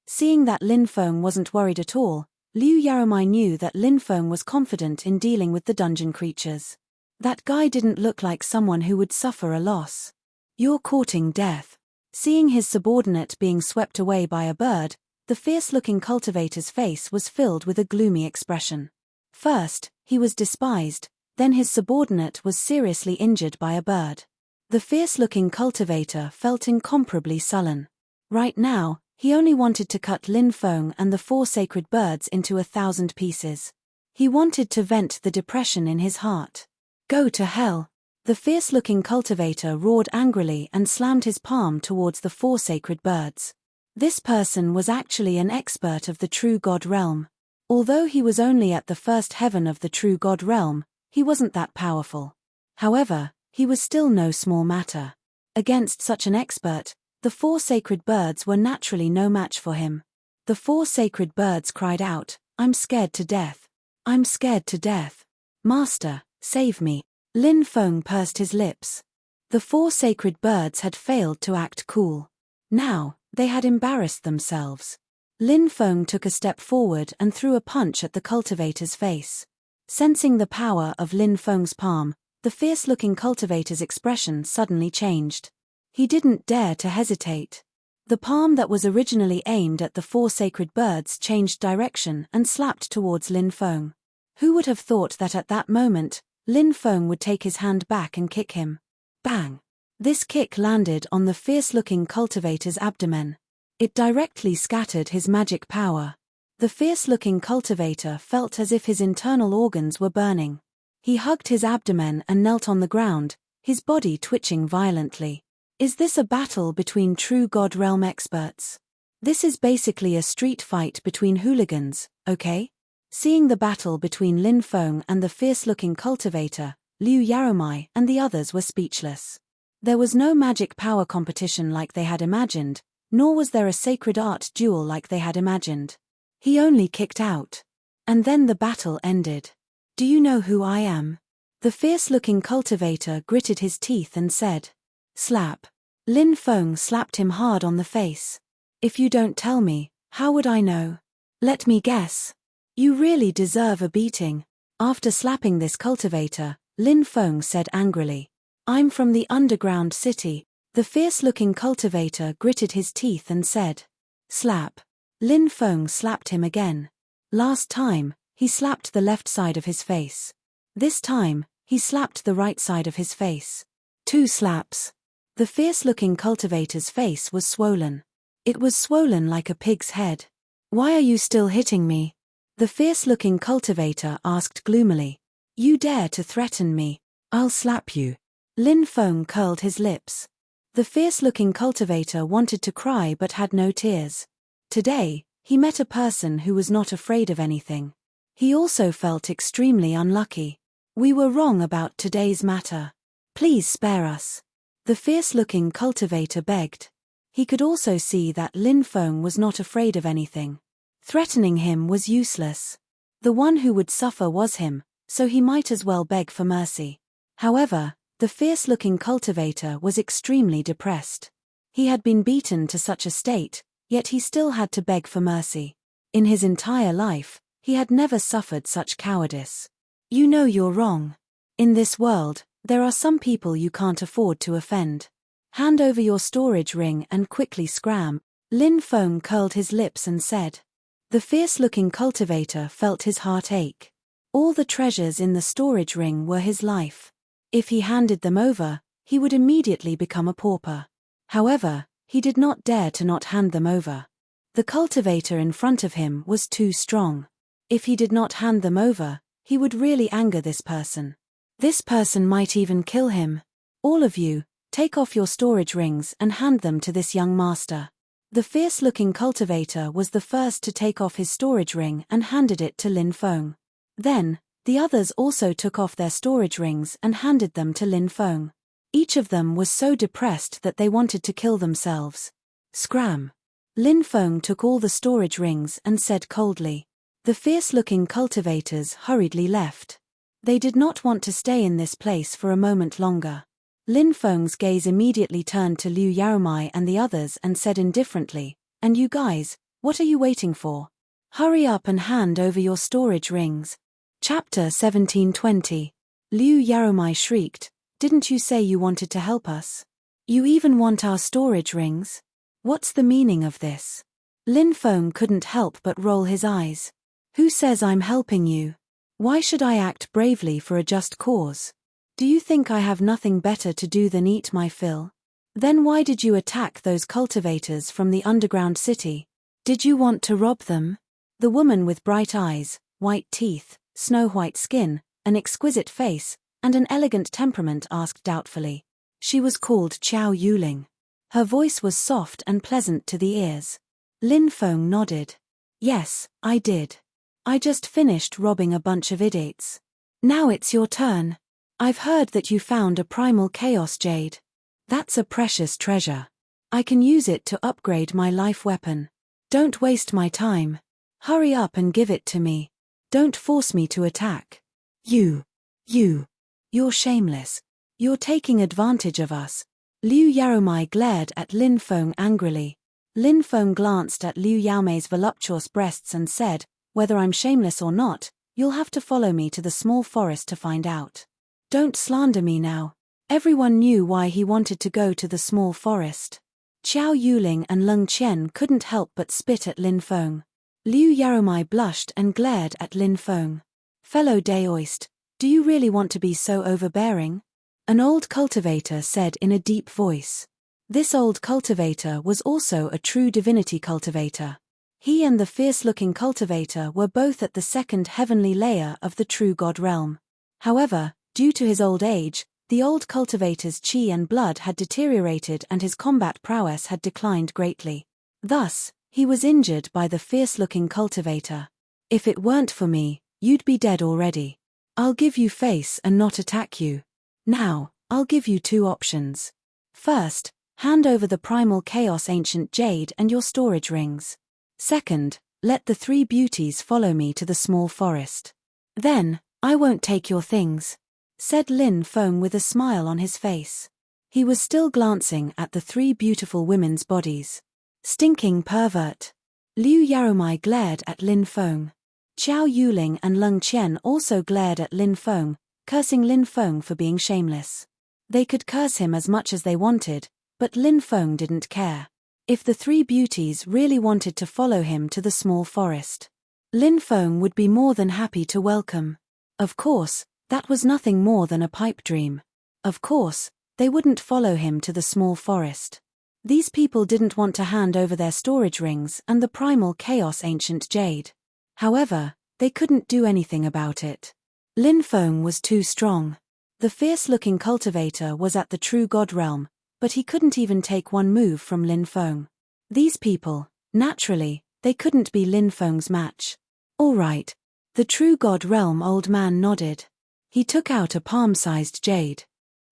Seeing that Lin Feng wasn't worried at all, Liu Yaromai knew that Lin Feng was confident in dealing with the dungeon creatures. That guy didn't look like someone who would suffer a loss. You're courting death. Seeing his subordinate being swept away by a bird, the fierce-looking cultivator's face was filled with a gloomy expression. First, he was despised, then his subordinate was seriously injured by a bird. The fierce-looking cultivator felt incomparably sullen. Right now, he only wanted to cut Lin Feng and the 4 sacred birds into 1,000 pieces. He wanted to vent the depression in his heart. Go to hell! The fierce-looking cultivator roared angrily and slammed his palm towards the 4 sacred birds. This person was actually an expert of the true God realm. Although he was only at the 1st heaven of the true God realm, he wasn't that powerful. However, he was still no small matter. Against such an expert, the 4 sacred birds were naturally no match for him. The 4 sacred birds cried out, "I'm scared to death. I'm scared to death. Master, save me." Lin Feng pursed his lips. The 4 sacred birds had failed to act cool. Now, they had embarrassed themselves. Lin Feng took a step forward and threw a punch at the cultivator's face. Sensing the power of Lin Feng's palm, the fierce-looking cultivator's expression suddenly changed. He didn't dare to hesitate. The palm that was originally aimed at the 4 sacred birds changed direction and slapped towards Lin Feng. Who would have thought that at that moment, Lin Feng would take his hand back and kick him? Bang! This kick landed on the fierce-looking cultivator's abdomen. It directly scattered his magic power. The fierce-looking cultivator felt as if his internal organs were burning. He hugged his abdomen and knelt on the ground, his body twitching violently. Is this a battle between true God realm experts? This is basically a street fight between hooligans, okay? Seeing the battle between Lin Feng and the fierce-looking cultivator, Liu Yaromai and the others were speechless. There was no magic power competition like they had imagined, nor was there a sacred art duel like they had imagined. He only kicked out. And then the battle ended. "Do you know who I am?" The fierce-looking cultivator gritted his teeth and said. Slap. Lin Feng slapped him hard on the face. "If you don't tell me, how would I know? Let me guess. You really deserve a beating." After slapping this cultivator, Lin Feng said angrily, "I'm from the underground city." The fierce-looking cultivator gritted his teeth and said. Slap. Lin Feng slapped him again. Last time, he slapped the left side of his face. This time, he slapped the right side of his face. 2 slaps. The fierce-looking cultivator's face was swollen. It was swollen like a pig's head. "Why are you still hitting me?" the fierce-looking cultivator asked gloomily. "You dare to threaten me? I'll slap you." Lin Feng curled his lips. The fierce-looking cultivator wanted to cry but had no tears. Today, he met a person who was not afraid of anything. He also felt extremely unlucky. "We were wrong about today's matter. Please spare us." The fierce-looking cultivator begged. He could also see that Lin Feng was not afraid of anything. Threatening him was useless. The one who would suffer was him, so he might as well beg for mercy. However, the fierce-looking cultivator was extremely depressed. He had been beaten to such a state, yet he still had to beg for mercy. In his entire life, he had never suffered such cowardice. "You know you're wrong. In this world, there are some people you can't afford to offend. Hand over your storage ring and quickly scram." Lin Feng curled his lips and said. The fierce-looking cultivator felt his heart ache. All the treasures in the storage ring were his life. If he handed them over, he would immediately become a pauper. However, he did not dare to not hand them over. The cultivator in front of him was too strong. If he did not hand them over, he would really anger this person. This person might even kill him. "All of you, take off your storage rings and hand them to this young master." The fierce-looking cultivator was the first to take off his storage ring and handed it to Lin Feng. Then, the others also took off their storage rings and handed them to Lin Feng. Each of them was so depressed that they wanted to kill themselves. Scram. Lin Feng took all the storage rings and said coldly. The fierce-looking cultivators hurriedly left. They did not want to stay in this place for a moment longer. Lin Feng's gaze immediately turned to Liu Yaromai and the others and said indifferently, "And you guys, what are you waiting for? Hurry up and hand over your storage rings." Chapter 17:20. Liu Yaromai shrieked, "Didn't you say you wanted to help us? You even want our storage rings? What's the meaning of this?" Lin Feng couldn't help but roll his eyes. "Who says I'm helping you? Why should I act bravely for a just cause? Do you think I have nothing better to do than eat my fill? Then why did you attack those cultivators from the underground city? Did you want to rob them?" The woman with bright eyes, white teeth, snow-white skin, an exquisite face, and an elegant temperament asked doubtfully. She was called Qiao Yuling. Her voice was soft and pleasant to the ears. Lin Feng nodded. "Yes, I did. I just finished robbing a bunch of idiots. Now it's your turn. I've heard that you found a primal chaos jade. That's a precious treasure. I can use it to upgrade my life weapon. Don't waste my time. Hurry up and give it to me. Don't force me to attack. You're shameless. You're taking advantage of us." Liu Yaromai glared at Lin Feng angrily. Lin Feng glanced at Liu Yaomei's voluptuous breasts and said, "Whether I'm shameless or not, you'll have to follow me to the small forest to find out. Don't slander me now." Everyone knew why he wanted to go to the small forest. Qiao Yuling and Leng Qian couldn't help but spit at Lin Feng. Liu Yaromai blushed and glared at Lin Feng. "Fellow Daoist, do you really want to be so overbearing?" an old cultivator said in a deep voice. This old cultivator was also a true divinity cultivator. He and the fierce-looking cultivator were both at the second heavenly layer of the true god realm. However, due to his old age, the old cultivator's chi and blood had deteriorated and his combat prowess had declined greatly. Thus, he was injured by the fierce-looking cultivator. If it weren't for me, you'd be dead already. I'll give you face and not attack you. Now, I'll give you two options. First, hand over the primal chaos ancient jade and your storage rings. Second, let the three beauties follow me to the small forest. Then, I won't take your things, said Lin Feng with a smile on his face. He was still glancing at the three beautiful women's bodies. Stinking pervert. Liu Yaromai glared at Lin Feng. Qiao Yuling and Leng Qian also glared at Lin Feng, cursing Lin Feng for being shameless. They could curse him as much as they wanted, but Lin Feng didn't care. If the three beauties really wanted to follow him to the small forest, Lin Feng would be more than happy to welcome. Of course, that was nothing more than a pipe dream. Of course, they wouldn't follow him to the small forest. These people didn't want to hand over their storage rings and the primal chaos ancient jade. However, they couldn't do anything about it. Lin Feng was too strong. The fierce-looking cultivator was at the true god realm, but he couldn't even take one move from Lin Feng. These people, naturally, they couldn't be Lin Feng's match. All right. The true god realm old man nodded. He took out a palm-sized jade.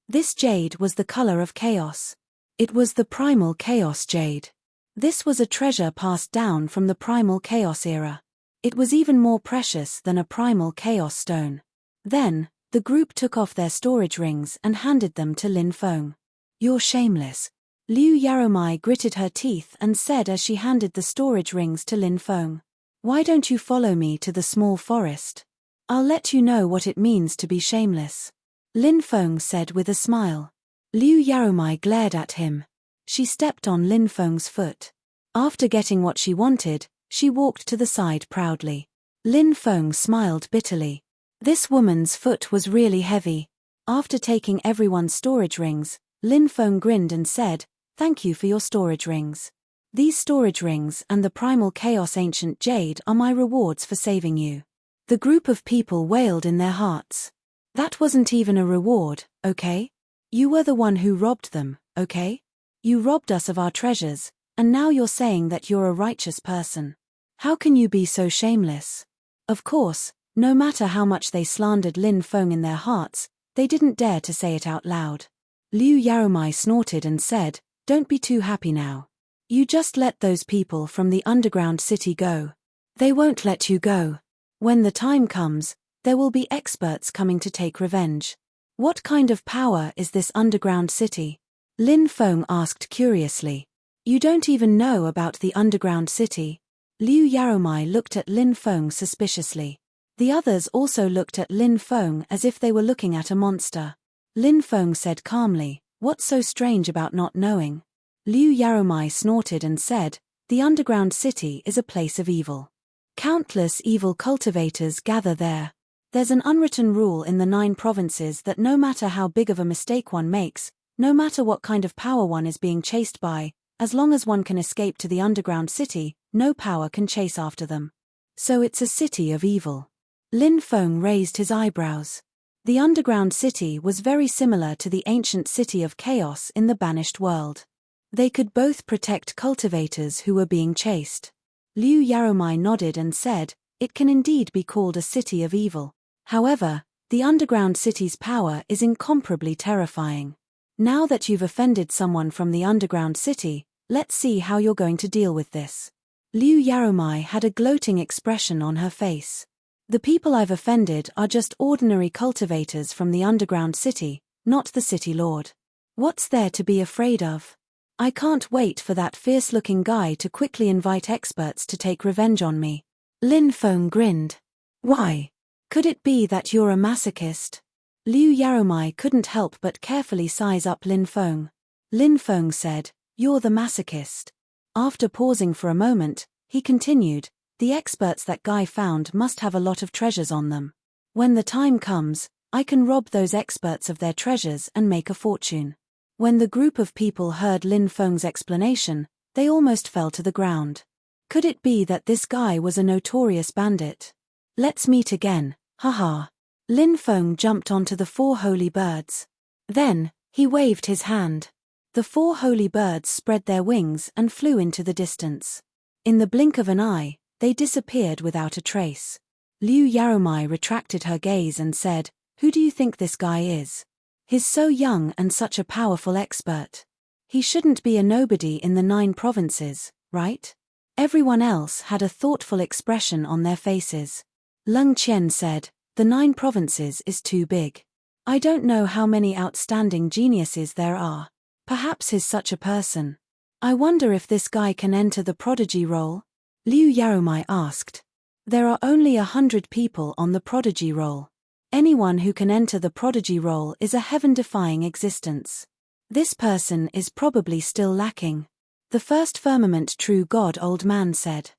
This jade was the color of chaos. It was the primal chaos jade. This was a treasure passed down from the primal chaos era. It was even more precious than a primal chaos stone. Then, the group took off their storage rings and handed them to Lin Feng. You're shameless. Liu Yaromai gritted her teeth and said as she handed the storage rings to Lin Feng. Why don't you follow me to the small forest? I'll let you know what it means to be shameless. Lin Feng said with a smile. Liu Yaromai glared at him. She stepped on Lin Feng's foot. After getting what she wanted, she walked to the side proudly. Lin Feng smiled bitterly. This woman's foot was really heavy. After taking everyone's storage rings, Lin Feng grinned and said, "Thank you for your storage rings. These storage rings and the primal chaos ancient jade are my rewards for saving you." The group of people wailed in their hearts. That wasn't even a reward, okay? You were the one who robbed them, okay? You robbed us of our treasures, and now you're saying that you're a righteous person. How can you be so shameless? Of course, no matter how much they slandered Lin Feng in their hearts, they didn't dare to say it out loud. Liu Yaromai snorted and said, "Don't be too happy now. You just let those people from the underground city go. They won't let you go. When the time comes, there will be experts coming to take revenge." What kind of power is this underground city? Lin Feng asked curiously. You don't even know about the underground city? Liu Yaromai looked at Lin Feng suspiciously. The others also looked at Lin Feng as if they were looking at a monster. Lin Feng said calmly, "What's so strange about not knowing?" Liu Yaromai snorted and said, "The underground city is a place of evil. Countless evil cultivators gather there. There's an unwritten rule in the 9 provinces that no matter how big of a mistake one makes, no matter what kind of power one is being chased by, as long as one can escape to the underground city, no power can chase after them. So it's a city of evil." Lin Feng raised his eyebrows. The underground city was very similar to the ancient city of chaos in the banished world. They could both protect cultivators who were being chased. Liu Yaromai nodded and said, "It can indeed be called a city of evil. However, the underground city's power is incomparably terrifying. Now that you've offended someone from the underground city, let's see how you're going to deal with this." Liu Yaromai had a gloating expression on her face. "The people I've offended are just ordinary cultivators from the underground city, not the city lord. What's there to be afraid of? I can't wait for that fierce-looking guy to quickly invite experts to take revenge on me." Lin Feng grinned. "Why? Could it be that you're a masochist?" Liu Yaromai couldn't help but carefully size up Lin Feng. Lin Feng said, "You're the masochist." After pausing for a moment, he continued, "The experts that guy found must have a lot of treasures on them. When the time comes, I can rob those experts of their treasures and make a fortune." When the group of people heard Lin Feng's explanation, they almost fell to the ground. Could it be that this guy was a notorious bandit? "Let's meet again, haha." Lin Feng jumped onto the 4 holy birds. Then, he waved his hand. The 4 holy birds spread their wings and flew into the distance. In the blink of an eye, they disappeared without a trace. Liu Yaromai retracted her gaze and said, "Who do you think this guy is? He's so young and such a powerful expert. He shouldn't be a nobody in the 9 provinces, right?" Everyone else had a thoughtful expression on their faces. Leng Qian said, "The 9 provinces is too big. I don't know how many outstanding geniuses there are. Perhaps he's such a person. I wonder if this guy can enter the prodigy role?" Liu Yaromai asked. "There are only 100 people on the prodigy role. Anyone who can enter the prodigy role is a heaven-defying existence. This person is probably still lacking." "The first firmament true God," old man said.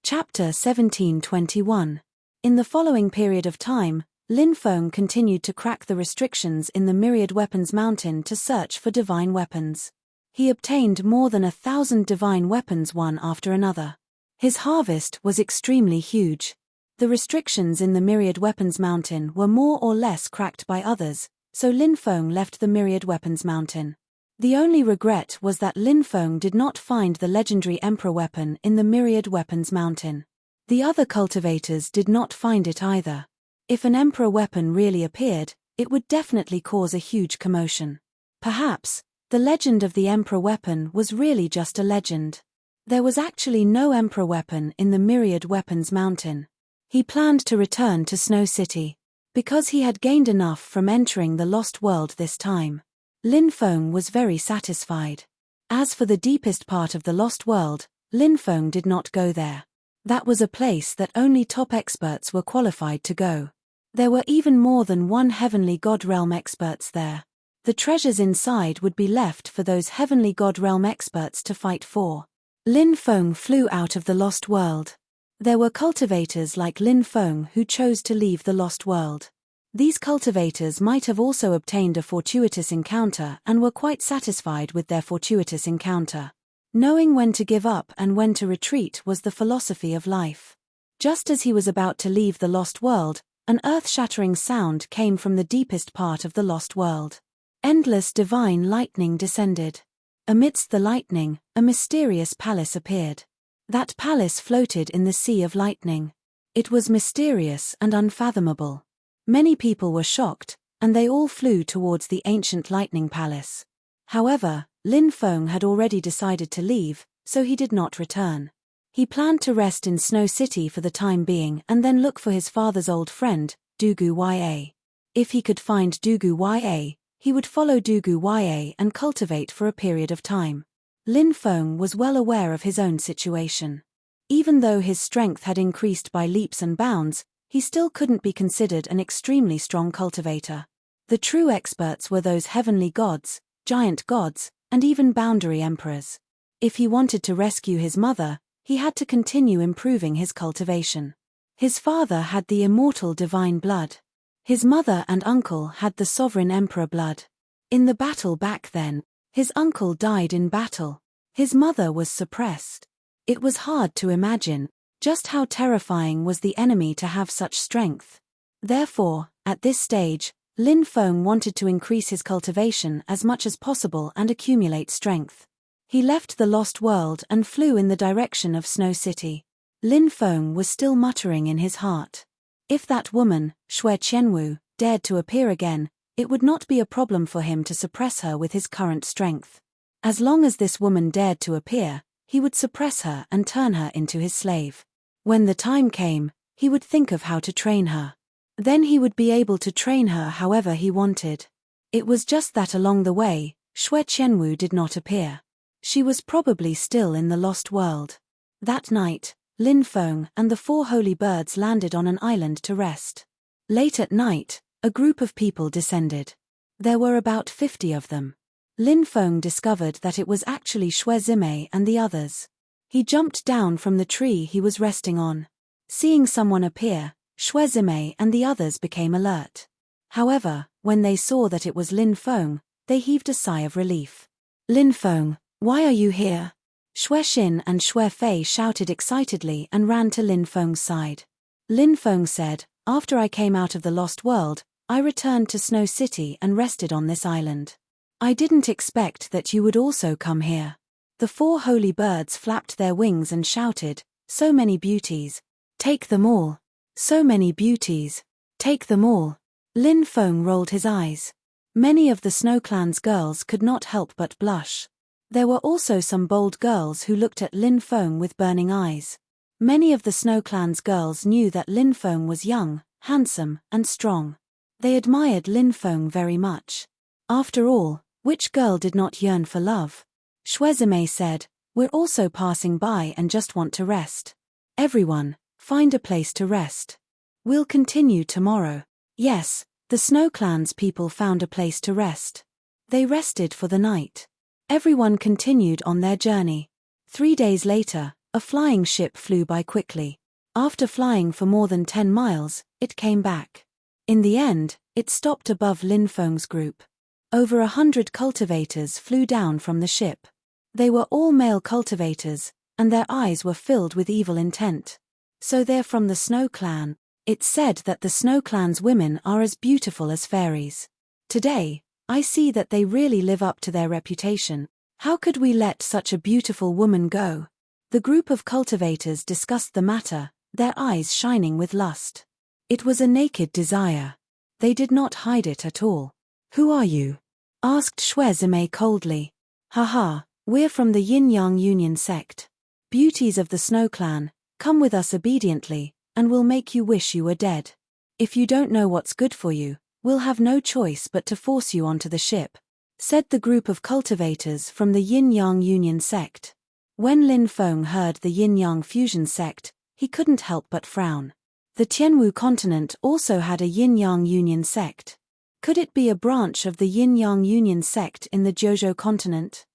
Chapter 17:21. In the following period of time, Lin Feng continued to crack the restrictions in the Myriad Weapons Mountain to search for divine weapons. He obtained more than 1,000 divine weapons one after another. His harvest was extremely huge. The restrictions in the Myriad Weapons Mountain were more or less cracked by others, so Lin Feng left the Myriad Weapons Mountain. The only regret was that Lin Feng did not find the legendary Emperor weapon in the Myriad Weapons Mountain. The other cultivators did not find it either. If an Emperor weapon really appeared, it would definitely cause a huge commotion. Perhaps, the legend of the Emperor weapon was really just a legend. There was actually no Emperor weapon in the Myriad Weapons Mountain. He planned to return to Snow City. Because he had gained enough from entering the Lost World this time, Lin Feng was very satisfied. As for the deepest part of the Lost World, Lin Feng did not go there. That was a place that only top experts were qualified to go. There were even more than 1 heavenly god realm experts there. The treasures inside would be left for those heavenly god realm experts to fight for. Lin Feng flew out of the Lost World. There were cultivators like Lin Feng who chose to leave the Lost World. These cultivators might have also obtained a fortuitous encounter and were quite satisfied with their fortuitous encounter. Knowing when to give up and when to retreat was the philosophy of life. Just as he was about to leave the Lost World, an earth-shattering sound came from the deepest part of the Lost World. Endless divine lightning descended. Amidst the lightning, a mysterious palace appeared. That palace floated in the sea of lightning. It was mysterious and unfathomable. Many people were shocked, and they all flew towards the ancient lightning palace. However, Lin Feng had already decided to leave, so he did not return. He planned to rest in Snow City for the time being and then look for his father's old friend, Dugu Ya. If he could find Dugu Ya, he would follow Dugu Ya and cultivate for a period of time. Lin Feng was well aware of his own situation. Even though his strength had increased by leaps and bounds, he still couldn't be considered an extremely strong cultivator. The true experts were those heavenly gods, giant gods, and even boundary emperors. If he wanted to rescue his mother, he had to continue improving his cultivation. His father had the immortal divine blood. His mother and uncle had the sovereign emperor blood. In the battle back then, his uncle died in battle. His mother was suppressed. It was hard to imagine just how terrifying was the enemy to have such strength. Therefore, at this stage, Lin Feng wanted to increase his cultivation as much as possible and accumulate strength. He left the Lost World and flew in the direction of Snow City. Lin Feng was still muttering in his heart. If that woman, Xue Qianwu, dared to appear again, it would not be a problem for him to suppress her with his current strength. As long as this woman dared to appear, he would suppress her and turn her into his slave. When the time came, he would think of how to train her. Then he would be able to train her however he wanted. It was just that along the way, Xue Qianwu did not appear. She was probably still in the Lost World. That night, Lin Feng and the 4 holy birds landed on an island to rest. Late at night, a group of people descended. There were about 50 of them. Lin Feng discovered that it was actually Xue Zimei and the others. He jumped down from the tree he was resting on. Seeing someone appear, Xue Zimei and the others became alert. However, when they saw that it was Lin Feng, they heaved a sigh of relief. "Lin Feng, why are you here?" Xue Xin and Xue Fei shouted excitedly and ran to Lin Feng's side. Lin Feng said, "After I came out of the Lost World, I returned to Snow City and rested on this island. I didn't expect that you would also come here." The 4 holy birds flapped their wings and shouted, So many beauties. Take them all. So many beauties. Take them all. Lin Feng rolled his eyes. Many of the Snow Clan's girls could not help but blush. There were also some bold girls who looked at Lin Feng with burning eyes. Many of the Snow Clan's girls knew that Lin Feng was young, handsome, and strong. They admired Lin Feng very much. After all, which girl did not yearn for love? Shuezime said, "We're also passing by and just want to rest. Everyone, find a place to rest. We'll continue tomorrow." Yes, the Snow Clan's people found a place to rest. They rested for the night. Everyone continued on their journey. 3 days later, a flying ship flew by quickly. After flying for more than 10 miles, it came back. In the end, it stopped above Lin Feng's group. Over 100 cultivators flew down from the ship. They were all male cultivators, and their eyes were filled with evil intent. So they're from the Snow Clan. It's said that the Snow Clan's women are as beautiful as fairies. Today, I see that they really live up to their reputation. How could we let such a beautiful woman go? The group of cultivators discussed the matter, their eyes shining with lust. It was a naked desire. They did not hide it at all. "Who are you?" asked Shuezime coldly. "Haha, we're from the Yin-Yang Union sect. Beauties of the Snow Clan, come with us obediently, and we'll make you wish you were dead. If you don't know what's good for you, we'll have no choice but to force you onto the ship," said the group of cultivators from the Yin-Yang Union sect. When Lin Feng heard the Yin-Yang fusion sect, he couldn't help but frown. The Tianwu continent also had a Yin-Yang Union sect. Could it be a branch of the Yin-Yang Union sect in the Jojo continent?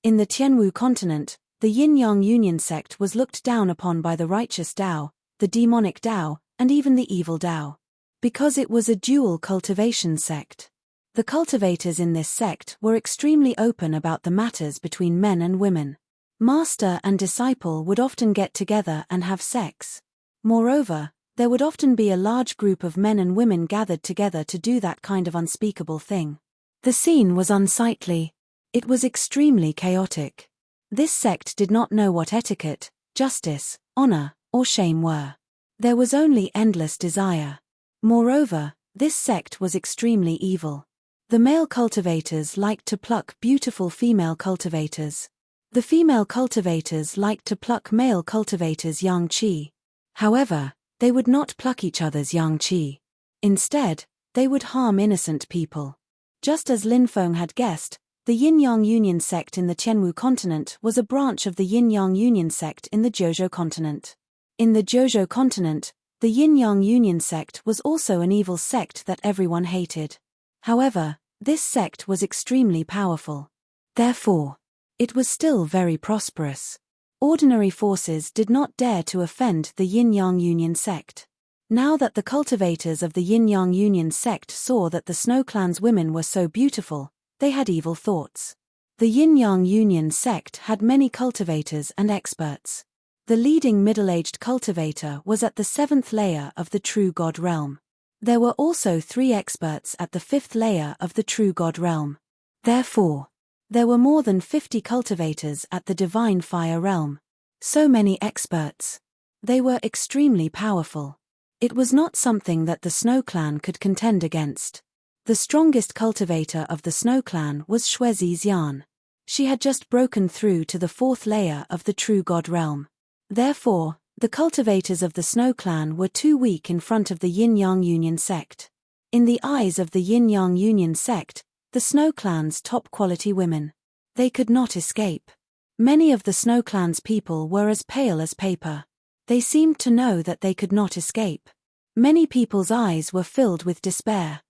In the Tianwu continent, the Yin-Yang Union sect was looked down upon by the righteous Dao, the demonic Dao, and even the evil Dao. Because it was a dual cultivation sect. The cultivators in this sect were extremely open about the matters between men and women. Master and disciple would often get together and have sex. Moreover, there would often be a large group of men and women gathered together to do that kind of unspeakable thing. The scene was unsightly. It was extremely chaotic. This sect did not know what etiquette, justice, honor, or shame were. There was only endless desire. Moreover, this sect was extremely evil. The male cultivators liked to pluck beautiful female cultivators. The female cultivators liked to pluck male cultivators' yang qi. However, they would not pluck each other's yang qi. Instead, they would harm innocent people. Just as Lin Feng had guessed, the Yin-Yang Union sect in the Tianwu continent was a branch of the Yin-Yang Union sect in the Jojo continent. In the Jojo continent, the Yin-Yang Union sect was also an evil sect that everyone hated. However, this sect was extremely powerful. Therefore, it was still very prosperous. Ordinary forces did not dare to offend the Yin-Yang Union sect. Now that the cultivators of the Yin-Yang Union sect saw that the Snow Clan's women were so beautiful, they had evil thoughts. The Yin-Yang Union sect had many cultivators and experts. The leading middle-aged cultivator was at the 7th layer of the True God realm. There were also 3 experts at the 5th layer of the True God realm. Therefore, there were more than 50 cultivators at the Divine Fire realm. So many experts. They were extremely powerful. It was not something that the Snow Clan could contend against. The strongest cultivator of the Snow Clan was Shuezi Xian. She had just broken through to the 4th layer of the True God realm. Therefore, the cultivators of the Snow Clan were too weak in front of the Yin-Yang Union sect. In the eyes of the Yin-Yang Union sect, the Snow Clan's top-quality women. They could not escape. Many of the Snow Clan's people were as pale as paper. They seemed to know that they could not escape. Many people's eyes were filled with despair.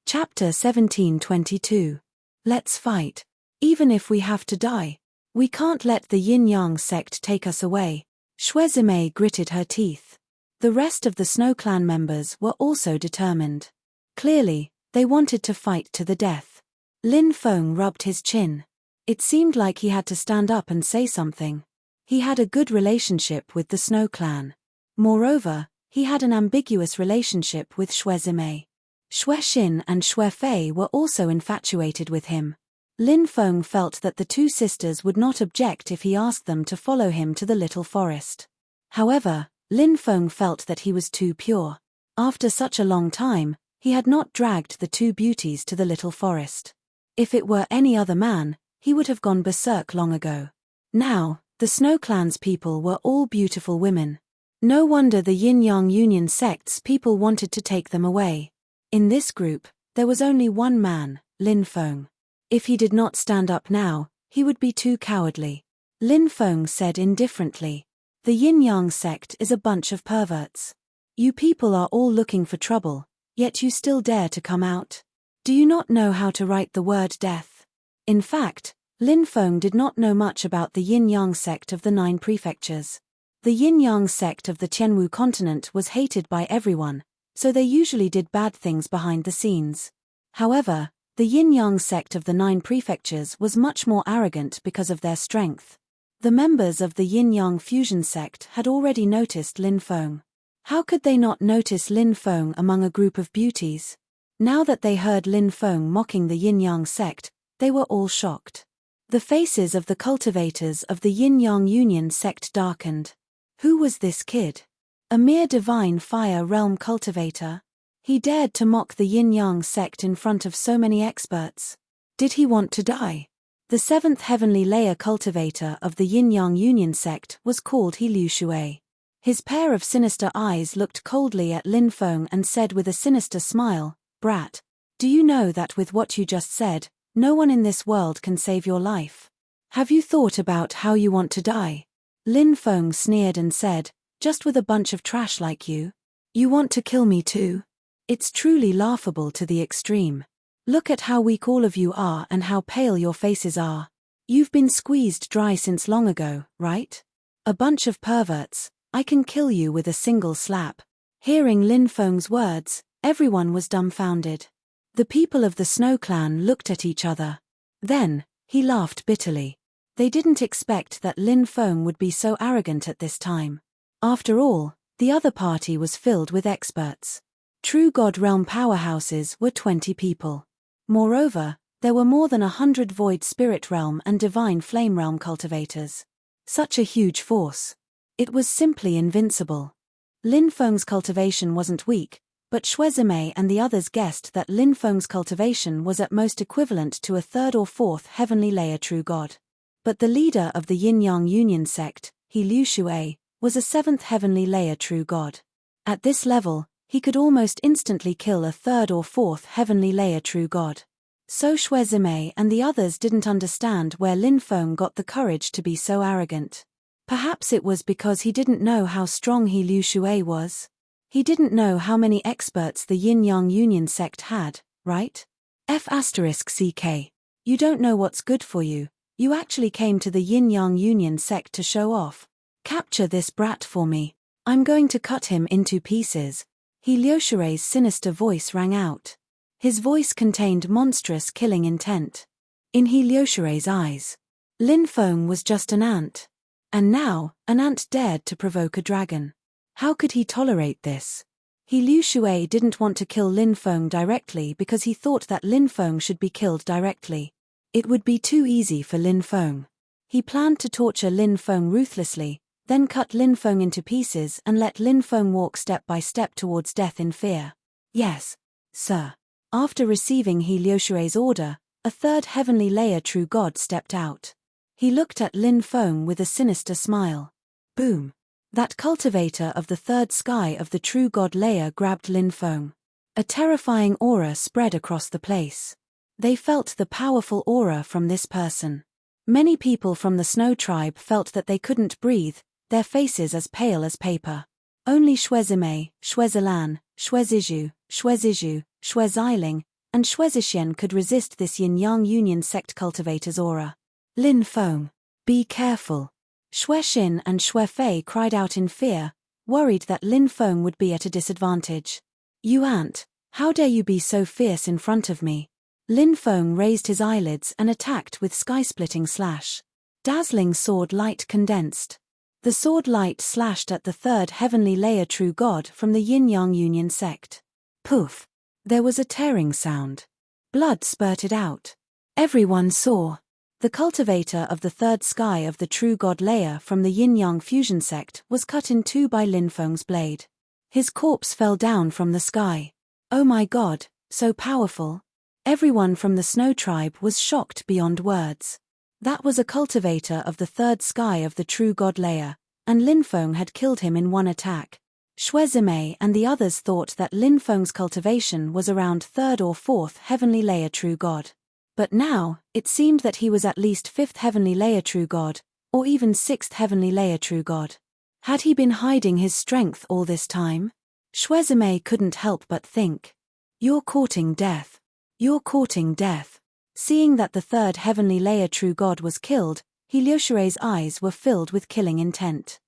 Chapter 1722. Let's fight. Even if we have to die. We can't let the Yin-Yang sect take us away. Shuezime gritted her teeth. The rest of the Snow Clan members were also determined. Clearly, they wanted to fight to the death. Lin Feng rubbed his chin. It seemed like he had to stand up and say something. He had a good relationship with the Snow Clan. Moreover, he had an ambiguous relationship with Shuezime. Xue Xin and Xue Fei were also infatuated with him. Lin Feng felt that the two sisters would not object if he asked them to follow him to the little forest. However, Lin Feng felt that he was too pure. After such a long time, he had not dragged the two beauties to the little forest. If it were any other man, he would have gone berserk long ago. Now, the Snow Clan's people were all beautiful women. No wonder the Yin-Yang Union sect's people wanted to take them away. In this group, there was only one man, Lin Feng. If he did not stand up now, he would be too cowardly. Lin Feng said indifferently, "The Yin-Yang sect is a bunch of perverts. You people are all looking for trouble, yet you still dare to come out. Do you not know how to write the word death?" In fact, Lin Feng did not know much about the Yin-Yang sect of the 9 prefectures. The Yin-Yang sect of the Tianwu continent was hated by everyone, so they usually did bad things behind the scenes. However, the Yin-Yang sect of the 9 prefectures was much more arrogant because of their strength. The members of the Yin-Yang fusion sect had already noticed Lin Feng. How could they not notice Lin Feng among a group of beauties? Now that they heard Lin Feng mocking the Yin-Yang sect, they were all shocked. The faces of the cultivators of the Yin-Yang Union sect darkened. Who was this kid? A mere divine fire realm cultivator? He dared to mock the Yin-Yang sect in front of so many experts. Did he want to die? The 7th heavenly layer cultivator of the Yin-Yang Union sect was called He Liu Shui. His pair of sinister eyes looked coldly at Lin Feng and said with a sinister smile, "Brat, do you know that with what you just said, no one in this world can save your life? Have you thought about how you want to die?" Lin Feng sneered and said, "Just with a bunch of trash like you? You want to kill me too? It's truly laughable to the extreme. Look at how weak all of you are and how pale your faces are. You've been squeezed dry since long ago, right? A bunch of perverts, I can kill you with a single slap." Hearing Lin Feng's words, everyone was dumbfounded. The people of the Snow Clan looked at each other. Then, he laughed bitterly. They didn't expect that Lin Feng would be so arrogant at this time. After all, the other party was filled with experts. True God Realm powerhouses were 20 people. Moreover, there were more than 100 Void Spirit Realm and Divine Flame Realm cultivators. Such a huge force. It was simply invincible. Lin Feng's cultivation wasn't weak, but Xue Zimei and the others guessed that Lin Feng's cultivation was at most equivalent to a 3rd or 4th heavenly layer true god. But the leader of the Yin-Yang Union sect, He Liu Shui, was a 7th heavenly layer true god. At this level, he could almost instantly kill a 3rd or 4th heavenly layer true god. So Xue Zimei and the others didn't understand where Lin Feng got the courage to be so arrogant. Perhaps it was because he didn't know how strong He Liu Shui was. He didn't know how many experts the Yin-Yang Union sect had, right? F***CK. You don't know what's good for you. You actually came to the Yin-Yang Union sect to show off. Capture this brat for me. I'm going to cut him into pieces. He Liu Shui's sinister voice rang out. His voice contained monstrous killing intent. In He Liu Shui's eyes, Lin Feng was just an ant. And now, an ant dared to provoke a dragon. How could he tolerate this? He Liu Shui didn't want to kill Lin Feng directly because he thought that Lin Feng should be killed directly. It would be too easy for Lin Feng. He planned to torture Lin Feng ruthlessly, then cut Lin Feng into pieces and let Lin Feng walk step by step towards death in fear. Yes, sir. After receiving He Liu Shui's order, a 3rd heavenly layer true god stepped out. He looked at Lin Feng with a sinister smile. Boom. That cultivator of the 3rd sky of the true god layer grabbed Lin Feng. A terrifying aura spread across the place. They felt the powerful aura from this person. Many people from the Snow Tribe felt that they couldn't breathe, their faces as pale as paper. Only Xue Zimei, Xue Zilan, Xue Zizhu, Xue Zizhu, Xue Xiling, and Xue Zixian could resist this Yin-Yang Union sect cultivator's aura. Lin Feng, be careful. Xue Xin and Xue Fei cried out in fear, worried that Lin Feng would be at a disadvantage. You ant, how dare you be so fierce in front of me? Lin Feng raised his eyelids and attacked with sky-splitting slash. Dazzling sword light condensed. The sword light slashed at the 3rd heavenly layer true god from the Yin-Yang Union sect. Poof! There was a tearing sound. Blood spurted out. Everyone saw. The cultivator of the third sky of the true god Leia from the yin-yang fusion sect was cut in two by Lin Feng's blade. His corpse fell down from the sky. Oh my god, so powerful. Everyone from the Snow tribe was shocked beyond words. That was a cultivator of the third sky of the true god Leia, and Lin Feng had killed him in one attack. Xue Zimei and the others thought that Lin Feng's cultivation was around third or fourth heavenly Leia true god. But now, it seemed that he was at least fifth heavenly Leia true god, or even sixth heavenly Leia true god. Had he been hiding his strength all this time? Xue Zimei couldn't help but think. You're courting death. You're courting death. Seeing that the third heavenly Leia true god was killed, Liu Shui's eyes were filled with killing intent.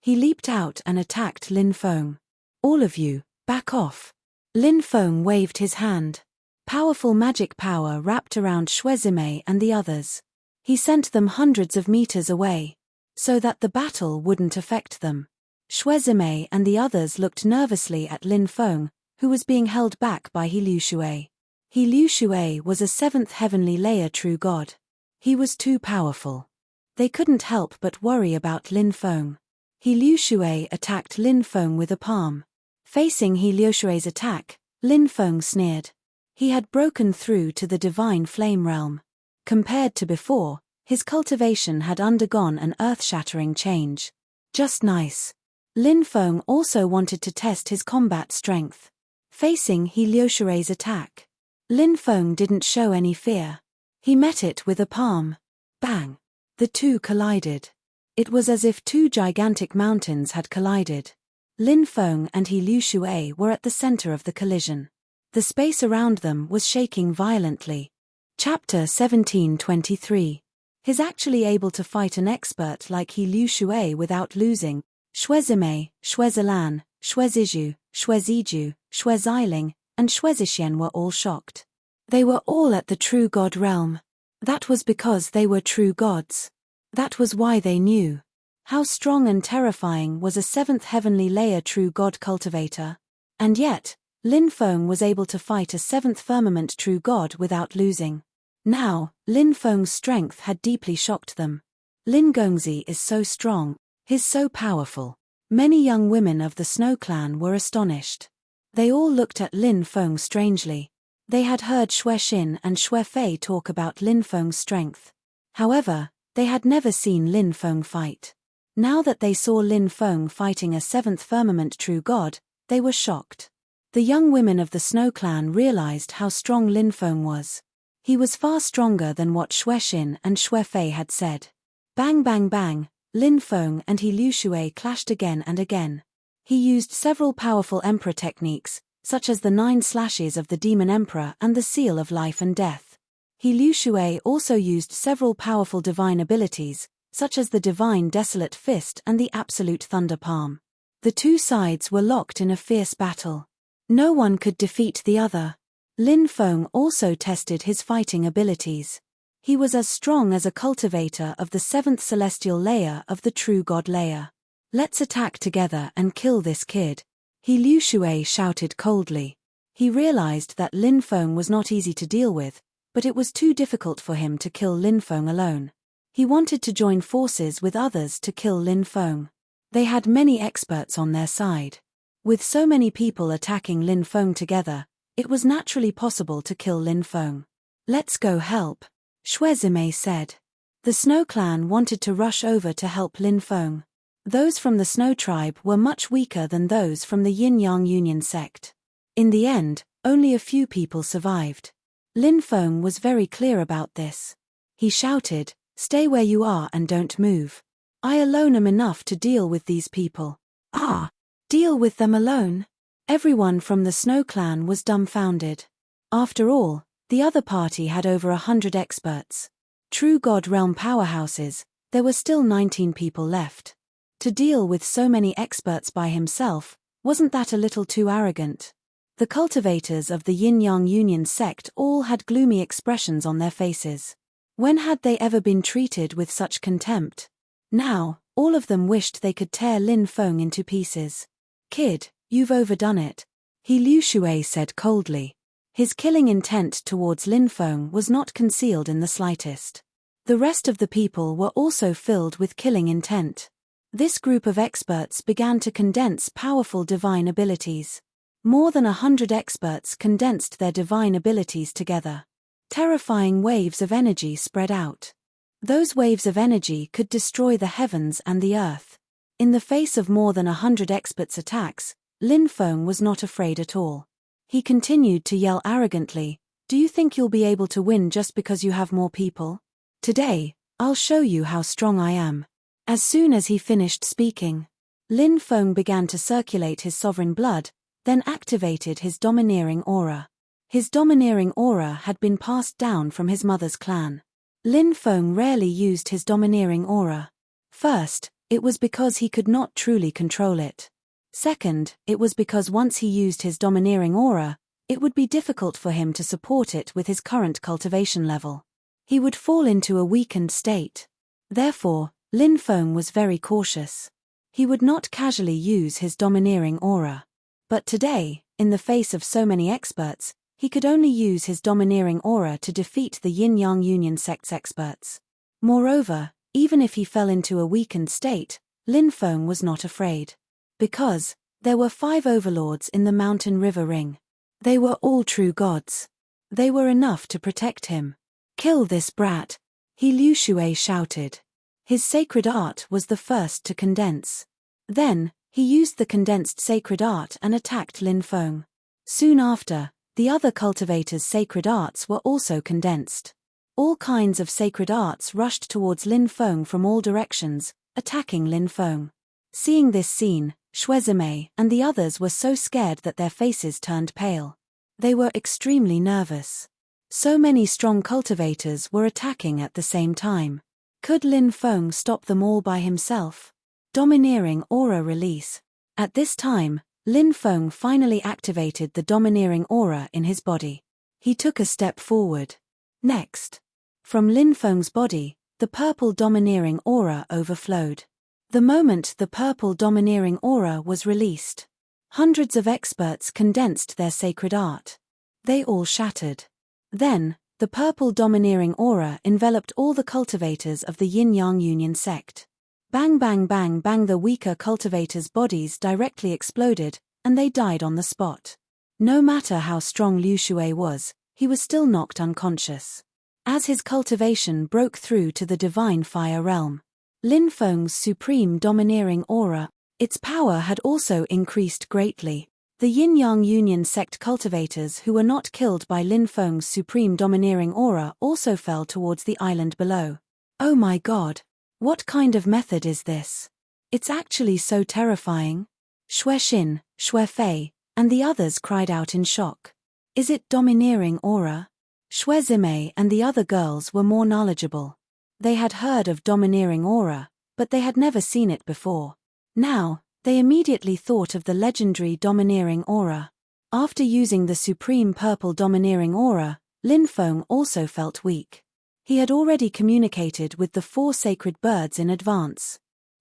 He leaped out and attacked Lin Feng. All of you, back off. Lin Feng waved his hand. Powerful magic power wrapped around Xue Zimei and the others. He sent them hundreds of meters away, so that the battle wouldn't affect them. Xue Zimei and the others looked nervously at Lin Feng, who was being held back by Liu Shui. Liu Shui was a seventh heavenly Leia true god. He was too powerful. They couldn't help but worry about Lin Feng. Liu Shui attacked Lin Feng with a palm. Facing Liu Shui's attack, Lin Feng sneered. He had broken through to the divine flame realm. Compared to before, his cultivation had undergone an earth-shattering change. Just nice. Lin Feng also wanted to test his combat strength. Facing Liu Shui's attack, Lin Feng didn't show any fear. He met it with a palm. Bang! The two collided. It was as if two gigantic mountains had collided. Lin Feng and Liu Shui were at the center of the collision. The space around them was shaking violently. Chapter 1723. He's actually able to fight an expert like Liu Shui without losing. Xue Zimei, Xue Zilan, Xue Zizhu, Xue Ziju, Xue Xiling, and Xue Zixian were all shocked. They were all at the true god realm. That was because they were true gods. That was why they knew. How strong and terrifying was a seventh heavenly Leia true god cultivator. And yet, Lin Feng was able to fight a seventh firmament true god without losing. Now, Lin Feng's strength had deeply shocked them. Lin Gongzi is so strong, he's so powerful. Many young women of the Snow clan were astonished. They all looked at Lin Feng strangely. They had heard Xue Xin and Xue Fei talk about Lin Feng's strength. However, they had never seen Lin Feng fight. Now that they saw Lin Feng fighting a seventh firmament true god, they were shocked. The young women of the Snow clan realized how strong Lin Feng was. He was far stronger than what Xue Xin and Xue Fei had said. Bang bang bang, Lin Feng and Liu Shui clashed again and again. He used several powerful emperor techniques, such as the 9 slashes of the Demon Emperor and the Seal of Life and Death. Liu Shui also used several powerful divine abilities, such as the Divine Desolate Fist and the Absolute Thunder Palm. The two sides were locked in a fierce battle. No one could defeat the other. Lin Feng also tested his fighting abilities. He was as strong as a cultivator of the seventh celestial Leia of the true god Leia. Let's attack together and kill this kid. Liu Shui shouted coldly. He realized that Lin Feng was not easy to deal with, but it was too difficult for him to kill Lin Feng alone. He wanted to join forces with others to kill Lin Feng. They had many experts on their side. With so many people attacking Lin Feng together, it was naturally possible to kill Lin Feng. Let's go help, Xue Zimei said. The Snow clan wanted to rush over to help Lin Feng. Those from the Snow tribe were much weaker than those from the Yin-Yang Union sect. In the end, only a few people survived. Lin Feng was very clear about this. He shouted, "Stay where you are and don't move. I alone am enough to deal with these people." Ah! Deal with them alone? Everyone from the Snow clan was dumbfounded. After all, the other party had over 100 experts. True God realm powerhouses, there were still 19 people left. To deal with so many experts by himself, wasn't that a little too arrogant? The cultivators of the Yin-Yang Union sect all had gloomy expressions on their faces. When had they ever been treated with such contempt? Now, all of them wished they could tear Lin Feng into pieces. "Kid, you've overdone it," Liu Shui said coldly. His killing intent towards Lin Feng was not concealed in the slightest. The rest of the people were also filled with killing intent. This group of experts began to condense powerful divine abilities. More than 100 experts condensed their divine abilities together. Terrifying waves of energy spread out. Those waves of energy could destroy the heavens and the earth. In the face of more than 100 experts' attacks, Lin Feng was not afraid at all. He continued to yell arrogantly, "Do you think you'll be able to win just because you have more people? Today, I'll show you how strong I am." As soon as he finished speaking, Lin Feng began to circulate his sovereign blood, then activated his domineering aura. His domineering aura had been passed down from his mother's clan. Lin Feng rarely used his domineering aura. First, it was because he could not truly control it. Second, it was because once he used his domineering aura, it would be difficult for him to support it with his current cultivation level. He would fall into a weakened state. Therefore, Lin Feng was very cautious. He would not casually use his domineering aura. But today, in the face of so many experts, he could only use his domineering aura to defeat the Yin-Yang Union sect's experts. Moreover, even if he fell into a weakened state, Lin Feng was not afraid. Because there were 5 overlords in the mountain river ring. They were all true gods. They were enough to protect him. "Kill this brat," He Liu Shui shouted. His sacred art was the first to condense. Then, he used the condensed sacred art and attacked Lin Feng. Soon after, the other cultivators' sacred arts were also condensed. All kinds of sacred arts rushed towards Lin Feng from all directions, attacking Lin Feng. Seeing this scene, Shuezime and the others were so scared that their faces turned pale. They were extremely nervous. So many strong cultivators were attacking at the same time. Could Lin Feng stop them all by himself? Domineering aura release. At this time, Lin Feng finally activated the domineering aura in his body. He took a step forward. Next, from Lin Feng's body, the purple domineering aura overflowed. The moment the purple domineering aura was released, hundreds of experts condensed their sacred art. They all shattered. Then, the purple domineering aura enveloped all the cultivators of the Yin-Yang Union sect. Bang bang bang bang, the weaker cultivators' bodies directly exploded, and they died on the spot. No matter how strong Liu Shui was, he was still knocked unconscious. As his cultivation broke through to the divine fire realm, Lin Feng's supreme domineering aura, its power had also increased greatly. The Yin-Yang Union sect cultivators who were not killed by Lin Feng's supreme domineering aura also fell towards the island below. "Oh my god! What kind of method is this? It's actually so terrifying." Xue Xin, Xue Fei, and the others cried out in shock. "Is it domineering aura?" Xue Zime and the other girls were more knowledgeable. They had heard of domineering aura, but they had never seen it before. Now, they immediately thought of the legendary domineering aura. After using the supreme purple domineering aura, Lin Feng also felt weak. He had already communicated with the 4 sacred birds in advance.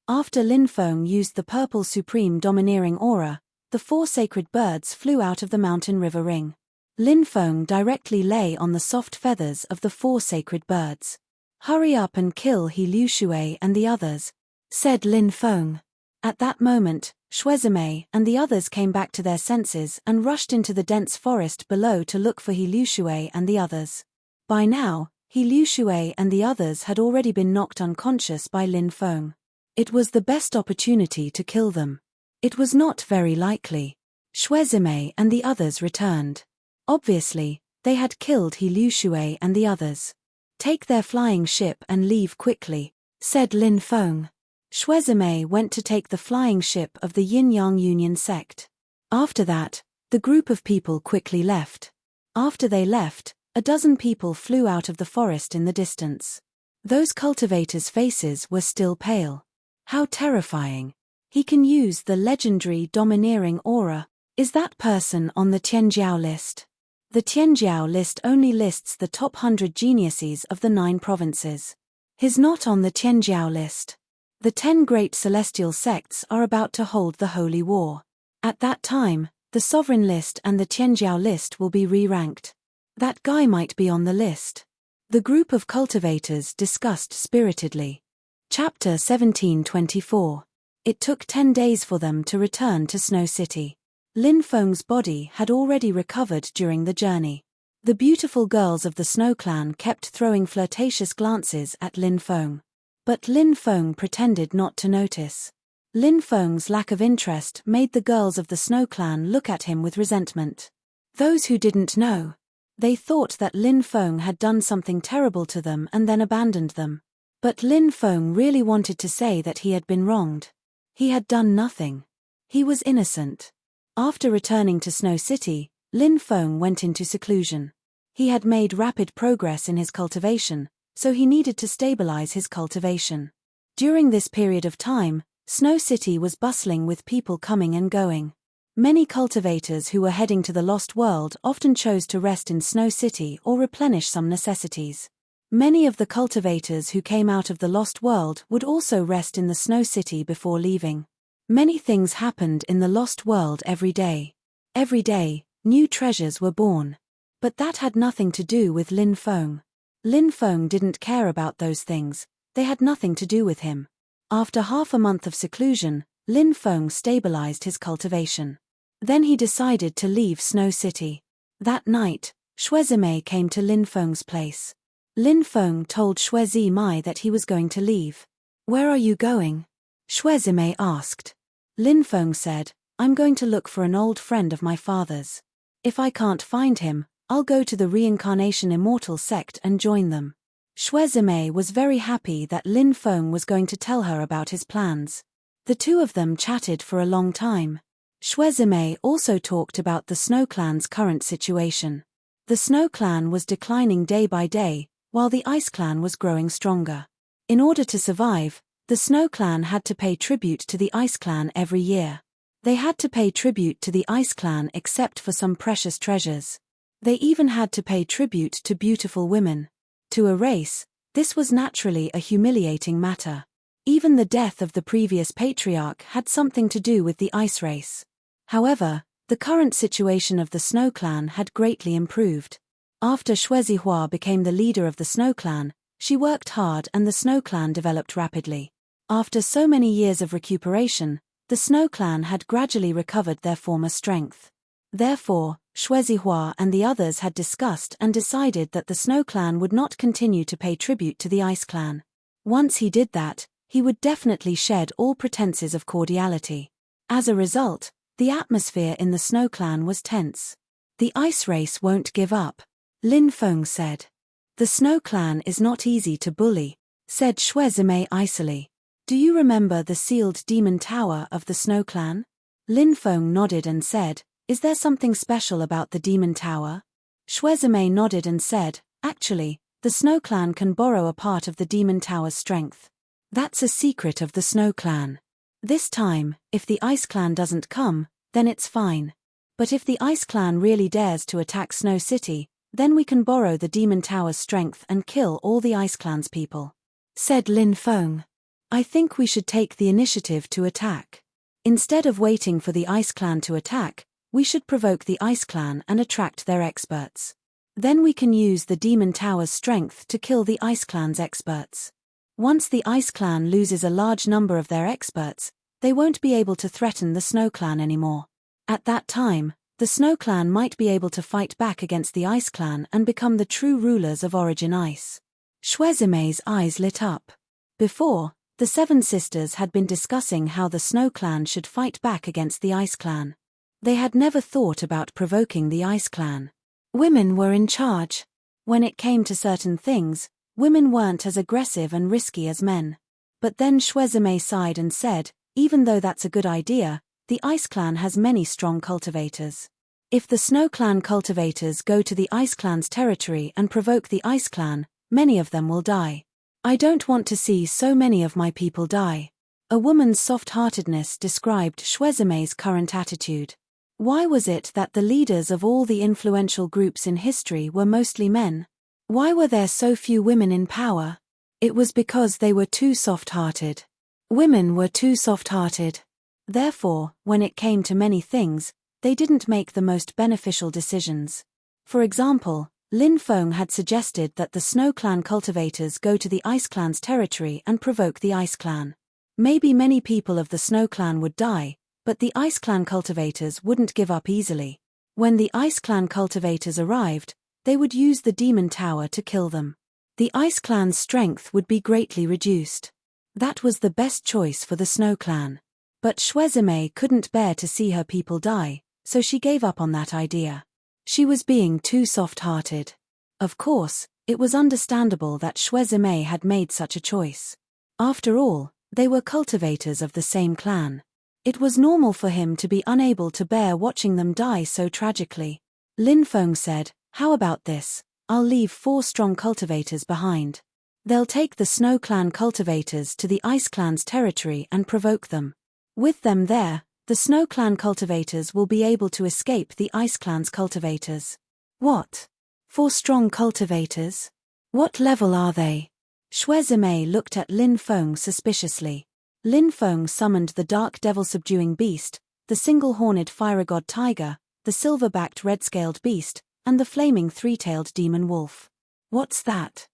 After Lin Feng used the purple supreme domineering aura, the 4 sacred birds flew out of the mountain river ring. Lin Feng directly lay on the soft feathers of the 4 sacred birds. "Hurry up and kill He Liu Shui and the others," said Lin Feng. At that moment, Shuezime and the others came back to their senses and rushed into the dense forest below to look for He Liu Shui and the others. By now, He Liu Shui and the others had already been knocked unconscious by Lin Feng. It was the best opportunity to kill them. It was not very likely. Shuezime and the others returned. Obviously, they had killed He Liu Shui and the others. "Take their flying ship and leave quickly," said Lin Feng. Shuezime went to take the flying ship of the Yin-Yang Union sect. After that, the group of people quickly left. After they left, a dozen people flew out of the forest in the distance. Those cultivators' faces were still pale. How terrifying. He can use the legendary domineering aura. Is that person on the Tianjiao list? The Tianjiao list only lists the top 100 geniuses of the 9 provinces. He's not on the Tianjiao list. The 10 great celestial sects are about to hold the holy war. At that time, the sovereign list and the Tianjiao list will be re-ranked. That guy might be on the list. The group of cultivators discussed spiritedly. Chapter 17:24. It took 10 days for them to return to Snow City. Lin Feng's body had already recovered during the journey. The beautiful girls of the Snow Clan kept throwing flirtatious glances at Lin Feng. But Lin Feng pretended not to notice. Lin Feng's lack of interest made the girls of the Snow Clan look at him with resentment. Those who didn't know, they thought that Lin Feng had done something terrible to them and then abandoned them. But Lin Feng really wanted to say that he had been wronged. He had done nothing. He was innocent. After returning to Snow City, Lin Feng went into seclusion. He had made rapid progress in his cultivation, so he needed to stabilize his cultivation. During this period of time, Snow City was bustling with people coming and going. Many cultivators who were heading to the Lost World often chose to rest in Snow City or replenish some necessities. Many of the cultivators who came out of the Lost World would also rest in the Snow City before leaving. Many things happened in the Lost World every day. Every day, new treasures were born. But that had nothing to do with Lin Feng. Lin Feng didn't care about those things, they had nothing to do with him. After half a month of seclusion, Lin Feng stabilized his cultivation. Then he decided to leave Snow City. That night, Xue Zimei came to Lin Feng's place. Lin Feng told Xue Zimei that he was going to leave. "Where are you going?" Xue Zimei asked. Lin Feng said, "I'm going to look for an old friend of my father's. If I can't find him, I'll go to the Reincarnation Immortal sect and join them." Xue Zimei was very happy that Lin Feng was going to tell her about his plans. The two of them chatted for a long time. Xue Zimei also talked about the Snow Clan's current situation. The Snow Clan was declining day by day, while the Ice Clan was growing stronger. In order to survive, the Snow Clan had to pay tribute to the Ice Clan every year. They had to pay tribute to the Ice Clan except for some precious treasures. They even had to pay tribute to beautiful women. To a race, this was naturally a humiliating matter. Even the death of the previous patriarch had something to do with the ice race. However, the current situation of the Snow Clan had greatly improved. After Xue Zihua became the leader of the Snow Clan, she worked hard and the Snow Clan developed rapidly. After so many years of recuperation, the Snow Clan had gradually recovered their former strength. Therefore, Xue Zihua and the others had discussed and decided that the Snow Clan would not continue to pay tribute to the Ice Clan. Once he did that, he would definitely shed all pretenses of cordiality. As a result, the atmosphere in the Snow Clan was tense. "The ice race won't give up," Lin Feng said. "The Snow Clan is not easy to bully," said Xue Zimei icily. "Do you remember the sealed demon tower of the Snow Clan?" Lin Feng nodded and said, "Is there something special about the demon tower?" Xue Zimei nodded and said, "Actually, the Snow Clan can borrow a part of the demon tower's strength. That's a secret of the Snow Clan. This time, if the Ice Clan doesn't come, then it's fine. But if the Ice Clan really dares to attack Snow City, then we can borrow the Demon Tower's strength and kill all the Ice Clan's people," said Lin Feng. "I think we should take the initiative to attack. Instead of waiting for the Ice Clan to attack, we should provoke the Ice Clan and attract their experts. Then we can use the Demon Tower's strength to kill the Ice Clan's experts. Once the Ice Clan loses a large number of their experts, they won't be able to threaten the Snow Clan anymore. At that time, the Snow Clan might be able to fight back against the Ice Clan and become the true rulers of Origin Ice." Xue Zimei's eyes lit up. Before, the Seven Sisters had been discussing how the Snow Clan should fight back against the Ice Clan. They had never thought about provoking the Ice Clan. Women were in charge. When it came to certain things, women weren't as aggressive and risky as men. But then Xue Zimei sighed and said, "Even though that's a good idea, the Ice Clan has many strong cultivators. If the Snow Clan cultivators go to the Ice Clan's territory and provoke the Ice Clan, many of them will die. I don't want to see so many of my people die." A woman's soft-heartedness described Xue Zimei's current attitude. Why was it that the leaders of all the influential groups in history were mostly men? Why were there so few women in power? It was because they were too soft-hearted. Women were too soft-hearted. Therefore, when it came to many things, they didn't make the most beneficial decisions. For example, Lin Feng had suggested that the Snow Clan cultivators go to the Ice Clan's territory and provoke the Ice Clan. Maybe many people of the Snow Clan would die, but the Ice Clan cultivators wouldn't give up easily. When the Ice Clan cultivators arrived, they would use the Demon Tower to kill them. The Ice Clan's strength would be greatly reduced. That was the best choice for the Snow Clan. But Shuezime couldn't bear to see her people die, so she gave up on that idea. She was being too soft-hearted. Of course, it was understandable that Shuezime had made such a choice. After all, they were cultivators of the same clan. It was normal for him to be unable to bear watching them die so tragically. Lin Feng said, "How about this? I'll leave 4 strong cultivators behind. They'll take the Snow Clan cultivators to the Ice Clan's territory and provoke them. With them there, the Snow Clan cultivators will be able to escape the Ice Clan's cultivators." What? 4 strong cultivators? What level are they? Shuezime looked at Lin Feng suspiciously. Lin Feng summoned the dark devil-subduing beast, the single-horned fire-god tiger, the silver-backed red-scaled beast, and the flaming 3-tailed demon wolf. What's that?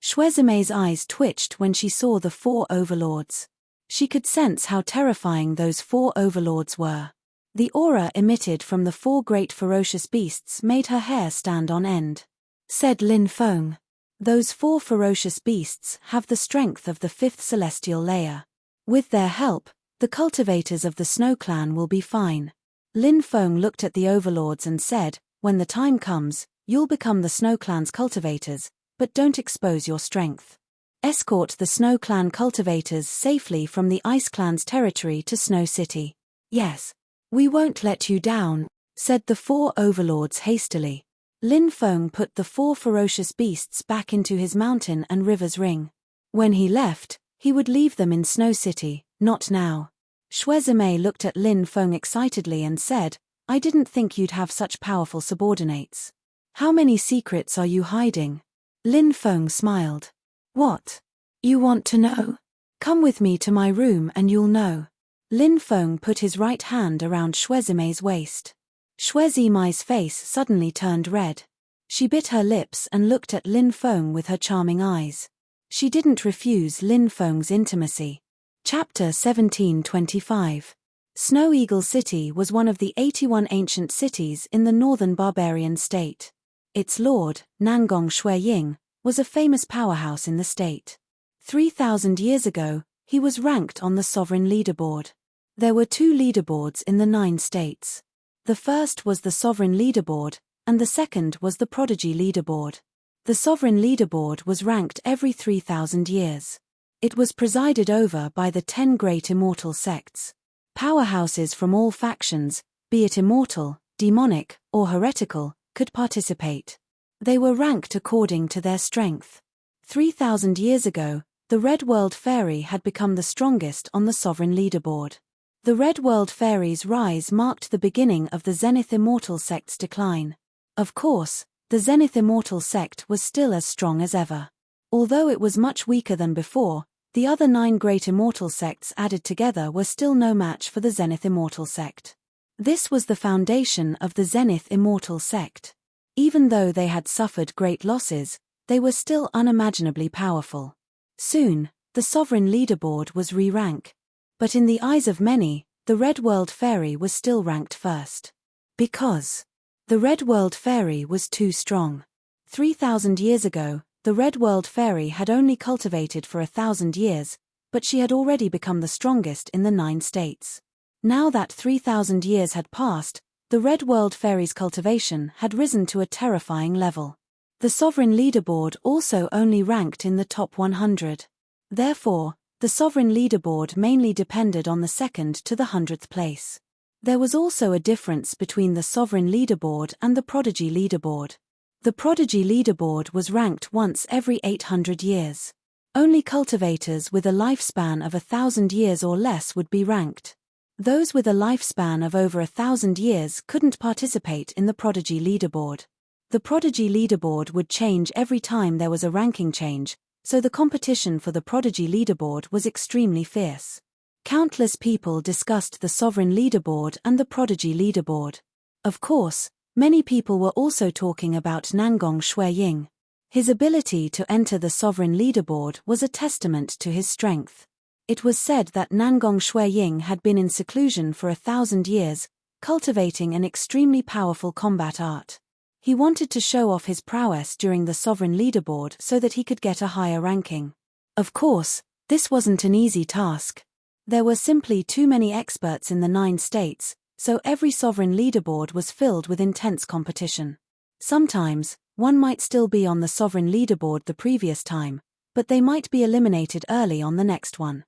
Shuezime's eyes twitched when she saw the 4 overlords. She could sense how terrifying those 4 overlords were. The aura emitted from the 4 great ferocious beasts made her hair stand on end. Said Lin Feng, "Those 4 ferocious beasts have the strength of the 5th celestial layer. With their help, the cultivators of the Snow Clan will be fine." Lin Feng looked at the overlords and said, "When the time comes, you'll become the Snow Clan's cultivators, but don't expose your strength. Escort the Snow Clan cultivators safely from the Ice Clan's territory to Snow City." "Yes. We won't let you down," said the 4 overlords hastily. Lin Feng put the 4 ferocious beasts back into his mountain and river's ring. When he left, he would leave them in Snow City, not now. Shuezime looked at Lin Feng excitedly and said, "I didn't think you'd have such powerful subordinates. How many secrets are you hiding?" Lin Feng smiled. "What? You want to know? Come with me to my room and you'll know." Lin Feng put his right hand around Shuezime's waist. Shuezime's face suddenly turned red. She bit her lips and looked at Lin Feng with her charming eyes. She didn't refuse Lin Feng's intimacy. Chapter 1725. Snow Eagle City was one of the 81 ancient cities in the northern barbarian state. Its lord, Nangong Shueying, was a famous powerhouse in the state. 3,000 years ago, he was ranked on the sovereign leaderboard. There were 2 leaderboards in the 9 states. The first was the sovereign leaderboard, and the second was the prodigy leaderboard. The sovereign leaderboard was ranked every 3,000 years. It was presided over by the 10 great immortal sects. Powerhouses from all factions, be it immortal, demonic, or heretical, could participate. They were ranked according to their strength. 3,000 years ago, the Red World Fairy had become the strongest on the sovereign leaderboard. The Red World Fairy's rise marked the beginning of the Zenith Immortal sect's decline. Of course, the Zenith Immortal sect was still as strong as ever. Although it was much weaker than before, the other 9 great immortal sects added together were still no match for the Zenith Immortal sect. This was the foundation of the Zenith Immortal sect. Even though they had suffered great losses, they were still unimaginably powerful. Soon, the sovereign leaderboard was re-ranked. But in the eyes of many, the Red World Fairy was still ranked first. Because the Red World Fairy was too strong. 3,000 years ago, the Red World Fairy had only cultivated for 1,000 years, but she had already become the strongest in the 9 states. Now that 3,000 years had passed, the Red World Fairy's cultivation had risen to a terrifying level. The sovereign leaderboard also only ranked in the top 100. Therefore, the sovereign leaderboard mainly depended on the 2nd to the 100th place. There was also a difference between the sovereign leaderboard and the prodigy leaderboard. The prodigy leaderboard was ranked once every 800 years. Only cultivators with a lifespan of 1,000 years or less would be ranked. Those with a lifespan of over 1,000 years couldn't participate in the prodigy leaderboard. The prodigy leaderboard would change every time there was a ranking change, so the competition for the prodigy leaderboard was extremely fierce. Countless people discussed the sovereign leaderboard and the prodigy leaderboard. Of course, Many people were also talking about Nangong Shuiying. His ability to enter the sovereign leaderboard was a testament to his strength. It was said that Nangong Shuiying had been in seclusion for 1,000 years, cultivating an extremely powerful combat art. He wanted to show off his prowess during the sovereign leaderboard so that he could get a higher ranking. Of course, this wasn't an easy task. There were simply too many experts in the 9 states, so every sovereign leaderboard was filled with intense competition. Sometimes, one might still be on the sovereign leaderboard the previous time, but they might be eliminated early on the next one.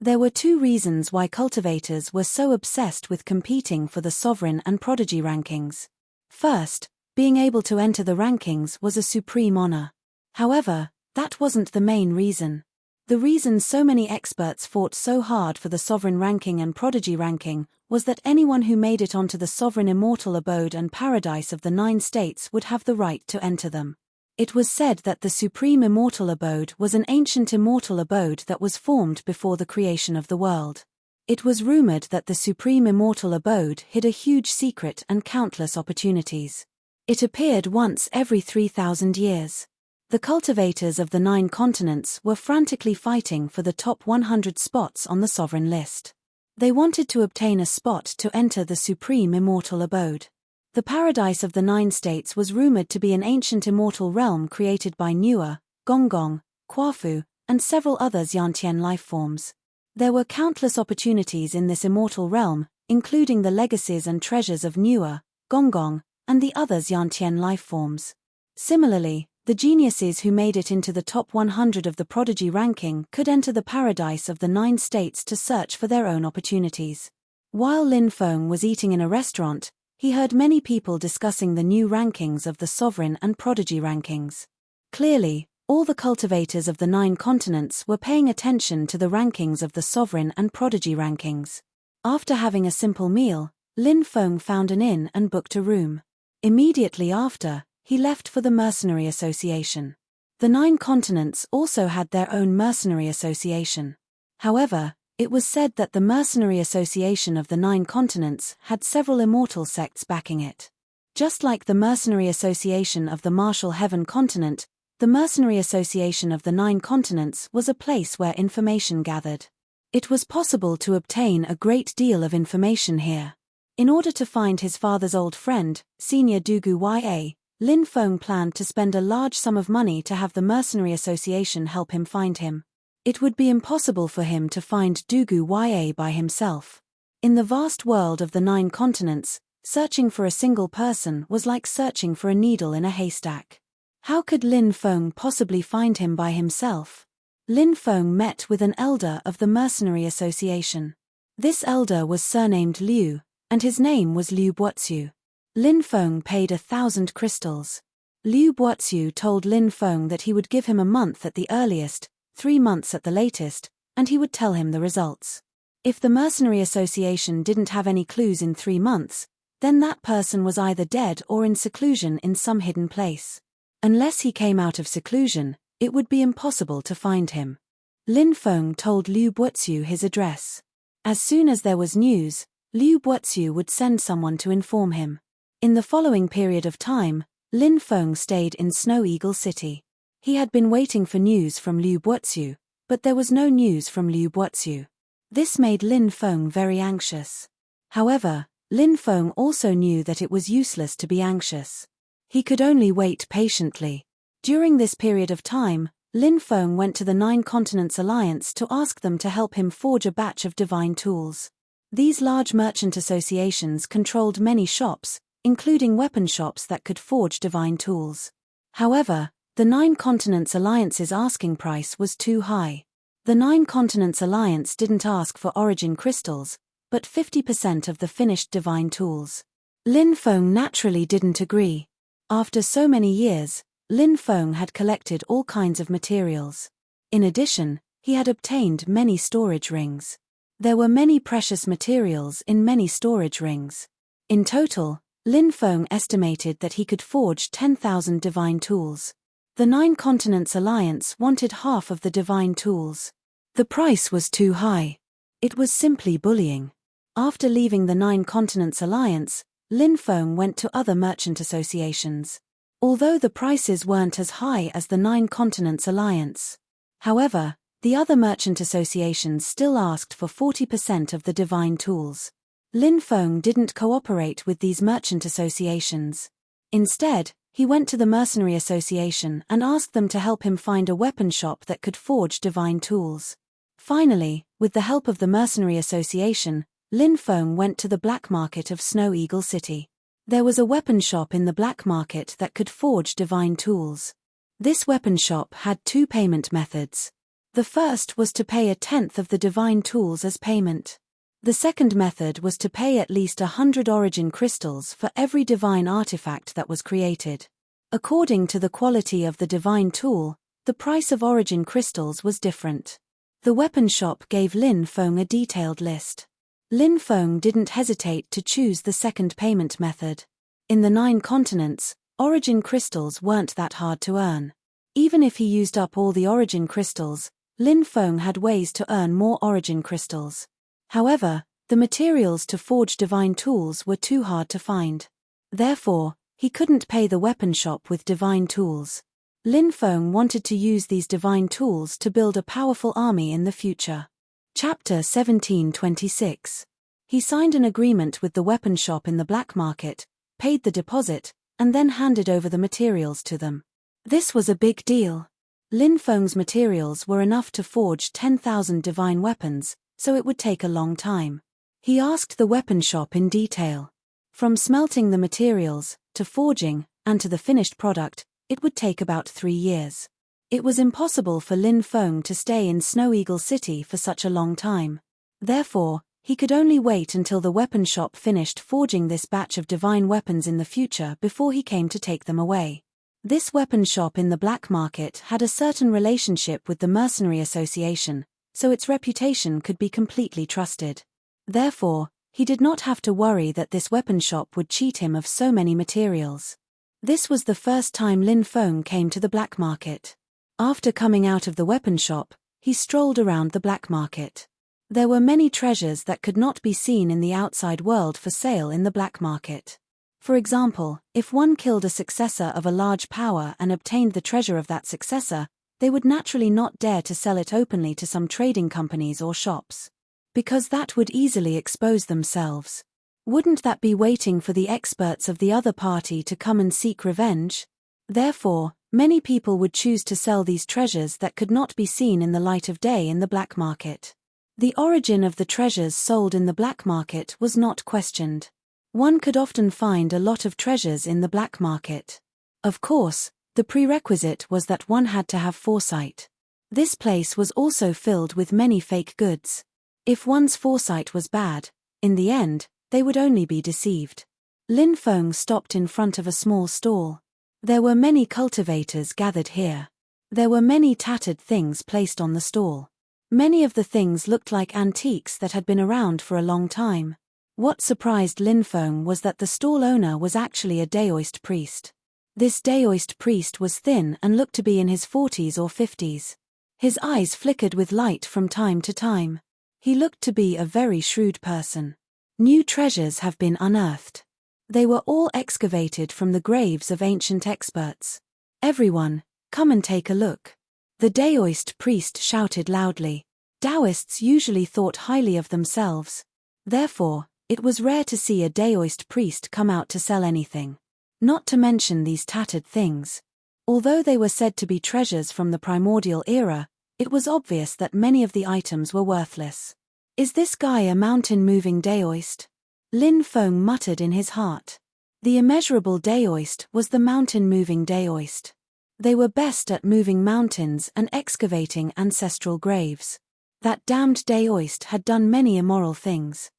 There were 2 reasons why cultivators were so obsessed with competing for the sovereign and prodigy rankings. First, being able to enter the rankings was a supreme honor. However, that wasn't the main reason. The reason so many experts fought so hard for the sovereign ranking and prodigy ranking was that anyone who made it onto the sovereign immortal abode and paradise of the 9 states would have the right to enter them. It was said that the supreme immortal abode was an ancient immortal abode that was formed before the creation of the world. It was rumored that the supreme immortal abode hid a huge secret and countless opportunities. It appeared once every 3,000 years. The cultivators of the 9 continents were frantically fighting for the top 100 spots on the sovereign list. They wanted to obtain a spot to enter the supreme immortal abode. The paradise of the 9 states was rumored to be an ancient immortal realm created by Nua, Gonggong, Kwafu, and several other Xiantian life forms. There were countless opportunities in this immortal realm, including the legacies and treasures of Nua, Gonggong, and the other Xiantian life forms. Similarly, the geniuses who made it into the top 100 of the prodigy ranking could enter the paradise of the 9 states to search for their own opportunities. While Lin Feng was eating in a restaurant, he heard many people discussing the new rankings of the sovereign and prodigy rankings. Clearly, all the cultivators of the 9 continents were paying attention to the rankings of the sovereign and prodigy rankings. After having a simple meal, Lin Feng found an inn and booked a room. Immediately after, he left for the Mercenary Association. The 9 continents also had their own Mercenary Association. However, it was said that the Mercenary Association of the 9 continents had several immortal sects backing it. Just like the Mercenary Association of the Martial Heaven continent, the Mercenary Association of the 9 continents was a place where information gathered. It was possible to obtain a great deal of information here. In order to find his father's old friend, Senior Dugu Ya, Lin Feng planned to spend a large sum of money to have the Mercenary Association help him find him. It would be impossible for him to find Dugu Ya by himself. In the vast world of the 9 continents, searching for a single person was like searching for a needle in a haystack. How could Lin Feng possibly find him by himself? Lin Feng met with an elder of the Mercenary Association. This elder was surnamed Liu, and his name was Liu Buozu. Lin Feng paid 1,000 crystals. Liu Buozu told Lin Feng that he would give him a month at the earliest, 3 months at the latest, and he would tell him the results. If the Mercenary Association didn't have any clues in 3 months, then that person was either dead or in seclusion in some hidden place. Unless he came out of seclusion, it would be impossible to find him. Lin Feng told Liu Buozu his address. As soon as there was news, Liu Buozu would send someone to inform him. In the following period of time, Lin Feng stayed in Snow Eagle City. He had been waiting for news from Liu Buozu, but there was no news from Liu Buozu. This made Lin Feng very anxious. However, Lin Feng also knew that it was useless to be anxious. He could only wait patiently. During this period of time, Lin Feng went to the 9 Continents Alliance to ask them to help him forge a batch of divine tools. These large merchant associations controlled many shops, including weapon shops that could forge divine tools. However, the 9 Continents Alliance's asking price was too high. The 9 Continents Alliance didn't ask for origin crystals, but 50% of the finished divine tools. Lin Feng naturally didn't agree. After so many years, Lin Feng had collected all kinds of materials. In addition, he had obtained many storage rings. There were many precious materials in many storage rings. In total, Lin Feng estimated that he could forge 10,000 divine tools. The 9 Continents Alliance wanted half of the divine tools. The price was too high. It was simply bullying. After leaving the 9 Continents Alliance, Lin Feng went to other merchant associations. Although the prices weren't as high as the Nine Continents Alliance. However, the other merchant associations still asked for 40% of the divine tools. Lin Feng didn't cooperate with these merchant associations. Instead, he went to the Mercenary Association and asked them to help him find a weapon shop that could forge divine tools. Finally, with the help of the Mercenary Association, Lin Feng went to the black market of Snow Eagle City. There was a weapon shop in the black market that could forge divine tools. This weapon shop had two payment methods. The first was to pay 1/10 of the divine tools as payment. The second method was to pay at least 100 origin crystals for every divine artifact that was created. According to the quality of the divine tool, the price of origin crystals was different. The weapon shop gave Lin Feng a detailed list. Lin Feng didn't hesitate to choose the second payment method. In the 9 continents, origin crystals weren't that hard to earn. Even if he used up all the origin crystals, Lin Feng had ways to earn more origin crystals. However, the materials to forge divine tools were too hard to find. Therefore, he couldn't pay the weapon shop with divine tools. Lin Feng wanted to use these divine tools to build a powerful army in the future. Chapter 1726. He signed an agreement with the weapon shop in the black market, paid the deposit, and then handed over the materials to them. This was a big deal. Lin Feng's materials were enough to forge 10,000 divine weapons, so it would take a long time. He asked the weapon shop in detail. From smelting the materials, to forging, and to the finished product, it would take about 3 years. It was impossible for Lin Feng to stay in Snow Eagle City for such a long time. Therefore, he could only wait until the weapon shop finished forging this batch of divine weapons in the future before he came to take them away. This weapon shop in the black market had a certain relationship with the Mercenary Association, so its reputation could be completely trusted. Therefore, he did not have to worry that this weapon shop would cheat him of so many materials. This was the first time Lin Feng came to the black market. After coming out of the weapon shop, he strolled around the black market. There were many treasures that could not be seen in the outside world for sale in the black market. For example, if one killed a successor of a large power and obtained the treasure of that successor, they would naturally not dare to sell it openly to some trading companies or shops. Because that would easily expose themselves. Wouldn't that be waiting for the experts of the other party to come and seek revenge? Therefore, many people would choose to sell these treasures that could not be seen in the light of day in the black market. The origin of the treasures sold in the black market was not questioned. One could often find a lot of treasures in the black market. Of course, the prerequisite was that one had to have foresight. This place was also filled with many fake goods. If one's foresight was bad, in the end, they would only be deceived. Lin Feng stopped in front of a small stall. There were many cultivators gathered here. There were many tattered things placed on the stall. Many of the things looked like antiques that had been around for a long time. What surprised Lin Feng was that the stall owner was actually a Daoist priest. This Daoist priest was thin and looked to be in his 40s or 50s. His eyes flickered with light from time to time. He looked to be a very shrewd person. New treasures have been unearthed. They were all excavated from the graves of ancient experts. Everyone, come and take a look. The Daoist priest shouted loudly. Taoists usually thought highly of themselves. Therefore, it was rare to see a Daoist priest come out to sell anything. Not to mention these tattered things. Although they were said to be treasures from the Primordial era, it was obvious that many of the items were worthless. Is this guy a mountain-moving Daoist? Lin Feng muttered in his heart. The immeasurable Daoist was the mountain-moving Daoist. They were best at moving mountains and excavating ancestral graves. That damned Daoist had done many immoral things.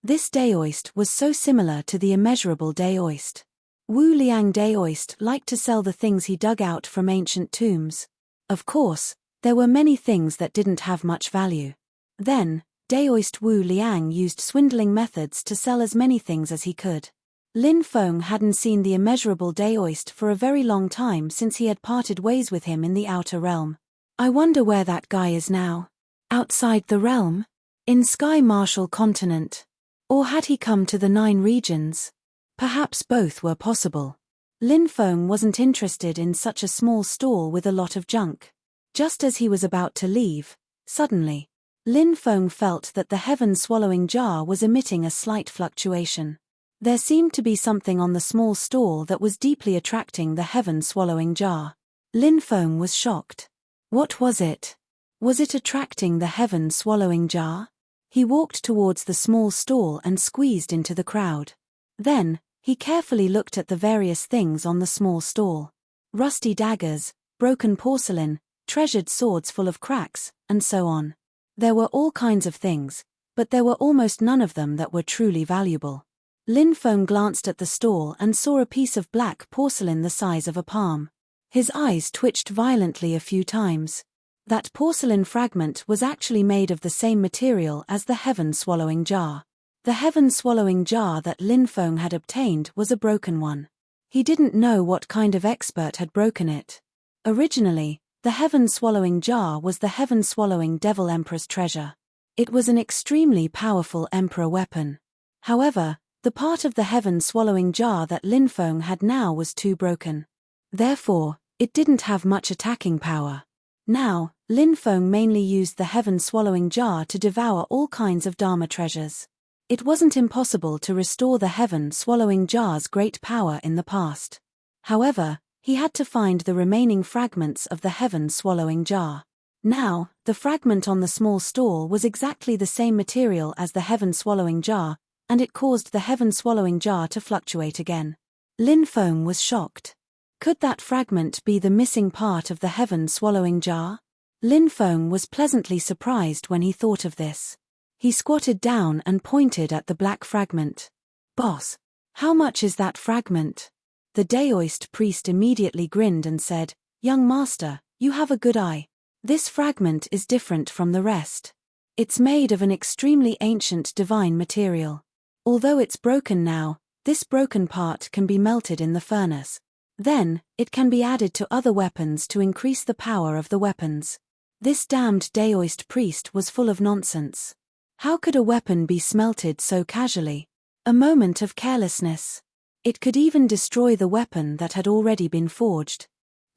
This Daoist was so similar to the immeasurable Daoist. Wu Liang Daoist liked to sell the things he dug out from ancient tombs. Of course, there were many things that didn't have much value. Then, Daoist Wu Liang used swindling methods to sell as many things as he could. Lin Feng hadn't seen the immeasurable Daoist for a very long time since he had parted ways with him in the outer realm. I wonder where that guy is now. Outside the realm? In Sky Marshal Continent? Or had he come to the 9 regions? Perhaps both were possible. Lin Feng wasn't interested in such a small stall with a lot of junk. Just as he was about to leave, suddenly, Lin Feng felt that the heaven-swallowing jar was emitting a slight fluctuation. There seemed to be something on the small stall that was deeply attracting the heaven-swallowing jar. Lin Feng was shocked. What was it? Was it attracting the heaven-swallowing jar? He walked towards the small stall and squeezed into the crowd. Then, he carefully looked at the various things on the small stall. Rusty daggers, broken porcelain, treasured swords full of cracks, and so on. There were all kinds of things, but there were almost none of them that were truly valuable. Lin Feng glanced at the stall and saw a piece of black porcelain the size of a palm. His eyes twitched violently a few times. That porcelain fragment was actually made of the same material as the heaven-swallowing jar. The heaven-swallowing jar that Lin Feng had obtained was a broken one. He didn't know what kind of expert had broken it. Originally, the heaven-swallowing jar was the heaven-swallowing Devil Emperor's treasure. It was an extremely powerful Emperor weapon. However, the part of the heaven-swallowing jar that Lin Feng had now was too broken. Therefore, it didn't have much attacking power. Now, Lin Feng mainly used the heaven-swallowing jar to devour all kinds of Dharma treasures. It wasn't impossible to restore the heaven-swallowing jar's great power in the past. However, he had to find the remaining fragments of the heaven-swallowing jar. Now, the fragment on the small stall was exactly the same material as the heaven-swallowing jar, and it caused the heaven-swallowing jar to fluctuate again. Lin Feng was shocked. Could that fragment be the missing part of the heaven-swallowing jar? Lin Feng was pleasantly surprised when he thought of this. He squatted down and pointed at the black fragment. "Boss, how much is that fragment?" The Daoist priest immediately grinned and said, "Young master, you have a good eye. This fragment is different from the rest. It's made of an extremely ancient divine material. Although it's broken now, this broken part can be melted in the furnace. Then, it can be added to other weapons to increase the power of the weapons." This damned Daoist priest was full of nonsense. How could a weapon be smelted so casually? A moment of carelessness. It could even destroy the weapon that had already been forged.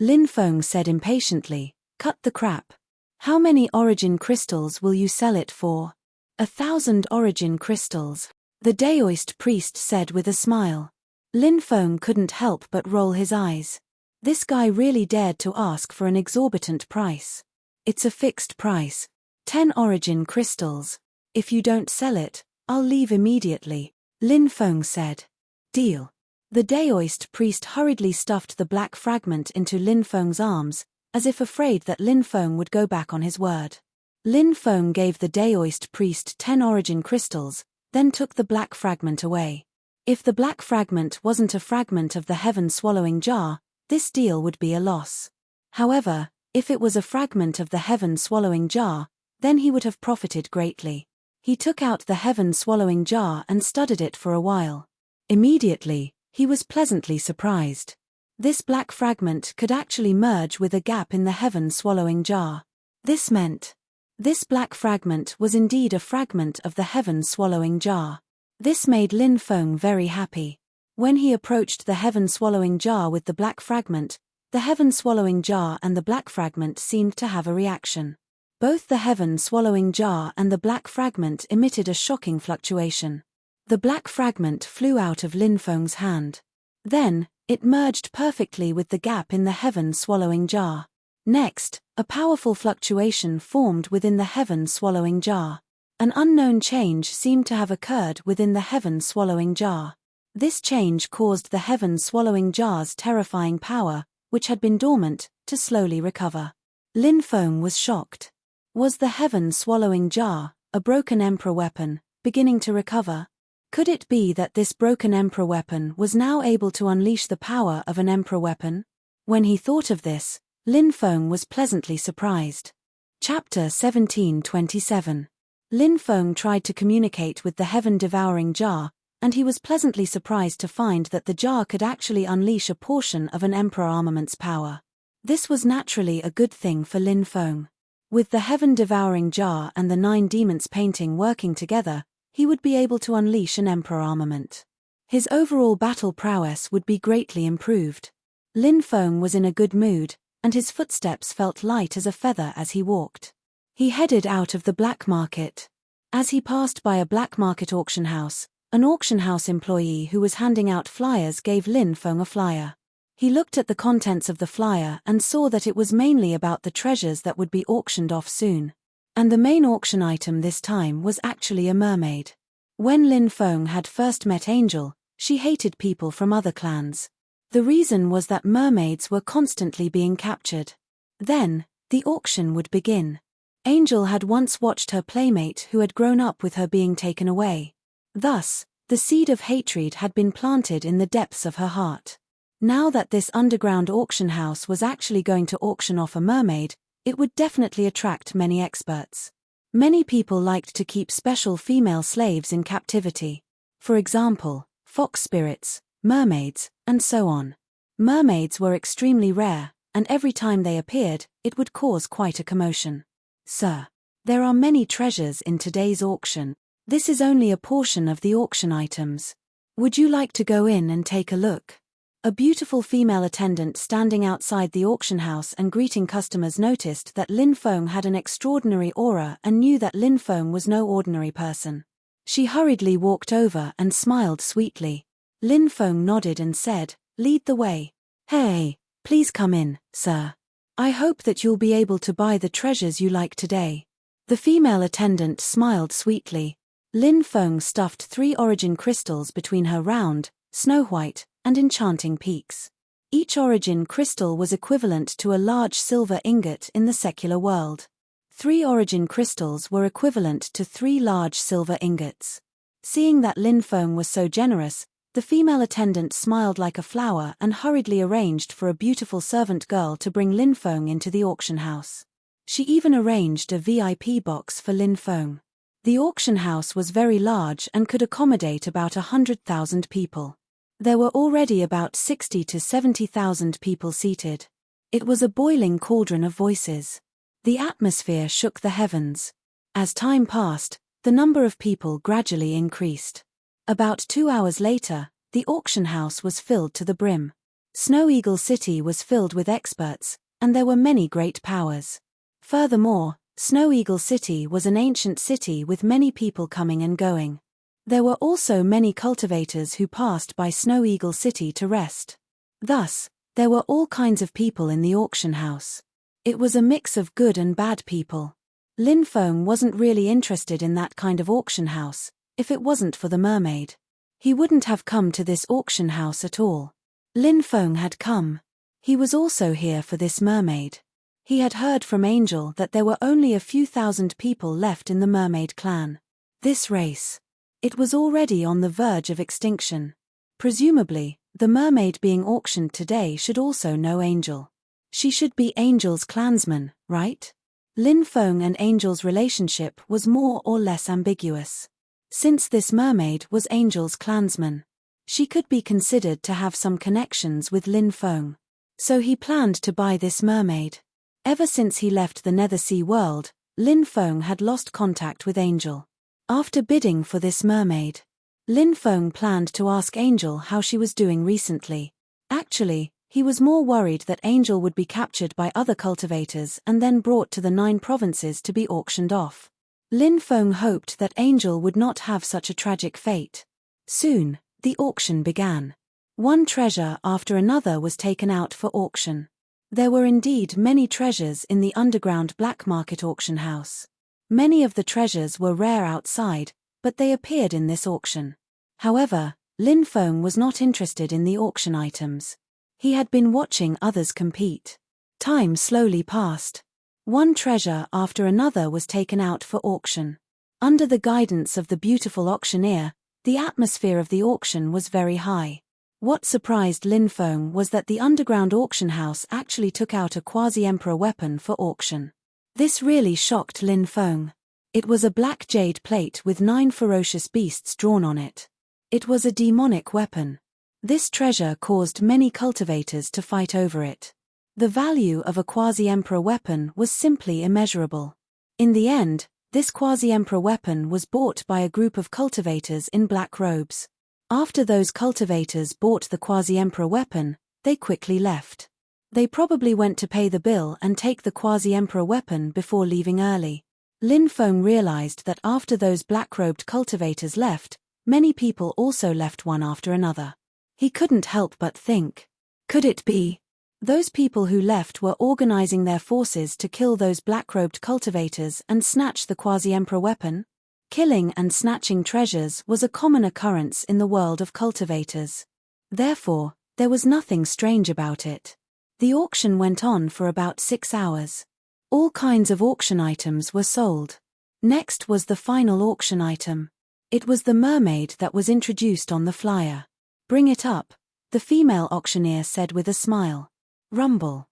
Lin Feng said impatiently, "Cut the crap. How many origin crystals will you sell it for?" 1,000 origin crystals, the Daoist priest said with a smile. Lin Feng couldn't help but roll his eyes. This guy really dared to ask for an exorbitant price. "It's a fixed price. 10 origin crystals. If you don't sell it, I'll leave immediately," Lin Feng said. "Deal." The Daoist priest hurriedly stuffed the black fragment into Lin Feng's arms, as if afraid that Lin Feng would go back on his word. Lin Feng gave the Daoist priest 10 origin crystals, then took the black fragment away. If the black fragment wasn't a fragment of the heaven-swallowing jar, this deal would be a loss. However, if it was a fragment of the heaven-swallowing jar, then he would have profited greatly. He took out the heaven-swallowing jar and studied it for a while. Immediately, he was pleasantly surprised. This black fragment could actually merge with a gap in the heaven-swallowing jar. This meant this black fragment was indeed a fragment of the heaven-swallowing jar. This made Lin Feng very happy. When he approached the heaven-swallowing jar with the black fragment, the heaven-swallowing jar and the black fragment seemed to have a reaction. Both the heaven-swallowing jar and the black fragment emitted a shocking fluctuation. The black fragment flew out of Lin Feng's hand. Then, it merged perfectly with the gap in the heaven-swallowing jar. Next, a powerful fluctuation formed within the heaven-swallowing jar. An unknown change seemed to have occurred within the heaven-swallowing jar. This change caused the heaven-swallowing jar's terrifying power, which had been dormant, to slowly recover. Lin Feng was shocked. Was the heaven-swallowing jar, a broken emperor weapon, beginning to recover? Could it be that this broken emperor weapon was now able to unleash the power of an emperor weapon? When he thought of this, Lin Feng was pleasantly surprised. Chapter 1727. Lin Feng tried to communicate with the heaven-devouring jar, and he was pleasantly surprised to find that the jar could actually unleash a portion of an emperor armament's power. This was naturally a good thing for Lin Feng. With the heaven-devouring jar and the 9 demons painting working together, he would be able to unleash an emperor armament. His overall battle prowess would be greatly improved. Lin Feng was in a good mood, and his footsteps felt light as a feather as he walked. He headed out of the black market. As he passed by a black market auction house, an auction house employee who was handing out flyers gave Lin Feng a flyer. He looked at the contents of the flyer and saw that it was mainly about the treasures that would be auctioned off soon. And the main auction item this time was actually a mermaid. When Lin Feng had first met Angel, she hated people from other clans. The reason was that mermaids were constantly being captured. Then, the auction would begin. Angel had once watched her playmate who had grown up with her being taken away. Thus, the seed of hatred had been planted in the depths of her heart. Now that this underground auction house was actually going to auction off a mermaid, it would definitely attract many experts. Many people liked to keep special female slaves in captivity. For example, fox spirits, mermaids, and so on. Mermaids were extremely rare, and every time they appeared, it would cause quite a commotion. Sir, there are many treasures in today's auction. This is only a portion of the auction items. Would you like to go in and take a look? A beautiful female attendant standing outside the auction house and greeting customers noticed that Lin Feng had an extraordinary aura and knew that Lin Feng was no ordinary person. She hurriedly walked over and smiled sweetly. Lin Feng nodded and said, "Lead the way." "Hey, please come in, sir. I hope that you'll be able to buy the treasures you like today." The female attendant smiled sweetly. Lin Feng stuffed 3 origin crystals between her round, snow-white, and enchanting peaks. Each origin crystal was equivalent to a large silver ingot in the secular world. 3 origin crystals were equivalent to 3 large silver ingots. Seeing that Lin Feng was so generous, the female attendant smiled like a flower and hurriedly arranged for a beautiful servant girl to bring Lin Feng into the auction house. She even arranged a VIP box for Lin Feng. The auction house was very large and could accommodate about 100,000 people. There were already about 60 to 70,000 people seated. It was a boiling cauldron of voices. The atmosphere shook the heavens. As time passed, the number of people gradually increased. About 2 hours later, the auction house was filled to the brim. Snow Eagle City was filled with experts, and there were many great powers. Furthermore, Snow Eagle City was an ancient city with many people coming and going. There were also many cultivators who passed by Snow Eagle City to rest. Thus, there were all kinds of people in the auction house. It was a mix of good and bad people. Lin Feng wasn't really interested in that kind of auction house. If it wasn't for the mermaid, he wouldn't have come to this auction house at all. Lin Feng had come. He was also here for this mermaid. He had heard from Angel that there were only a few thousand people left in the mermaid clan. This race. It was already on the verge of extinction. Presumably, the mermaid being auctioned today should also know Angel. She should be Angel's clansman, right? Lin Feng and Angel's relationship was more or less ambiguous. Since this mermaid was Angel's clansman, she could be considered to have some connections with Lin Feng. So he planned to buy this mermaid. Ever since he left the Nether Sea world, Lin Feng had lost contact with Angel. After bidding for this mermaid, Lin Feng planned to ask Angel how she was doing recently. Actually, he was more worried that Angel would be captured by other cultivators and then brought to the 9 provinces to be auctioned off. Lin Feng hoped that Angel would not have such a tragic fate. Soon, the auction began. One treasure after another was taken out for auction. There were indeed many treasures in the underground black market auction house. Many of the treasures were rare outside, but they appeared in this auction. However, Lin Feng was not interested in the auction items. He had been watching others compete. Time slowly passed. One treasure after another was taken out for auction. Under the guidance of the beautiful auctioneer, the atmosphere of the auction was very high. What surprised Lin Feng was that the underground auction house actually took out a quasi-emperor weapon for auction. This really shocked Lin Feng. It was a black jade plate with 9 ferocious beasts drawn on it. It was a demonic weapon. This treasure caused many cultivators to fight over it. The value of a quasi-emperor weapon was simply immeasurable. In the end, this quasi-emperor weapon was bought by a group of cultivators in black robes. After those cultivators bought the quasi-emperor weapon, they quickly left. They probably went to pay the bill and take the quasi-emperor weapon before leaving early. Lin Feng realized that after those black-robed cultivators left, many people also left one after another. He couldn't help but think, could it be? Those people who left were organizing their forces to kill those black-robed cultivators and snatch the quasi-emperor weapon? Killing and snatching treasures was a common occurrence in the world of cultivators. Therefore, there was nothing strange about it. The auction went on for about 6 hours. All kinds of auction items were sold. Next was the final auction item. It was the mermaid that was introduced on the flyer. "Bring it up," the female auctioneer said with a smile. Rumble.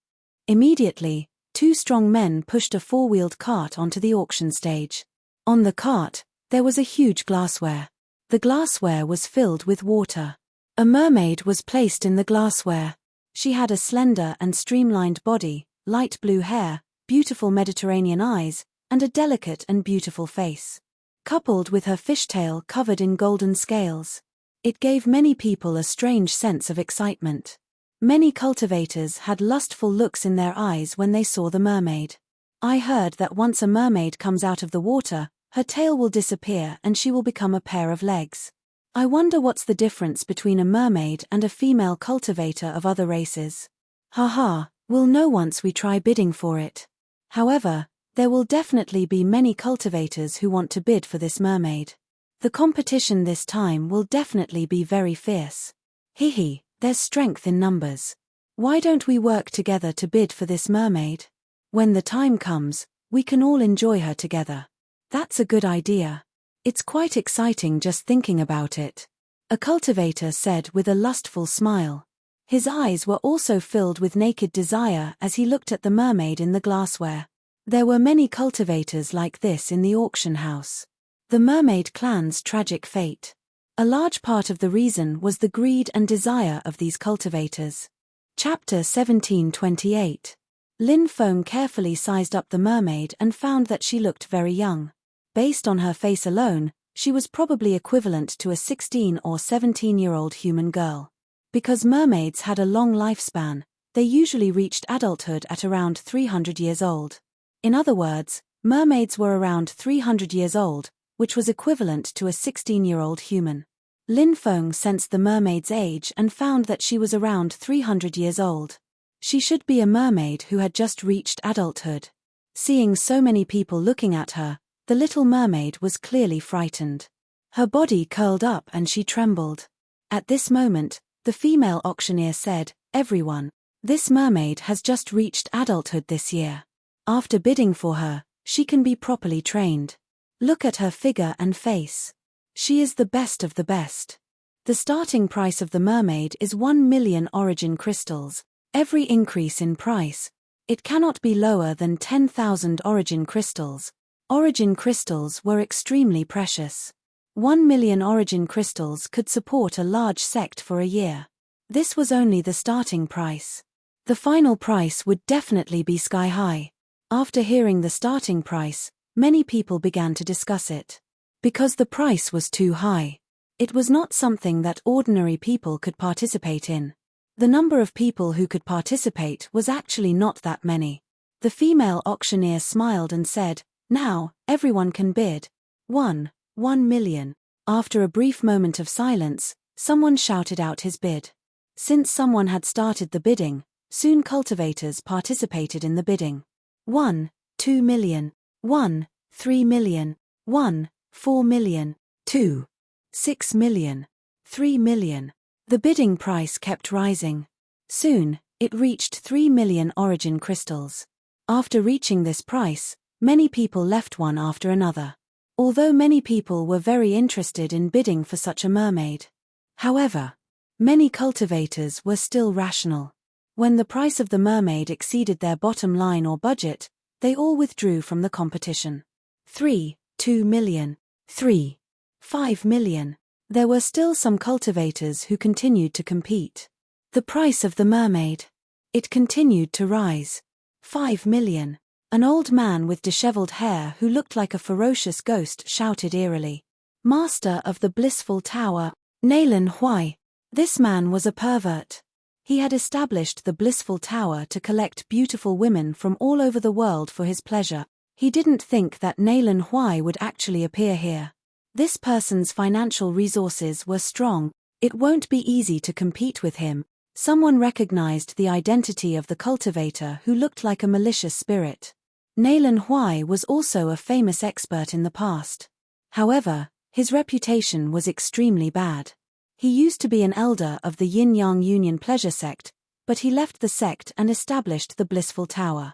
Immediately, 2 strong men pushed a 4-wheeled cart onto the auction stage. On the cart, there was a huge glassware. The glassware was filled with water. A mermaid was placed in the glassware. She had a slender and streamlined body, light blue hair, beautiful Mediterranean eyes, and a delicate and beautiful face. Coupled with her fishtail covered in golden scales, it gave many people a strange sense of excitement. Many cultivators had lustful looks in their eyes when they saw the mermaid. "I heard that once a mermaid comes out of the water, her tail will disappear and she will become a pair of legs. I wonder what's the difference between a mermaid and a female cultivator of other races. Haha, we'll know once we try bidding for it. However, there will definitely be many cultivators who want to bid for this mermaid. The competition this time will definitely be very fierce. Hehe, there's strength in numbers. Why don't we work together to bid for this mermaid? When the time comes, we can all enjoy her together." "That's a good idea. It's quite exciting just thinking about it," a cultivator said with a lustful smile. His eyes were also filled with naked desire as he looked at the mermaid in the glassware. There were many cultivators like this in the auction house. The mermaid clan's tragic fate. A large part of the reason was the greed and desire of these cultivators. Chapter 1728. Lin Feng carefully sized up the mermaid and found that she looked very young. Based on her face alone, she was probably equivalent to a 16 or 17-year-old human girl. Because mermaids had a long lifespan, they usually reached adulthood at around 300 years old. In other words, mermaids were around 300 years old, which was equivalent to a 16-year-old human. Lin Feng sensed the mermaid's age and found that she was around 300 years old. She should be a mermaid who had just reached adulthood. Seeing so many people looking at her, the little mermaid was clearly frightened. Her body curled up and she trembled. At this moment, the female auctioneer said, "Everyone, this mermaid has just reached adulthood this year. After bidding for her, she can be properly trained. Look at her figure and face. She is the best of the best." The starting price of the mermaid is 1 million origin crystals. Every increase in price, it cannot be lower than 10,000 origin crystals. Origin crystals were extremely precious. 1 million origin crystals could support a large sect for a year. This was only the starting price. The final price would definitely be sky high. After hearing the starting price, many people began to discuss it. Because the price was too high. It was not something that ordinary people could participate in. The number of people who could participate was actually not that many. The female auctioneer smiled and said, "Now, everyone can bid. 1 million. After a brief moment of silence, someone shouted out his bid. Since someone had started the bidding, soon cultivators participated in the bidding. 2 million. 3 million. 4 million. 6 million. 3 million. The bidding price kept rising. Soon, it reached 3 million origin crystals. After reaching this price, many people left one after another. Although many people were very interested in bidding for such a mermaid. However, many cultivators were still rational. When the price of the mermaid exceeded their bottom line or budget, they all withdrew from the competition. 2 million. 5 million. There were still some cultivators who continued to compete. The price of the mermaid. It continued to rise. 5 million. An old man with disheveled hair who looked like a ferocious ghost shouted eerily. "Master of the blissful tower, Naylan Huai. This man was a pervert. He had established the blissful tower to collect beautiful women from all over the world for his pleasure. He didn't think that Naylan Huai would actually appear here. This person's financial resources were strong. It won't be easy to compete with him. Someone recognized the identity of the cultivator who looked like a malicious spirit. Naylan Huai was also a famous expert in the past. However, his reputation was extremely bad. He used to be an elder of the Yin-Yang Union Pleasure Sect, but he left the sect and established the Blissful Tower.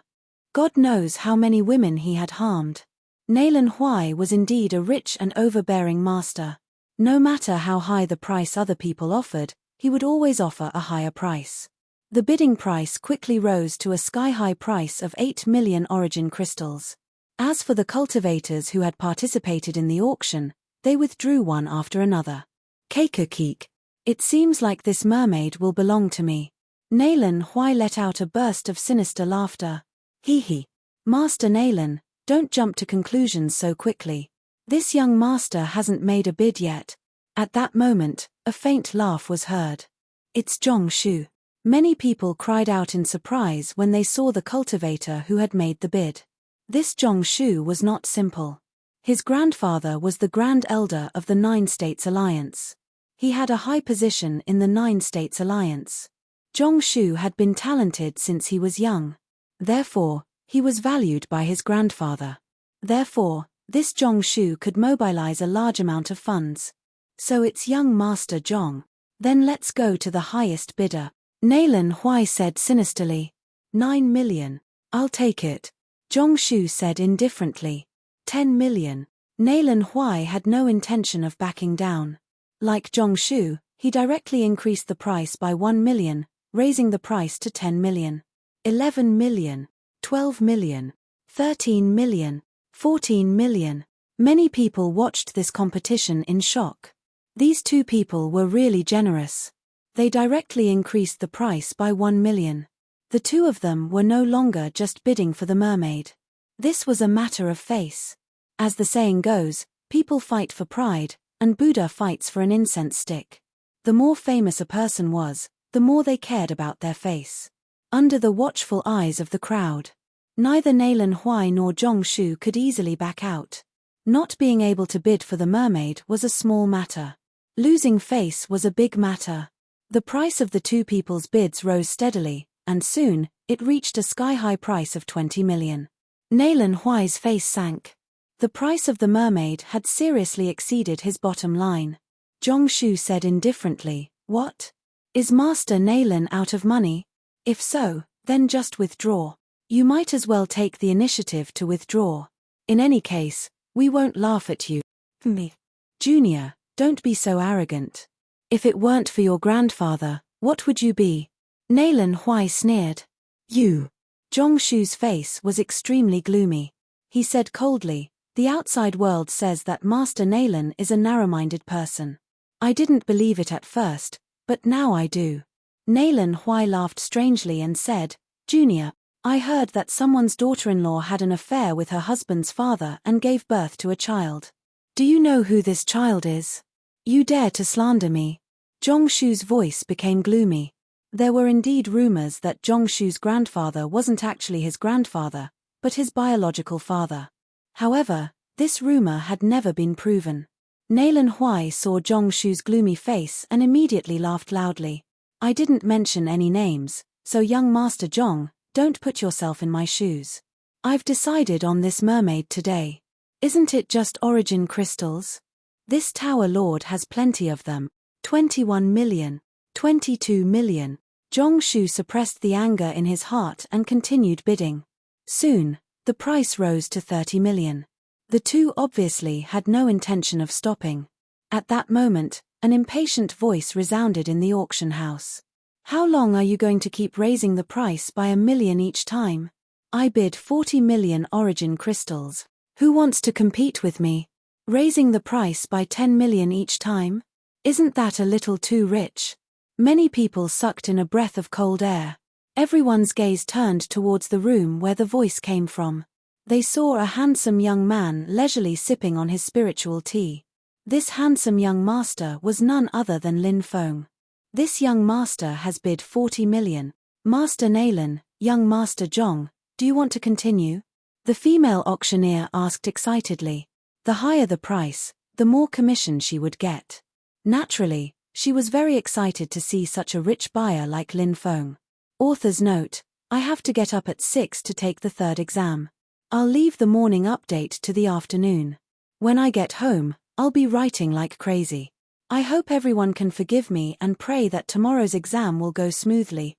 God knows how many women he had harmed. Naylan Huai was indeed a rich and overbearing master. No matter how high the price other people offered, he would always offer a higher price. The bidding price quickly rose to a sky-high price of 8 million origin crystals. As for the cultivators who had participated in the auction, they withdrew one after another. Keikukik. It seems like this mermaid will belong to me. Naylan Huai let out a burst of sinister laughter. Hee hee. Master Naylan, don't jump to conclusions so quickly. This young master hasn't made a bid yet. At that moment, a faint laugh was heard. It's Zhong Shu. Many people cried out in surprise when they saw the cultivator who had made the bid. This Zhong Shu was not simple. His grandfather was the Grand Elder of the Nine States Alliance. He had a high position in the Nine States Alliance. Zhong Shu had been talented since he was young. Therefore, he was valued by his grandfather. Therefore, this Zhong Shu could mobilize a large amount of funds. So it's young Master Zhong. Then let's go to the highest bidder. Naylan Huai said sinisterly. 9 million. I'll take it. Zhong Shu said indifferently. 10 million. Naylan Huai had no intention of backing down. Like Zhong Shu, he directly increased the price by 1 million, raising the price to 10 million. 11 million. 12 million. 13 million. 14 million. Many people watched this competition in shock. These two people were really generous. They directly increased the price by 1 million. The two of them were no longer just bidding for the mermaid. This was a matter of face. As the saying goes, people fight for pride, and Buddha fights for an incense stick. The more famous a person was, the more they cared about their face. Under the watchful eyes of the crowd, neither Naylan Huai nor Zhong Shu could easily back out. Not being able to bid for the mermaid was a small matter. Losing face was a big matter. The price of the two people's bids rose steadily, and soon, it reached a sky-high price of 20 million. Naylan Huai's face sank. The price of the mermaid had seriously exceeded his bottom line. Zhong Shu said indifferently, "What? Is Master Naylan out of money? If so, then just withdraw. You might as well take the initiative to withdraw. In any case, we won't laugh at you." Me. Junior, don't be so arrogant. If it weren't for your grandfather, what would you be? Naylan Huai sneered. You. Zhong Shu's face was extremely gloomy. He said coldly, "The outside world says that Master Naylan is a narrow-minded person. I didn't believe it at first, but now I do." Naylan Huai laughed strangely and said, "Junior, I heard that someone's daughter-in-law had an affair with her husband's father and gave birth to a child. Do you know who this child is? You dare to slander me?" Zhong Shu's voice became gloomy. There were indeed rumors that Zhong Shu's grandfather wasn't actually his grandfather, but his biological father. However, this rumor had never been proven. Naylan Huai saw Zhong Shu's gloomy face and immediately laughed loudly. "I didn't mention any names, so young Master Zhong, don't put yourself in my shoes. I've decided on this mermaid today. Isn't it just origin crystals? This Tower Lord has plenty of them. 21 million. 22 million. Zhong Shu suppressed the anger in his heart and continued bidding. Soon, the price rose to 30 million. The two obviously had no intention of stopping. At that moment, an impatient voice resounded in the auction house. "How long are you going to keep raising the price by 1 million each time? I bid 40 million origin crystals. Who wants to compete with me? Raising the price by 10 million each time? Isn't that a little too rich?" Many people sucked in a breath of cold air. Everyone's gaze turned towards the room where the voice came from. They saw a handsome young man leisurely sipping on his spiritual tea. This handsome young master was none other than Lin Feng. This young master has bid 40 million. Master Naylan, young Master Zhong, do you want to continue? The female auctioneer asked excitedly. The higher the price, the more commission she would get. Naturally, she was very excited to see such a rich buyer like Lin Feng. Author's note: I have to get up at 6 to take the third exam. I'll leave the morning update to the afternoon. When I get home, I'll be writing like crazy. I hope everyone can forgive me and pray that tomorrow's exam will go smoothly.